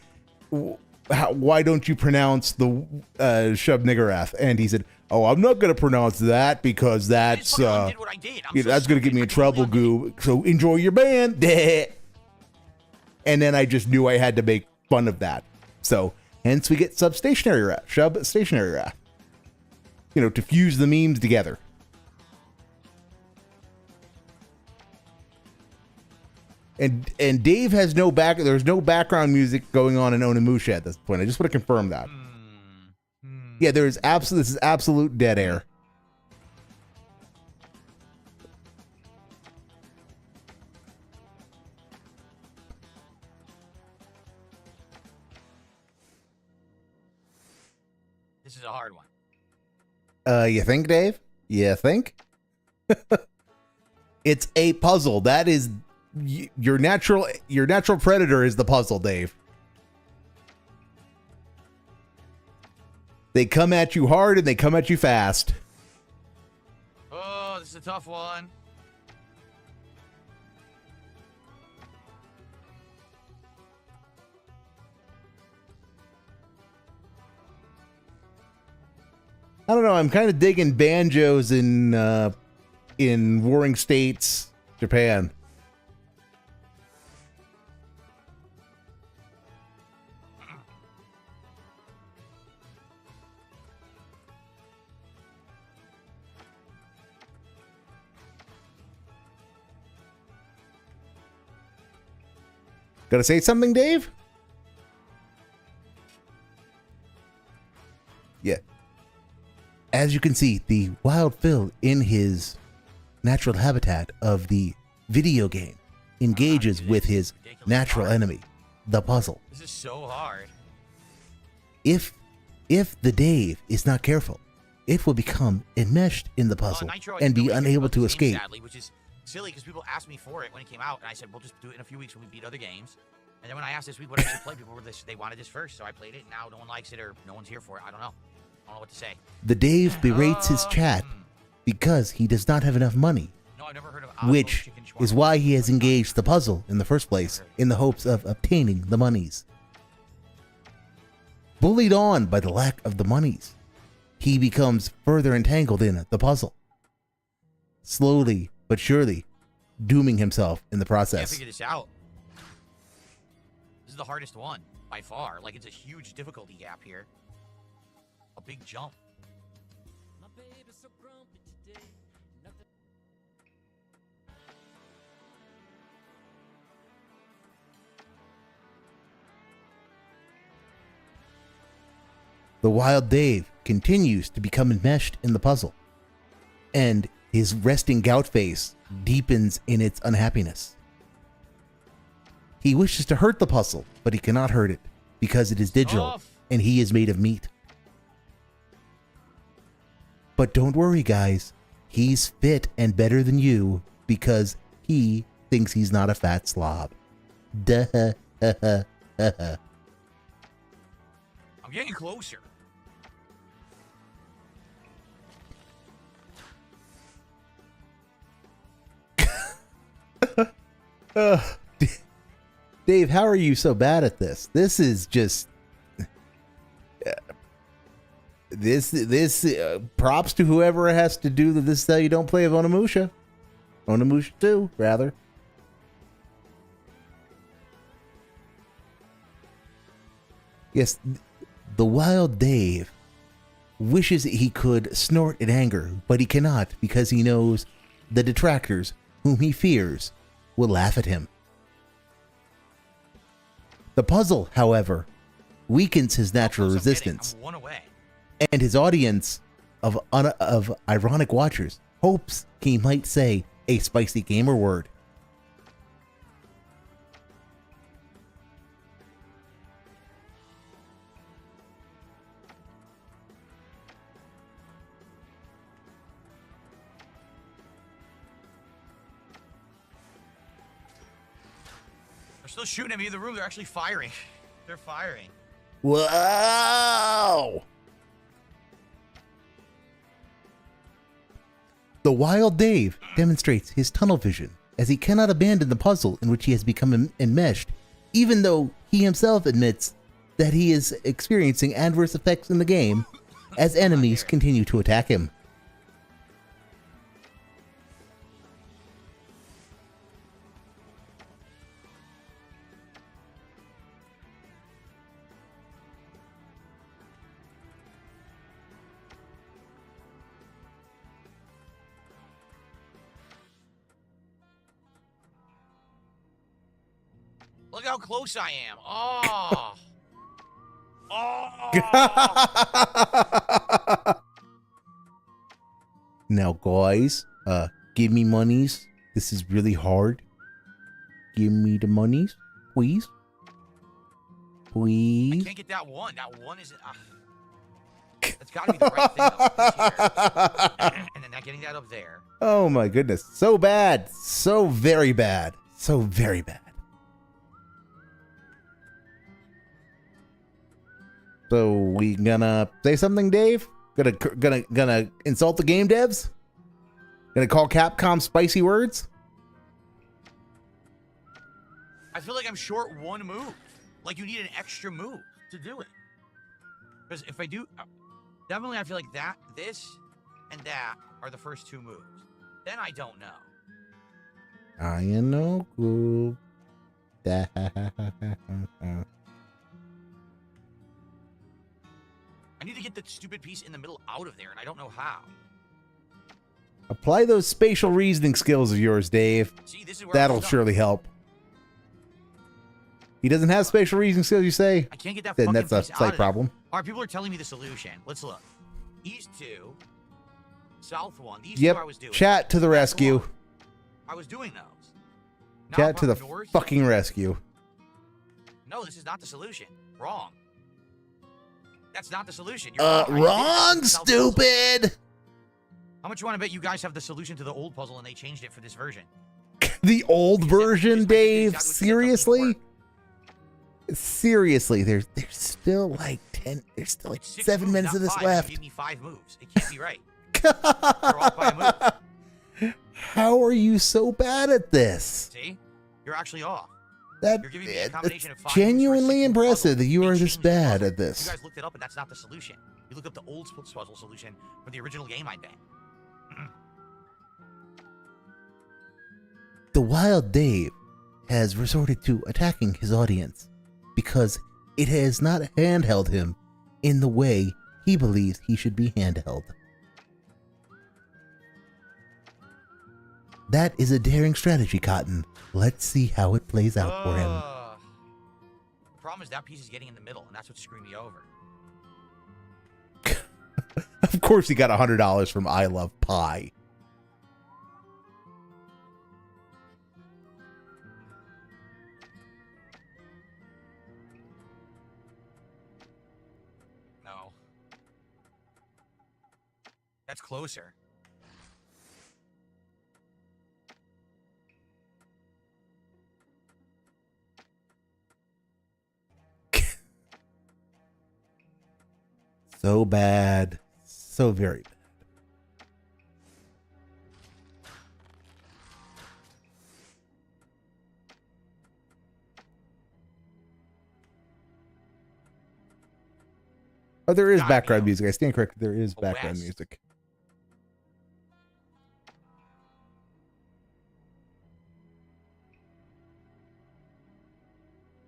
why don't you pronounce the Shub-Stationaryrath? And he said, oh, I'm not going to pronounce that because that's that's going to get me in trouble, Goob. So enjoy your band. And then I just knew I had to make fun of that. So hence we get Shub-Stationaryrath, Shub-Stationaryrath. To fuse the memes together. And Dave has there's no background music going on in Onimusha at this point. I just want to confirm that. Yeah, this is absolute dead air. This is a hard one. You think, Dave? You think? It's a puzzle. That is your natural predator is the puzzle, Dave. They come at you hard and they come at you fast. Oh, this is a tough one. I don't know. I'm kind of digging banjos in Warring States, Japan. Gotta say something, Dave? Yeah. As you can see, the wild Phil, in his natural habitat of the video game, engages with his natural enemy, the puzzle. This is so hard. If the Dave is not careful, it will become enmeshed in the puzzle Nitro, and be unable to escape. Sadly, which is silly because people asked me for it when it came out, and I said, we'll just do it in a few weeks when we beat other games. And then when I asked this week what I should play, people were they wanted this first, so I played it, and now no one likes it or no one's here for it. I don't know. I don't know what to say. The Dave berates his chat because he does not have enough money, No, I've never heard of which Chicken is Shawarma. why he has engaged the puzzle in the first place, in the hopes of obtaining the monies. Bullied on by the lack of the monies, he becomes further entangled in the puzzle, slowly but surely dooming himself in the I can't process. figure this out. This is the hardest one by far. Like, it's a huge difficulty gap here. A big jump. The wild Dave continues to become enmeshed in the puzzle, and his resting gout face deepens in its unhappiness. He wishes to hurt the puzzle, but he cannot hurt it because it is digital and he is made of meat. But don't worry, guys. He's fit and better than you because he thinks he's not a fat slob. Duh. I'm getting closer. Dave, how are you so bad at this? This is just props to whoever has to do this. You don't play of Onimusha 2, rather. Yes, the wild Dave wishes he could snort in anger, but he cannot because he knows the detractors, whom he fears, will laugh at him. The puzzle, however, weakens his natural resistance, I'm one away. and his audience of ironic watchers hopes he might say a spicy gamer word. They're still shooting at me in the room. They're actually firing. They're firing. Whoa! The Wild Dave demonstrates his tunnel vision as he cannot abandon the puzzle in which he has become enmeshed, even though he himself admits that he is experiencing adverse effects in the game as enemies continue to attack him. Look how close I am. Oh. Oh. Now, guys, give me monies. This is really hard. Give me the monies, please. I Please. can't get that one. That one isn't. That's got to be the right thing. Though. Here. And then not getting that up there. Oh my goodness. So bad. So very bad. So very bad. So we gonna say something, Dave? Gonna insult the game devs? Gonna call Capcom spicy words? I feel like I'm short one move. Like you need an extra move to do it. Because if I do, definitely I feel like that, this, and that are the first two moves. Then I don't know. I know. Cool. I need to get the stupid piece in the middle out of there, and I don't know how. Apply those spatial reasoning skills of yours, Dave. See, this is where That'll I'm stuck. surely help. He doesn't have spatial reasoning skills, you say? I can't get that Then fucking that's a piece out slight of there. problem. All right, people are telling me the solution. Let's look. East 2, South 1. These Yep. two I was doing. Chat to the That's rescue. one. I was doing those. Now Chat to the from north- fucking rescue. No, this is not the solution. Wrong. That's not the solution. You're wrong. I did Wrong, the South puzzle. stupid! How much you want to bet you guys have the solution to the old puzzle and they changed it for this version? The old version, Just Dave? exactly what you said doesn't Seriously? work. Seriously, there's still like 10, there's still like It's 6 7 moves, minutes not of this 5. left. You gave me 5 moves. It can't be right. You're off by a move. How are you so bad at this? See? You're actually off. That You're giving me a combination of 5 moves for a genuinely 6-move impressive puzzle. that you They are this changed the bad puzzle. at this. You guys looked it up, and that's not the solution. You look up the old puzzle solution for the original game, I bet. The Wild Dave has resorted to attacking his audience because it has not handheld him in the way he believes he should be handheld. That is a daring strategy, Cotton. Let's see how it plays out for him. The problem is that piece is getting in the middle, and that's what's screwing me over. Of course he got $100 from I Love Pie. No. That's closer. So bad. So very bad. Oh, there is Gotta be background a- music. I stand corrected. There is a background west. music.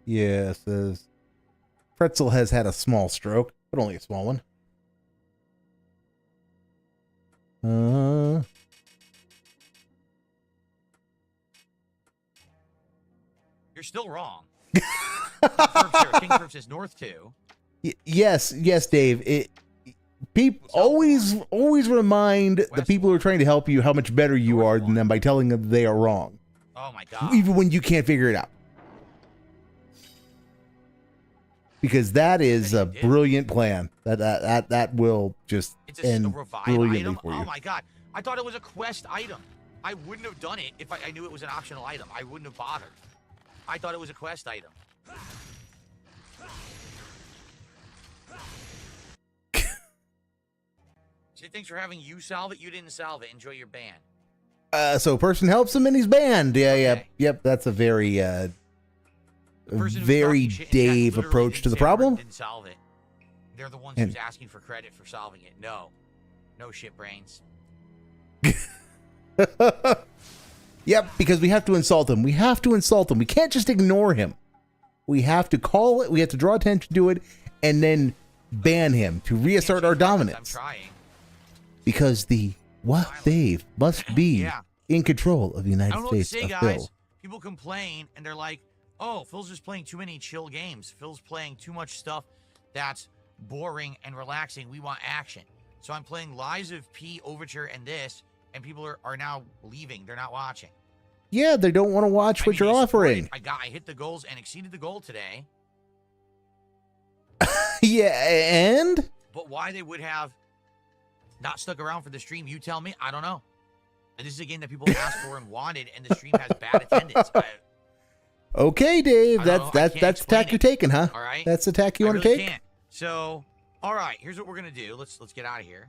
Yeah, it says Pretzel has had a small stroke, but only a small one. You're still wrong. King Perp says North 2. Yes, Dave. Always remind the West people who are one. trying to help you how much better you North are than one. them by telling them they are wrong, Oh my god. even when you can't figure it out. Because that is a Then you did. brilliant plan. That will just It's a end revive brilliantly item? for you. Oh my god. I thought it was a quest item. I wouldn't have done it if I knew it was an optional item. I wouldn't have bothered. I thought it was a quest item. So thanks for having you solve it. You didn't solve it. Enjoy your ban. So a person helps him and he's banned. Yeah, Okay. yep. That's a very, The person who's very talking shit in chat Dave literally approach didn't to the say a word, problem. Didn't solve it. They're the ones And- who's asking for credit for solving it. No shit brains. Yep, because we have to insult him. We have to insult him. We can't just ignore him. We have to call it. We have to draw attention to it, and then ban him to reassert our I'm dominance. trying. Because the Dave must be Yeah. in control of the I United don't know what to States say, of guys. Phil. People complain and they're like, "Oh, Phil's just playing too many chill games. Phil's playing too much stuff that's boring and relaxing. We want action." So I'm playing Lies of P, Overture, and this, and people are now leaving. They're not watching. Yeah, they don't want to watch I what mean, you're they supported. offering. I hit the goals and exceeded the goal today. Yeah, and But why they would have not stuck around for the stream, you tell me. I don't know. And this is a game that people asked for and wanted, and the stream has bad attendance. okay, Dave, I don't that's know. I that's can't that's the tack explain you're it. taking, huh? All right. That's the tack you I want to really take. can't. So, all right, here's what we're gonna do. Let's get out of here.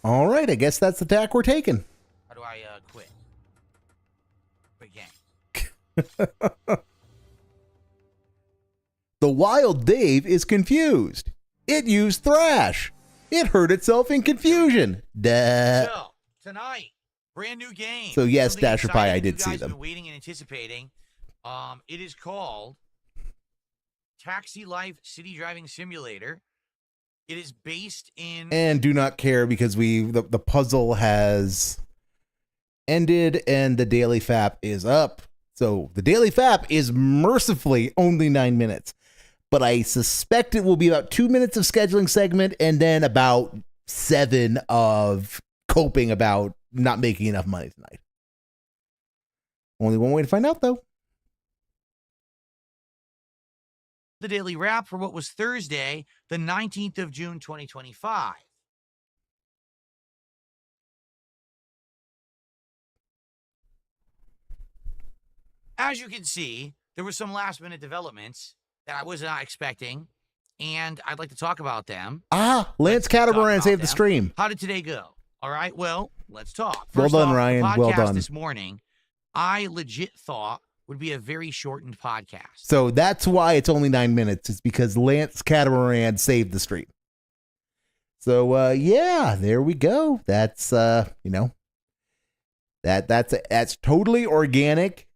All right, I guess that's the tack we're taking. How do I quit? Quit game. The Wild Dave is confused. It used thrash. It hurt itself in confusion. Duh. So tonight, brand new game. So, yes, Something Dasher Pie, exciting I you did guys see have them. been waiting and anticipating. It is called Taxi Life City Driving Simulator. It is based in. And do not care because the puzzle has ended and the daily FAP is up. So the daily FAP is mercifully only 9 minutes. But I suspect it will be about 2 minutes of scheduling segment and then about 7 of coping about not making enough money tonight. Only one way to find out, though. The daily wrap for what was Thursday, the 19th of June, 2025. As you can see, there were some last minute developments that I was not expecting, and I'd like to talk about them. Ah, Lance Let's talk Catamaran about saved the them. stream. How did today go? All right, well, let's talk. Well First done, off, Ryan. The Well podcast done. this morning, I legit thought would be a very shortened podcast. So that's why it's only 9 minutes. It's because Lance Catamaran saved the stream. So yeah, there we go. That's that's totally organic.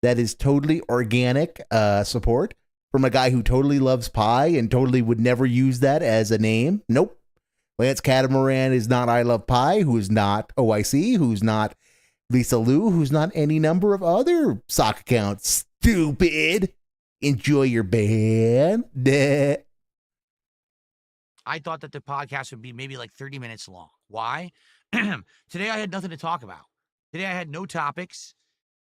That is totally organic support from a guy who totally loves pie and totally would never use that as a name. Nope. Lance Catamaran is not I Love Pie, who is not OIC, who's not Lisa Lou, who's not any number of other sock accounts. Stupid. Enjoy your band. Duh. I thought that the podcast would be maybe like 30 minutes long. Why? Today I had nothing to talk about. Today I had no topics.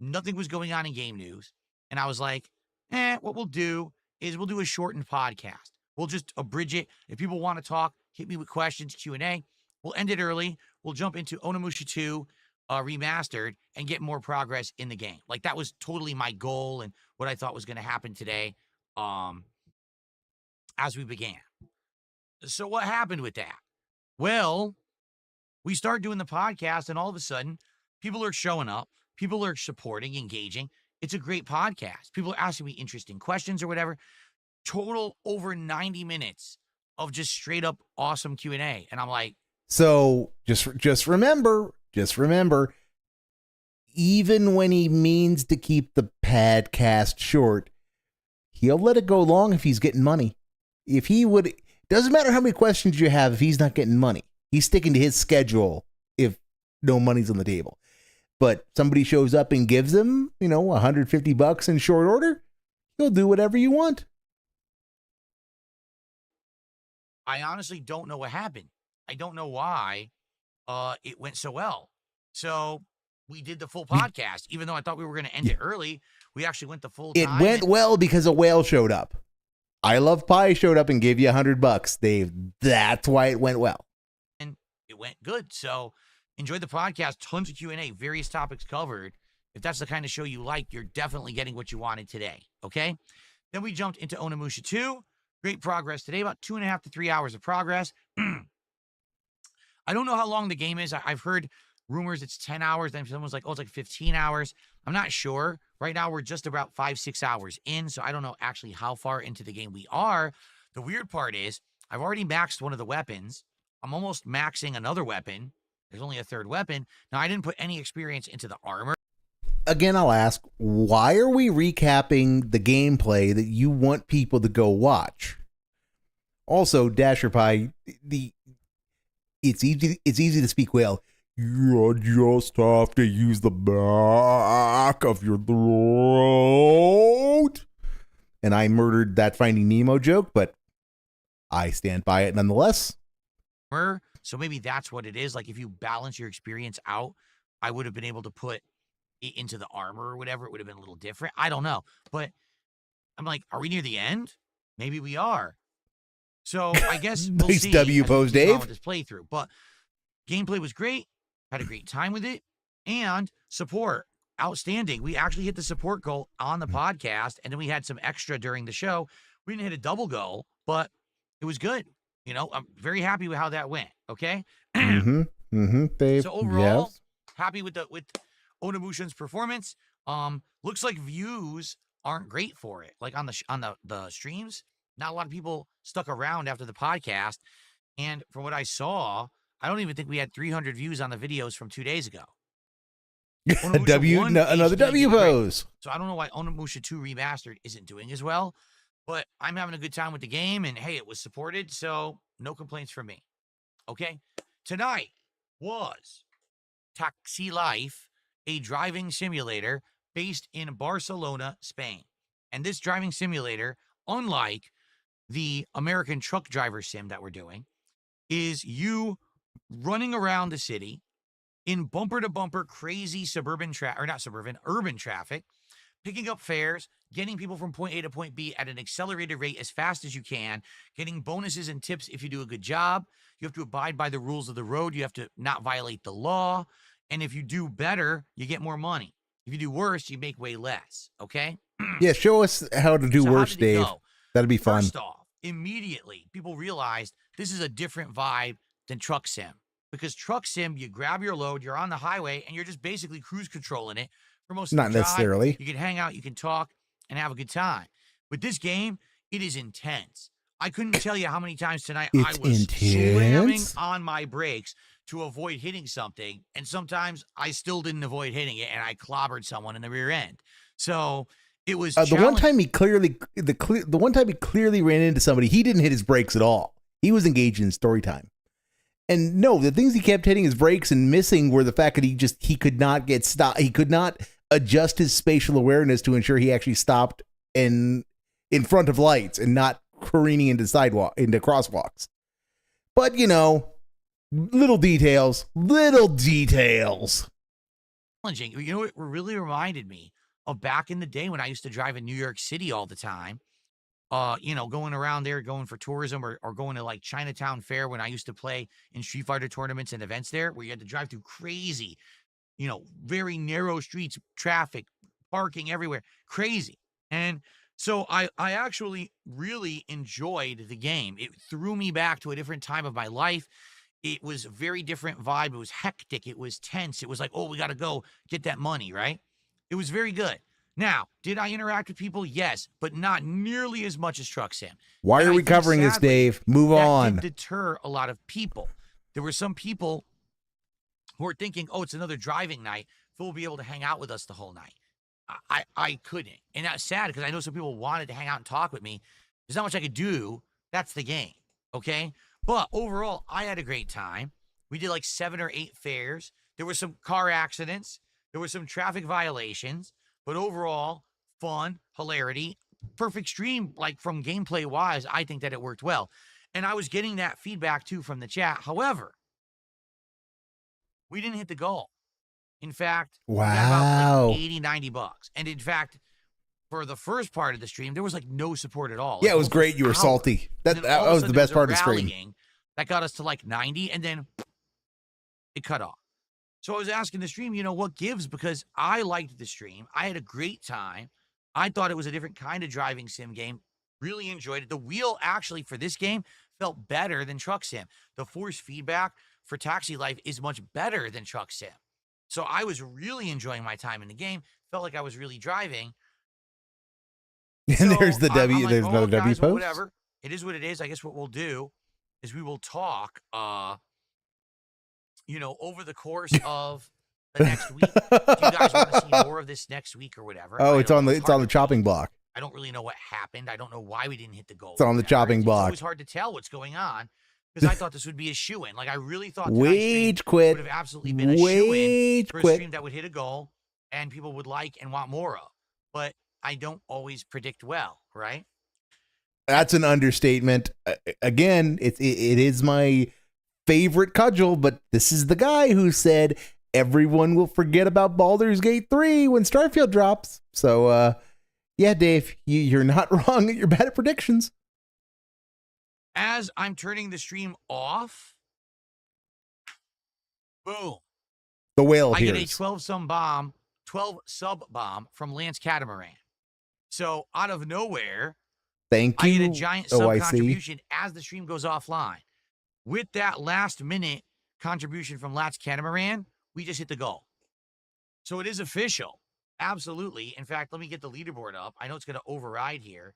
Nothing was going on in game news. And I was like, what we'll do is we'll do a shortened podcast. We'll just abridge it. If people want to talk, hit me with questions, Q&A. We'll end it early. We'll jump into Onimusha 2 remastered and get more progress in the game. Like that was totally my goal and what I thought was going to happen today as we began. So what happened with that? Well, we start doing the podcast and all of a sudden people are showing up. People are supporting, engaging. It's a great podcast. People are asking me interesting questions or whatever. Total over 90 minutes of just straight up awesome Q&A. And I'm like, So just remember, even when he means to keep the podcast short, he'll let it go long if he's getting money. If he would, doesn't matter how many questions you have if he's not getting money. He's sticking to his schedule if no money's on the table. But somebody shows up and gives him, $150 in short order, he'll do whatever you want. I honestly don't know what happened. I don't know why it went so well. So we did the full podcast, even though I thought we were going to end it early. We actually went the full It time. went well because a whale showed up. I Love Pie showed up and gave you $100, Dave. That's why it went well. And it went good. So enjoyed the podcast. Tons of Q&A, various topics covered. If that's the kind of show you like, you're definitely getting what you wanted today, okay? Then we jumped into Onimusha 2. Great progress today, about 2.5 to 3 hours of progress. I don't know how long the game is. I've heard rumors it's 10 hours. Then someone's like, oh, it's like 15 hours. I'm not sure. Right now, we're just about 5-6 hours in, so I don't know actually how far into the game we are. The weird part is I've already maxed one of the weapons. I'm almost maxing another weapon. There's only a third weapon. Now, I didn't put any experience into the armor. Again, I'll ask, why are we recapping the gameplay that you want people to go watch? Also, Dasher Pie, it's easy to speak well. You just have to use the back of your throat. And I murdered that Finding Nemo joke, but I stand by it nonetheless. So maybe that's what it is. Like, if you balance your experience out, I would have been able to put it into the armor or whatever. It would have been a little different. I don't know. But I'm like, are we near the end? Maybe we are. So I guess we'll nice see. W pose, Dave. With this playthrough, but gameplay was great. Had a great time with it, and support outstanding. We actually hit the support goal on the podcast, and then we had some extra during the show. We didn't hit a double goal, but it was good. You know, I'm very happy with how that went. Okay. Dave. So overall, yes. Happy with Onimusha's performance. Looks like views aren't great for it. Like on the streams, not a lot of people stuck around after the podcast. And from what I saw, I don't even think we had 300 views on the videos from 2 days ago. Another W pose. So I don't know why Onimusha 2 Remastered isn't doing as well, but I'm having a good time with the game, and hey, it was supported, so no complaints from me. Okay? Tonight was Taxi Life, a driving simulator based in Barcelona, Spain. And this driving simulator, unlike the American truck driver sim that we're doing, is you running around the city in bumper-to-bumper crazy urban traffic, picking up fares, getting people from point A to point B at an accelerated rate as fast as you can, getting bonuses and tips if you do a good job. You have to abide by the rules of the road. You have to not violate the law. And if you do better, you get more money. If you do worse, you make way less, okay? Yeah, show us how to do worse, Dave. That'd be fun. First off, immediately, people realized this is a different vibe than Truck Sim. Because Truck Sim, you grab your load, you're on the highway, and you're just basically cruise controlling it for most of the Not drive. necessarily. You can hang out, you can talk, and have a good time. With this game, it is intense. I couldn't tell you how many times tonight I was slamming on my brakes to avoid hitting something, and sometimes I still didn't avoid hitting it, and I clobbered someone in the rear end. So it was the one time he clearly ran into somebody, he didn't hit his brakes at all. He was engaged in story time. And no, the things he kept hitting his brakes and missing were the fact that he could not get stopped. He could not adjust his spatial awareness to ensure he actually stopped in front of lights and not careening into crosswalks. But you know, little details. Challenging. You know, it really reminded me of back in the day when I used to drive in New York City all the time. You know, going around there, going for tourism or going to like Chinatown Fair when I used to play in Street Fighter tournaments and events there, where you had to drive through crazy, you know, very narrow streets, traffic, parking everywhere, crazy. And so I actually really enjoyed the game. It threw me back to a different time of my life. It was a very different vibe. It was hectic. It was tense. It was like, oh, we got to go get that money, right? It was very good. Now, did I interact with people? Yes, but not nearly as much as Truck Sim. Why are we covering this, Dave? Move on. That did deter a lot of people. There were some people who were thinking, oh, it's another driving night. Phil will be able to hang out with us the whole night. I couldn't. And that's sad because I know some people wanted to hang out and talk with me. There's not much I could do. That's the game, okay? But overall, I had a great time. We did like 7 or 8 fairs. There were some car accidents. There were some traffic violations. But overall, fun, hilarity, perfect stream, like from gameplay-wise, I think that it worked well. And I was getting that feedback, too, from the chat. However, we didn't hit the goal. In fact, we got about like 80, 90 bucks. And in fact, for the first part of the stream, there was like no support at all. Yeah, it was great. You were salty. That was the best part of the stream. That got us to like 90, and then it cut off. So I was asking the stream, what gives? Because I liked the stream. I had a great time. I thought it was a different kind of driving sim game. Really enjoyed it. The wheel actually for this game felt better than Truck Sim. The force feedback for Taxi Life is much better than Truck Sim. So I was really enjoying my time in the game. Felt like I was really driving. And there's the W. I'm like, there's another W guys, well, post. whatever. It is what it is. I guess what we'll do is we will talk, over the course of the next week. Do you guys want to see more of this next week or whatever? Oh, it's on the chopping block. I don't really know what happened. I don't know why we didn't hit the goal. It's on the chopping block. It's always hard to tell what's going on because I thought this would be a shoo-in. Like I really thought Wage quit would have absolutely been a shoo-in for a stream that would hit a goal and people would like and want more of. But I don't always predict well, right? That's an understatement. Again, it is my favorite cudgel, but this is the guy who said everyone will forget about Baldur's Gate 3 when Starfield drops. So, yeah, Dave, you're not wrong. You're bad at predictions. As I'm turning the stream off, boom. The whale I hears. get a 12 sub bomb from Lance Catamaran. So out of nowhere, Thank you. I get a giant sub contribution as the stream goes offline. With that last minute contribution from Lance Catamaran, we just hit the goal. So it is official. Absolutely. In fact, let me get the leaderboard up. I know it's going to override here.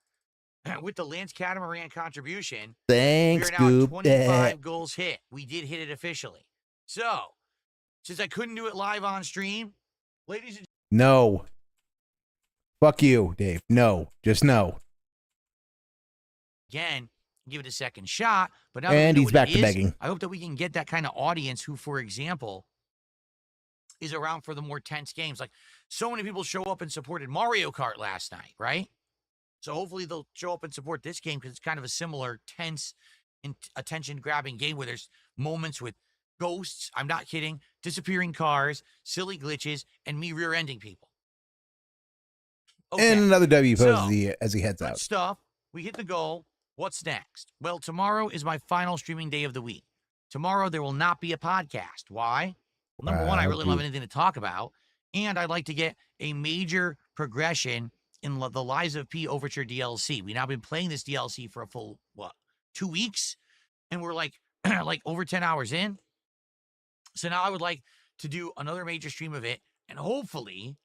With the Lance Catamaran contribution, thanks, we are now at Goop. 25 goals hit. We did hit it officially. So, since I couldn't do it live on stream, ladies and No. Fuck you, Dave. No. Just no. again, give it a second shot. But now And that we know he's what back it to is, begging. I hope that we can get that kind of audience who, for example, is around for the more tense games. Like so many people show up and supported Mario Kart last night, right? So hopefully they'll show up and support this game because it's kind of a similar tense and attention-grabbing game where there's moments with ghosts, I'm not kidding, disappearing cars, silly glitches, and me rear-ending people. Okay. And another W pose So, as he heads good out. stuff. We hit the goal. What's next? Well, tomorrow is my final streaming day of the week. Tomorrow there will not be a podcast. Why? Well, number one, I really don't have anything to talk about. And I'd like to get a major progression in the Lies of P Overture DLC. We've now been playing this DLC for a full, 2 weeks? And we're like over 10 hours in. So now I would like to do another major stream of it and hopefully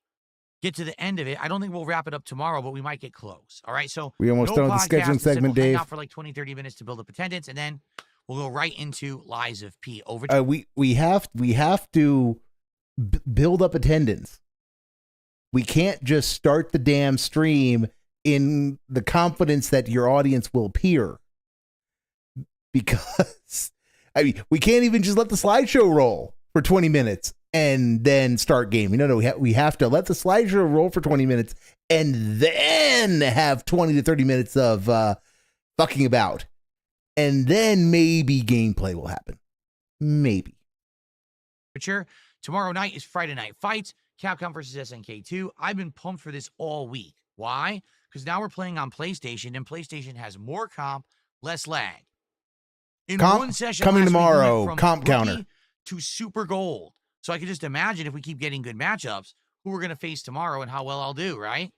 get to the end of it. I don't think we'll wrap it up tomorrow, but we might get close. All right. So we almost done with the scheduling segment, we'll hang Dave. out for like 20, 30 minutes to build up attendance, and then we'll go right into Lies of P Overture. We have to build up attendance. We can't just start the damn stream in the confidence that your audience will appear. Because, we can't even just let the slideshow roll for 20 minutes and then start gaming. No, we have to let the slideshow roll for 20 minutes and then have 20 to 30 minutes of fucking about. And then maybe gameplay will happen. Maybe. Tomorrow night is Friday Night Fights, Capcom versus SNK2. I've been pumped for this all week. Why? Because now we're playing on PlayStation, and PlayStation has more comp, less lag. In one session coming last week, we went tomorrow, from comp rookie counter to super gold. So I can just imagine if we keep getting good matchups, who we're going to face tomorrow and how well I'll do, right?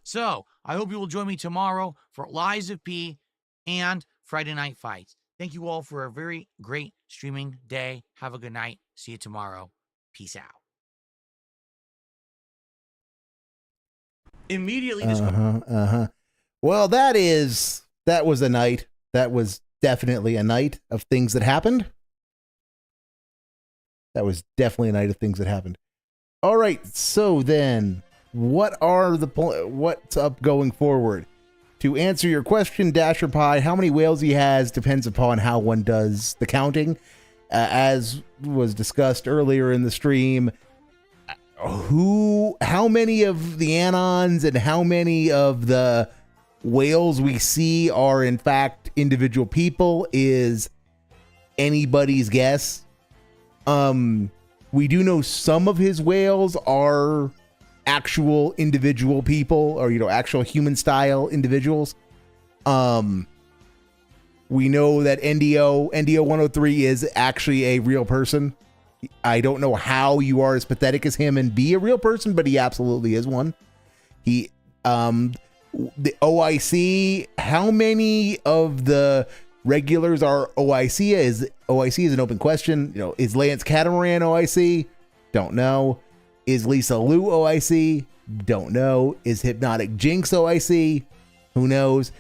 So I hope you will join me tomorrow for Lies of P and Friday Night Fights. Thank you all for a very great streaming day. Have a good night. See you tomorrow. Peace out. Immediately. Well, that was a night. That was definitely a night of things that happened. That was definitely a night of things that happened. All right. So then, what's up going forward? To answer your question, Dasher Pie, how many whales he has depends upon how one does the counting. As was discussed earlier in the stream, how many of the Anons and how many of the whales we see are in fact individual people is anybody's guess. We do know some of his whales are actual individual people, or actual human style individuals. We know that NDO 103 is actually a real person. I don't know how you are as pathetic as him and be a real person, but he absolutely is one. He, the OIC, how many of the regulars are OIC? OIC is an open question. You know, is Lance Catamaran OIC? Don't know. Is Lisa Lou OIC? Don't know. Is Hypnotic Jinx OIC? Who knows?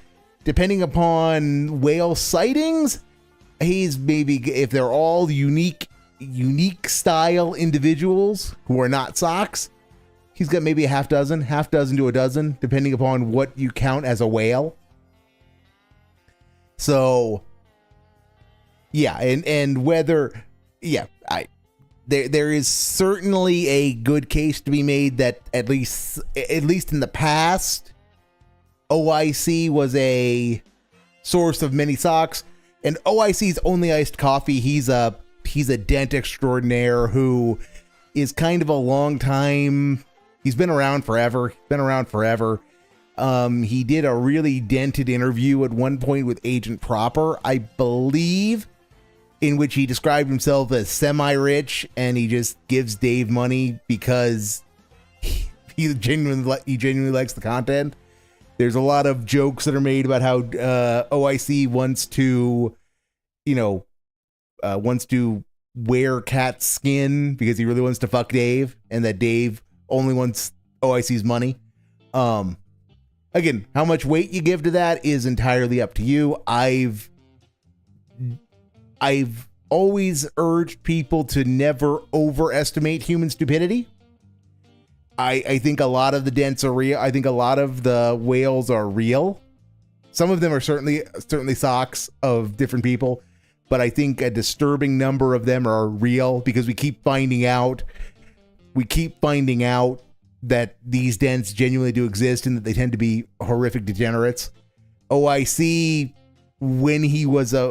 Depending upon whale sightings, he's maybe, if they're all unique style individuals who are not socks, he's got maybe a half dozen to a dozen, depending upon what you count as a whale. So, yeah, and whether, yeah, there is certainly a good case to be made that at least in the past, OIC was a source of many socks, and OIC's only iced coffee. He's a dent extraordinaire who is kind of a long time. He's been around forever. He did a really dented interview at one point with Agent Proper, I believe, in which he described himself as semi-rich, and he just gives Dave money because he genuinely likes the content. There's a lot of jokes that are made about how OIC wants to wear Cat's skin because he really wants to fuck Dave, and that Dave only wants OIC's money. Again, how much weight you give to that is entirely up to you. I've always urged people to never overestimate human stupidity. I think a lot of the dents are real. I think a lot of the whales are real. Some of them are certainly socks of different people, but I think a disturbing number of them are real because we keep finding out that these dents genuinely do exist and that they tend to be horrific degenerates. OIC, when he was I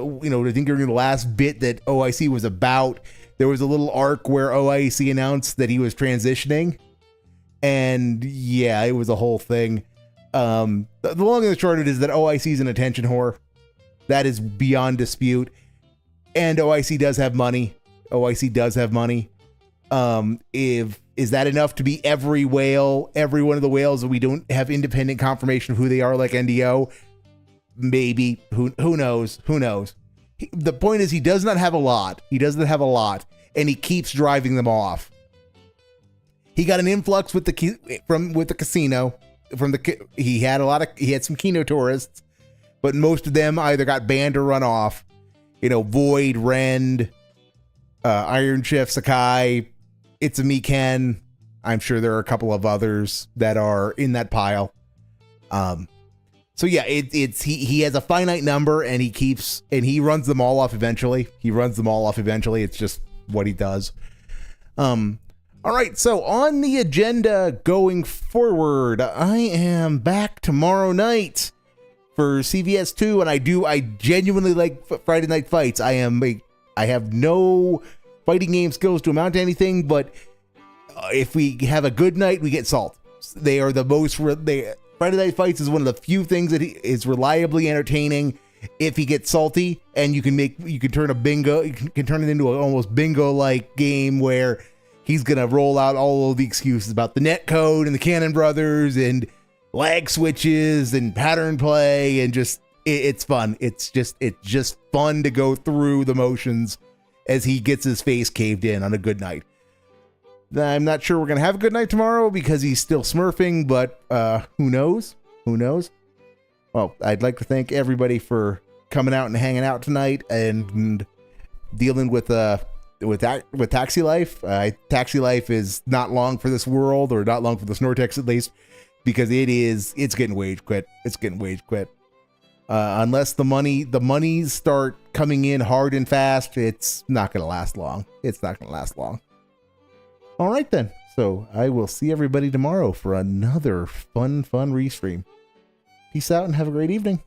think during the last bit that OIC was about, there was a little arc where OIC announced that he was transitioning. And yeah, it was a whole thing. The long and the short of it is that OIC is an attention whore. That is beyond dispute. And OIC does have money. Is that enough to be every whale, every one of the whales that we don't have independent confirmation of who they are, like NDO? Maybe. Who knows? The point is, he does not have a lot. And he keeps driving them off. He got an influx with the casino. He had some Kino tourists, but most of them either got banned or run off. Void, Rend, Iron Chef, Sakai, It's a Me Ken. I'm sure there are a couple of others that are in that pile. So yeah, he has a finite number, and he runs them all off eventually. It's just what he does. All right, so on the agenda going forward, I am back tomorrow night for CVS 2, and I genuinely like Friday Night Fights. I have no fighting game skills to amount to anything, but if we have a good night, we get salt. They are the most. Friday Night Fights is one of the few things that is reliably entertaining. If he gets salty, and you can turn it into an almost bingo-like game where he's going to roll out all of the excuses about the net code and the Cannon Brothers and lag switches and pattern play, and just it's fun. It's just fun to go through the motions as he gets his face caved in on a good night. I'm not sure we're going to have a good night tomorrow because he's still smurfing, but who knows? Well, I'd like to thank everybody for coming out and hanging out tonight and dealing with Taxi Life. Taxi Life is not long for this world, or not long for the Snortex at least, because it's getting wage quit. Unless the monies start coming in hard and fast, it's not going to last long. All right then. So I will see everybody tomorrow for another fun Reestream. Peace out and have a great evening.